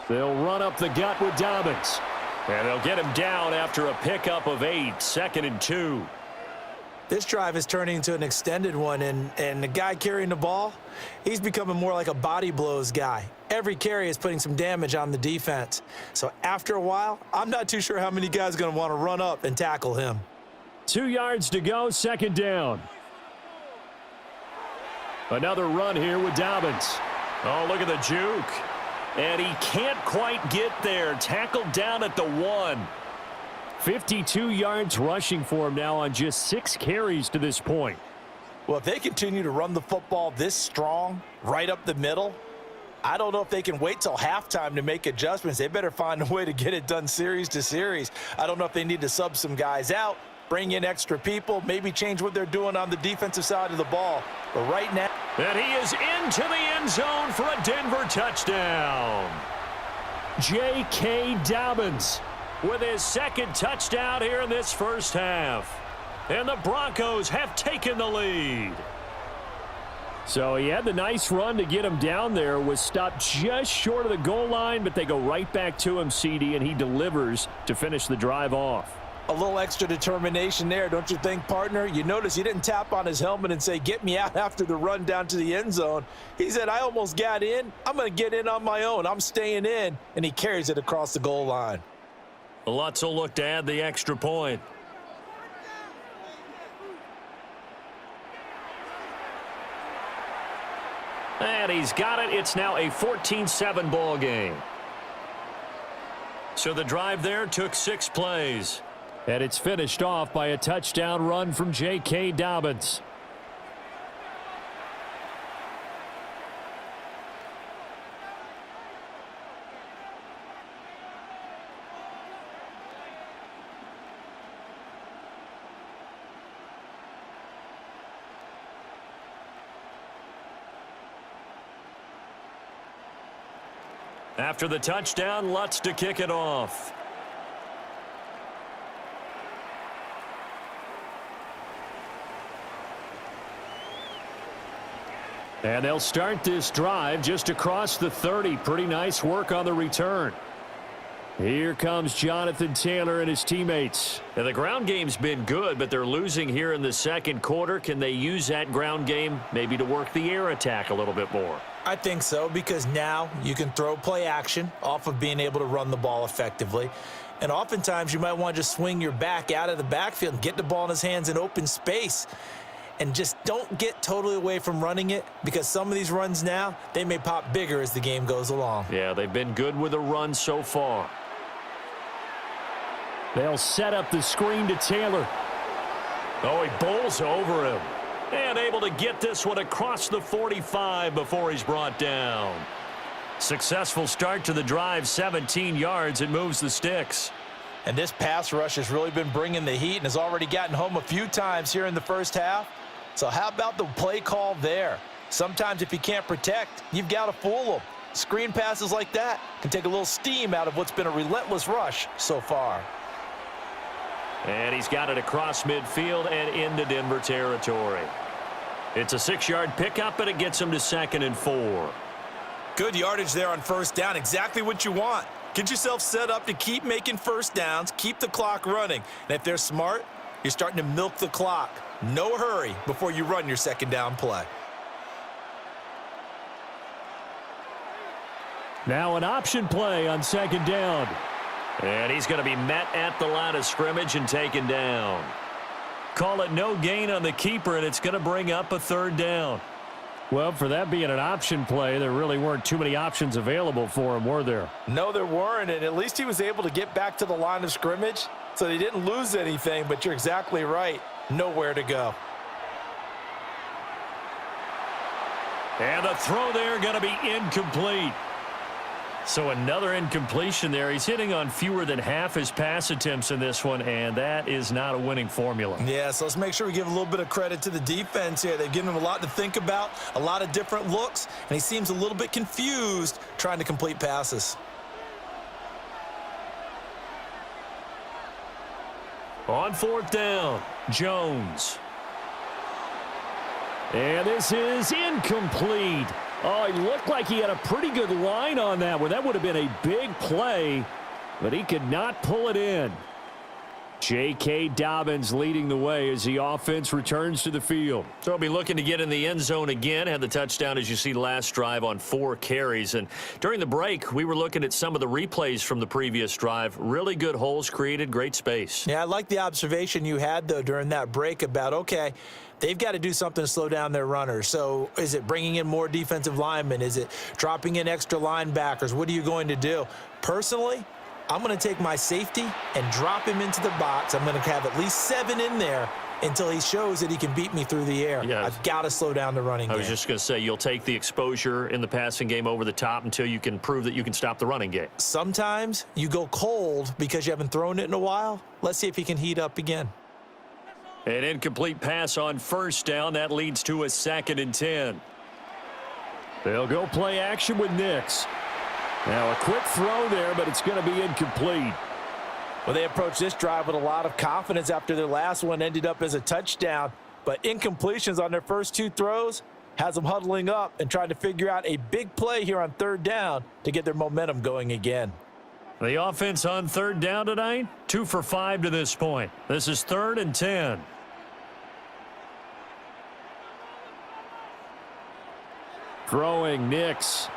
They'll run up the gut with Dobbins. And they'll get him down after a pickup of 8, 2nd and 2. This drive is turning into an extended one, and the guy carrying the ball, he's becoming more like a body blows guy. Every carry is putting some damage on the defense. So after a while, I'm not too sure how many guys are going to want to run up and tackle him. 2 yards to go, 2nd down. Another run here with Dobbins. Oh, look at the juke. And he can't quite get there. Tackled down at the 1. 52 yards rushing for him now on just 6 carries to this point. Well, if they continue to run the football this strong, right up the middle, I don't know if they can wait till halftime to make adjustments. They better find a way to get it done series to series. I don't know if they need to sub some guys out, bring in extra people, maybe change what they're doing on the defensive side of the ball. But right now, and he is into the end zone for a Denver touchdown. J.K. Dobbins with his 2nd touchdown here in this first half. And the Broncos have taken the lead. So he had the nice run to get him down there, was stopped just short of the goal line, but they go right back to him, CD, and he delivers to finish the drive off. a little extra determination there, don't you think, partner? You notice he didn't tap on his helmet and say, get me out after the run down to the end zone. He said, I almost got in. I'm going to get in on my own. I'm staying in. And he carries it across the goal line. Lutz will look to add the extra point. And he's got it. It's now a 14-7 ball game. So the drive there took 6 plays. And it's finished off by a touchdown run from J.K. Dobbins. After the touchdown, Lutz to kick it off. And they'll start this drive just across the 30. Pretty nice work on the return. Here comes Jonathan Taylor and his teammates. Now, the ground game's been good, but they're losing here in the second quarter. Can they use that ground game maybe to work the air attack a little bit more? I think so, because now you can throw play action off of being able to run the ball effectively. And oftentimes you might want to just swing your back out of the backfield and get the ball in his hands in open space. And just don't get totally away from running it, because some of these runs now, they may pop bigger as the game goes along. Yeah, they've been good with a run so far. They'll set up the screen to Taylor. Oh, he bowls over him. And able to get this one across the 45 before he's brought down. Successful start to the drive, 17 yards. It moves the sticks. And this pass rush has really been bringing the heat and has already gotten home a few times here in the first half. So how about the play call there? Sometimes if you can't protect, you've got to fool them. Screen passes like that can take a little steam out of what's been a relentless rush so far. And he's got it across midfield and into Denver territory. It's a 6-yard pickup, and it gets him to 2nd and 4. Good yardage there on first down. Exactly what you want. Get yourself set up to keep making first downs, keep the clock running. And if they're smart, you're starting to milk the clock. No hurry before you run your second down play. Now an option play on 2nd down. And he's going to be met at the line of scrimmage and taken down. Call it no gain on the keeper, and it's going to bring up a 3rd down. Well, for that being an option play, there really weren't too many options available for him, were there? No, there weren't, and at least he was able to get back to the line of scrimmage, so they didn't lose anything, but you're exactly right. Nowhere to go. And the throw there going to be incomplete. So another incompletion there. He's hitting on fewer than half his pass attempts in this one, and that is not a winning formula. Yeah, so let's make sure we give a little bit of credit to the defense here. They've given him a lot to think about, a lot of different looks, and he seems a little bit confused trying to complete passes. On 4th down, Jones. And this is incomplete. Oh, he looked like he had a pretty good line on that one. That would have been a big play, but he could not pull it in. J.K. Dobbins leading the way as the offense returns to the field. So he'll be looking to get in the end zone again. Had the touchdown, as you see, last drive on 4 carries. And during the break, we were looking at some of the replays from the previous drive. Really good holes created, great space. Yeah, I like the observation you had, though, during that break about, okay, they've got to do something to slow down their runners. So is it bringing in more defensive linemen? Is it dropping in extra linebackers? What are you going to do? Personally, I'm going to take my safety and drop him into the box. I'm going to have at least 7 in there until he shows that he can beat me through the air. Yeah. I've got to slow down the running game. I was just going to say, you'll take the exposure in the passing game over the top until you can prove that you can stop the running game. Sometimes you go cold because you haven't thrown it in a while. Let's see if he can heat up again. An incomplete pass on 1st down. That leads to a 2nd and 10. They'll go play action with Nix. Now a quick throw there, but it's going to be incomplete. Well, they approached this drive with a lot of confidence after their last one ended up as a touchdown. But incompletions on their first 2 throws has them huddling up and trying to figure out a big play here on 3rd down to get their momentum going again. The offense on 3rd down tonight, 2 for 5 to this point. This is 3rd and 10. Throwing Nix.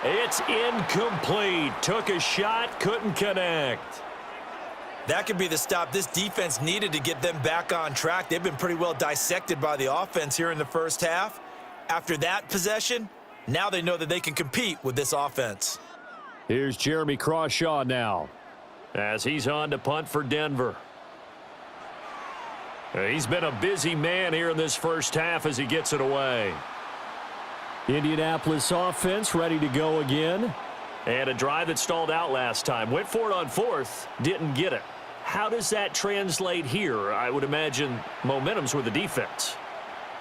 It's incomplete. Took a shot, couldn't connect. That could be the stop this defense needed to get them back on track. They've been pretty well dissected by the offense here in the first half. After that possession, now they know that they can compete with this offense. Here's Jeremy Crawshaw now. As he's on to punt for Denver. He's been a busy man here in this first half as he gets it away. Indianapolis offense ready to go again. And a drive that stalled out last time. Went for it on 4th, didn't get it. How does that translate here? I would imagine momentum's with the defense.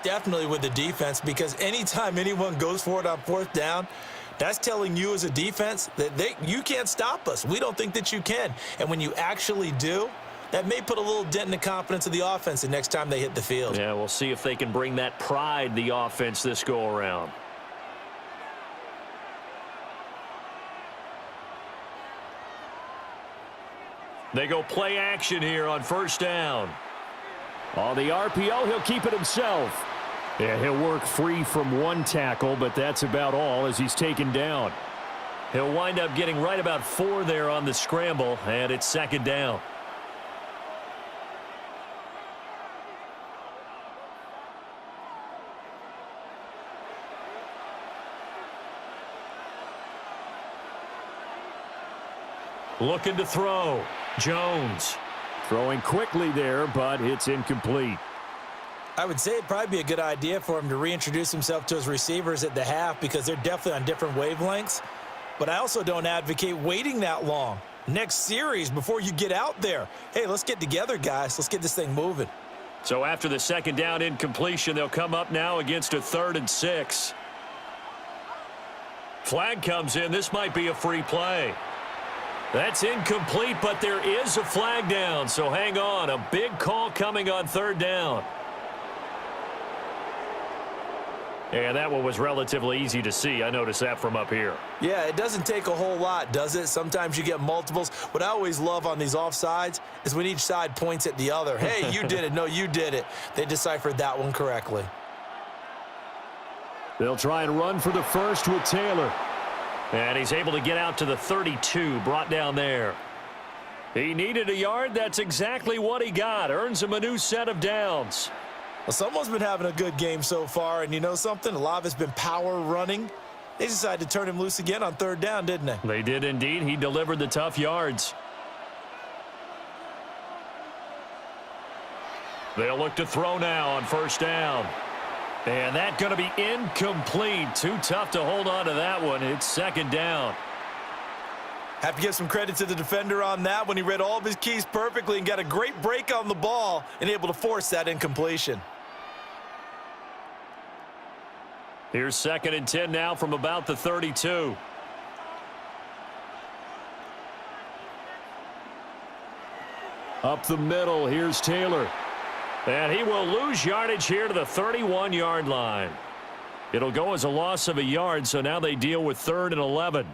Definitely with the defense, because anytime anyone goes for it on 4th down, that's telling you as a defense that you can't stop us. We don't think that you can. And when you actually do, that may put a little dent in the confidence of the offense the next time they hit the field. Yeah, we'll see if they can bring that pride, the offense, this go-around. They go play action here on 1st down. On the RPO, he'll keep it himself. Yeah, he'll work free from 1 tackle, but that's about all as he's taken down. He'll wind up getting right about 4 there on the scramble, and it's 2nd down. Looking to throw. Jones. Throwing quickly there, but it's incomplete. I would say it'd probably be a good idea for him to reintroduce himself to his receivers at the half because they're definitely on different wavelengths. But I also don't advocate waiting that long. Next series before you get out there. Hey, let's get together, guys. Let's get this thing moving. So after the second down incompletion, they'll come up now against a 3rd and 6. Flag comes in. This might be a free play. That's incomplete, but there is a flag down, so hang on. A big call coming on 3rd down. And that one was relatively easy to see. I noticed that from up here. Yeah, it doesn't take a whole lot, does it? Sometimes you get multiples. What I always love on these offsides is when each side points at the other. Hey, you did it. No, you did it. They deciphered that one correctly. They'll try and run for the first with Taylor. And he's able to get out to the 32, brought down there. He needed a yard. That's exactly what he got. Earns him a new set of downs. Well, someone's been having a good game so far, and you know something? A lot of it's been power running. They decided to turn him loose again on 3rd down, didn't they? They did indeed. He delivered the tough yards. They'll look to throw now on 1st down. And that's going to be incomplete. Too tough to hold on to that one. It's 2nd down. Have to give some credit to the defender on that when he read all of his keys perfectly and got a great break on the ball and able to force that incompletion. Here's 2nd and 10 now from about the 32. Up the middle, here's Taylor. And he will lose yardage here to the 31-yard line. It'll go as a loss of a yard, so now they deal with 3rd and 11.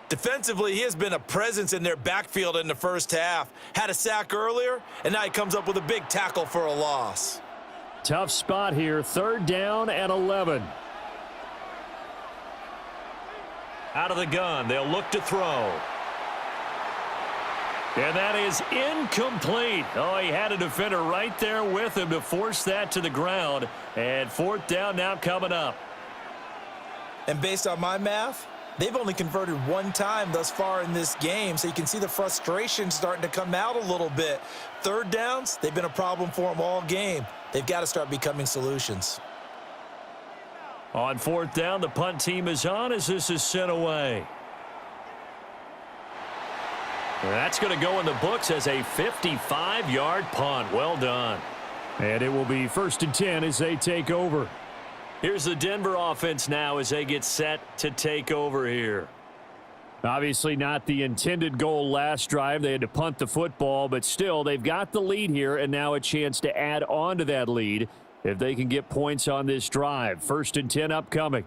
Defensively, he has been a presence in their backfield in the first half. Had a sack earlier, and now he comes up with a big tackle for a loss. Tough spot here, 3rd down and 11. Out of the gun, they'll look to throw. And that is incomplete. Oh, he had a defender right there with him to force that to the ground. And 4th down now coming up. And based on my math, they've only converted 1 time thus far in this game, so you can see the frustration starting to come out a little bit. 3rd downs, they've been a problem for them all game. They've got to start becoming solutions. On 4th down, the punt team is on as this is sent away. And that's going to go in the books as a 55-yard punt. Well done. And it will be 1st and 10 as they take over. Here's the Denver offense now as they get set to take over here. Obviously not the intended goal last drive. They had to punt the football, but still they've got the lead here and now a chance to add on to that lead if they can get points on this drive. 1st and 10 upcoming.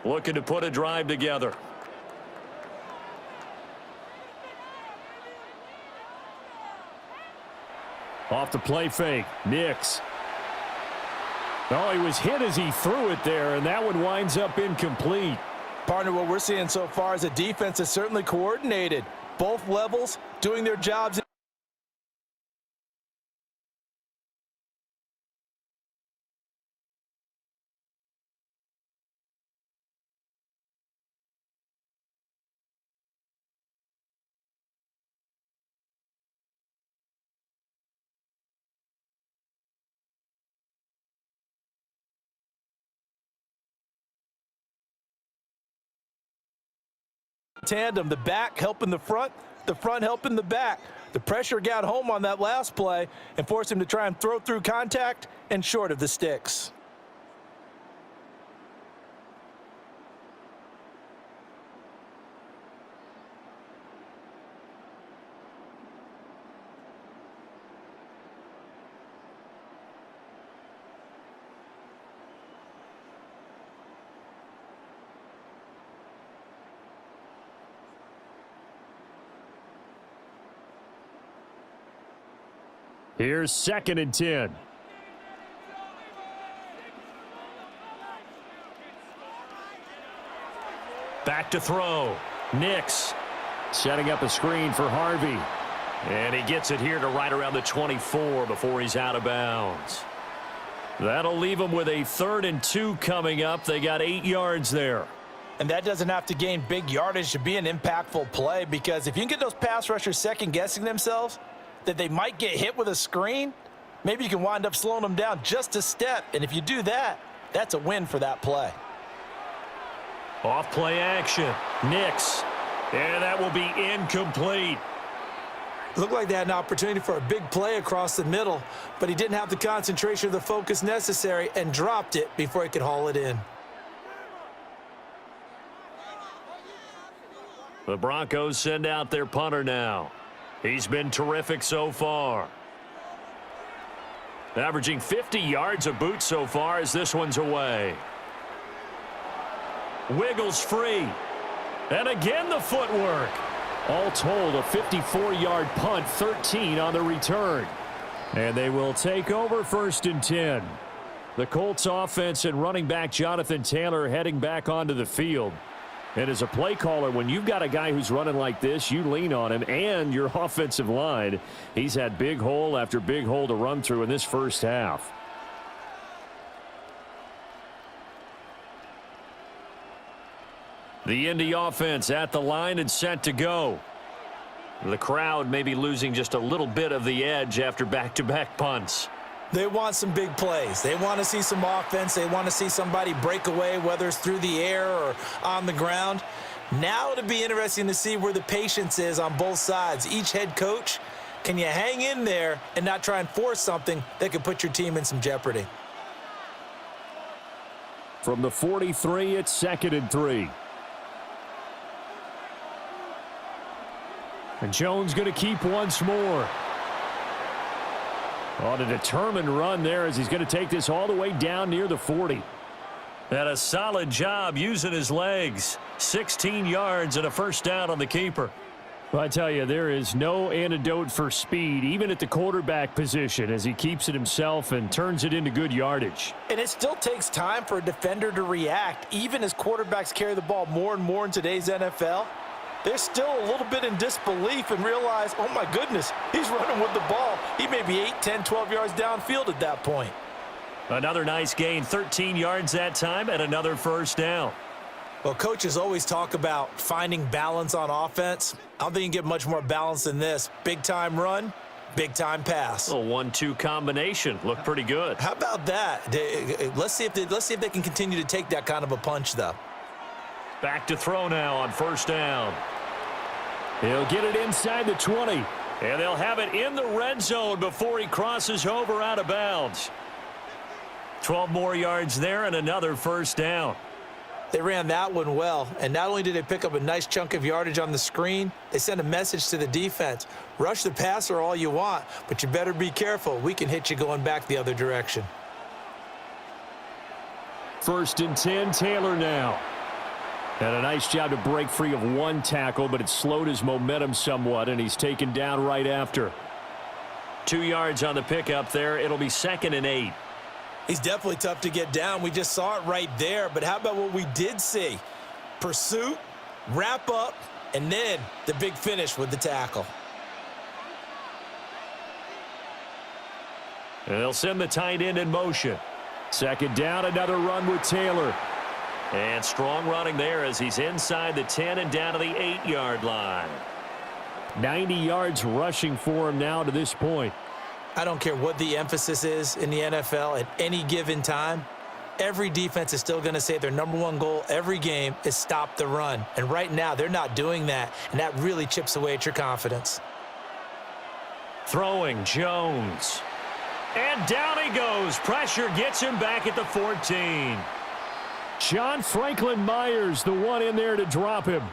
Looking to put a drive together. Off the play fake. Nix. Oh, he was hit as he threw it there, and that one winds up incomplete. Partner, what we're seeing so far is a defense is certainly coordinated. Both levels doing their jobs. Tandem, the back helping the front helping the back. The pressure got home on that last play and forced him to try and throw through contact and short of the sticks. Here's 2nd and 10. Back to throw. Nix. Setting up a screen for Harvey. And he gets it here to right around the 24 before he's out of bounds. That'll leave him with a 3rd and 2 coming up. They got 8 yards there. And that doesn't have to gain big yardage to be an impactful play, because if you can get those pass rushers second-guessing themselves that they might get hit with a screen, maybe you can wind up slowing them down just a step. And if you do that, that's a win for that play. Off play action. Nix. And that will be incomplete. Looked like they had an opportunity for a big play across the middle, but he didn't have the concentration or the focus necessary and dropped it before he could haul it in. The Broncos send out their punter now. He's been terrific so far. Averaging 50 yards a boot so far as this one's away. Wiggles free. And again the footwork. All told, a 54-yard punt, 13 on the return. And they will take over 1st and 10. The Colts offense and running back Jonathan Taylor heading back onto the field. And as a play caller, when you've got a guy who's running like this, you lean on him and your offensive line. He's had big hole after big hole to run through in this first half. The Indy offense at the line and set to go. The crowd may be losing just a little bit of the edge after back-to-back punts. They want some big plays. They want to see some offense. They want to see somebody break away, whether it's through the air or on the ground. Now it'll be interesting to see where the patience is on both sides. Each head coach, can you hang in there and not try and force something that could put your team in some jeopardy? From the 43, it's 2nd and 3. And Jones going to keep once more. On a determined run there as he's going to take this all the way down near the 40. And a solid job using his legs. 16 yards and a first down on the keeper. Well, I tell you, there is no antidote for speed, even at the quarterback position, as he keeps it himself and turns it into good yardage. And it still takes time for a defender to react, even as quarterbacks carry the ball more and more in today's NFL. They're still a little bit in disbelief and realize, oh my goodness, he's running with the ball. He may be 8, 10, 12 yards downfield at that point. Another nice gain, 13 yards that time, and another first down. Well, coaches always talk about finding balance on offense. I don't think you can get much more balance than this. Big-time run, big-time pass. A 1-2 combination. Looked pretty good. How about that? Let's see if they can continue to take that kind of a punch, though. Back to throw now on first down. He'll get it inside the 20. And they'll have it in the red zone before he crosses over out of bounds. 12 more yards there and another first down. They ran that one well, and not only did they pick up a nice chunk of yardage on the screen, they sent a message to the defense. Rush the passer all you want, but you better be careful. We can hit you going back the other direction. 1st and 10, Taylor now. And a nice job to break free of one tackle, but it slowed his momentum somewhat, and he's taken down right after. 2 yards on the pickup there. It'll be 2nd and 8. He's definitely tough to get down. We just saw it right there, but how about what we did see? Pursuit, wrap up, and then the big finish with the tackle. And they'll send the tight end in motion. 2nd down, another run with Taylor. And strong running there as he's inside the 10 and down to the 8-yard line. 90 yards rushing for him now to this point. I don't care what the emphasis is in the NFL at any given time. Every defense is still going to say their #1 goal every game is stop the run. And right now, they're not doing that, and that really chips away at your confidence. Throwing Jones. And down he goes. Pressure gets him back at the 14. John Franklin Myers, the one in there to drop him.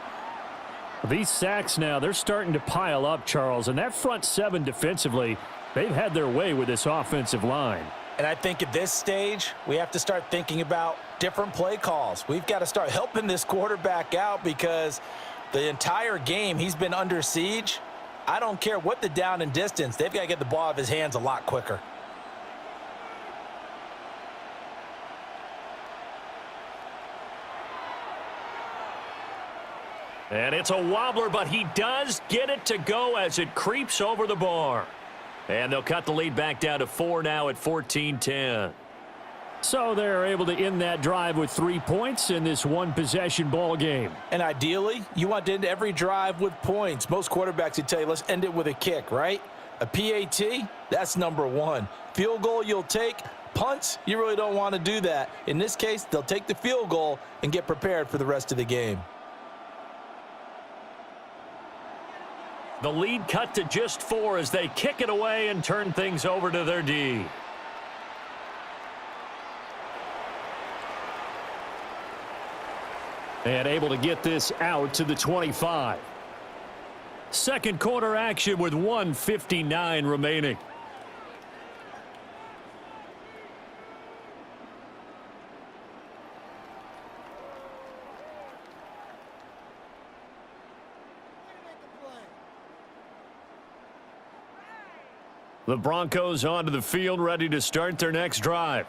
These sacks now, they're starting to pile up, Charles, and that front 7 defensively, they've had their way with this offensive line. And I think at this stage, we have to start thinking about different play calls. We've got to start helping this quarterback out because the entire game he's been under siege. I don't care what the down and distance. They've got to get the ball out of his hands a lot quicker. And it's a wobbler, but he does get it to go as it creeps over the bar. And they'll cut the lead back down to 4 now at 14-10. So they're able to end that drive with 3 points in this one-possession ball game. And ideally, you want to end every drive with points. Most quarterbacks would tell you, let's end it with a kick, right? A PAT, that's number one. Field goal you'll take. Punts, you really don't want to do that. In this case, they'll take the field goal and get prepared for the rest of the game. The lead cut to just 4 as they kick it away and turn things over to their D. And able to get this out to the 25. Second quarter action with 1:59 remaining. The Broncos onto the field, ready to start their next drive.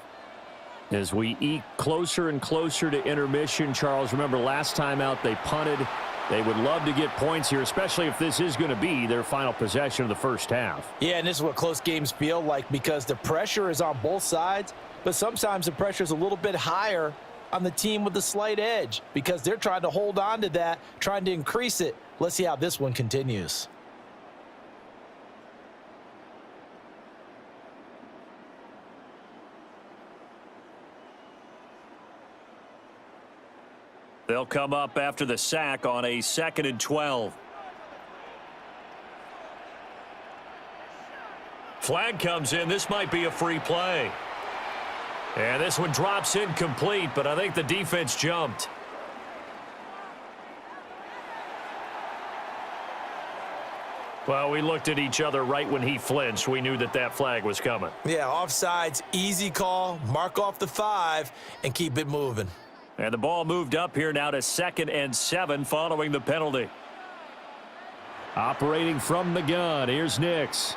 As we eke closer and closer to intermission, Charles, remember last time out they punted. They would love to get points here, especially if this is going to be their final possession of the first half. Yeah, and this is what close games feel like because the pressure is on both sides, but sometimes the pressure is a little bit higher on the team with the slight edge because they're trying to hold on to that, trying to increase it. Let's see how this one continues. They'll come up after the sack on a 2nd and 12. Flag comes in. This might be a free play. And this one drops incomplete, but I think the defense jumped. Well, we looked at each other right when he flinched. We knew that that flag was coming. Yeah, offsides, easy call, mark off the 5, and keep it moving. And the ball moved up here now to 2nd and 7 following the penalty. Operating from the gun, here's Nix.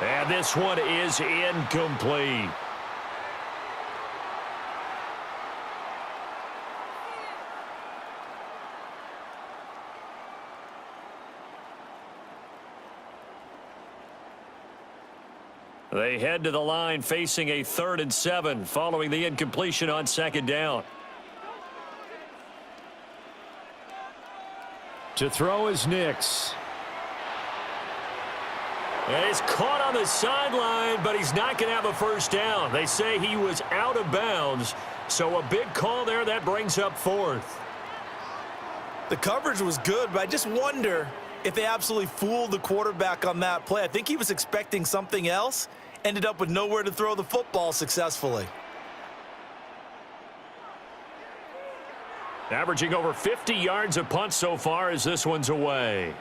And this one is incomplete. They head to the line facing a 3rd and 7 following the incompletion on 2nd down. To throw is Nix. And he's caught on the sideline, but he's not going to have a first down. They say he was out of bounds, so a big call there that brings up 4th. The coverage was good, but I just wonder if they absolutely fooled the quarterback on that play. I think he was expecting something else, ended up with nowhere to throw the football successfully. Averaging over 50 yards a punt so far as this one's away.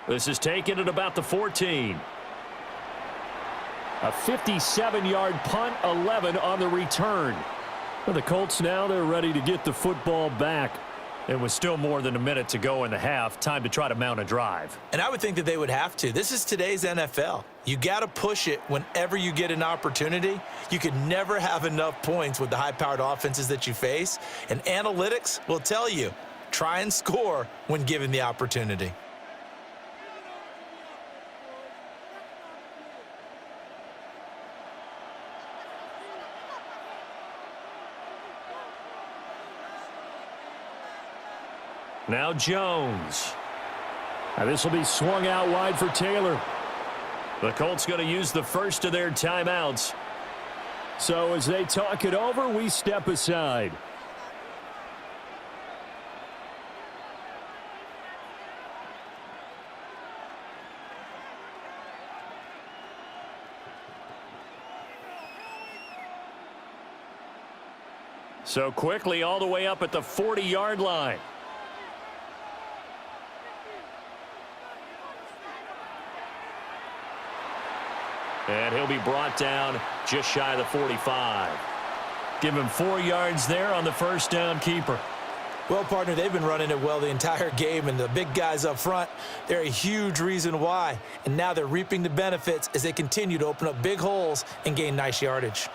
This is taken at about the 14. A 57-yard punt, 11 on the return. For the Colts now, they're ready to get the football back. It was still more than a minute to go in the half. Time to try to mount a drive. And I would think that they would have to. This is today's NFL. You got to push it whenever you get an opportunity. You could never have enough points with the high-powered offenses that you face. And analytics will tell you, try and score when given the opportunity. Now Jones. Now this will be swung out wide for Taylor. The Colts going to use the first of their timeouts. So as they talk it over, we step aside. So quickly all the way up at the 40-yard line. And he'll be brought down just shy of the 45. Give him 4 yards there on the first down keeper. Well, partner, they've been running it well the entire game, and the big guys up front, they're a huge reason why. And now they're reaping the benefits as they continue to open up big holes and gain nice yardage.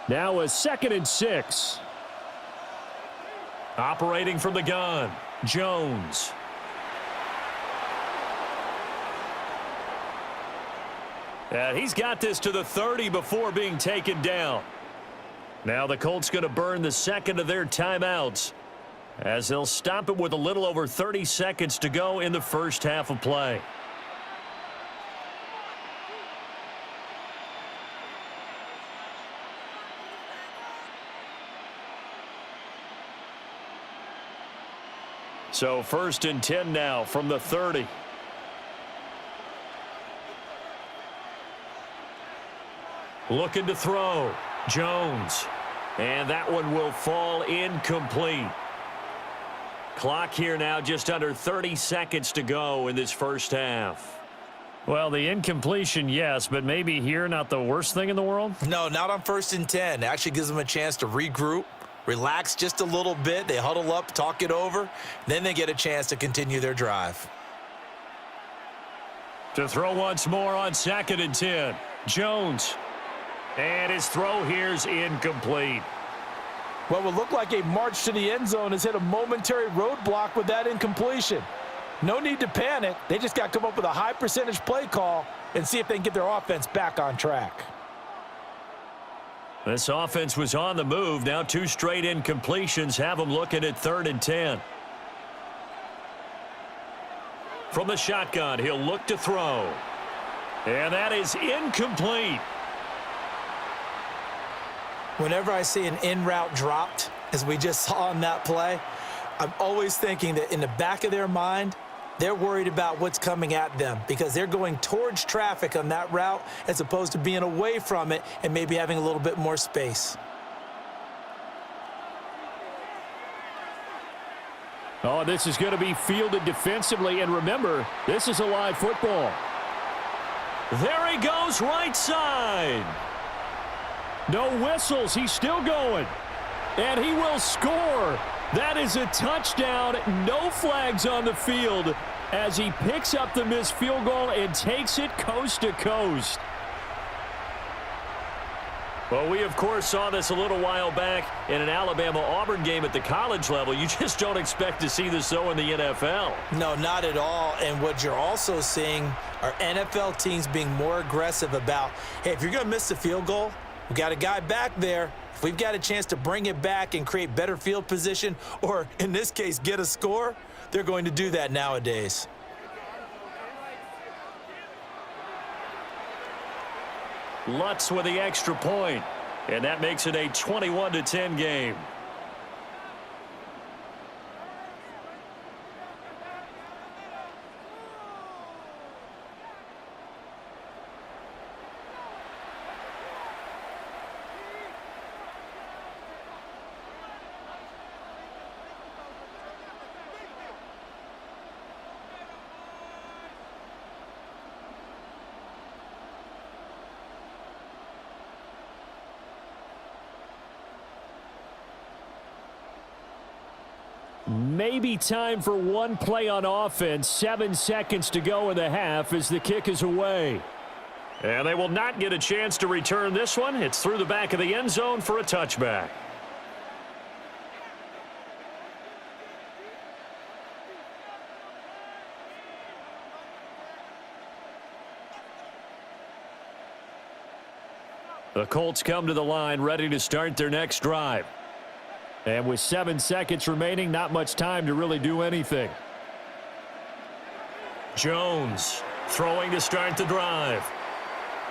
Now a 2nd and 6. Operating from the gun, Jones. And he's got this to the 30 before being taken down. Now the Colts going to burn the second of their timeouts as they'll stop it with a little over 30 seconds to go in the first half of play. So 1st and 10 now from the 30. Looking to throw. Jones. And that one will fall incomplete. Clock here now just under 30 seconds to go in this first half. Well, the incompletion, yes, but maybe here not the worst thing in the world? No, not on 1st and 10. It actually gives them a chance to regroup, relax just a little bit. They huddle up, talk it over. Then they get a chance to continue their drive. To throw once more on 2nd and 10. Jones. And his throw here's incomplete. What would look like a march to the end zone has hit a momentary roadblock with that incompletion. No need to panic. They just got to come up with a high percentage play call and see if they can get their offense back on track. This offense was on the move. Now 2 straight incompletions have them looking at 3rd and 10. From the shotgun, he'll look to throw. And that is incomplete. Whenever I see an in-route dropped, as we just saw on that play, I'm always thinking that in the back of their mind, they're worried about what's coming at them because they're going towards traffic on that route as opposed to being away from it and maybe having a little bit more space. Oh, this is going to be fielded defensively, and remember, this is a live football. There he goes, right side. No whistles. He's still going. And he will score. That is a touchdown. No flags on the field as he picks up the missed field goal and takes it coast to coast. Well, we, of course, saw this a little while back in an Alabama-Auburn game at the college level. You just don't expect to see this, though, in the NFL. No, not at all. And what you're also seeing are NFL teams being more aggressive about, hey, if you're going to miss the field goal, we got a guy back there. If we've got a chance to bring it back and create better field position, or in this case, get a score, they're going to do that nowadays. Lutz with the extra point, and that makes it a 21-10 game. Maybe time for one play on offense. 7 seconds to go in the half as the kick is away. And they will not get a chance to return this one. It's through the back of the end zone for a touchback. The Colts come to the line ready to start their next drive. And with 7 seconds remaining, not much time to really do anything. Jones throwing to start the drive.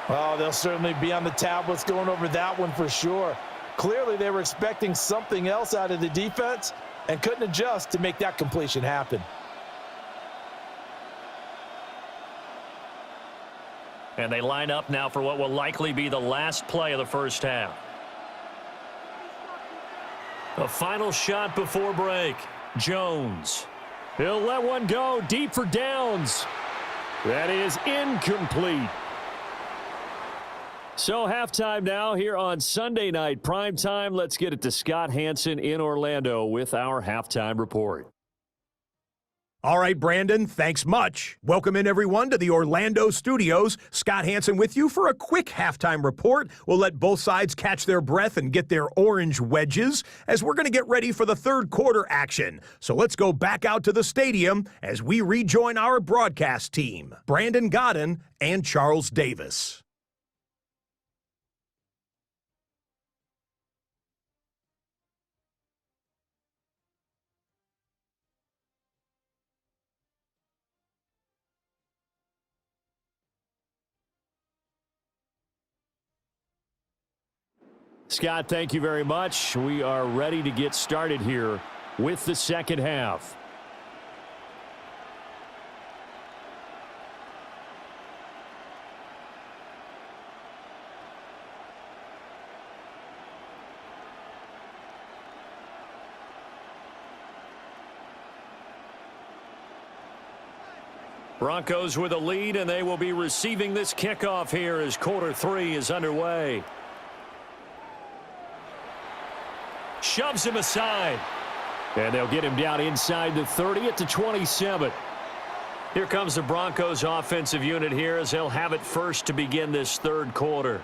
Oh, they'll certainly be on the tablets going over that one for sure. Clearly, they were expecting something else out of the defense and couldn't adjust to make that completion happen. And they line up now for what will likely be the last play of the first half. A final shot before break. Jones. He'll let one go deep for downs. That is incomplete. So halftime now here on Sunday night prime time. Let's get it to Scott Hanson in Orlando with our halftime report. All right, Brandon, thanks much. Welcome in, everyone, to the Orlando studios. Scott Hanson with you for a quick halftime report. We'll let both sides catch their breath and get their orange wedges as we're going to get ready for the third quarter action. So let's go back out to the stadium as we rejoin our broadcast team, Brandon Godden and Charles Davis. Scott, thank you very much. We are ready to get started here with the second half. Broncos with a lead, and they will be receiving this kickoff here as quarter 3 is underway. Shoves him aside. And they'll get him down inside the 30 at the 27. Here comes the Broncos offensive unit here as they'll have it first to begin this third quarter.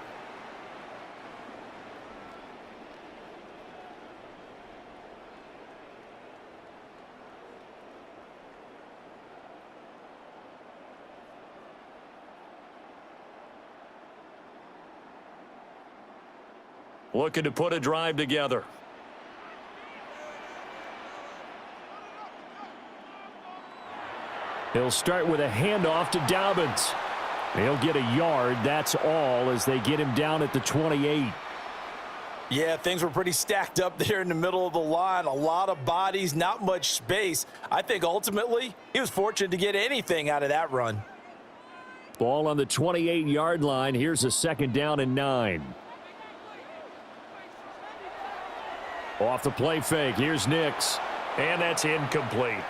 Looking to put a drive together. He'll start with a handoff to Dobbins. He'll get a yard, that's all, as they get him down at the 28. Yeah, things were pretty stacked up there in the middle of the line. A lot of bodies, not much space. I think ultimately he was fortunate to get anything out of that run. Ball on the 28-yard line. Here's a 2nd down and 9. Off the play fake, here's Nix. And that's incomplete.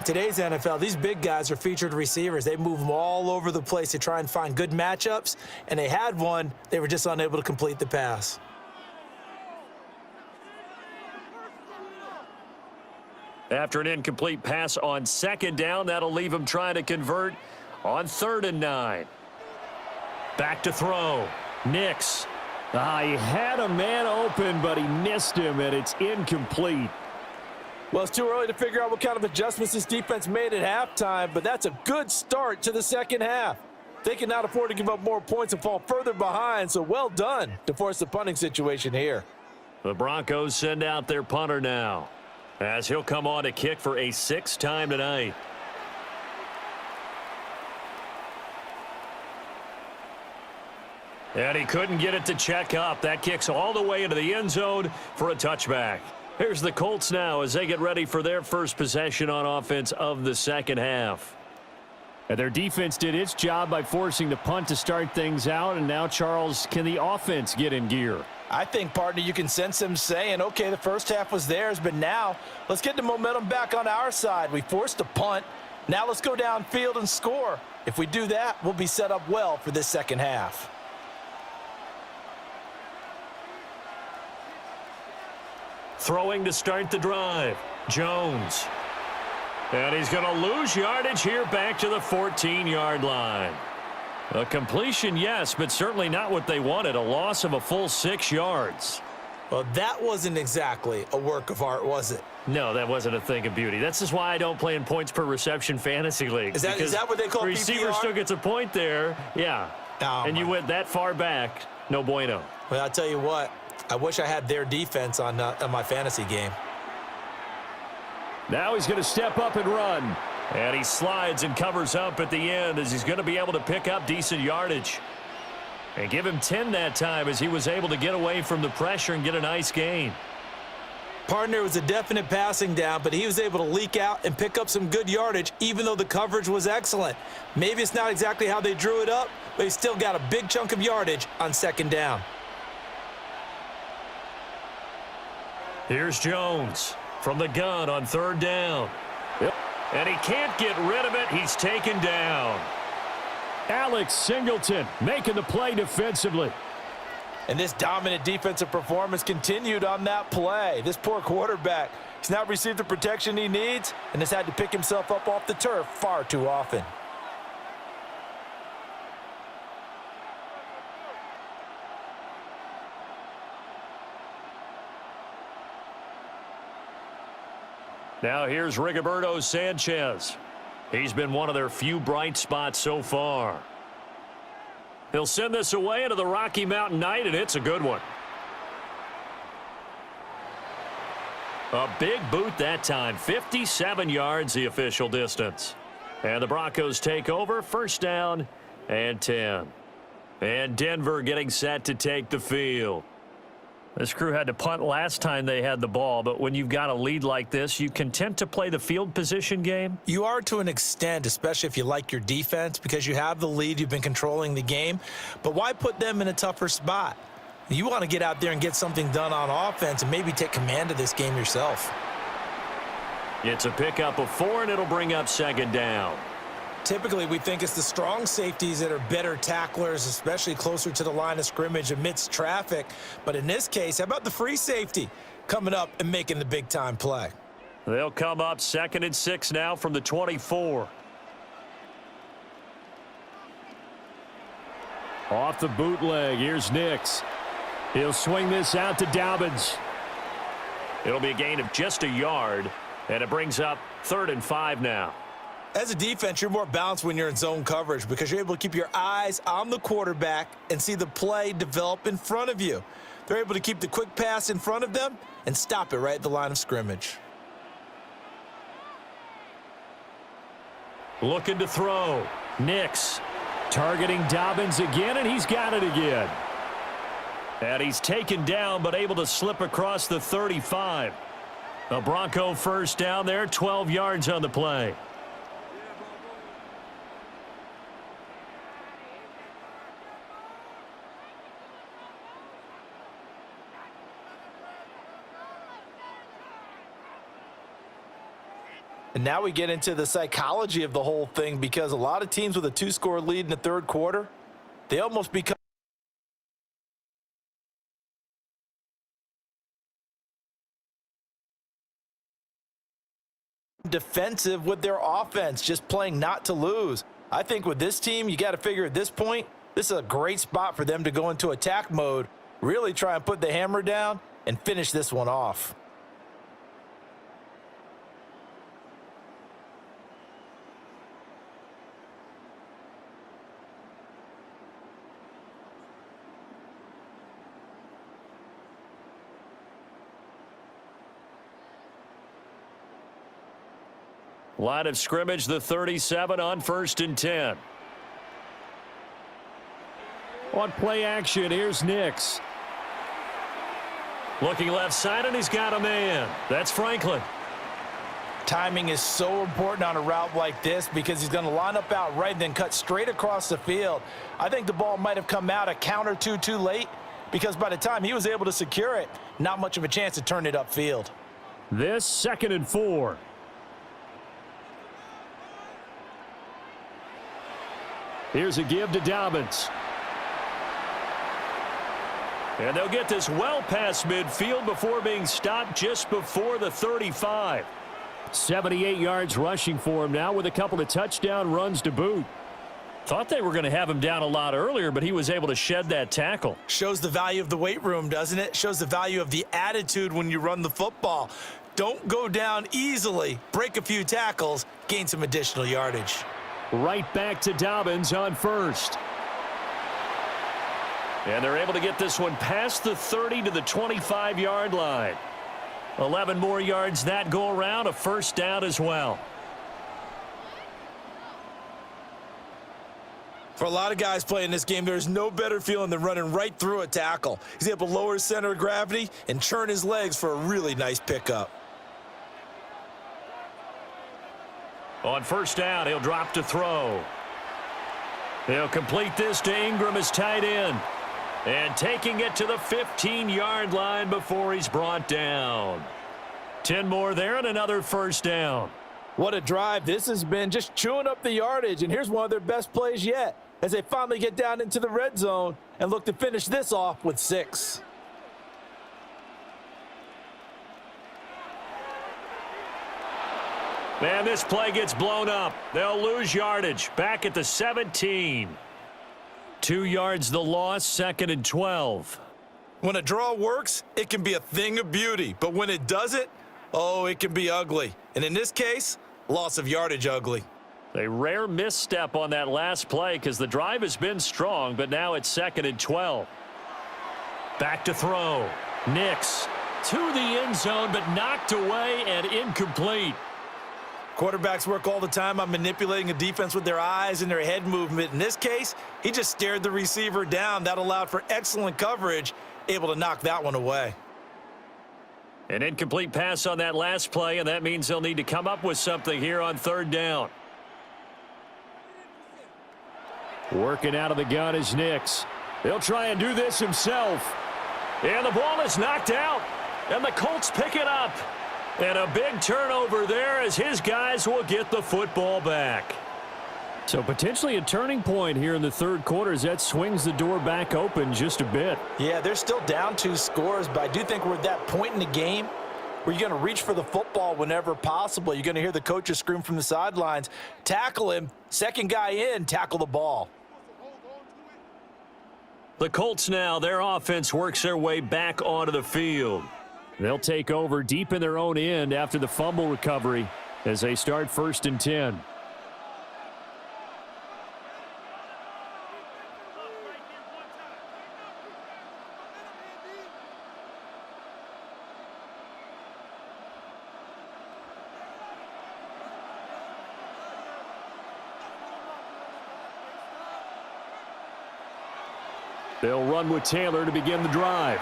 Today's NFL, these big guys are featured receivers. They move them all over the place to try and find good matchups, and they had one. They were just unable to complete the pass. After an incomplete pass on 2nd down, that'll leave him trying to convert on 3rd and 9. Back to throw. Nix. He had a man open, but he missed him, and it's incomplete. Well, it's too early to figure out what kind of adjustments this defense made at halftime, but that's a good start to the second half. They cannot afford to give up more points and fall further behind, so well done to force the punting situation here. The Broncos send out their punter now, as he'll come on to kick for a 6th time tonight. And he couldn't get it to check up. That kicks all the way into the end zone for a touchback. Here's the Colts now as they get ready for their first possession on offense of the second half. And their defense did its job by forcing the punt to start things out. And now, Charles, can the offense get in gear? I think, partner, you can sense them saying, okay, the first half was theirs, but now let's get the momentum back on our side. We forced a punt. Now let's go downfield and score. If we do that, we'll be set up well for this second half. Throwing to start the drive. Jones. And he's going to lose yardage here back to the 14-yard line. A completion, yes, but certainly not what they wanted. A loss of a full 6 yards. Well, that wasn't exactly a work of art, was it? No, that wasn't a thing of beauty. This is why I don't play in points per reception fantasy leagues. Is that what they call receiver PPR? still gets a point there. Yeah. Oh, and you went that far back. No bueno. Well, I'll tell you what. I wish I had their defense on my fantasy game. Now he's going to step up and run. And he slides and covers up at the end as he's going to be able to pick up decent yardage. And give him 10 that time as he was able to get away from the pressure and get a nice gain. Partner, was a definite passing down, but he was able to leak out and pick up some good yardage even though the coverage was excellent. Maybe it's not exactly how they drew it up, but he still got a big chunk of yardage on 2nd down. Here's Jones from the gun on 3rd down. Yep. And he can't get rid of it. He's taken down. Alex Singleton making the play defensively. And this dominant defensive performance continued on that play. This poor quarterback has not received the protection he needs and has had to pick himself up off the turf far too often. Now here's Rigoberto Sanchez. He's been one of their few bright spots so far. He'll send this away into the Rocky Mountain night, and it's a good one. A big boot that time. 57 yards the official distance. And the Broncos take over. 1st down and 10. And Denver getting set to take the field. This crew had to punt last time they had the ball, but when you've got a lead like this, you content to play the field position game? You are to an extent, especially if you like your defense, because you have the lead, you've been controlling the game. But why put them in a tougher spot? You want to get out there and get something done on offense and maybe take command of this game yourself. It's a pickup of 4, and it'll bring up second down. Typically, we think it's the strong safeties that are better tacklers, especially closer to the line of scrimmage amidst traffic. But in this case, how about the free safety coming up and making the big-time play? They'll come up 2nd and 6 now from the 24. Off the bootleg, here's Nix. He'll swing this out to Dobbins. It'll be a gain of just a yard, and it brings up 3rd and 5 now. As a defense, you're more balanced when you're in zone coverage because you're able to keep your eyes on the quarterback and see the play develop in front of you. They're able to keep the quick pass in front of them and stop it right at the line of scrimmage. Looking to throw. Nix. Targeting Dobbins again, and he's got it again. And he's taken down, but able to slip across the 35. A Bronco first down there, 12 yards on the play. And now we get into the psychology of the whole thing, because a lot of teams with a 2-score lead in the third quarter, they almost become defensive with their offense, just playing not to lose. I think with this team, you got to figure at this point, this is a great spot for them to go into attack mode, really try and put the hammer down and finish this one off. Line of scrimmage, the 37 on 1st and 10. On play action, here's Nix. Looking left side, and he's got a man. That's Franklin. Timing is so important on a route like this because he's going to line up out right and then cut straight across the field. I think the ball might have come out a count or two too late because by the time he was able to secure it, not much of a chance to turn it upfield. This 2nd and 4. Here's a give to Dobbins. And they'll get this well past midfield before being stopped just before the 35. 78 yards rushing for him now with a couple of touchdown runs to boot. Thought they were going to have him down a lot earlier, but he was able to shed that tackle. Shows the value of the weight room, doesn't it? Shows the value of the attitude when you run the football. Don't go down easily. Break a few tackles. Gain some additional yardage. Right back to Dobbins on 1st. And they're able to get this one past the 30 to the 25-yard line. 11 more yards that go around, a first down as well. For a lot of guys playing this game, there's no better feeling than running right through a tackle. He's able to lower his center of gravity and churn his legs for a really nice pickup. On 1st down, he'll drop to throw. He'll complete this to Ingram as tight end. And taking it to the 15-yard line before he's brought down. 10 more there and another first down. What a drive this has been, just chewing up the yardage. And here's one of their best plays yet as they finally get down into the red zone and look to finish this off with 6. And this play gets blown up. They'll lose yardage. Back at the 17. 2 yards the loss, 2nd and 12. When a draw works, it can be a thing of beauty. But when it doesn't, oh, it can be ugly. And in this case, loss of yardage ugly. A rare misstep on that last play because the drive has been strong, but now it's 2nd and 12. Back to throw. Nix to the end zone, but knocked away and incomplete. Quarterbacks work all the time on manipulating a defense with their eyes and their head movement. In this case, he just stared the receiver down. That allowed for excellent coverage able to knock that one away. An incomplete pass on that last play, and that means they'll need to come up with something here on third down. Working out of the gun is Nix. He'll try and do this himself. And the ball is knocked out, and the Colts pick it up. And a big turnover there as his guys will get the football back. So potentially a turning point here in the third quarter as that swings the door back open just a bit. Yeah, they're still down 2 scores, but I do think we're at that point in the game where you're going to reach for the football whenever possible. You're going to hear the coaches scream from the sidelines, tackle him, second guy in, tackle the ball. The Colts now, their offense works their way back onto the field. They'll take over deep in their own end after the fumble recovery as they start 1st and 10. They'll run with Taylor to begin the drive.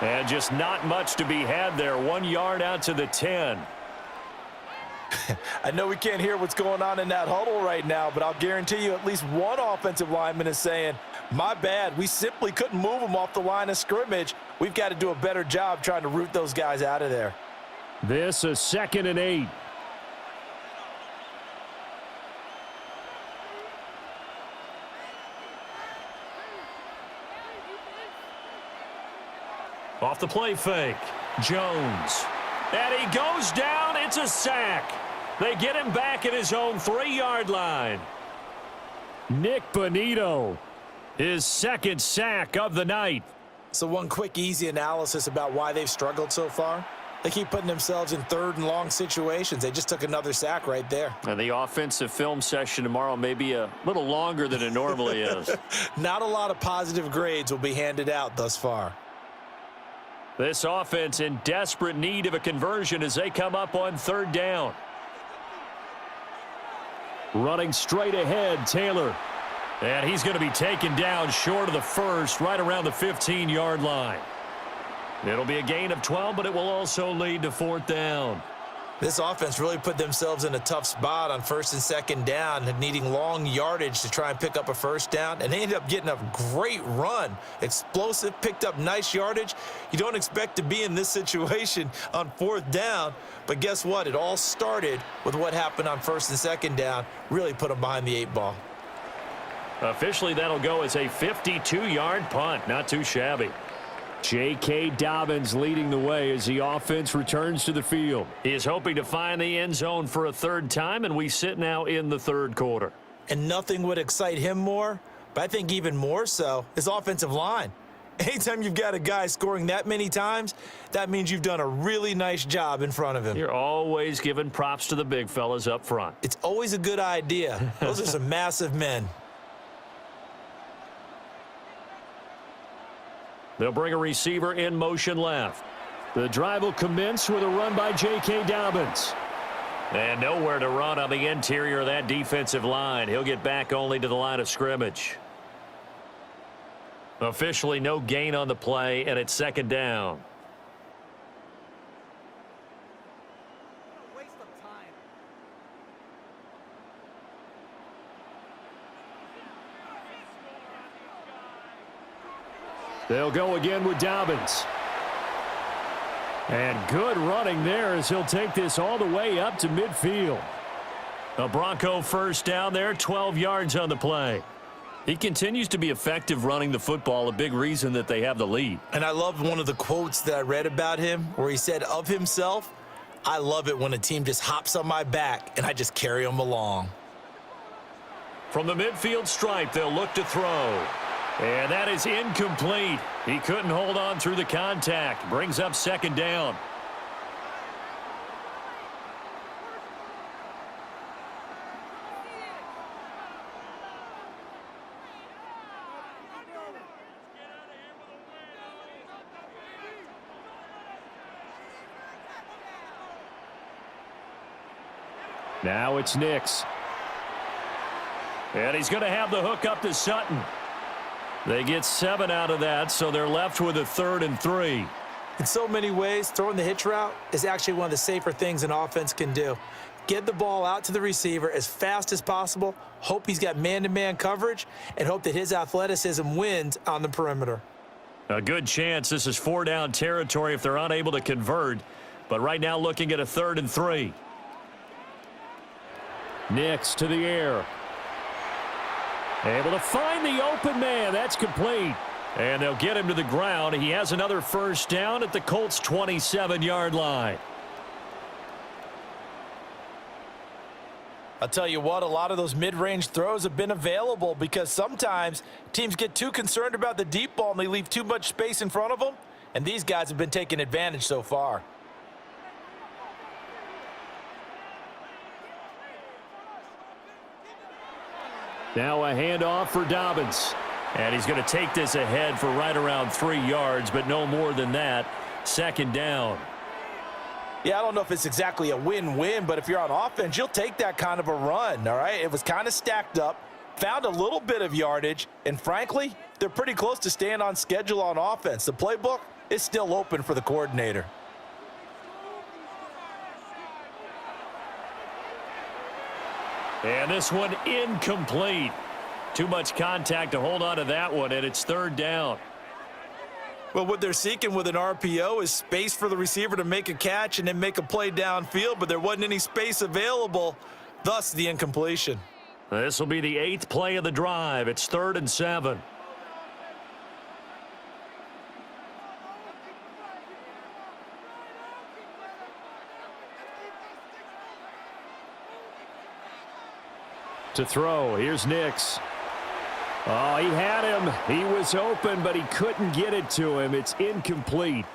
And just not much to be had there. 1 yard out to the 10. I know we can't hear what's going on in that huddle right now, but I'll guarantee you at least one offensive lineman is saying, my bad, we simply couldn't move them off the line of scrimmage. We've got to do a better job trying to root those guys out of there. This is 2nd and 8. Off the play fake, Jones. And he goes down. It's a sack. They get him back at his own 3-yard line. Nick Bonito, his 2nd sack of the night. So one quick, easy analysis about why they've struggled so far. They keep putting themselves in 3rd and long situations. They just took another sack right there. And the offensive film session tomorrow may be a little longer than it normally is. Not a lot of positive grades will be handed out thus far. This offense in desperate need of a conversion as they come up on 3rd down. Running straight ahead, Taylor. And he's going to be taken down short of the first, right around the 15-yard line. It'll be a gain of 12, but it will also lead to 4th down. This offense really put themselves in a tough spot on 1st and 2nd down, needing long yardage to try and pick up a 1st down, and they ended up getting a great run. Explosive, picked up nice yardage. You don't expect to be in this situation on 4th down, but guess what? It all started with what happened on 1st and 2nd down. Really put them behind the 8 ball. Officially, that'll go as a 52-yard punt. Not too shabby. J.K. Dobbins leading the way as the offense returns to the field. He is hoping to find the end zone for a 3rd time, and we sit now in the 3rd quarter. And nothing would excite him more, but I think even more so, his offensive line. Anytime you've got a guy scoring that many times, that means you've done a really nice job in front of him. You're always giving props to the big fellas up front. It's always a good idea. Those are some massive men. They'll bring a receiver in motion left. The drive will commence with a run by J.K. Dobbins. And nowhere to run on the interior of that defensive line. He'll get back only to the line of scrimmage. Officially no gain on the play, and it's 2nd down. They'll go again with Dobbins. And good running there as he'll take this all the way up to midfield. A Bronco 1st down there, 12 yards on the play. He continues to be effective running the football, a big reason that they have the lead. And I love one of the quotes that I read about him where he said of himself, I love it when a team just hops on my back and I just carry them along. From the midfield stripe, they'll look to throw. And that is incomplete. He couldn't hold on through the contact. Brings up 2nd down. Now it's Nix. And he's going to have the hook up to Sutton. They get 7 out of that, so they're left with a 3rd and 3. In so many ways, throwing the hitch route is actually one of the safer things an offense can do. Get the ball out to the receiver as fast as possible, hope he's got man-to-man coverage, and hope that his athleticism wins on the perimeter. A good chance this is 4-down territory if they're unable to convert, but right now looking at a 3rd and 3. Nix to the air. Able to find the open man. That's complete. And they'll get him to the ground. He has another first down at the Colts' 27-yard line. I'll tell you what, a lot of those mid-range throws have been available because sometimes teams get too concerned about the deep ball and they leave too much space in front of them, and these guys have been taking advantage so far. Now a handoff for Dobbins. And he's going to take this ahead for right around 3 yards, but no more than that. 2nd down. Yeah, I don't know if it's exactly a win-win, but if you're on offense, you'll take that kind of a run, all right? It was kind of stacked up, found a little bit of yardage, and frankly, they're pretty close to staying on schedule on offense. The playbook is still open for the coordinator. And this one incomplete. Too much contact to hold on to that one, and it's 3rd down. Well, what they're seeking with an RPO is space for the receiver to make a catch and then make a play downfield, but there wasn't any space available, thus the incompletion. This will be the 8th play of the drive. It's 3rd and 7. To throw, here's Nix. Oh, he had him. He was open, but he couldn't get it to him. It's incomplete.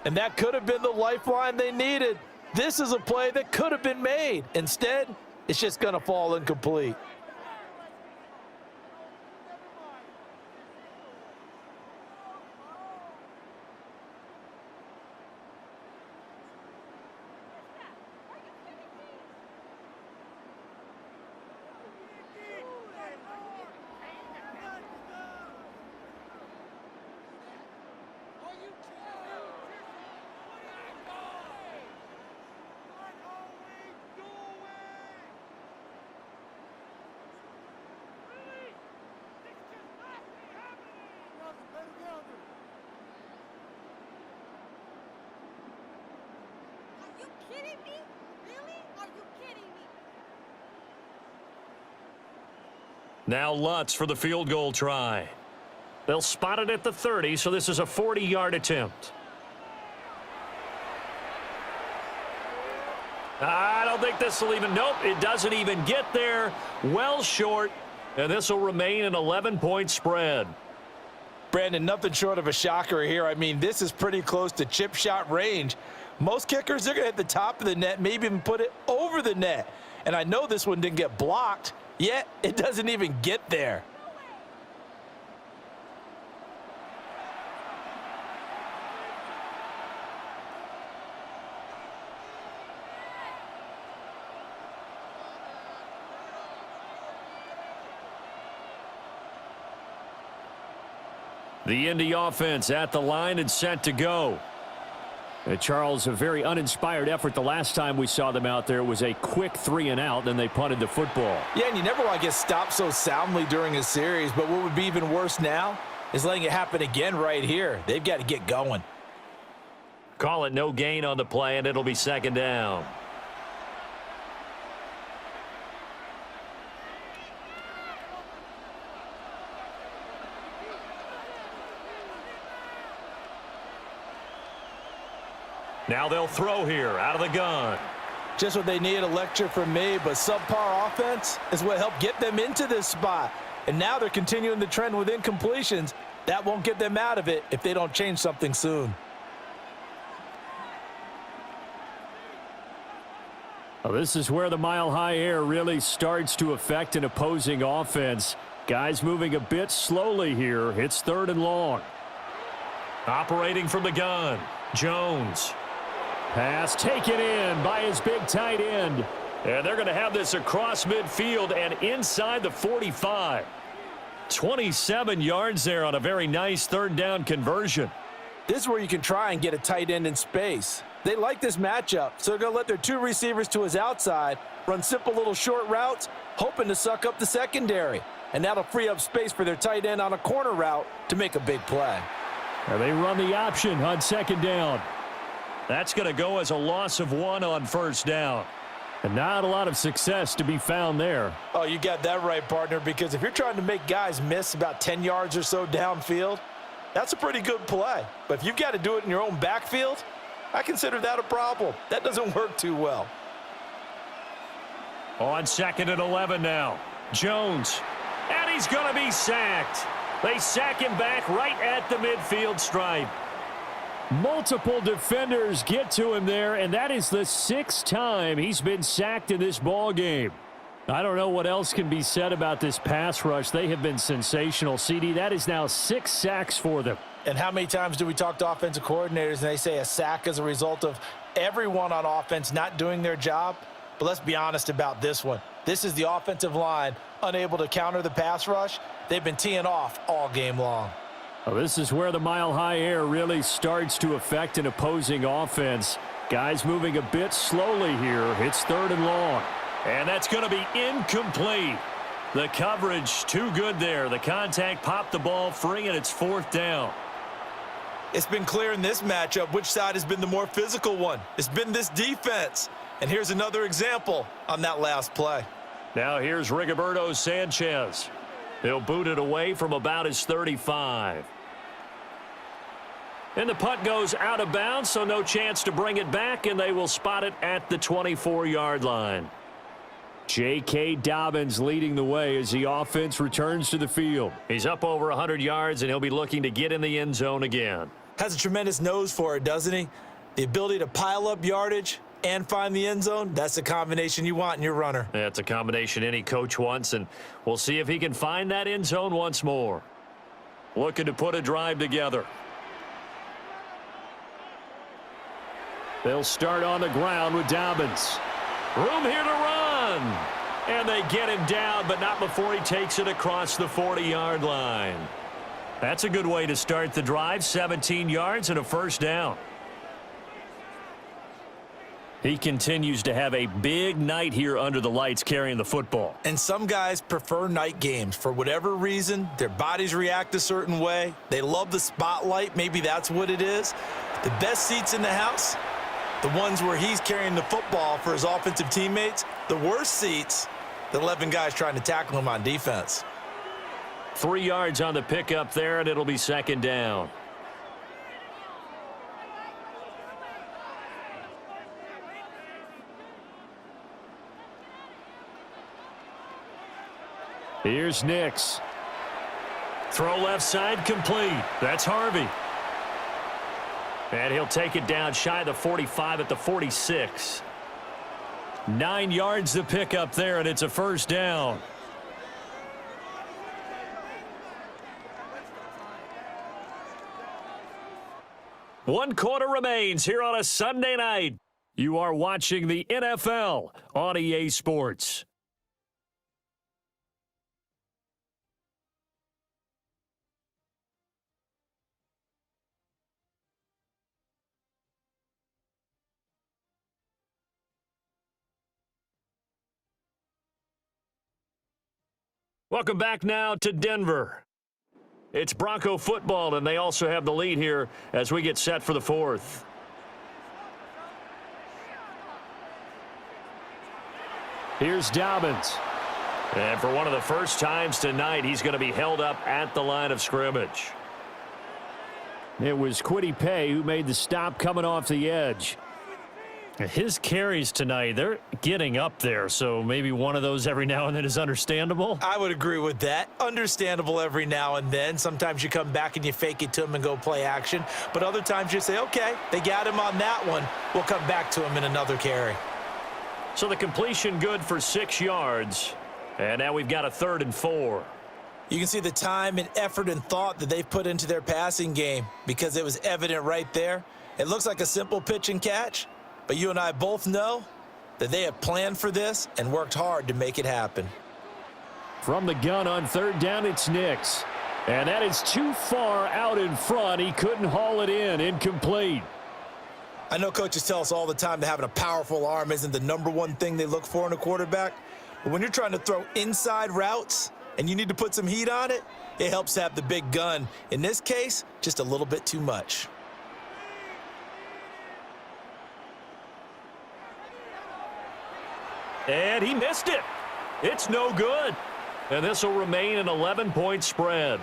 And that could have been the lifeline they needed. This is a play that could have been made. Instead, it's just going to fall incomplete. Now Lutz for the field goal try. They'll spot it at the 30, so this is a 40-yard attempt. I don't think this will even, nope, it doesn't even get there. Well short, and this will remain an 11-point spread. Brandon, nothing short of a shocker here. I mean, this is pretty close to chip shot range. Most kickers, they're going to hit the top of the net, maybe even put it over the net. And I know this one didn't get blocked, yet it doesn't even get there. The Indy offense at the line and set to go. Charles, a very uninspired effort the last time we saw them out there. It was a quick 3-and-out, then they punted the football. Yeah, and you never want to get stopped so soundly during a series, but what would be even worse now is letting it happen again right here. They've got to get going. Call it no gain on the play, and it'll be 2nd down. Now they'll throw here out of the gun. Just what they need, a lecture from me, but subpar offense is what helped get them into this spot. And now they're continuing the trend with incompletions. That won't get them out of it if they don't change something soon. Well, this is where the mile-high air really starts to affect an opposing offense. Guys moving a bit slowly here. It's 3rd and long. Operating from the gun, Jones. Pass taken in by his big tight end. And they're going to have this across midfield and inside the 45. 27 yards there on a very nice third down conversion. This is where you can try and get a tight end in space. They like this matchup, so they're going to let their two receivers to his outside run simple little short routes, hoping to suck up the secondary. And that'll free up space for their tight end on a corner route to make a big play. And they run the option on second down. That's going to go as a loss of 1 on first down. And not a lot of success to be found there. Oh, you got that right, partner, because if you're trying to make guys miss about 10 yards or so downfield, that's a pretty good play. But if you've got to do it in your own backfield, I consider that a problem. That doesn't work too well. On 2nd and 11 now. Jones. And he's going to be sacked. They sack him back right at the midfield stripe. Multiple defenders get to him there, and that is the 6th time he's been sacked in this ball game. I don't know what else can be said about this pass rush. They have been sensational, CD. That is now 6 sacks for them. And how many times do we talk to offensive coordinators and they say a sack as a result of everyone on offense not doing their job? But let's be honest about this one. This is the offensive line unable to counter the pass rush. They've been teeing off all game long. Well, this is where the mile-high air really starts to affect an opposing offense. Guys moving a bit slowly here. It's 3rd and long. And that's going to be incomplete. The coverage too good there. The contact popped the ball free, and it's 4th down. It's been clear in this matchup which side has been the more physical one. It's been this defense. And here's another example on that last play. Now here's Rigoberto Sanchez. He'll boot it away from about his 35. And the punt goes out of bounds, so no chance to bring it back, and they will spot it at the 24-yard line. J.K. Dobbins leading the way as the offense returns to the field. He's up over 100 yards, and he'll be looking to get in the end zone again. Has a tremendous nose for it, doesn't he? The ability to pile up yardage and find the end zone, that's the combination you want in your runner. That's a combination any coach wants, and we'll see if he can find that end zone once more. Looking to put a drive together. They'll start on the ground with Dobbins. Room here to run. And they get him down, but not before he takes it across the 40-yard line. That's a good way to start the drive. 17 yards and a first down. He continues to have a big night here under the lights carrying the football. And some guys prefer night games. For whatever reason, their bodies react a certain way. They love the spotlight. Maybe that's what it is. The best seats in the house, the ones where he's carrying the football for his offensive teammates. The worst seats, the 11 guys trying to tackle him on defense. 3 yards on the pickup there, and it'll be 2nd down. Here's Nix. Throw left side complete. That's Harvey. And he'll take it down shy of the 45 at the 46. 9 yards to pick up there, and it's a first down. One quarter remains here on a Sunday night. You are watching the NFL on EA Sports. Welcome back now to Denver. It's Bronco football, and they also have the lead here as we get set for the 4th. Here's Dobbins. And for one of the first times tonight, he's going to be held up at the line of scrimmage. It was Kwity Paye who made the stop coming off the edge. His carries tonight, they're getting up there, so maybe one of those every now and then is understandable. I would agree with that. Understandable every now and then. Sometimes you come back and you fake it to him and go play action. But other times you say, okay, they got him on that one. We'll come back to him in another carry. So the completion good for 6 yards. And now we've got a 3rd and 4. You can see the time and effort and thought that they've put into their passing game because it was evident right there. It looks like a simple pitch and catch. but you and I both know that they have planned for this and worked hard to make it happen. From the gun on third down, it's Nix. And that is too far out in front. He couldn't haul it in. Incomplete. I know coaches tell us all the time that having a powerful arm isn't the #1 thing they look for in a quarterback. But when you're trying to throw inside routes and you need to put some heat on it, it helps have the big gun. In this case, just a little bit too much. And he missed it. It's no good. And this will remain an 11-point spread.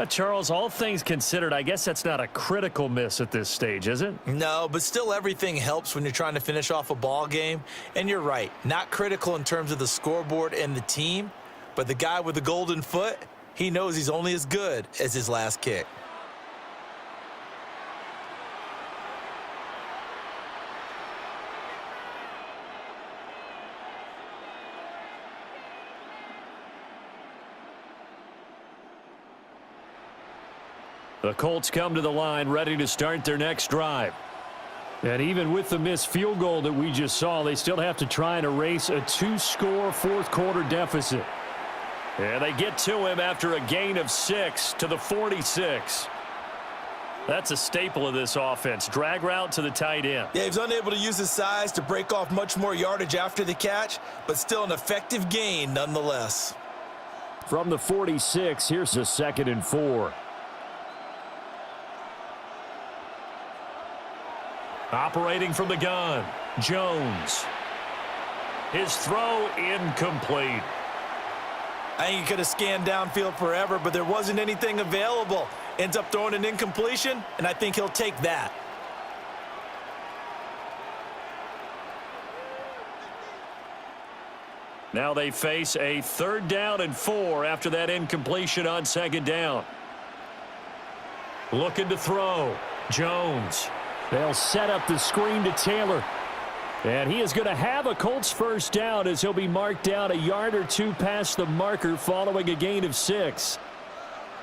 Charles, all things considered, I guess that's not a critical miss at this stage, is it? No, but still everything helps when you're trying to finish off a ball game. And you're right, not critical in terms of the scoreboard and the team, but the guy with the golden foot, he knows he's only as good as his last kick. The Colts come to the line ready to start their next drive. And even with the missed field goal that we just saw, they still have to try and erase a 2-score fourth-quarter deficit. And they get to him after a gain of 6 to the 46. That's a staple of this offense. Drag route to the tight end. Yeah, he was unable to use his size to break off much more yardage after the catch, but still an effective gain nonetheless. From the 46, here's a 2nd and 4. Operating from the gun, Jones. His throw incomplete. I think he could have scanned downfield forever, but there wasn't anything available. Ends up throwing an incompletion, and I think he'll take that. Now they face a 3rd down and 4 after that incompletion on 2nd down. Looking to throw, Jones. They'll set up the screen to Taylor. And he is going to have a Colts first down as he'll be marked down a yard or 2 past the marker following a gain of 6.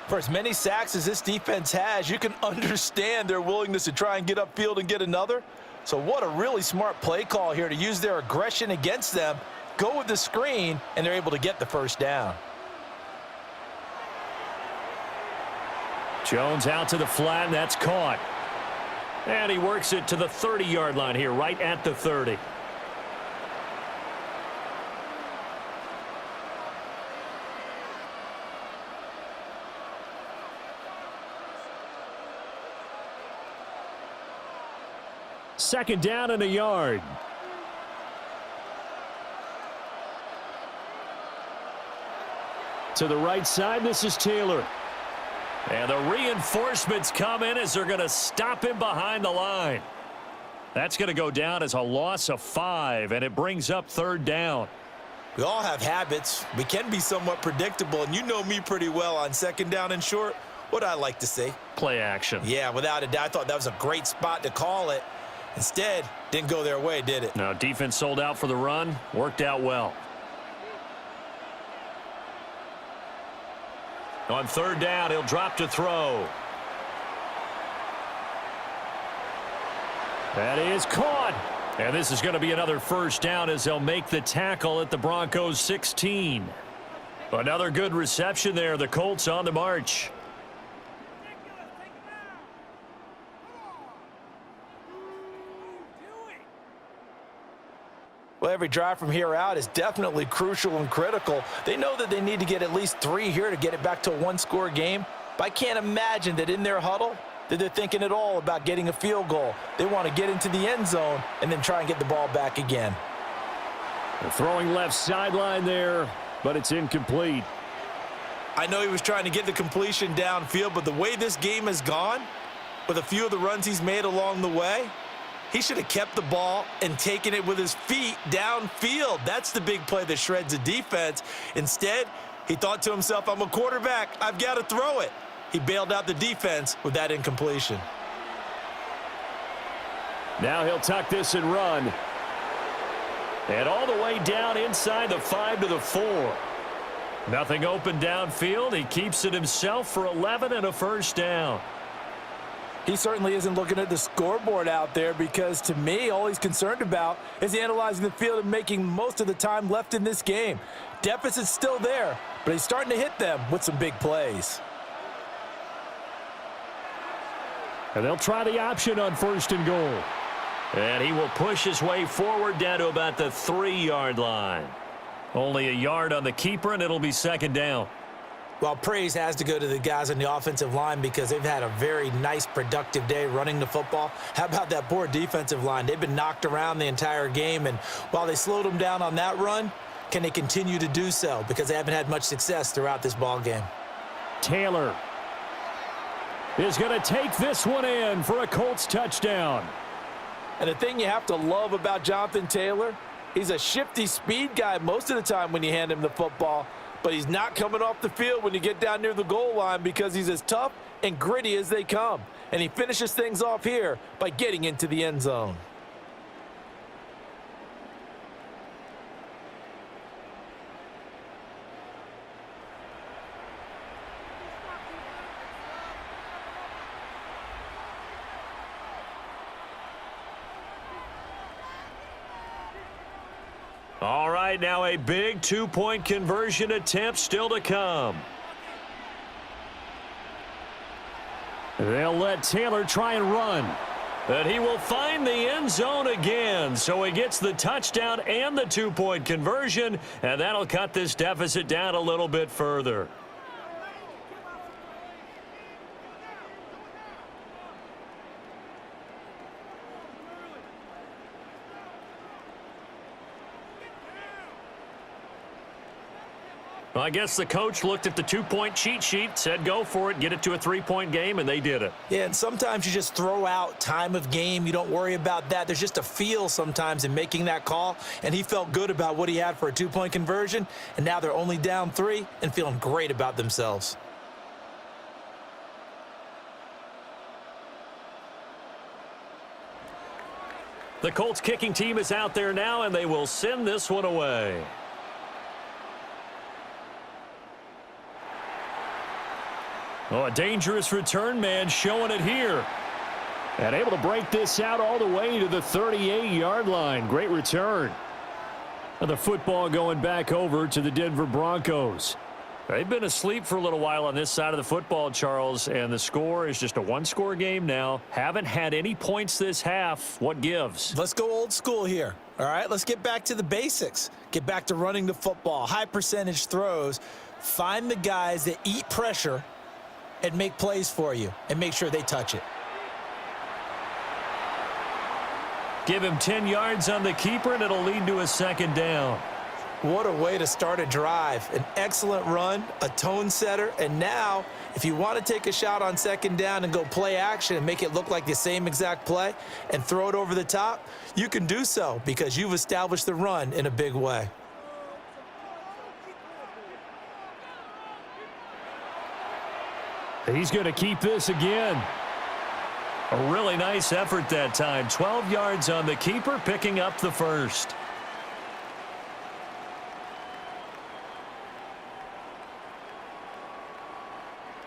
For as many sacks as this defense has, you can understand their willingness to try and get upfield and get another. So what a really smart play call here to use their aggression against them, go with the screen, and they're able to get the first down. Jones out to the flat, and that's caught. And he works it to the 30-yard line here, right at the 30. Second down and a yard. To the right side, this is Taylor. And the reinforcements come in as they're going to stop him behind the line. That's going to go down as a loss of 5, and it brings up 3rd down. We all have habits. We can be somewhat predictable, and you know me pretty well on 2nd down and short. What I like to see. Play action. Yeah, without a doubt. I thought that was a great spot to call it. Instead, didn't go their way, did it? Now, defense sold out for the run. Worked out well. On 3rd down, he'll drop to throw. That is caught. And this is going to be another first down as they'll make the tackle at the Broncos 16. Another good reception there. The Colts on the march. Well, every drive from here out is definitely crucial and critical. They know that they need to get at least 3 here to get it back to a 1-score game. But I can't imagine that in their huddle that they're thinking at all about getting a field goal. They want to get into the end zone and then try and get the ball back again. They're throwing left sideline there, but it's incomplete. I know he was trying to get the completion downfield, but the way this game has gone, with a few of the runs he's made along the way, he should have kept the ball and taken it with his feet downfield. That's the big play that shreds the defense. Instead, he thought to himself, I'm a quarterback. I've got to throw it. He bailed out the defense with that incompletion. Now he'll tuck this and run. And all the way down inside the 5 to the 4. Nothing open downfield. He keeps it himself for 11 and a first down. He certainly isn't looking at the scoreboard out there because, to me, all he's concerned about is analyzing the field and making most of the time left in this game. Deficit's still there, but he's starting to hit them with some big plays. And they'll try the option on 1st and goal. And he will push his way forward down to about the 3-yard line. Only a yard on the keeper, and it'll be 2nd down. Well, praise has to go to the guys on the offensive line because they've had a very nice, productive day running the football. How about that poor defensive line? They've been knocked around the entire game, and while they slowed them down on that run, can they continue to do so? Because they haven't had much success throughout this ball game. Taylor is going to take this one in for a Colts touchdown. And the thing you have to love about Jonathan Taylor, he's a shifty speed guy most of the time when you hand him the football, but he's not coming off the field when you get down near the goal line because he's as tough and gritty as they come. And he finishes things off here by getting into the end zone. All right, now a big 2-point conversion attempt still to come. They'll let Taylor try and run. And he will find the end zone again. So he gets the touchdown and the 2-point conversion, and that'll cut this deficit down a little bit further. I guess the coach looked at the 2-point cheat sheet, said go for it, get it to a 3-point game, and they did it. Yeah, and sometimes you just throw out time of game. You don't worry about that. There's just a feel sometimes in making that call, and he felt good about what he had for a 2-point conversion, and now they're only down 3 and feeling great about themselves. The Colts kicking team is out there now, and they will send this one away. Oh, a dangerous return man showing it here. And able to break this out all the way to the 38-yard line. Great return. And the football going back over to the Denver Broncos. They've been asleep for a little while on this side of the football, Charles, and the score is just a 1-score game now. Haven't had any points this half. What gives? Let's go old school here. All right, let's get back to the basics. Get back to running the football, high percentage throws. Find the guys that eat pressure and make plays for you, and make sure they touch it. Give him 10 yards on the keeper, and it'll lead to a 2nd down. What a way to start a drive. An excellent run, a tone setter, and now, if you want to take a shot on 2nd down and go play action and make it look like the same exact play and throw it over the top, you can do so because you've established the run in a big way. He's going to keep this again. A really nice effort that time. 12 yards on the keeper, picking up the 1st.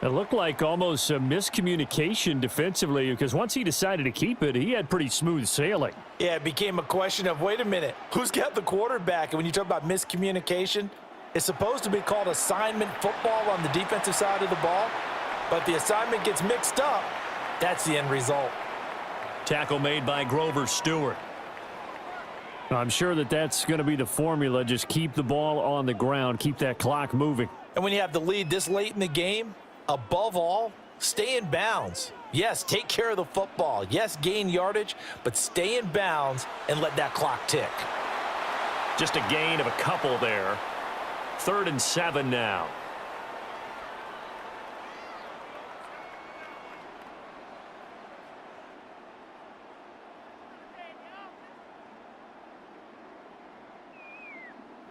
It looked like almost a miscommunication defensively because once he decided to keep it, he had pretty smooth sailing. Yeah, it became a question of, wait a minute, who's got the quarterback? And when you talk about miscommunication, it's supposed to be called assignment football on the defensive side of the ball. But the assignment gets mixed up. That's the end result. Tackle made by Grover Stewart. I'm sure that that's going to be the formula. Just keep the ball on the ground. Keep that clock moving. And when you have the lead this late in the game, above all, stay in bounds. Yes, take care of the football. Yes, gain yardage, but stay in bounds and let that clock tick. Just a gain of a couple there. 3rd and 7 now.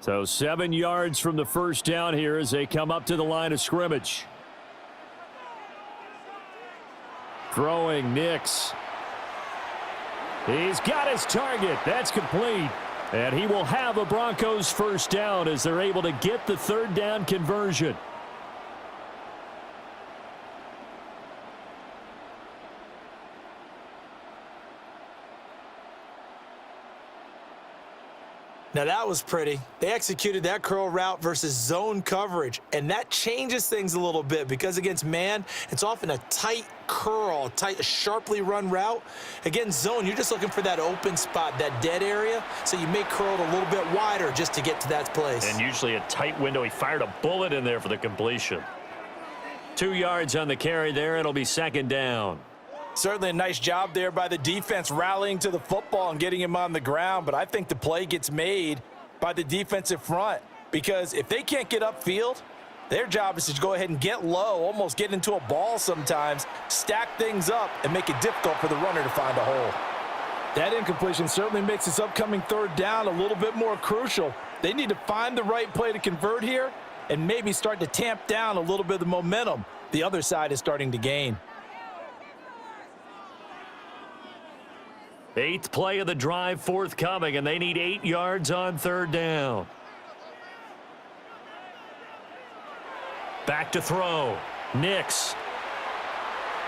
So 7 yards from the 1st down here as they come up to the line of scrimmage. Throwing Nix. He's got his target. That's complete. And he will have a Broncos 1st down as they're able to get the 3rd down conversion. Now that was pretty. They executed that curl route versus zone coverage, and that changes things a little bit because against man, it's often a tight curl, tight, sharply run route. Against zone, you're just looking for that open spot, that dead area, so you may curl it a little bit wider just to get to that place. And usually a tight window. He fired a bullet in there for the completion. 2 yards on the carry there. It'll be second down. Certainly a nice job there by the defense rallying to the football and getting him on the ground, but I think the play gets made by the defensive front because if they can't get upfield, their job is to go ahead and get low, almost get into a ball sometimes, stack things up, and make it difficult for the runner to find a hole. That incompletion certainly makes this upcoming third down a little bit more crucial. They need to find the right play to convert here and maybe start to tamp down a little bit of the momentum the other side is starting to gain. 8th play of the drive forthcoming, and they need 8 yards on third down. Back to throw. Nix.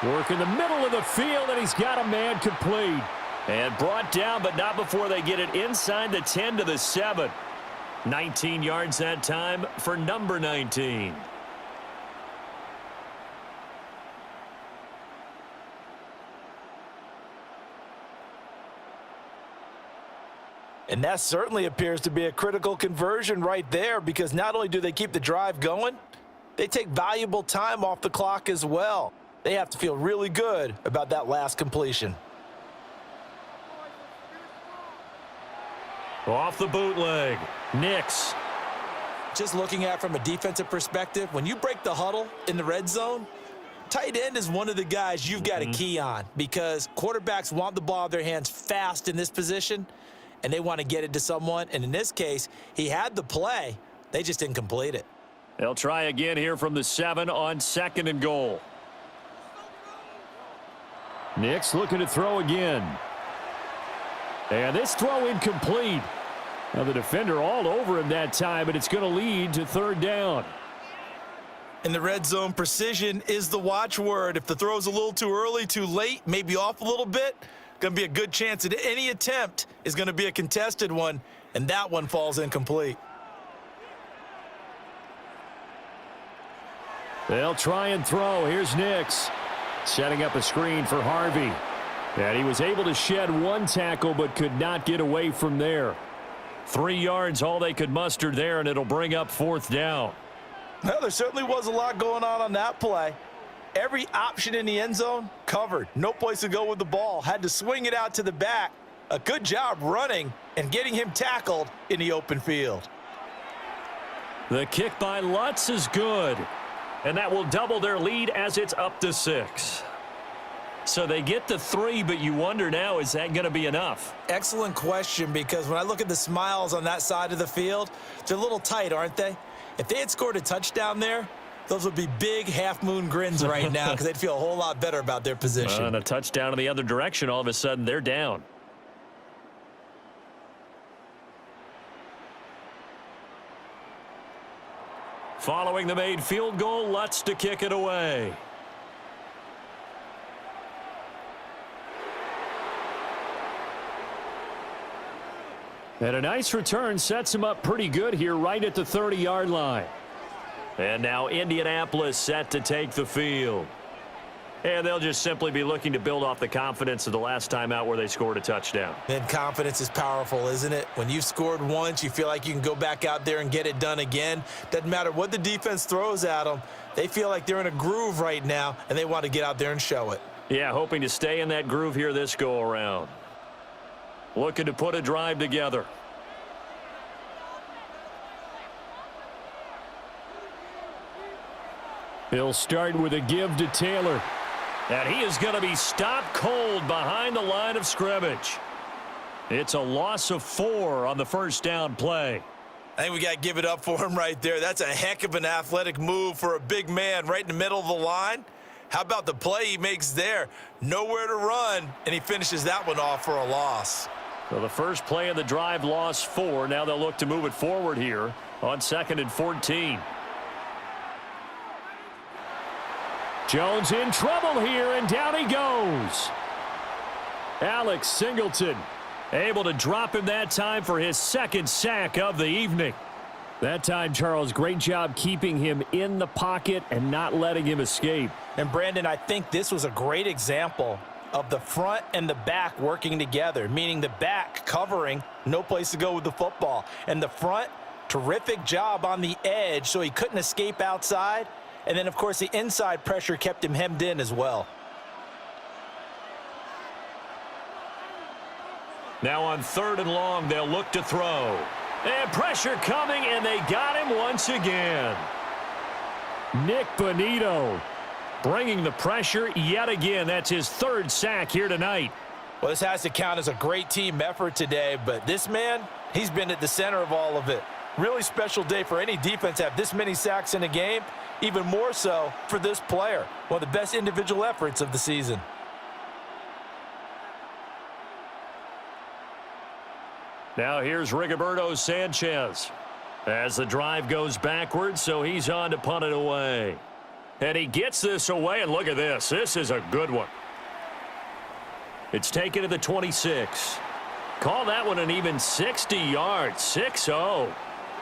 Work in the middle of the field, and he's got a man complete. And brought down, but not before they get it inside the 10 to the 7. 19 yards that time for number 19. And that certainly appears to be a critical conversion right there because not only do they keep the drive going, they take valuable time off the clock as well. They have to feel really good about that last completion. Off the bootleg. Nix. Just looking at it from a defensive perspective, when you break the huddle in the red zone, tight end is one of the guys you've got to key on because quarterbacks want the ball in their hands fast in this position, and they want to get it to someone. And in this case, he had the play. They just didn't complete it. They'll try again here from the 7 on 2nd and goal. Nix looking to throw again. And this throw incomplete. Now the defender all over him that time, but it's going to lead to third down. In the red zone, precision is the watchword. If the throw's a little too early, too late, maybe off a little bit, going to be a good chance that any attempt is going to be a contested one, and that one falls incomplete. They'll try and throw. Here's Nix. Setting up a screen for Harvey. And he was able to shed one tackle, but could not get away from there. 3 yards, all they could muster there, and it'll bring up 4th down. Well, there certainly was a lot going on that play. Every option in the end zone covered. No place to go with the ball. Had to swing it out to the back. A good job running and getting him tackled in the open field. The kick by Lutz is good. And that will double their lead as it's up to 6. So they get the 3, but you wonder now, is that going to be enough? Excellent question, because when I look at the smiles on that side of the field, they're a little tight, aren't they? If they had scored a touchdown there, those would be big half-moon grins right now because they'd feel a whole lot better about their position. And a touchdown in the other direction, all of a sudden they're down. Following the made field goal, Lutz to kick it away. And a nice return sets him up pretty good here right at the 30-yard line. And now Indianapolis set to take the field. And they'll just simply be looking to build off the confidence of the last time out where they scored a touchdown. And confidence is powerful, isn't it? When you've scored once, you feel like you can go back out there and get it done again. Doesn't matter what the defense throws at them. They feel like they're in a groove right now, and they want to get out there and show it. Yeah, hoping to stay in that groove here this go-around. Looking to put a drive together. He'll start with a give to Taylor. And he is going to be stopped cold behind the line of scrimmage. It's a loss of 4 on the first down play. I think we got to give it up for him right there. That's a heck of an athletic move for a big man right in the middle of the line. How about the play he makes there? Nowhere to run, and he finishes that one off for a loss. So the first play of the drive lost 4. Now they'll look to move it forward here on 2nd and 14. Jones in trouble here, and down he goes. Alex Singleton Able to drop him that time for his second sack of the evening. That time, Charles, great job keeping him in the pocket and not letting him escape. And Brandon, I think this was a great example of the front and the back working together, meaning the back covering, no place to go with the football, and the front, terrific job on the edge so he couldn't escape outside. And then, of course, the inside pressure kept him hemmed in as well. Now on 3rd and long, they'll look to throw. And pressure coming, and they got him once again. Nick Bonito bringing the pressure yet again. That's his 3rd sack here tonight. Well, this has to count as a great team effort today, but this man, he's been at the center of all of it. Really special day for any defense to have this many sacks in a game, even more so for this player. One of the best individual efforts of the season. Now here's Rigoberto Sanchez as the drive goes backwards, so he's on to punt it away. And he gets this away, and look at this. This is a good one. It's taken to the 26. Call that one an even 60 yards, 6-0.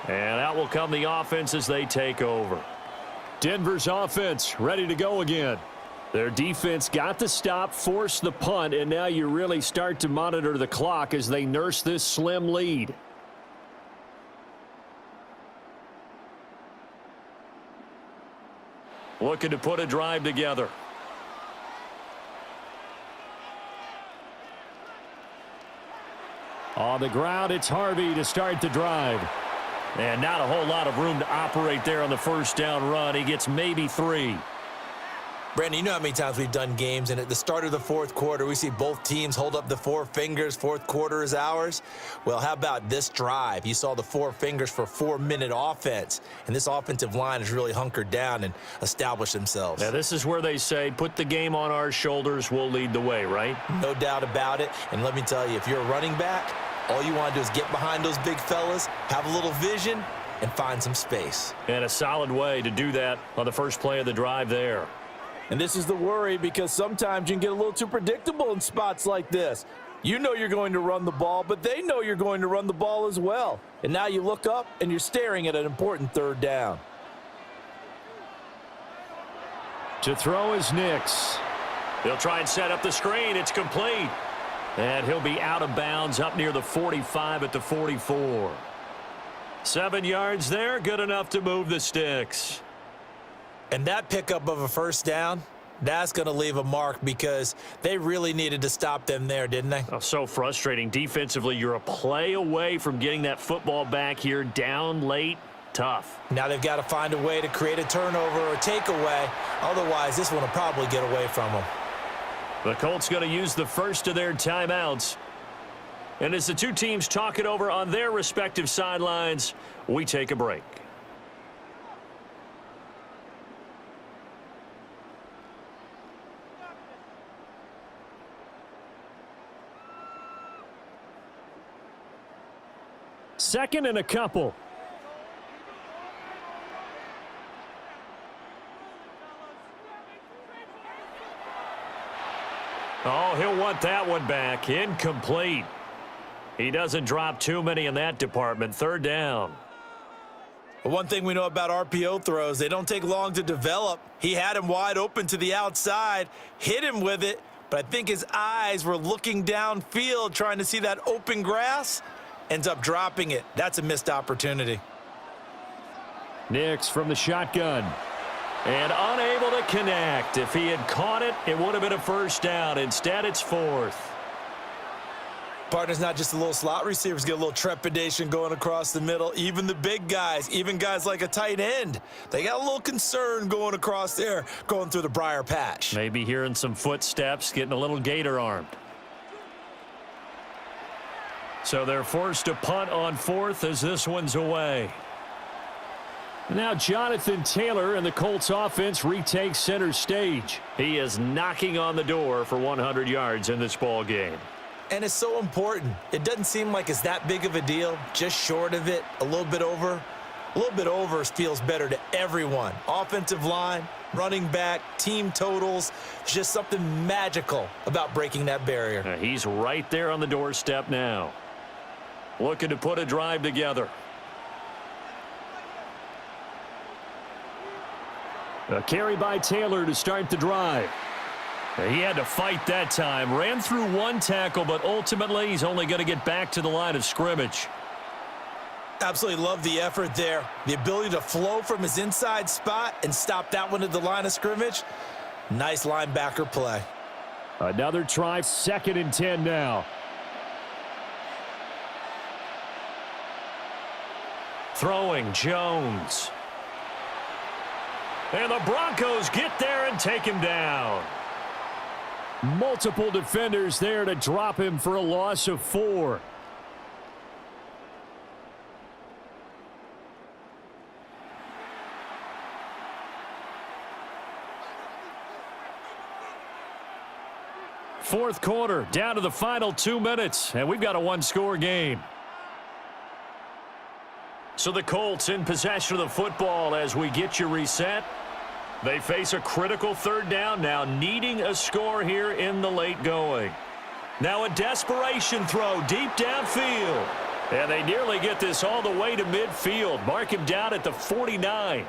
And out will come the offense as they take over. Denver's offense ready to go again. Their defense got the stop, forced the punt, and now you really start to monitor the clock as they nurse this slim lead. Looking to put a drive together. On the ground, it's Harvey to start the drive. And not a whole lot of room to operate there on the first down run. He gets maybe 3. Brandon, you know how many times we've done games, and at the start of the 4th quarter, we see both teams hold up the 4 fingers, 4th quarter is ours. Well, how about this drive? You saw the 4 fingers for 4-minute offense, and this offensive line has really hunkered down and established themselves. Now, this is where they say, put the game on our shoulders, we'll lead the way, right? No doubt about it, and let me tell you, if you're a running back, all you want to do is get behind those big fellas, have a little vision, and find some space. And a solid way to do that on the first play of the drive there. And this is the worry, because sometimes you can get a little too predictable in spots like this. You know you're going to run the ball, but they know you're going to run the ball as well. And now you look up and you're staring at an important 3rd down. To throw is Nix. They'll try and set up the screen. It's complete. And he'll be out of bounds up near the 45 at the 44. 7 yards there, good enough to move the sticks. And that pickup of a first down, that's going to leave a mark, because they really needed to stop them there, didn't they? Oh, so frustrating. Defensively, you're a play away from getting that football back here, down late, tough. Now they've got to find a way to create a turnover or takeaway. Otherwise, this one will probably get away from them. The Colts going to use the first of their timeouts. And as the two teams talk it over on their respective sidelines, we take a break. Second and a couple. Oh, he'll want that one back. Incomplete. He doesn't drop too many in that department. 3rd down. One thing we know about RPO throws, they don't take long to develop. He had him wide open to the outside, hit him with it, but I think his eyes were looking downfield trying to see that open grass. Ends up dropping it. That's a missed opportunity. Nix from the shotgun. And unable to connect. If he had caught it, it would have been a first down. Instead, it's 4th. Partner's not just a little slot receivers get a little trepidation going across the middle. Even the big guys, even guys like a tight end, they got a little concern going across there, going through the briar patch. Maybe hearing some footsteps, getting a little gator armed. So they're forced to punt on 4th as this one's away. Now Jonathan Taylor and the Colts offense retake center stage. He is knocking on the door for 100 yards in this ball game. And it's so important. It doesn't seem like it's that big of a deal, just short of it, a little bit over. A little bit over feels better to everyone. Offensive line, running back, team totals, just something magical about breaking that barrier. He's right there on the doorstep now. Looking to put a drive together. A carry by Taylor to start the drive. He had to fight that time. Ran through one tackle, but ultimately he's only going to get back to the line of scrimmage. Absolutely love the effort there. The ability to flow from his inside spot and stop that one at the line of scrimmage. Nice linebacker play. Another try, 2nd and 10 now. Throwing Jones. And the Broncos get there and take him down. Multiple defenders there to drop him for a loss of 4. Fourth quarter, down to the final 2 minutes, and we've got a one-score game. So the Colts in possession of the football as we get you reset. They face a critical 3rd down now, needing a score here in the late going. Now a desperation throw deep downfield. And they nearly get this all the way to midfield. Mark him down at the 49.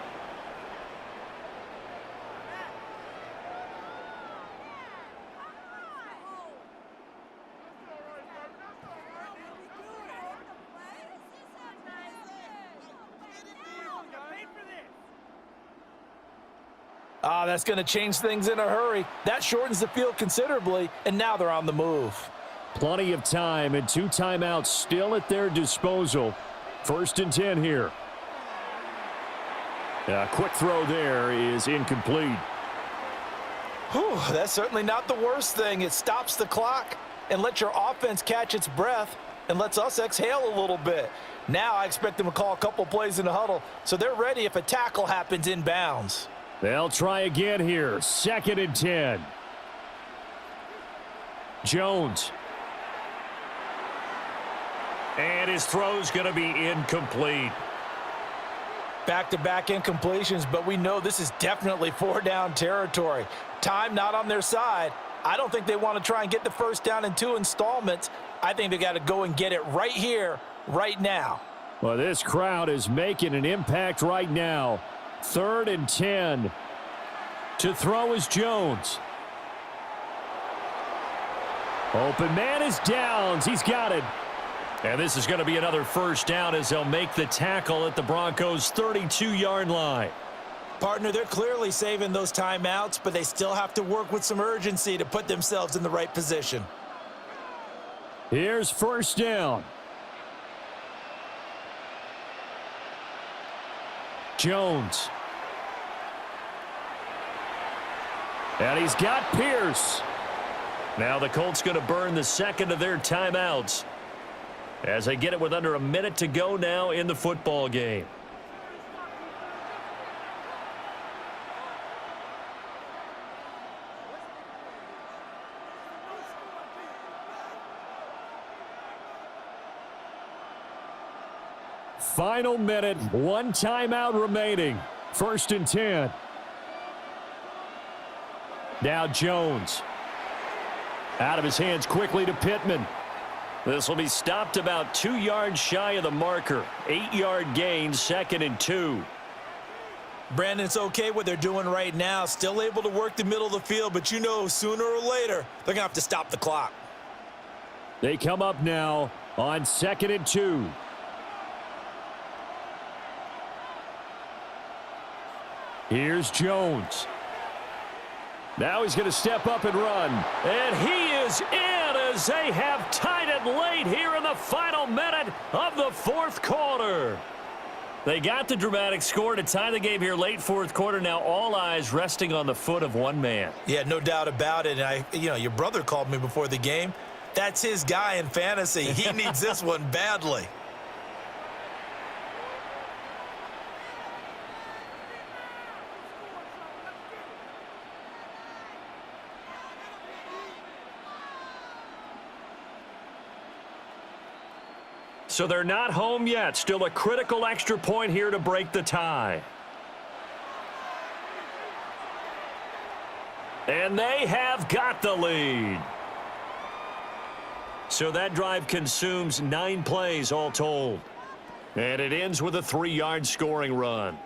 That's going to change things in a hurry. That shortens the field considerably, and now they're on the move. Plenty of time and 2 timeouts still at their disposal. 1st and 10 here. A quick throw there is incomplete. Whew, that's certainly not the worst thing. It stops the clock and lets your offense catch its breath and lets us exhale a little bit. Now I expect them to call a couple plays in the huddle, so they're ready if a tackle happens inbounds. They'll try again here. 2nd and 10. Jones. And his throw's going to be incomplete. Back-to-back incompletions, but we know this is definitely 4-down territory. Time not on their side. I don't think they want to try and get the 1st down in 2 installments. I think they got to go and get it right here, right now. Well, this crowd is making an impact right now. 3rd and 10. To throw is Jones. Open man is Downs. He's got it. And this is going to be another 1st down as they'll make the tackle at the Broncos' 32-yard line. Partner, they're clearly saving those timeouts, but they still have to work with some urgency to put themselves in the right position. Here's 1st down. Jones. And he's got Pierce. Now the Colts going to burn the 2nd of their timeouts as they get it with under a minute to go now in the football game. Final minute, 1 timeout remaining. 1st and 10. Now Jones. Out of his hands quickly to Pittman. This will be stopped about 2 yards shy of the marker. 8-yard gain, 2nd and 2. Brandon, it's okay what they're doing right now. Still able to work the middle of the field, but you know sooner or later they're going to have to stop the clock. They come up now on 2nd and 2. Here's Jones. Now he's going to step up and run. And he is in as they have tied it late here in the final minute of the 4th quarter. They got the dramatic score to tie the game here late 4th quarter. Now all eyes resting on the foot of one man. Yeah, no doubt about it. And your brother called me before the game. That's his guy in fantasy. He needs this one badly. So they're not home yet. Still a critical extra point here to break the tie. And they have got the lead. So that drive consumes 9 plays all told. And it ends with a 3-yard scoring run.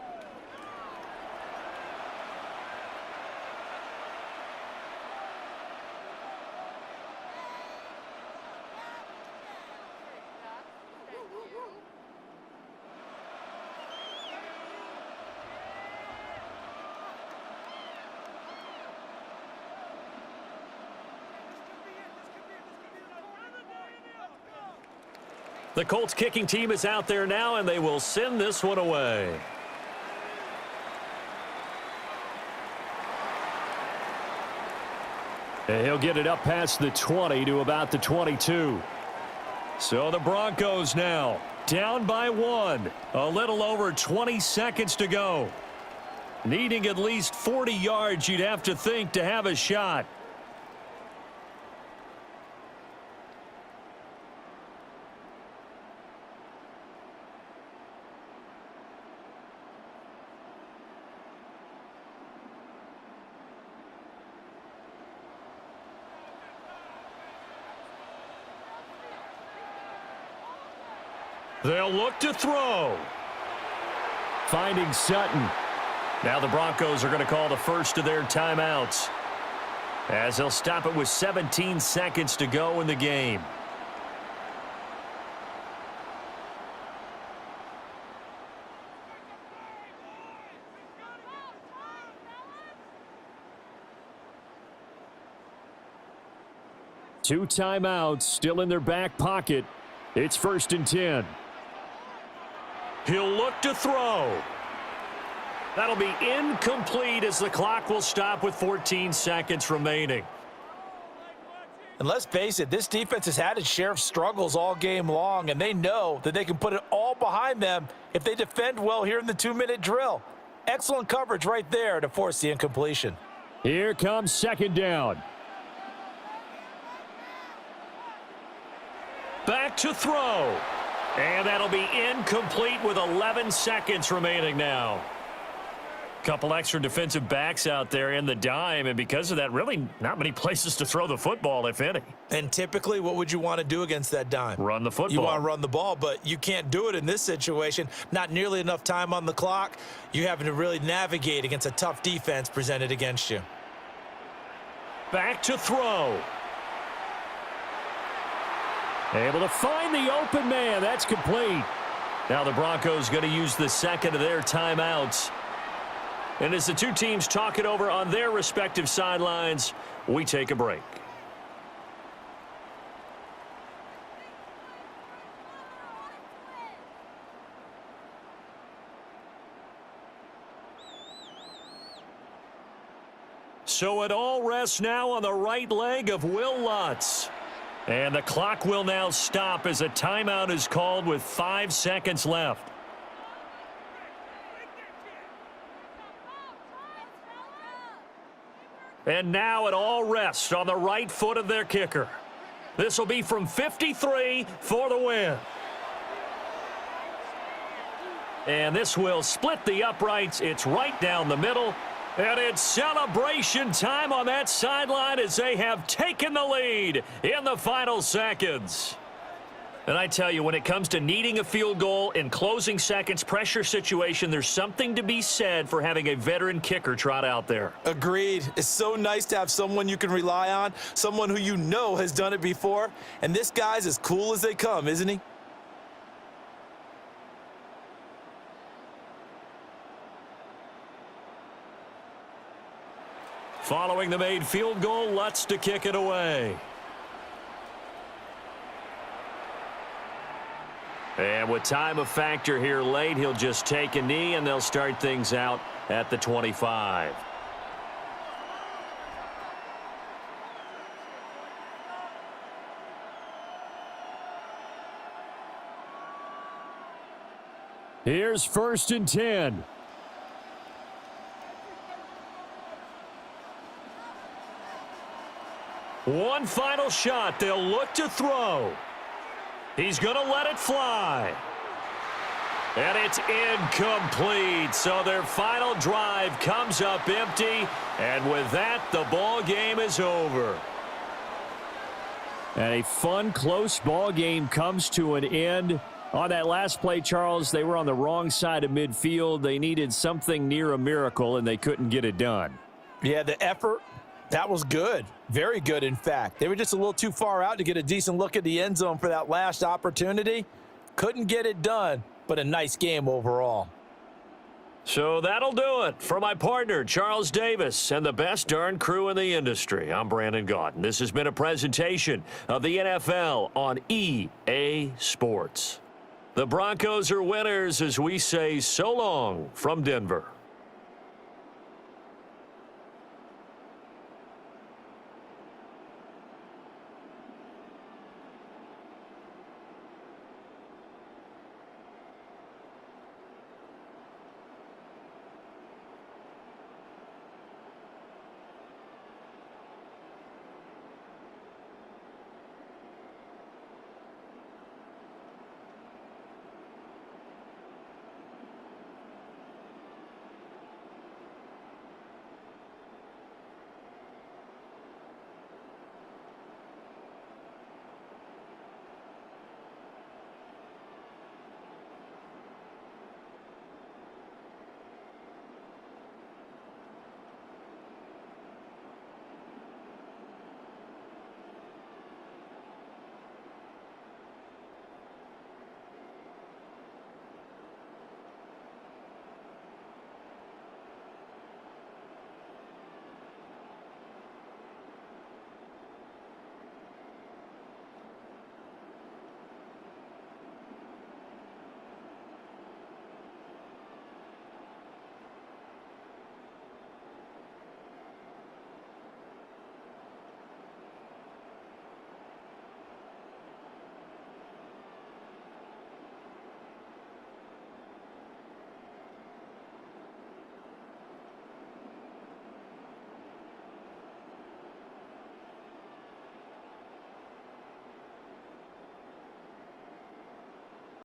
The Colts kicking team is out there now, and they will send this one away. And he'll get it up past the 20 to about the 22. So the Broncos now down by 1. A little over 20 seconds to go. Needing at least 40 yards, you'd have to think, to have a shot. They'll look to throw. Finding Sutton. Now the Broncos are going to call the first of their timeouts, as they'll stop it with 17 seconds to go in the game. Two timeouts still in their back pocket. It's 1st and 10. He'll look to throw. That'll be incomplete as the clock will stop with 14 seconds remaining. And let's face it, this defense has had its share of struggles all game long, and they know that they can put it all behind them if they defend well here in the 2-minute drill. Excellent coverage right there to force the incompletion. Here comes 2nd down. Back to throw. And that'll be incomplete with 11 seconds remaining now. Couple extra defensive backs out there in the dime, and because of that, really not many places to throw the football, if any. And typically, what would you want to do against that dime? Run the football. You want to run the ball, but you can't do it in this situation. Not nearly enough time on the clock. You're having to really navigate against a tough defense presented against you. Back to throw. Able to find the open man. That's complete. Now the Broncos going to use the second of their timeouts. And as the two teams talk it over on their respective sidelines, we take a break. So it all rests now on the right leg of Will Lutz. And the clock will now stop as a timeout is called with 5 seconds left. And now it all rests on the right foot of their kicker. This will be from 53 for the win. And this will split the uprights. It's right down the middle. And it's celebration time on that sideline as they have taken the lead in the final seconds. And I tell you, when it comes to needing a field goal in closing seconds, pressure situation, there's something to be said for having a veteran kicker trot out there. Agreed. It's so nice to have someone you can rely on, someone who you know has done it before. And this guy's as cool as they come, isn't he? Following the made field goal, Lutz to kick it away. And with time of factor here late, he'll just take a knee, and they'll start things out at the 25. Here's 1st and 10. One final shot. They'll look to throw. He's going to let it fly. And it's incomplete. So their final drive comes up empty. And with that, the ball game is over. And a fun, close ball game comes to an end. On that last play, Charles, they were on the wrong side of midfield. They needed something near a miracle, and they couldn't get it done. Yeah, the effort, that was good. Very good, in fact. They were just a little too far out to get a decent look at the end zone for that last opportunity. Couldn't get it done, but a nice game overall. So that'll do it for my partner, Charles Davis, and the best darn crew in the industry. I'm Brandon Gaudin. This has been a presentation of the NFL on EA Sports. The Broncos are winners as we say so long from Denver.